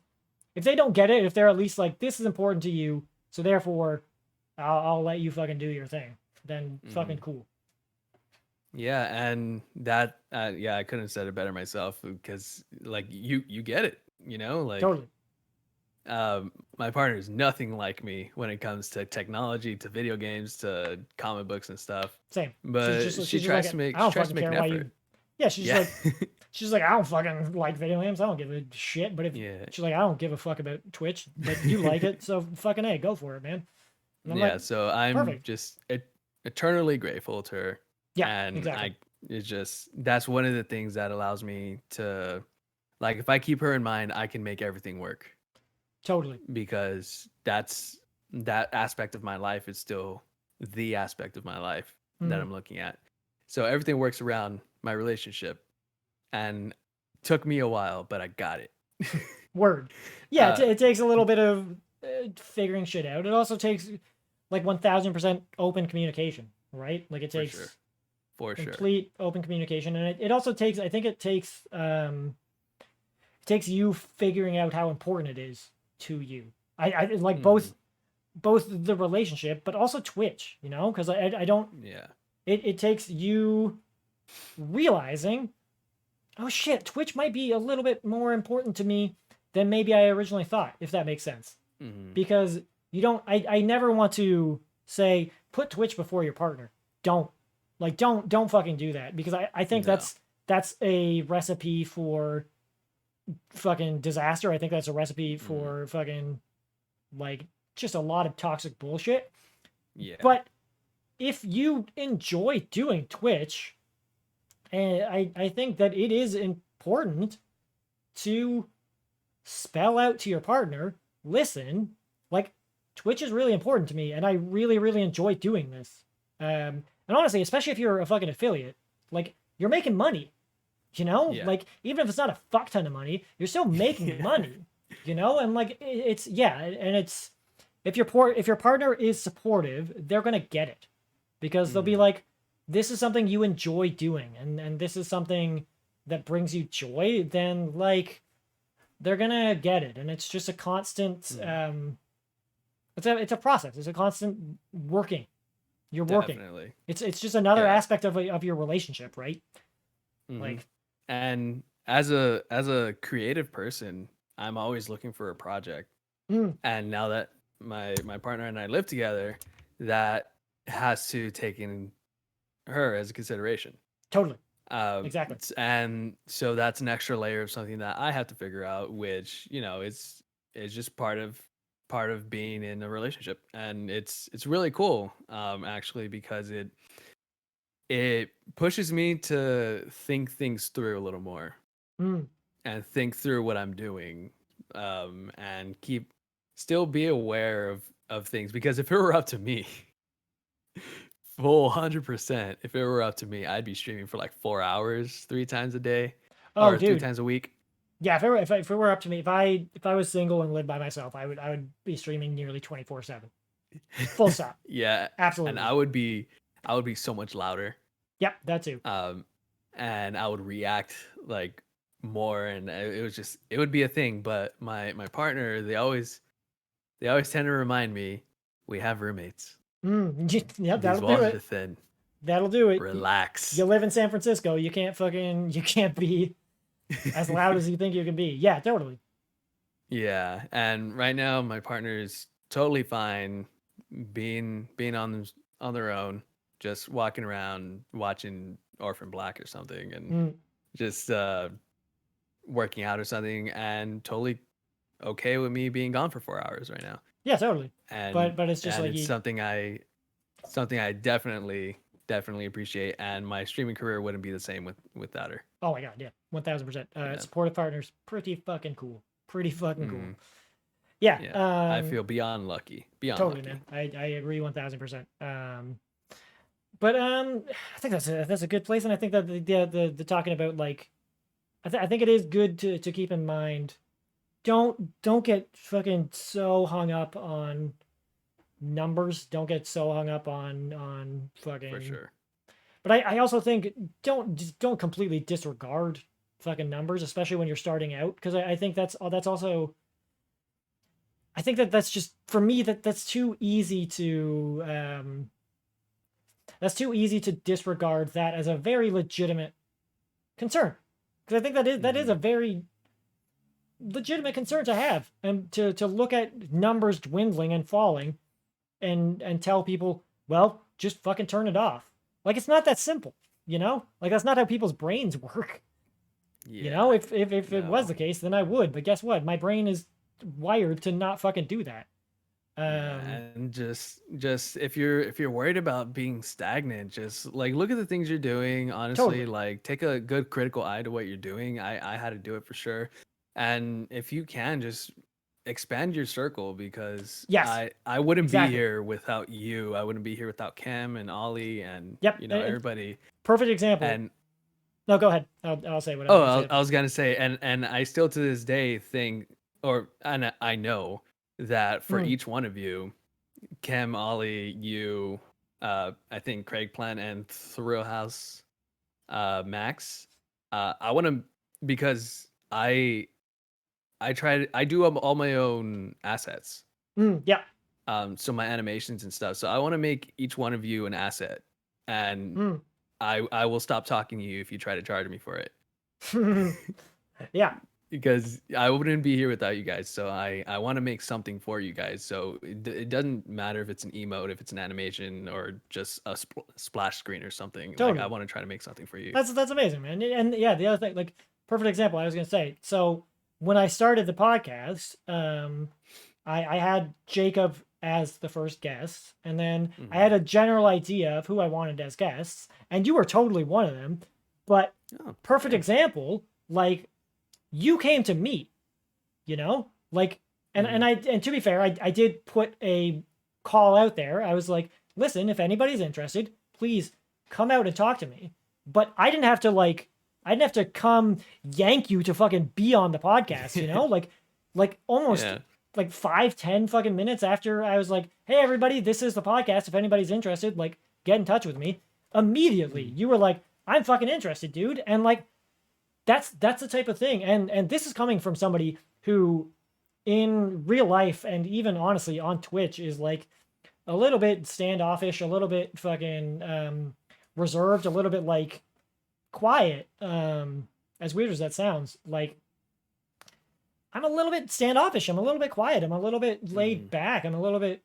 if they don't get it, if they're at least like this is important to you, so therefore I'll let you fucking do your thing. Then Hmm. fucking cool. Yeah, and that yeah, I couldn't have said it better myself because like you get it, like Totally. my partner is nothing like me when it comes to technology, to video games, to comic books and stuff. Same. But She's just like I she don't tries to fucking make care an why you. effort. Yeah, Yeah. she's like I don't fucking like video games. I don't give a shit. But if Yeah. she's like I don't give a fuck about Twitch, but you like it, so fucking hey, go for it, man. And I'm like, Yeah, so I'm perfect. just eternally grateful to her, Yeah, and exactly. it's just that's one of the things that allows me to, like, if I keep her in mind, I can make everything work Totally. because that aspect of my life is still the aspect of my life that Mm, I'm looking at. So everything works around my relationship, and took me a while, but I got it. word. Yeah, uh, it takes a little bit of figuring shit out. It also takes like 1000% open communication, right? Like it for sure, takes for sure. complete open communication, and it also takes I think it takes you figuring out how important it is to you. I like Hmm. both the relationship, but also Twitch, you know, because I don't. Yeah, It takes you realizing, oh shit, Twitch might be a little bit more important to me than maybe I originally thought, if that makes sense. hmm, Because you don't, I never want to say put Twitch before your partner. Don't don't fucking do that because I think no, that's a recipe for fucking disaster. I think that's a recipe hmm, for fucking like just a lot of toxic bullshit. yeah. But if you enjoy doing Twitch, and I think that it is important to spell out to your partner, listen, like Twitch is really important to me, and I really, really enjoy doing this. And honestly, especially if you're a fucking affiliate, like you're making money, you know, Yeah. like even if it's not a fuck ton of money, you're still making Yeah. money, you know, and like it's yeah, and it's if your partner is supportive, they're gonna get it because they'll be Hmm. like, this is something you enjoy doing, and this is something that brings you joy. Then like they're gonna get it, and it's just a constant. Hmm. It's a process. It's a constant working. You're working. Definitely. It's just another Yeah. aspect of your relationship, right? Hmm. Like, And as a creative person, I'm always looking for a project. mm, And now that my partner and I live together, that has to take in her as a consideration. Totally. Exactly. And so that's an extra layer of something that I have to figure out, which, you know, is just part of being in a relationship. And it's really cool, actually, because it pushes me to think things through a little more Mm. and think through what I'm doing, and still be aware of things. Because if it were up to me, full 100%, if it were up to me, I'd be streaming for like 4 hours, 3 times a day, Oh, or three dude. times a week. Yeah, if it were up to me, if I was single and lived by myself, I would be streaming nearly 24/7. Full stop. Yeah, and Absolutely. I would be so much louder. Yep, that too. And I would react like more, and it would be a thing. But my partner, they always tend to remind me, we have roommates. Yep, These that'll do walls are it. thin. That'll do it. Relax. You live in San Francisco. You can't be as loud as you think you can be. Yeah, totally. Yeah, and right now my partner is totally fine being on their own, just walking around watching Orphan Black or something, and Mm. just working out or something, and totally okay with me being gone for 4 hours right now. Yeah, totally. And But it's just like it's something I definitely appreciate, and my streaming career wouldn't be the same without her. oh my god, yeah, 1000%. Yeah. Supportive partners, pretty fucking cool. Pretty fucking cool. Mhm. Yeah. Yeah. I feel beyond lucky. Beyond Totally, lucky. man. I agree 1000%. But I think that's a good place, and I think that the talking about like, I think it is good to keep in mind. Don't get fucking so hung up on numbers. Don't get so hung up on fucking. For sure. But I also think don't completely disregard fucking numbers, especially when you're starting out, because I think that's also. I think that's just for me that's too easy to disregard that as a very legitimate concern, because I think that is a very legitimate concern to have, and to look at numbers dwindling and falling, and tell people, well, just fucking turn it off. Like, it's not that simple, you know? Like, that's not how people's brains work. Yeah. You know, if it was the case, then I would. But guess what? My brain is wired to not fucking do that. And just if you're worried about being stagnant, just like look at the things you're doing. Honestly, Totally. like take a good critical eye to what you're doing. I had to do it for sure. And if you can, just expand your circle, because Yes, I wouldn't be exactly. here without you. I wouldn't be here without Cam and Ollie and Yep. everybody. Perfect example. And no, go ahead. I'll say what I was going to say. I was gonna say, and I still to this day think, and I know that for each one of you, Cam, Ollie, you, I think Craig Plant and Thrill House, Max, I want to, because I do all my own assets. Yeah. So my animations and stuff. So I want to make each one of you an asset, and I will stop talking to you if you try to charge me for it. Yeah. Because I wouldn't be here without you guys. So I want to make something for you guys. So it doesn't matter if it's an emote, if it's an animation, or just a splash screen or something. Totally. Like, I want to try to make something for you. That's amazing, man. And yeah, the other thing, like, perfect example, I was going to say. So when I started the podcast, I had Jacob as the first guest, and then I had a general idea of who I wanted as guests, and you were totally one of them. But perfect example, like, you came to me, you know, like, and to be fair, I did put a call out there. I was like, listen, if anybody's interested, please come out and talk to me. But I didn't have to come yank you to fucking be on the podcast, you know, like almost like 5-10 fucking minutes after I was like, hey everybody, this is the podcast, if anybody's interested, like, get in touch with me. Immediately you were like, I'm fucking interested, dude. And like, that's the type of thing, and this is coming from somebody who in real life, and even honestly on Twitch, is like a little bit standoffish, a little bit fucking reserved, a little bit like quiet, as weird as that sounds. Like, I'm a little bit standoffish, I'm a little bit quiet, I'm a little bit laid back, I'm a little bit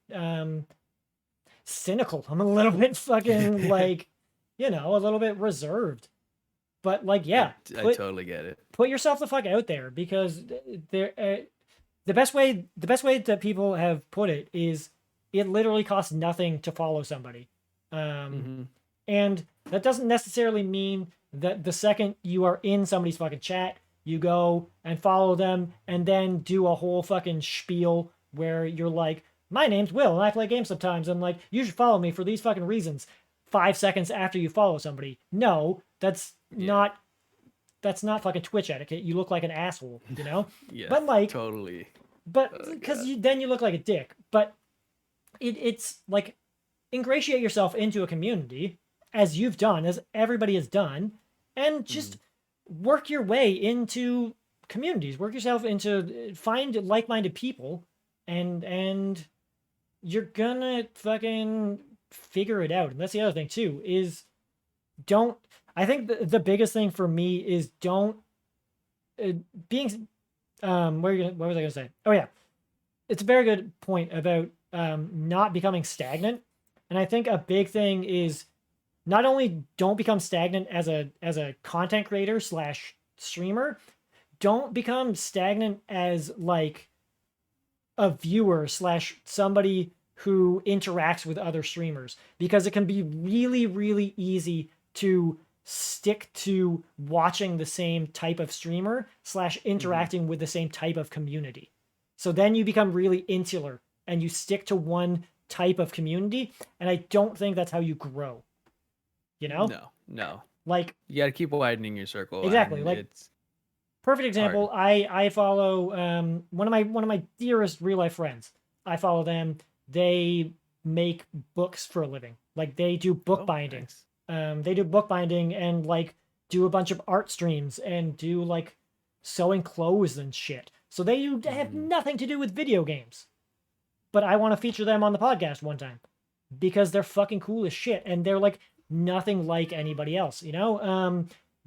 cynical. I'm a little bit fucking like, a little bit reserved. But like, yeah, I totally get it. Put yourself the fuck out there, because the best way that people have put it is it literally costs nothing to follow somebody. And that doesn't necessarily mean that the second you are in somebody's fucking chat, you go and follow them and then do a whole fucking spiel where you're like, my name's Will and I play games sometimes, and like, you should follow me for these fucking reasons 5 seconds after you follow somebody. No, that's not fucking Twitch etiquette. You look like an asshole, Yeah, but like, totally. But because then you look like a dick. But it's like, ingratiate yourself into a community, as you've done, as everybody has done, and just work your way into communities. Work yourself into, find like-minded people, and you're gonna fucking figure it out. And that's the other thing too, is don't. I think the biggest thing for me is don't being. What was I gonna say? Oh yeah, it's a very good point about not becoming stagnant. And I think a big thing is not only don't become stagnant as a content creator / streamer, don't become stagnant as like a viewer / somebody who interacts with other streamers, because it can be really, really easy to stick to watching the same type of streamer / interacting with the same type of community. So then you become really insular and you stick to one type of community, and I don't think that's how you grow. No. Like, you got to keep widening your circle. Exactly. Like, it's perfect example. Hard. I follow one of my dearest real life friends. I follow them. They make books for a living. Like, they do bookbinding. Nice. They do bookbinding and like do a bunch of art streams and do like sewing clothes and shit. So they have nothing to do with video games. But I want to feature them on the podcast one time because they're fucking cool as shit, and they're like nothing like anybody else,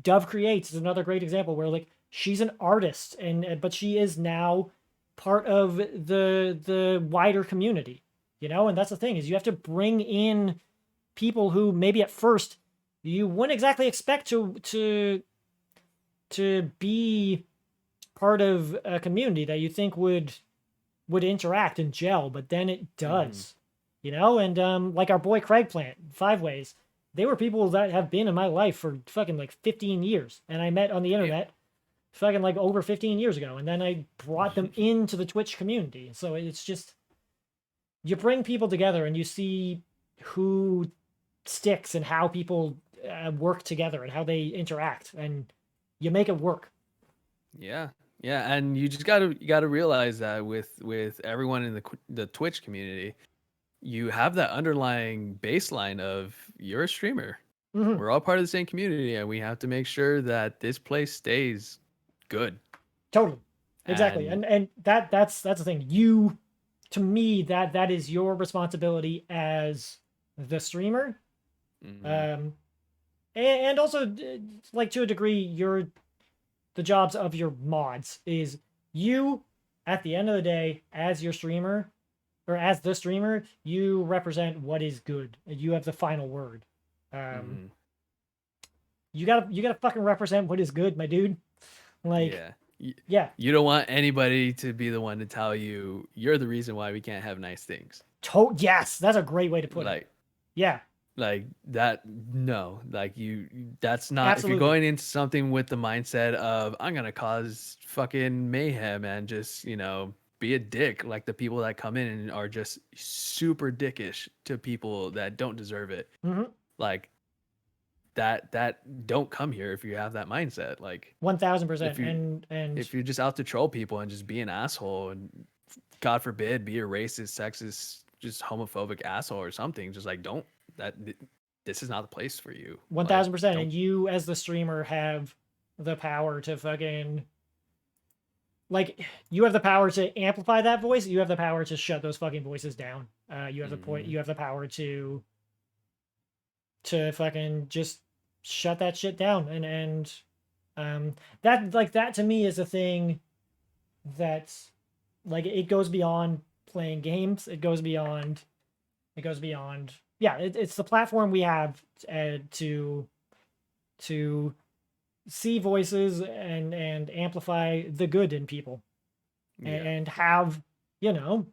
Dove Creates is another great example where like she's an artist, but she is now part of the wider community, and that's the thing, is you have to bring in people who maybe at first you wouldn't exactly expect to be part of a community that you think would interact and gel, but then it does, and like our boy Craig Plant, 5 Ways, they were people that have been in my life for fucking like 15 years, and I met on the internet fucking like over 15 years ago, and then I brought them into the Twitch community. So it's just, you bring people together and you see who sticks and how people work together and how they interact, and you make it work. Yeah, and you just gotta realize that with everyone in the Twitch community, you have that underlying baseline of you're a streamer. We're all part of the same community, and we have to make sure that this place stays good. Totally, exactly, and that's the thing. You, to me, that is your responsibility as the streamer, and also like to a degree, the jobs of your mods is you, at the end of the day, as your streamer, or as the streamer, you represent what is good. You have the final word. You gotta fucking represent what is good, my dude. Like, yeah. You don't want anybody to be the one to tell you you're the reason why we can't have nice things. Yes, that's a great way to put it. Yeah. Like that, no, like that's not, Absolutely. If you're going into something with the mindset of I'm gonna cause fucking mayhem and just, be a dick, like the people that come in and are just super dickish to people that don't deserve it. Like that don't come here if you have that mindset. Like 1000%. And if you're just out to troll people and just be an asshole and God forbid be a racist, sexist, just homophobic asshole or something, just like this is not the place for you. 1000%. And you as the streamer have the power to fucking, like, you have the power to amplify that voice. You have the power to shut those fucking voices down. You have you have the power to fucking just shut that shit down. And that to me is a thing that's like, it goes beyond playing games. It goes beyond It goes beyond. Yeah, it's the platform we have to see voices and amplify the good in people, and have, you know,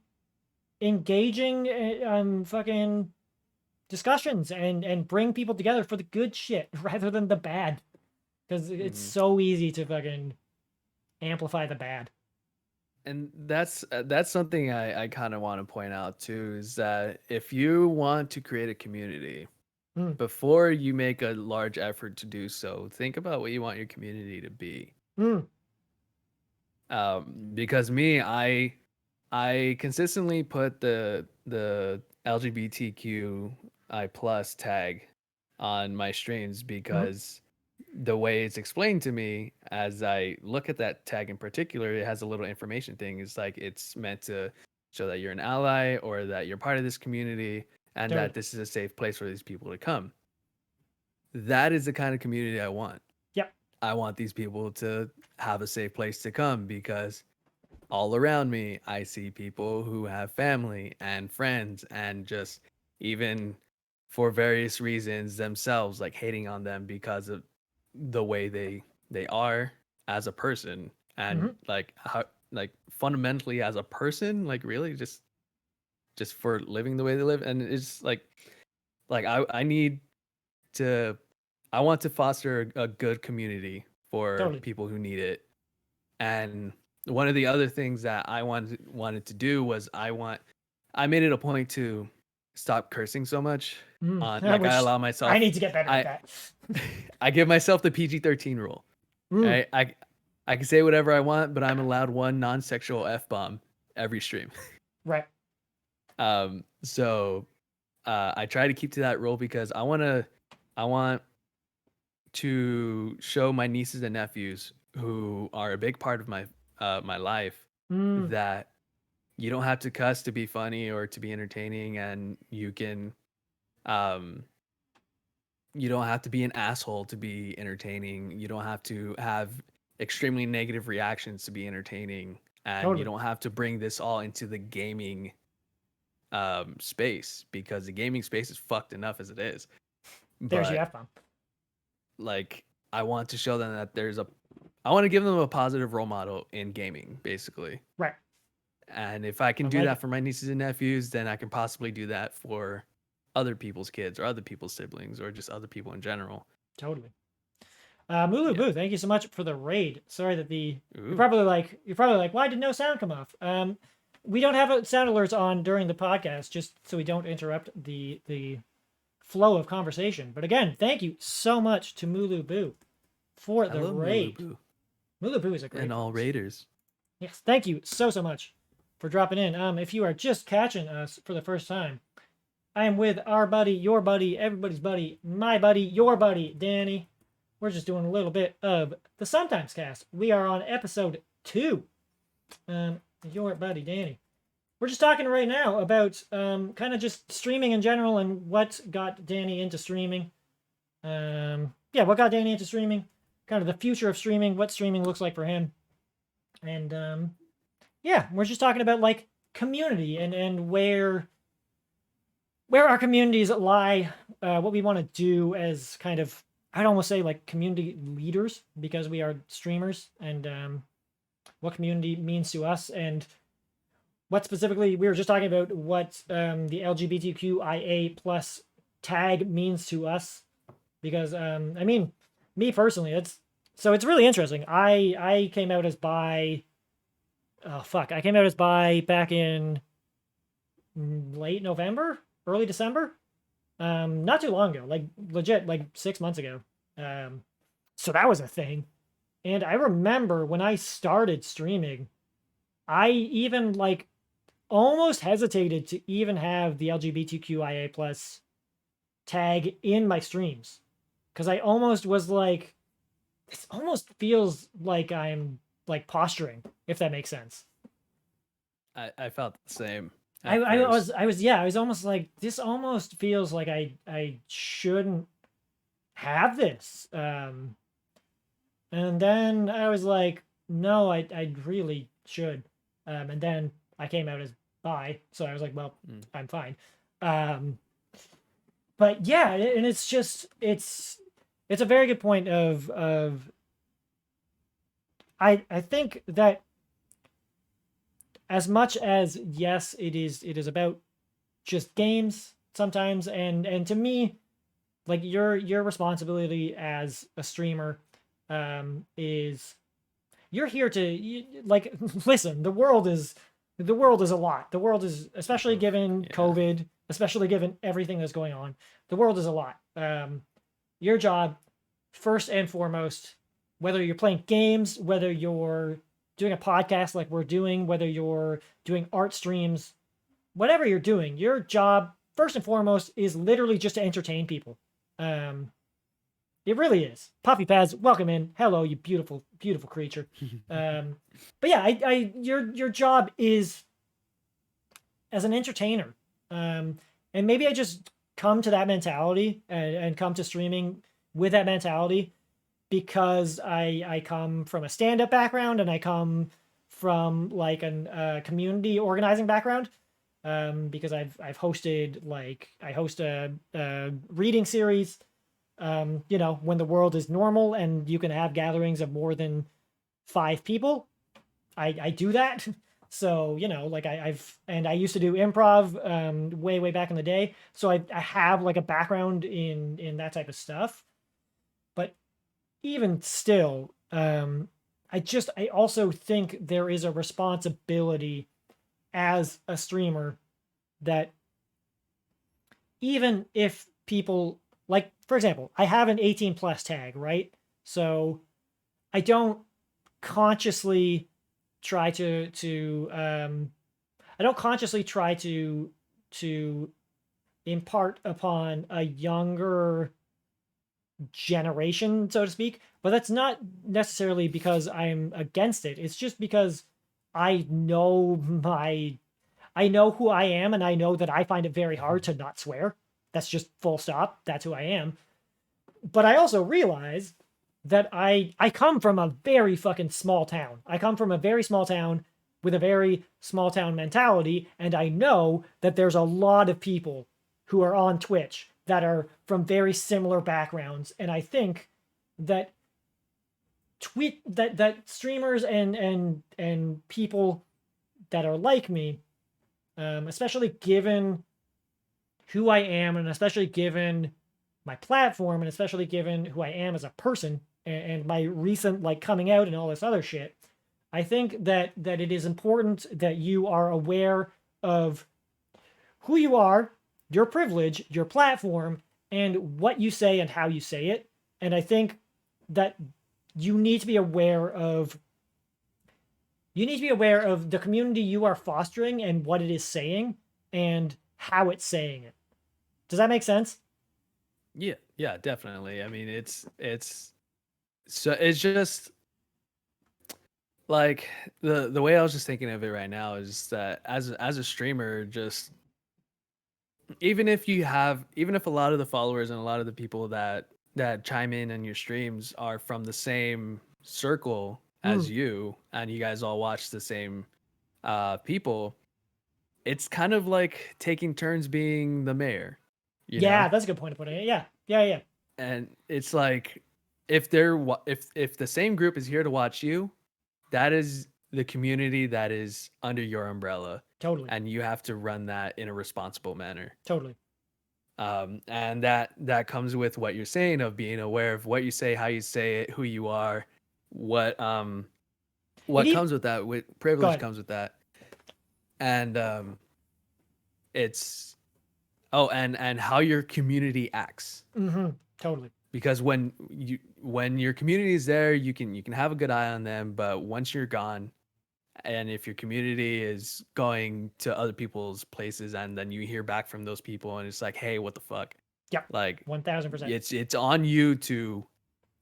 engaging fucking discussions and bring people together for the good shit rather than the bad, because it's so easy to fucking amplify the bad. And that's something I kind of want to point out too, is that if you want to create a community, before you make a large effort to do so, think about what you want your community to be. Because me, I consistently put the LGBTQI plus tag on my streams because the way it's explained to me as I look at that tag in particular, it has a little information thing. It's like it's meant to show that you're an ally or that you're part of this community and that this is a safe place for these people to come. That is the kind of community I want. Yep. I want these people to have a safe place to come because all around me, I see people who have family and friends and just even for various reasons themselves, like hating on them because of the way they are as a person and like how like fundamentally as a person, like really just for living the way they live. And it's like I need to I want to foster a good community for people who need it. And one of the other things that I wanted to do was I made it a point to stop cursing so much. Like I allow myself. I need to get better at that. I give myself the PG-13 rule. Right? I can say whatever I want, but I'm allowed one non-sexual F-bomb every stream. Right. So I try to keep to that rule because I want to show my nieces and nephews who are a big part of my my life that you don't have to cuss to be funny or to be entertaining, and you can you don't have to be an asshole to be entertaining. You don't have to have extremely negative reactions to be entertaining, and you don't have to bring this all into the gaming space because the gaming space is fucked enough as it is. There's your F-bomb. Like I want to show them that I want to give them a positive role model in gaming, basically. Right. And if I can do that for my nieces and nephews, then I can possibly do that for other people's kids or other people's siblings or just other people in general. Totally. Mulu Boo, thank you so much for the raid. Sorry that you're probably like, why did no sound come off? We don't have sound alerts on during the podcast, just so we don't interrupt the flow of conversation. But again, thank you so much to Mulu Boo for the raid. Mulu Boo is a great and all raiders. Yes, thank you so much for dropping in. If you are just catching us for the first time, I am with our buddy, your buddy, everybody's buddy, my buddy, your buddy, Danny. We're just doing a little bit of the Sometimescast. We are on episode 2. Your buddy, Danny. We're just talking right now about kind of just streaming in general and what got Danny into streaming. What got Danny into streaming? Kind of the future of streaming, what streaming looks like for him. And we're just talking about like community and where our communities lie, what we want to do as kind of, I'd almost say like community leaders because we are streamers, and what community means to us, and what specifically we were just talking about what the LGBTQIA plus tag means to us, because I mean, me personally, it's really interesting. I came out as bi. I came out as bi back in late November, early December. Not too long ago, like legit, like 6 months ago. So that was a thing. And I remember when I started streaming, I even like almost hesitated to even have the LGBTQIA plus tag in my streams. Because I almost was like, this almost feels like I'm like posturing, if that makes sense. I felt the same. I was almost like, this almost feels like I shouldn't have this. And then I was like, no, I really should. And then I came out as bi, so I was like, well, I'm fine. But yeah, and it's just it's a very good point of I think that as much as yes, it is about just games sometimes, and to me, like your responsibility as a streamer is you're here to like listen. The world is a lot. The world is, especially given Yeah. COVID, especially given everything that's going on. The world is a lot. Your job, first and foremost, whether you're playing games, whether you're doing a podcast like we're doing, whether you're doing art streams, whatever you're doing, your job first and foremost is literally just to entertain people. Um, it really is. Puffy Pads, welcome in. Hello, you beautiful, beautiful creature. But yeah, your job is as an entertainer. And maybe I just come to that mentality and come to streaming with that mentality because I come from a stand-up background and I come from like a community organizing background. Because I've hosted I host a reading series. You know, when the world is normal and you can have gatherings of more than 5 people, I do that. So, you know, like I used to do improv way back in the day. So I have like a background in that type of stuff. But even still, I also think there is a responsibility as a streamer that even if people, like, for example, I have an 18 plus tag, right? So I don't consciously try I don't consciously try to impart upon a younger generation, so to speak. But that's not necessarily because I'm against it. It's just because I know I know who I am, and I know that I find it very hard to not swear. That's just full stop. That's who I am. But I also realize that I come from a very fucking small town. I come from a very small town with a very small town mentality, and I know that there's a lot of people who are on Twitch that are from very similar backgrounds, and I think that that streamers and people that are like me, especially given who I am, and especially given my platform, and especially given who I am as a person, and my recent like coming out and all this other shit, I think that it is important that you are aware of who you are, your privilege, your platform, and what you say and how you say it. And I think that you need to be aware of the community you are fostering and what it is saying and how it's saying it. Does that make sense? Yeah, definitely. I mean, so it's just like the way I was just thinking of it right now is that as a streamer, just even if a lot of the followers and a lot of the people that chime in on your streams are from the same circle as you, and you guys all watch the same people, it's kind of like taking turns being the mayor, you Yeah, know? that's a good point of putting it. Yeah. And it's like if the same group is here to watch you, that is the community that is under your umbrella, Totally. and you have to run that in a responsible manner. Totally. And that comes with what you're saying of being aware of what you say, how you say it, who you are, what comes with that, with privilege comes with that. And it's and how your community acts. Totally. Because when your community is there, you can have a good eye on them, but once you're gone, and if your community is going to other people's places and then you hear back from those people and it's like, hey, what the fuck? Yeah. Like 1000%. It's on you to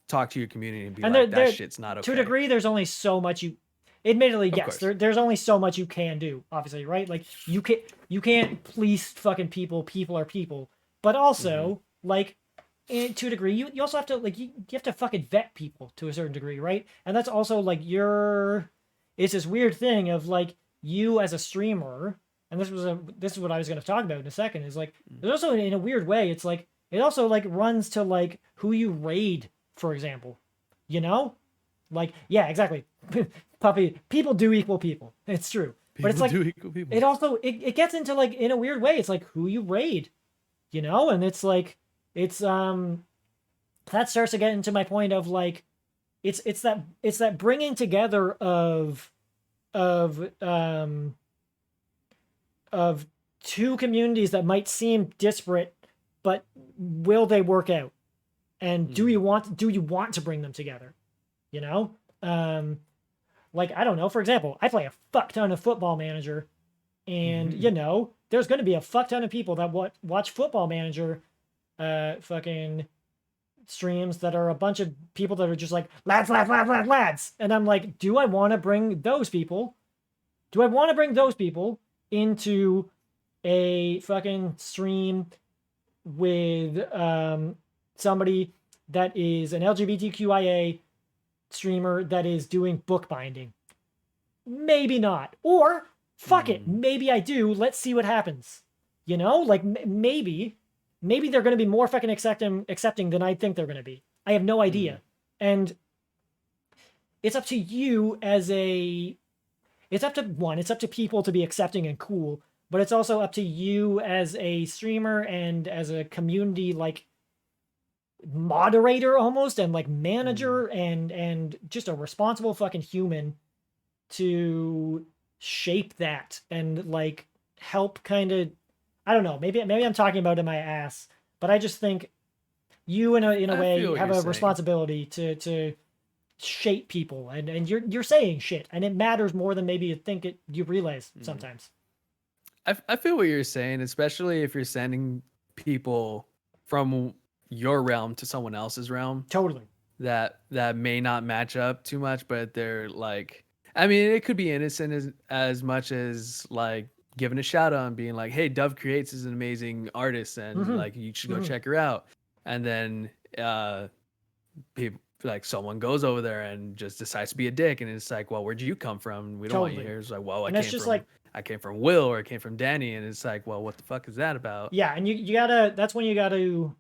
talk to your community and be and like, that shit's not okay. To a degree, there's only so much you. Admittedly, Of yes, course. there's only so much you can do. Obviously, right? Like you can't police fucking people. People are people. But also, like, to a degree, you also have to like you have to fucking vet people to a certain degree, right? And that's also like it's this weird thing of like you as a streamer. and this is what I was going to talk about in a second, is like there's also in a weird way, it's like it also like runs to like who you raid, for example. You know? Like, yeah, exactly. Puppy, people do equal people. It's true. But it's People like do equal people. it also it gets into like in a weird way, it's like who you raid, you know? And it's like it's that starts to get into my point of like it's that bringing together of um of two communities that might seem disparate, but will they work out? And do you want to bring them together? You know? Like I don't know, for example, I play a fuck ton of Football Manager, and you know, there's going to be a fuck ton of people that watch Football Manager fucking streams that are a bunch of people that are just like lads, lads, lads, lads, lads. And I'm like, do I want to bring those people? Do I want to bring those people into a fucking stream with somebody that is an LGBTQIA streamer that is doing bookbinding? Maybe not. Or fuck it, maybe I do. Let's see what happens. You know, like maybe they're going to be more fucking accepting than I think they're going to be. I have no idea. And it's up to you as a it's up to people to be accepting and cool, but it's also up to you as a streamer and as a community like moderator almost, and like manager and just a responsible fucking human to shape that and like help kind of, I don't know, maybe I'm talking about in my ass, but I just think you in a way have a responsibility to shape people, and you're saying shit and it matters more than maybe you realize sometimes. I feel what you're saying, especially if you're sending people from your realm to someone else's realm. Totally. That may not match up too much, but they're like, I mean, it could be innocent as much as like giving a shout out and being like, hey, Dove Creates is an amazing artist and like you should go check her out. And then people like someone goes over there and just decides to be a dick, and it's like, well, where'd you come from? We don't want you here. It's like, well, I came from Will, or I came from Danny, and it's like, well, what the fuck is that about? Yeah, and you gotta that's when you gotta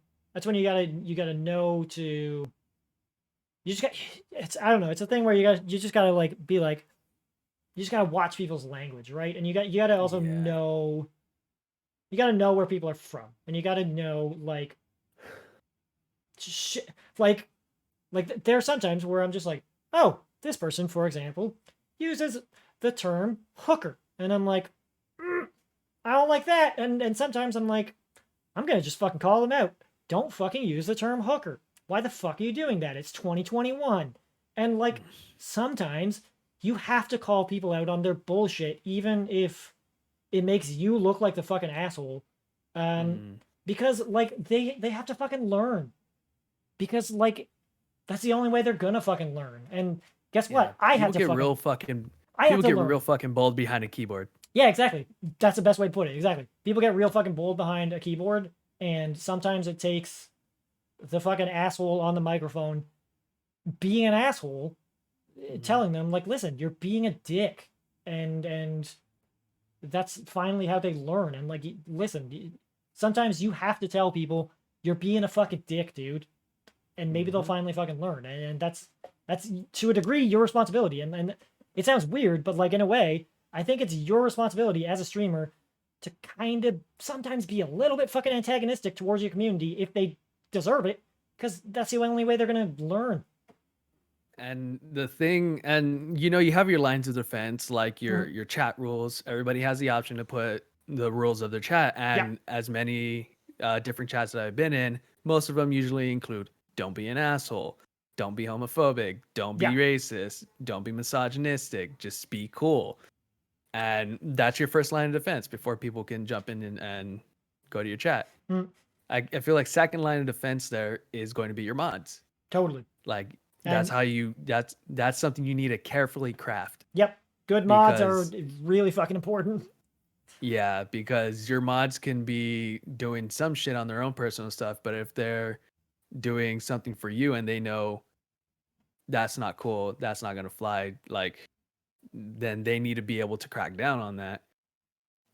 know to you just got it's I don't know, it's a thing where you just gotta like be like you just gotta watch people's language, right? And you gotta also know where people are from, and you gotta know like shit, like there are sometimes where I'm just like, oh, this person, for example, uses the term hooker, and I'm like, I don't like that, and sometimes I'm like, I'm gonna just fucking call them out. Don't fucking use the term hooker. Why the fuck are you doing that? It's 2021. And like sometimes you have to call people out on their bullshit, even if it makes you look like the fucking asshole. Because like they have to fucking learn. Because like that's the only way they're gonna fucking learn. And guess what? I have to get real fucking bold behind a keyboard. Yeah, exactly. That's the best way to put it. Exactly. People get real fucking bold behind a keyboard, and sometimes it takes the fucking asshole on the microphone being an asshole, telling them like, listen, you're being a dick, and that's finally how they learn. And like, listen, sometimes you have to tell people you're being a fucking dick, dude, and maybe they'll finally fucking learn. And that's to a degree your responsibility. And it sounds weird, but like in a way, I think it's your responsibility as a streamer to kind of sometimes be a little bit fucking antagonistic towards your community if they deserve it, because that's the only way they're gonna learn. And the thing, and you know, you have your lines of defense, like your chat rules. Everybody has the option to put the rules of their chat, and as many different chats that I've been in, most of them usually include: don't be an asshole, don't be homophobic, don't be racist, don't be misogynistic, just be cool. And that's your first line of defense before people can jump in and go to your chat. I feel like second line of defense there is going to be your mods. Totally. Like that's how you that's something you need to carefully craft. Yep. Good mods are really fucking important. Yeah, because your mods can be doing some shit on their own personal stuff, but if they're doing something for you and they know that's not cool, that's not gonna fly, like then they need to be able to crack down on that.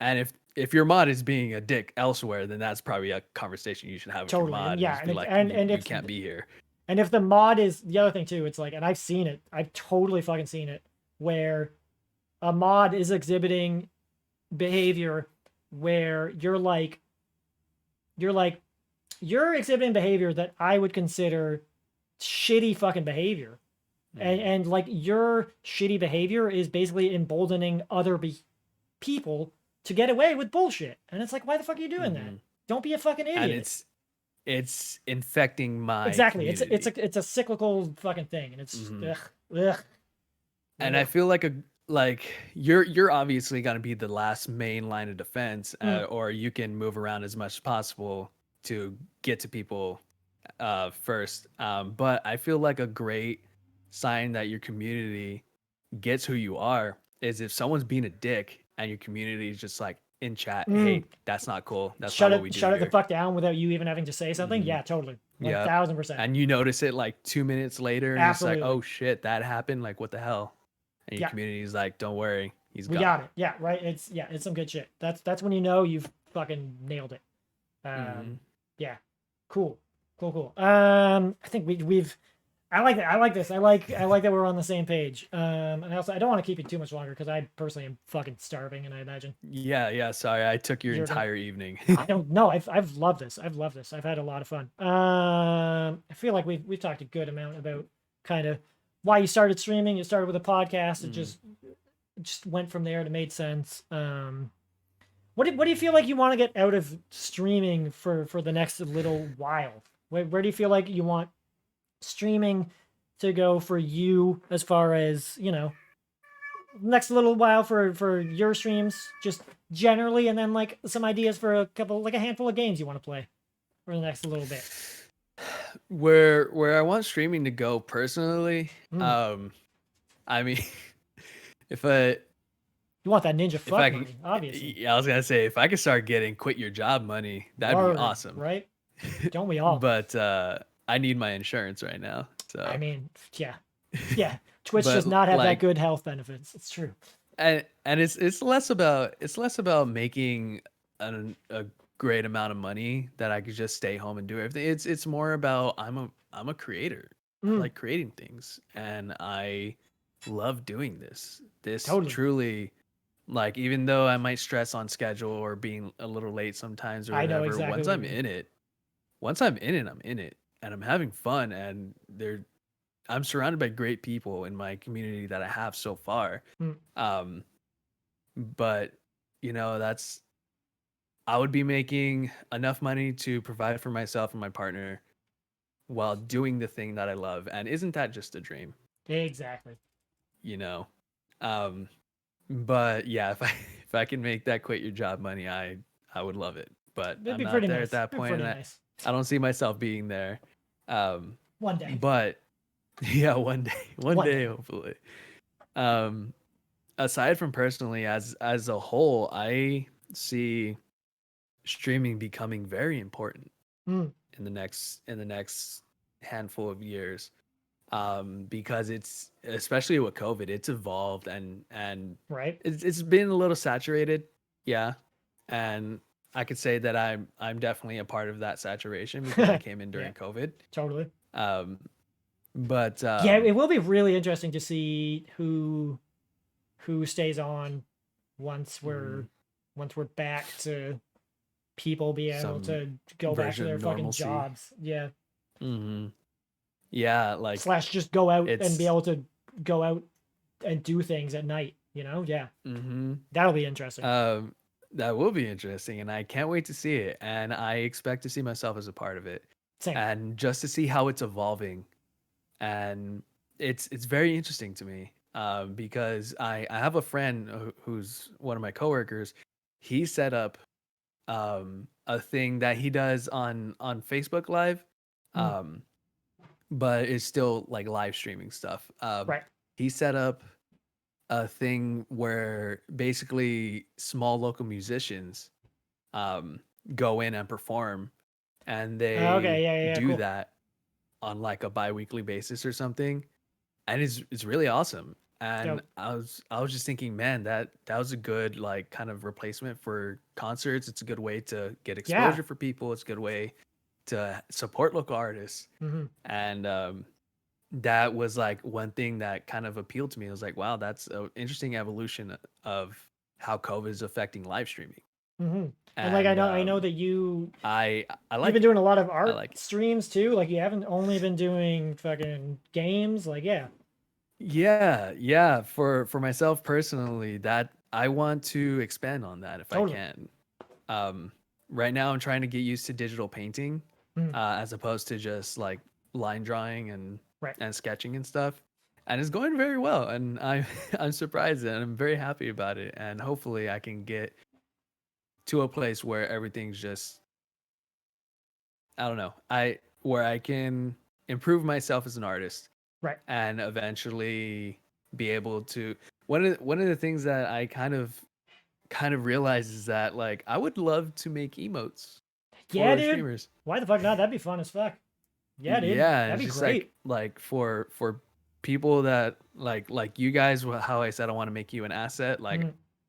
And if your mod is being a dick elsewhere, then that's probably a conversation you should have with your Totally. And mod and yeah, just be like, and you if can't be here. and if the mod is the other thing too, it's like, and I've seen it, I've totally fucking seen it, where a mod is exhibiting behavior where you're exhibiting behavior that I would consider shitty fucking behavior. And like your shitty behavior is basically emboldening other people to get away with bullshit. And it's like, why the fuck are you doing that? Don't be a fucking idiot. And it's infecting my exactly. community. It's a cyclical fucking thing, and it's ugh. And I feel like you're obviously gonna be the last main line of defense, or you can move around as much as possible to get to people first. But I feel like a great sign that your community gets who you are is if someone's being a dick and your community is just like in chat, hey, that's not cool. That's not what we do. Shut it here. the fuck down without you even having to say something. Yeah, totally. 1000%. And you notice it like 2 minutes later, and Absolutely. it's like, oh shit, that happened. Like, what the hell? And your community is like, don't worry, we got it. Yeah, right. It's some good shit. That's when you know you've fucking nailed it. Yeah, cool. I think we've. I like that. I like this. I like that we're on the same page. And also I don't want to keep you too much longer because I personally am fucking starving, and I imagine. Yeah. Sorry, I took your entire evening. I don't know. I've loved this. I've had a lot of fun. I feel like we've talked a good amount about kind of why you started streaming. You started with a podcast. It just went from there. It made sense. What do you feel like you want to get out of streaming for the next little while? Where do you feel like you want streaming to go for you, as far as, you know, next little while for your streams just generally, and then like some ideas for a handful of games you want to play for the next little bit? Where I want streaming to go personally, I mean, if I you want that ninja fuck money, obviously. Yeah, I was gonna say, if I could start getting quit your job money, that'd be awesome, right? Don't we all? But I need my insurance right now. So I mean, yeah. Twitch does not have that good health benefits. It's true. And it's less about making a great amount of money that I could just stay home and do everything. It's more about I'm a creator. I like creating things, and I love doing this. Totally. Truly, like, even though I might stress on schedule or being a little late sometimes or whatever, exactly once I'm in it, I'm in it, and I'm having fun, and I'm surrounded by great people in my community that I have so far. But you know, I would be making enough money to provide for myself and my partner while doing the thing that I love. And isn't that just a dream? Exactly. You know? But yeah, if I can make that quit your job money, I would love it. But I'm not there at that point. And I don't see myself being there. One day. But yeah, one day, hopefully. Aside from personally, as a whole, I see streaming becoming very important in the next handful of years, because it's, especially with COVID, it's evolved and right, it's been a little saturated, and I could say that I'm definitely a part of that saturation because I came in during COVID. Totally. But yeah, it will be really interesting to see who stays on once we're back to people being able to go back to their fucking jobs. Yeah. Yeah, like / just go out and be able to go out and do things at night, you know? Yeah. That'll be interesting. That will be interesting, and I can't wait to see it, and I expect to see myself as a part of it. Same. And just to see how it's evolving. And it's very interesting to me, because I have a friend who's one of my coworkers. He set up a thing that he does on Facebook Live, but it's still like live streaming stuff. Right. He set up a thing where basically small local musicians go in and perform, and they do that on like a bi-weekly basis or something, and it's really awesome. And I was just thinking, man, that was a good like kind of replacement for concerts. It's a good way to get exposure for people. It's a good way to support local artists. And that was like one thing that kind of appealed to me. I was like, wow, that's an interesting evolution of how COVID is affecting live streaming. And like I know that I like you've been doing a lot of art streams too. Like you haven't only been doing fucking games. Like yeah. For myself personally, that I want to expand on that if I can. Right now, I'm trying to get used to digital painting as opposed to just like line drawing and sketching and stuff. And it's going very well, and I'm surprised and I'm very happy about it. And hopefully, I can get to a place where everything's just, I don't know, where I can improve myself as an artist, and eventually be able to. One of the things that I kind of realize is that like I would love to make emotes for streamers. Why the fuck not? That'd be fun as fuck. Yeah, dude. Yeah, that'd be just great. Like for people that like you guys, how I said I want to make you an asset, like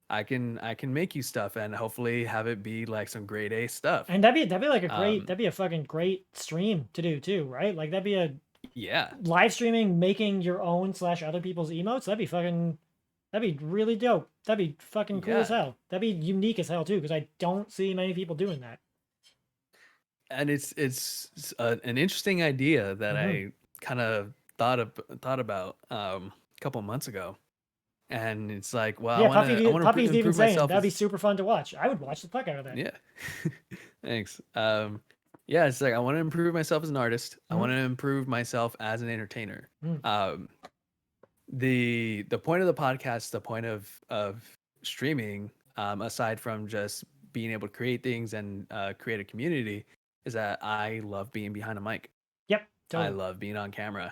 I can make you stuff and hopefully have it be like some grade A stuff. And that'd be like a great that'd be a fucking great stream to do too, right? Like that'd be a live streaming, making your own / other people's emotes. That'd be really dope. That'd be fucking cool as hell. That'd be unique as hell too, because I don't see many people doing that. And it's an interesting idea that I kind of thought about a couple months ago, and it's like, well, yeah, Puppy's even saying that'd be super fun to watch. I would watch the fuck out of that. Yeah, thanks. Yeah, it's like I want to improve myself as an artist. I want to improve myself as an entertainer. The point of the podcast, the point of streaming, aside from just being able to create things and create a community, is that I love being behind a mic. Yep, totally. I love being on camera.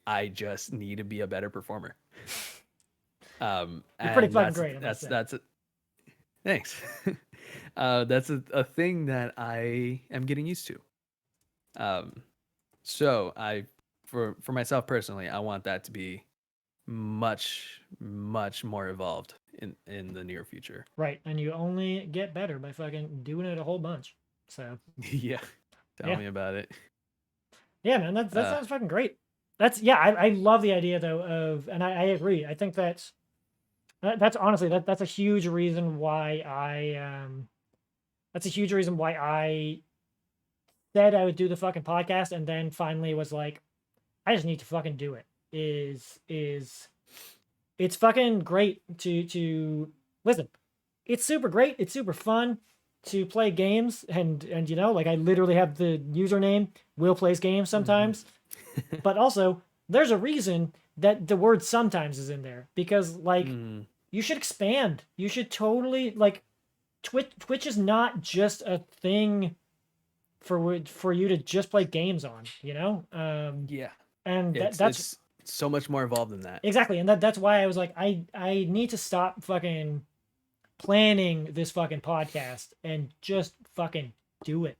I just need to be a better performer. You're pretty fucking great. That's it. Thanks. That's a thing that I am getting used to. So for myself personally, I want that to be much more evolved in the near future. Right, and you only get better by fucking doing it a whole bunch. So yeah, tell me about it. Yeah, man, that sounds fucking great. I love the idea though of, and I agree. I think that's honestly that's a huge reason why I said I would do the fucking podcast, and then finally was like, I just need to fucking do it. It's fucking great to listen. It's super great. It's super fun to play games, and you know, like I literally have the username Will Plays Games sometimes. But also there's a reason that the word sometimes is in there, because like you should expand. You should totally, like, Twitch is not just a thing for you to just play games on, you know? And that's so much more involved than that. Exactly. And that's why I was like, I need to stop fucking planning this fucking podcast and just fucking do it.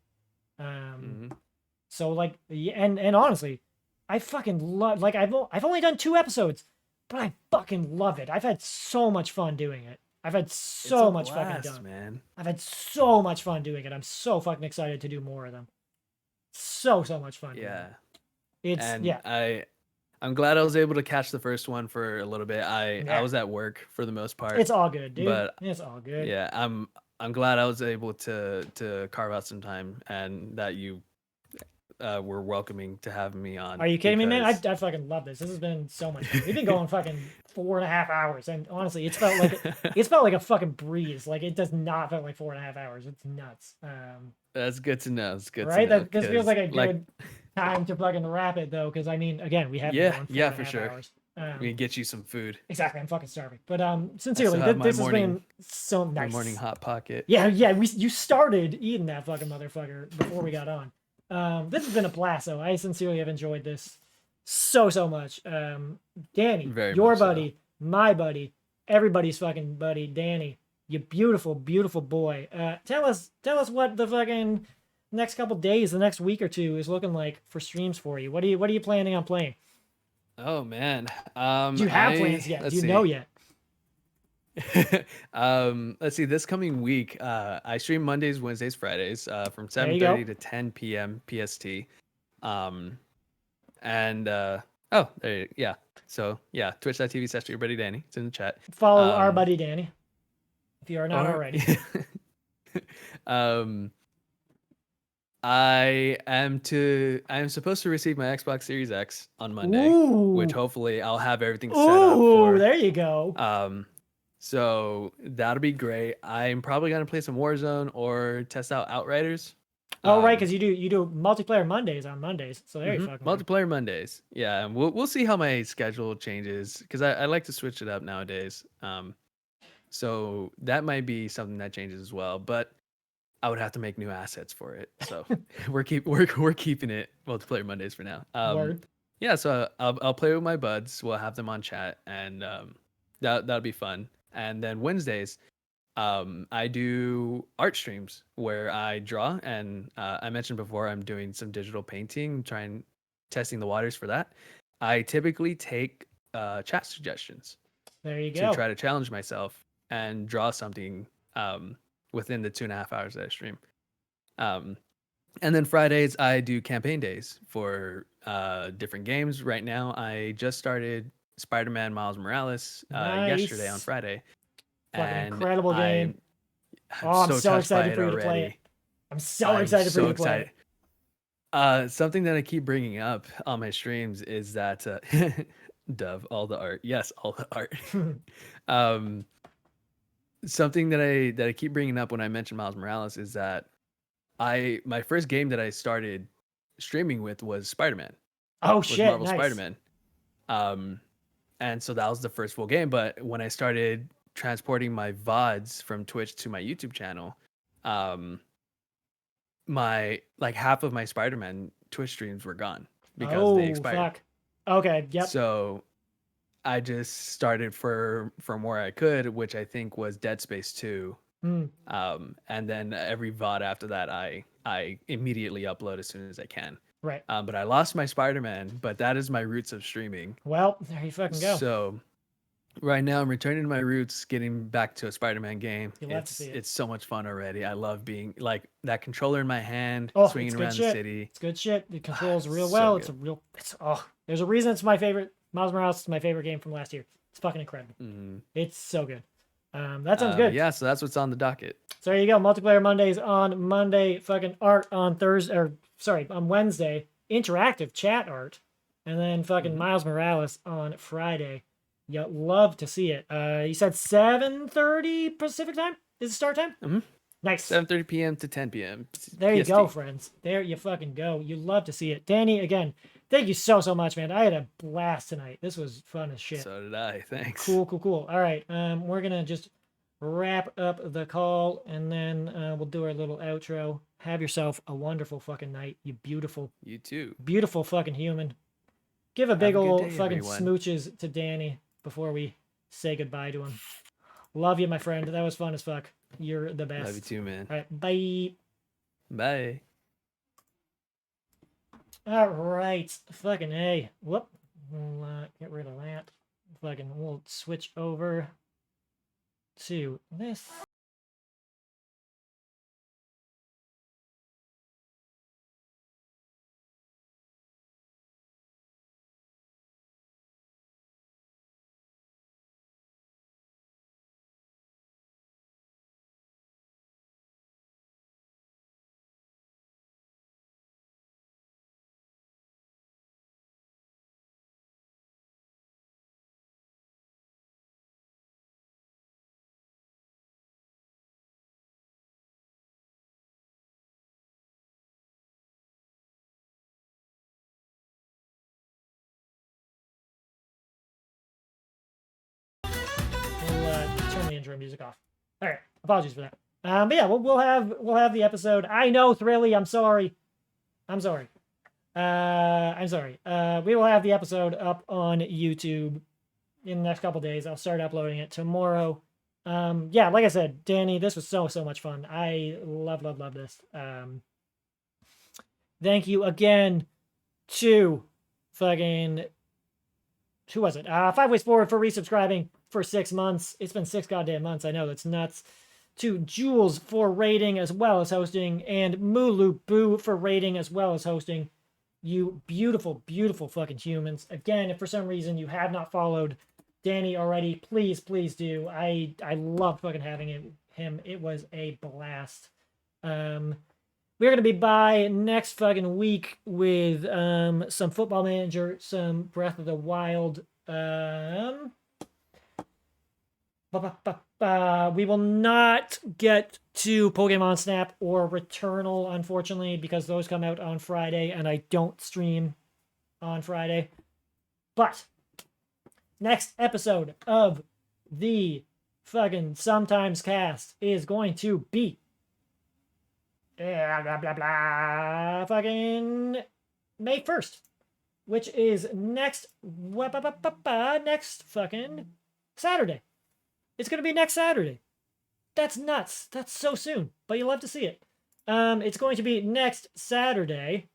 So like, and honestly, I fucking love, like, I've only done 2 episodes, but I fucking love it. I've had so much fun doing it. I've had so much fucking fun, man. I've had so much fun doing it. I'm so fucking excited to do more of them. So much fun. Yeah. It's I'm glad I was able to catch the first one for a little bit. I was at work for the most part. It's all good, dude. But it's all good. Yeah, I'm glad I was able to carve out some time, and that you were welcoming to have me on. Are you kidding me, man? I fucking love this. This has been so much fun. We've been going fucking 4.5 hours, and honestly, it's felt like a fucking breeze. Like, it does not feel like 4.5 hours. It's nuts. That's good to know. It's good, right? To know, this feels like a good time to fucking wrap it, though, because I mean, again, we have for sure. Hours. We can get you some food. Exactly, I'm fucking starving. But sincerely, this has been so nice. My morning hot pocket. Yeah. You started eating that fucking motherfucker before we got on. This has been a blast, though. I sincerely have enjoyed this so much. Danny, your buddy, my buddy, everybody's fucking buddy, Danny, you beautiful boy. Tell us what the fucking next couple days, the next week or two is looking like for streams for you. What are you planning on playing? Oh man. Do you have plans yet? Do you know yet? Let's see. This coming week, I stream Mondays, Wednesdays, Fridays, from 7:30 to 10 p.m. PST. And oh, yeah. So yeah, twitch.tv/YourBuddyDanny. It's in the chat. Follow our buddy Danny if you are not already. I am supposed to receive my Xbox Series X on Monday, which hopefully I'll have everything set up for. There you go. So that'll be great. I'm probably gonna play some Warzone or test out Outriders. Oh right, because you do multiplayer Mondays on Mondays. So there you fucking multiplayer Mondays. Yeah, and we'll see how my schedule changes because I like to switch it up nowadays. So that might be something that changes as well, but I would have to make new assets for it. So we're keeping it multiplayer Mondays for now. Word. Yeah, so I'll play with my buds. We'll have them on chat, and that'll be fun. And then Wednesdays, I do art streams where I draw, and I mentioned before I'm doing some digital painting, testing the waters for that. I typically take chat suggestions. There you go. To try to challenge myself and draw something within the 2.5 hours that I stream. And then Fridays I do campaign days for different games. Right now I just started Spider-Man Miles Morales yesterday on Friday. Fucking incredible game. I'm so excited for you to play it. I'm so excited for you to play it. Something that I keep bringing up on my streams is that Dove, all the art. Yes, all the art. Something that I keep bringing up when I mention Miles Morales is that my first game that I started streaming with was Spider-Man. Oh shit, Marvel nice. Spider-Man. And so that was the first full game. But when I started transporting my VODs from Twitch to my YouTube channel, my half of my Spider-Man Twitch streams were gone because they expired. Fuck. Okay, yep. So I just started from where I could, which I think was Dead Space 2. And then every VOD after that, I immediately upload as soon as I can. Right. But I lost my Spider-Man, but that is my roots of streaming. Well, there you fucking go. So right now I'm returning to my roots, getting back to a Spider-Man game. It's so much fun already. I love being like that controller in my hand, swinging around the city. It's good shit. It controls real well. There's a reason it's my favorite. Miles Morales is my favorite game from last year. It's fucking incredible. It's so good. That sounds good. Yeah, so that's what's on the docket. So there you go. Multiplayer Mondays on Monday. Fucking art on Thursday. On Wednesday. Interactive chat art. And then fucking Miles Morales on Friday. You love to see it. You said 7:30 Pacific time is the start time? Nice. 7:30 p.m. to 10 p.m. There you go, friends. There you fucking go. You love to see it. Danny, again, thank you so much, man. I had a blast tonight. This was fun as shit. So did I. Thanks. Cool. All right. We're going to just wrap up the call, and then we'll do our little outro. Have yourself a wonderful fucking night, you beautiful. You too. Beautiful fucking human. Give a big old fucking smooches to Danny before we say goodbye to him. Love you, my friend. That was fun as fuck. You're the best. Love you too, man. All right, bye. Bye. All right, fucking A. Whoop. We'll get rid of that. Fucking, we'll switch over to this. Turn the intro music off. All right, apologies for that. But yeah, we'll have the episode. I know, Thrilly. I'm sorry. I'm sorry. We will have the episode up on YouTube in the next couple days. I'll start uploading it tomorrow. Yeah, like I said, Danny, this was so much fun. I love this. Thank you again to fucking who was it? 5 Ways Forward for resubscribing for 6 months. It's been 6 goddamn months. I know, that's nuts. To Jules for rating as well as hosting, and Mulu Boo for rating as well as hosting. You beautiful, beautiful fucking humans. Again, if for some reason you have not followed Danny already, please, please do. I love fucking having him. It was a blast. We're gonna be by next fucking week with some Football Manager, some Breath of the Wild. We will not get to Pokemon Snap or Returnal, unfortunately, because those come out on Friday and I don't stream on Friday. But next episode of the fucking Sometimescast is going to be blah blah blah fucking May 1st, which is next fucking Saturday. It's going to be next Saturday. That's nuts. That's so soon, but you'll love to see it. It's going to be next Saturday,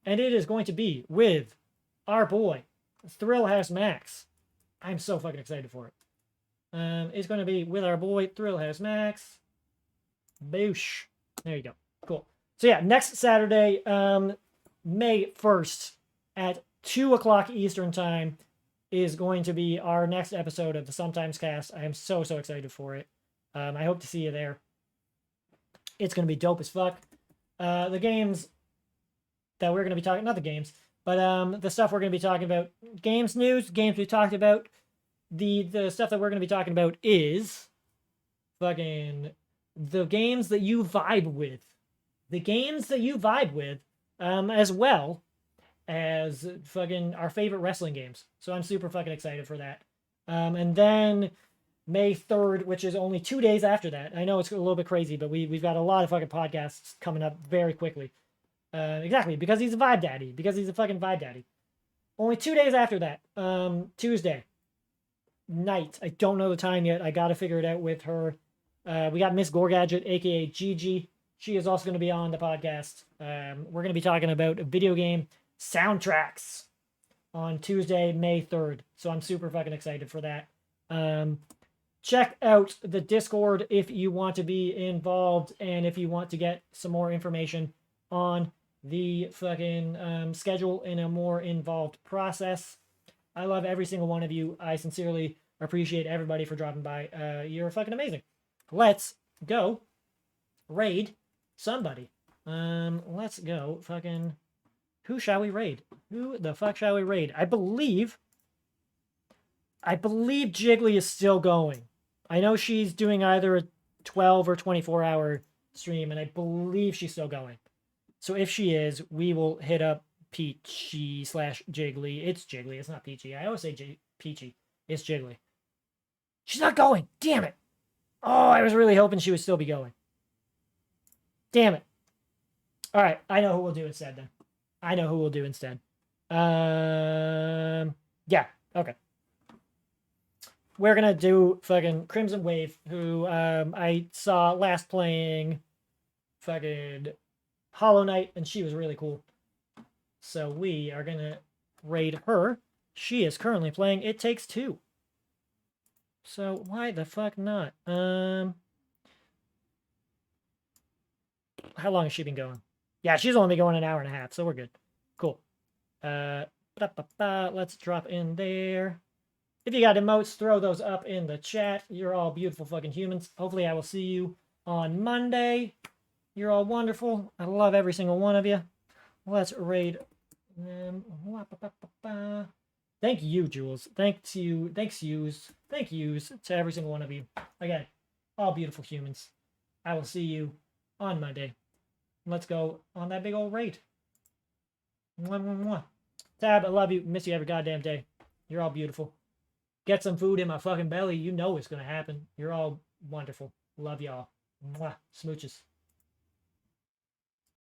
and it is going to be with our boy, Thrill House Max. I'm so fucking excited for it. It's going to be with our boy, Thrill House Max. Boosh. There you go. Cool. So yeah, next Saturday, May 1st at 2 o'clock Eastern Time is going to be our next episode of the Sometimescast. I am so, so excited for it. I hope to see you there. It's going to be dope as fuck. The games that we're going to be talking, not the games, but the stuff we're going to be talking about, games news, games we talked about. The stuff that we're going to be talking about is fucking the games that you vibe with. The games that you vibe with, as well as fucking our favorite wrestling games. So I'm super fucking excited for that. And then May 3rd, which is only 2 days after that. I know it's a little bit crazy, but we've got a lot of fucking podcasts coming up very quickly. Exactly, because he's a vibe daddy. Because he's a fucking vibe daddy. Only 2 days after that, Tuesday night. I don't know the time yet. I gotta figure it out with her. We got Miss Gorgadget, aka Gigi. She is also going to be on the podcast. We're going to be talking about video game soundtracks on Tuesday, May 3rd. So I'm super fucking excited for that. Check out the Discord if you want to be involved and if you want to get some more information on the fucking schedule in a more involved process. I love every single one of you. I sincerely appreciate everybody for dropping by. You're fucking amazing. Let's go raid somebody. Let's go fucking... Who shall we raid? Who the fuck shall we raid? I believe Jiggly is still going. I know she's doing either a 12 or 24 hour stream, and I believe she's still going. So if she is, we will hit up Peachy / Jiggly. It's Jiggly. It's not Peachy. I always say Peachy. It's Jiggly. She's not going. Damn it. Oh, I was really hoping she would still be going. Damn it. All right. I know who we'll do instead then. Yeah. Okay. We're going to do fucking Crimson Wave, who I saw last playing fucking Hollow Knight, and she was really cool. So we are going to raid her. She is currently playing It Takes Two. So why the fuck not? How long has she been going? Yeah, she's only been going an hour and a half, so we're good. Cool. Let's drop in there. If you got emotes, throw those up in the chat. You're all beautiful fucking humans. Hopefully I will see you on Monday. You're all wonderful. I love every single one of you. Let's raid them. Thank you, Jules. Thanks yous to every single one of you. Again, all beautiful humans. I will see you on Monday. Let's go on that big old raid. Mwah, mwah, mwah. Tab, I love you. Miss you every goddamn day. You're all beautiful. Get some food in my fucking belly. You know it's going to happen. You're all wonderful. Love y'all. Mwah. Smooches.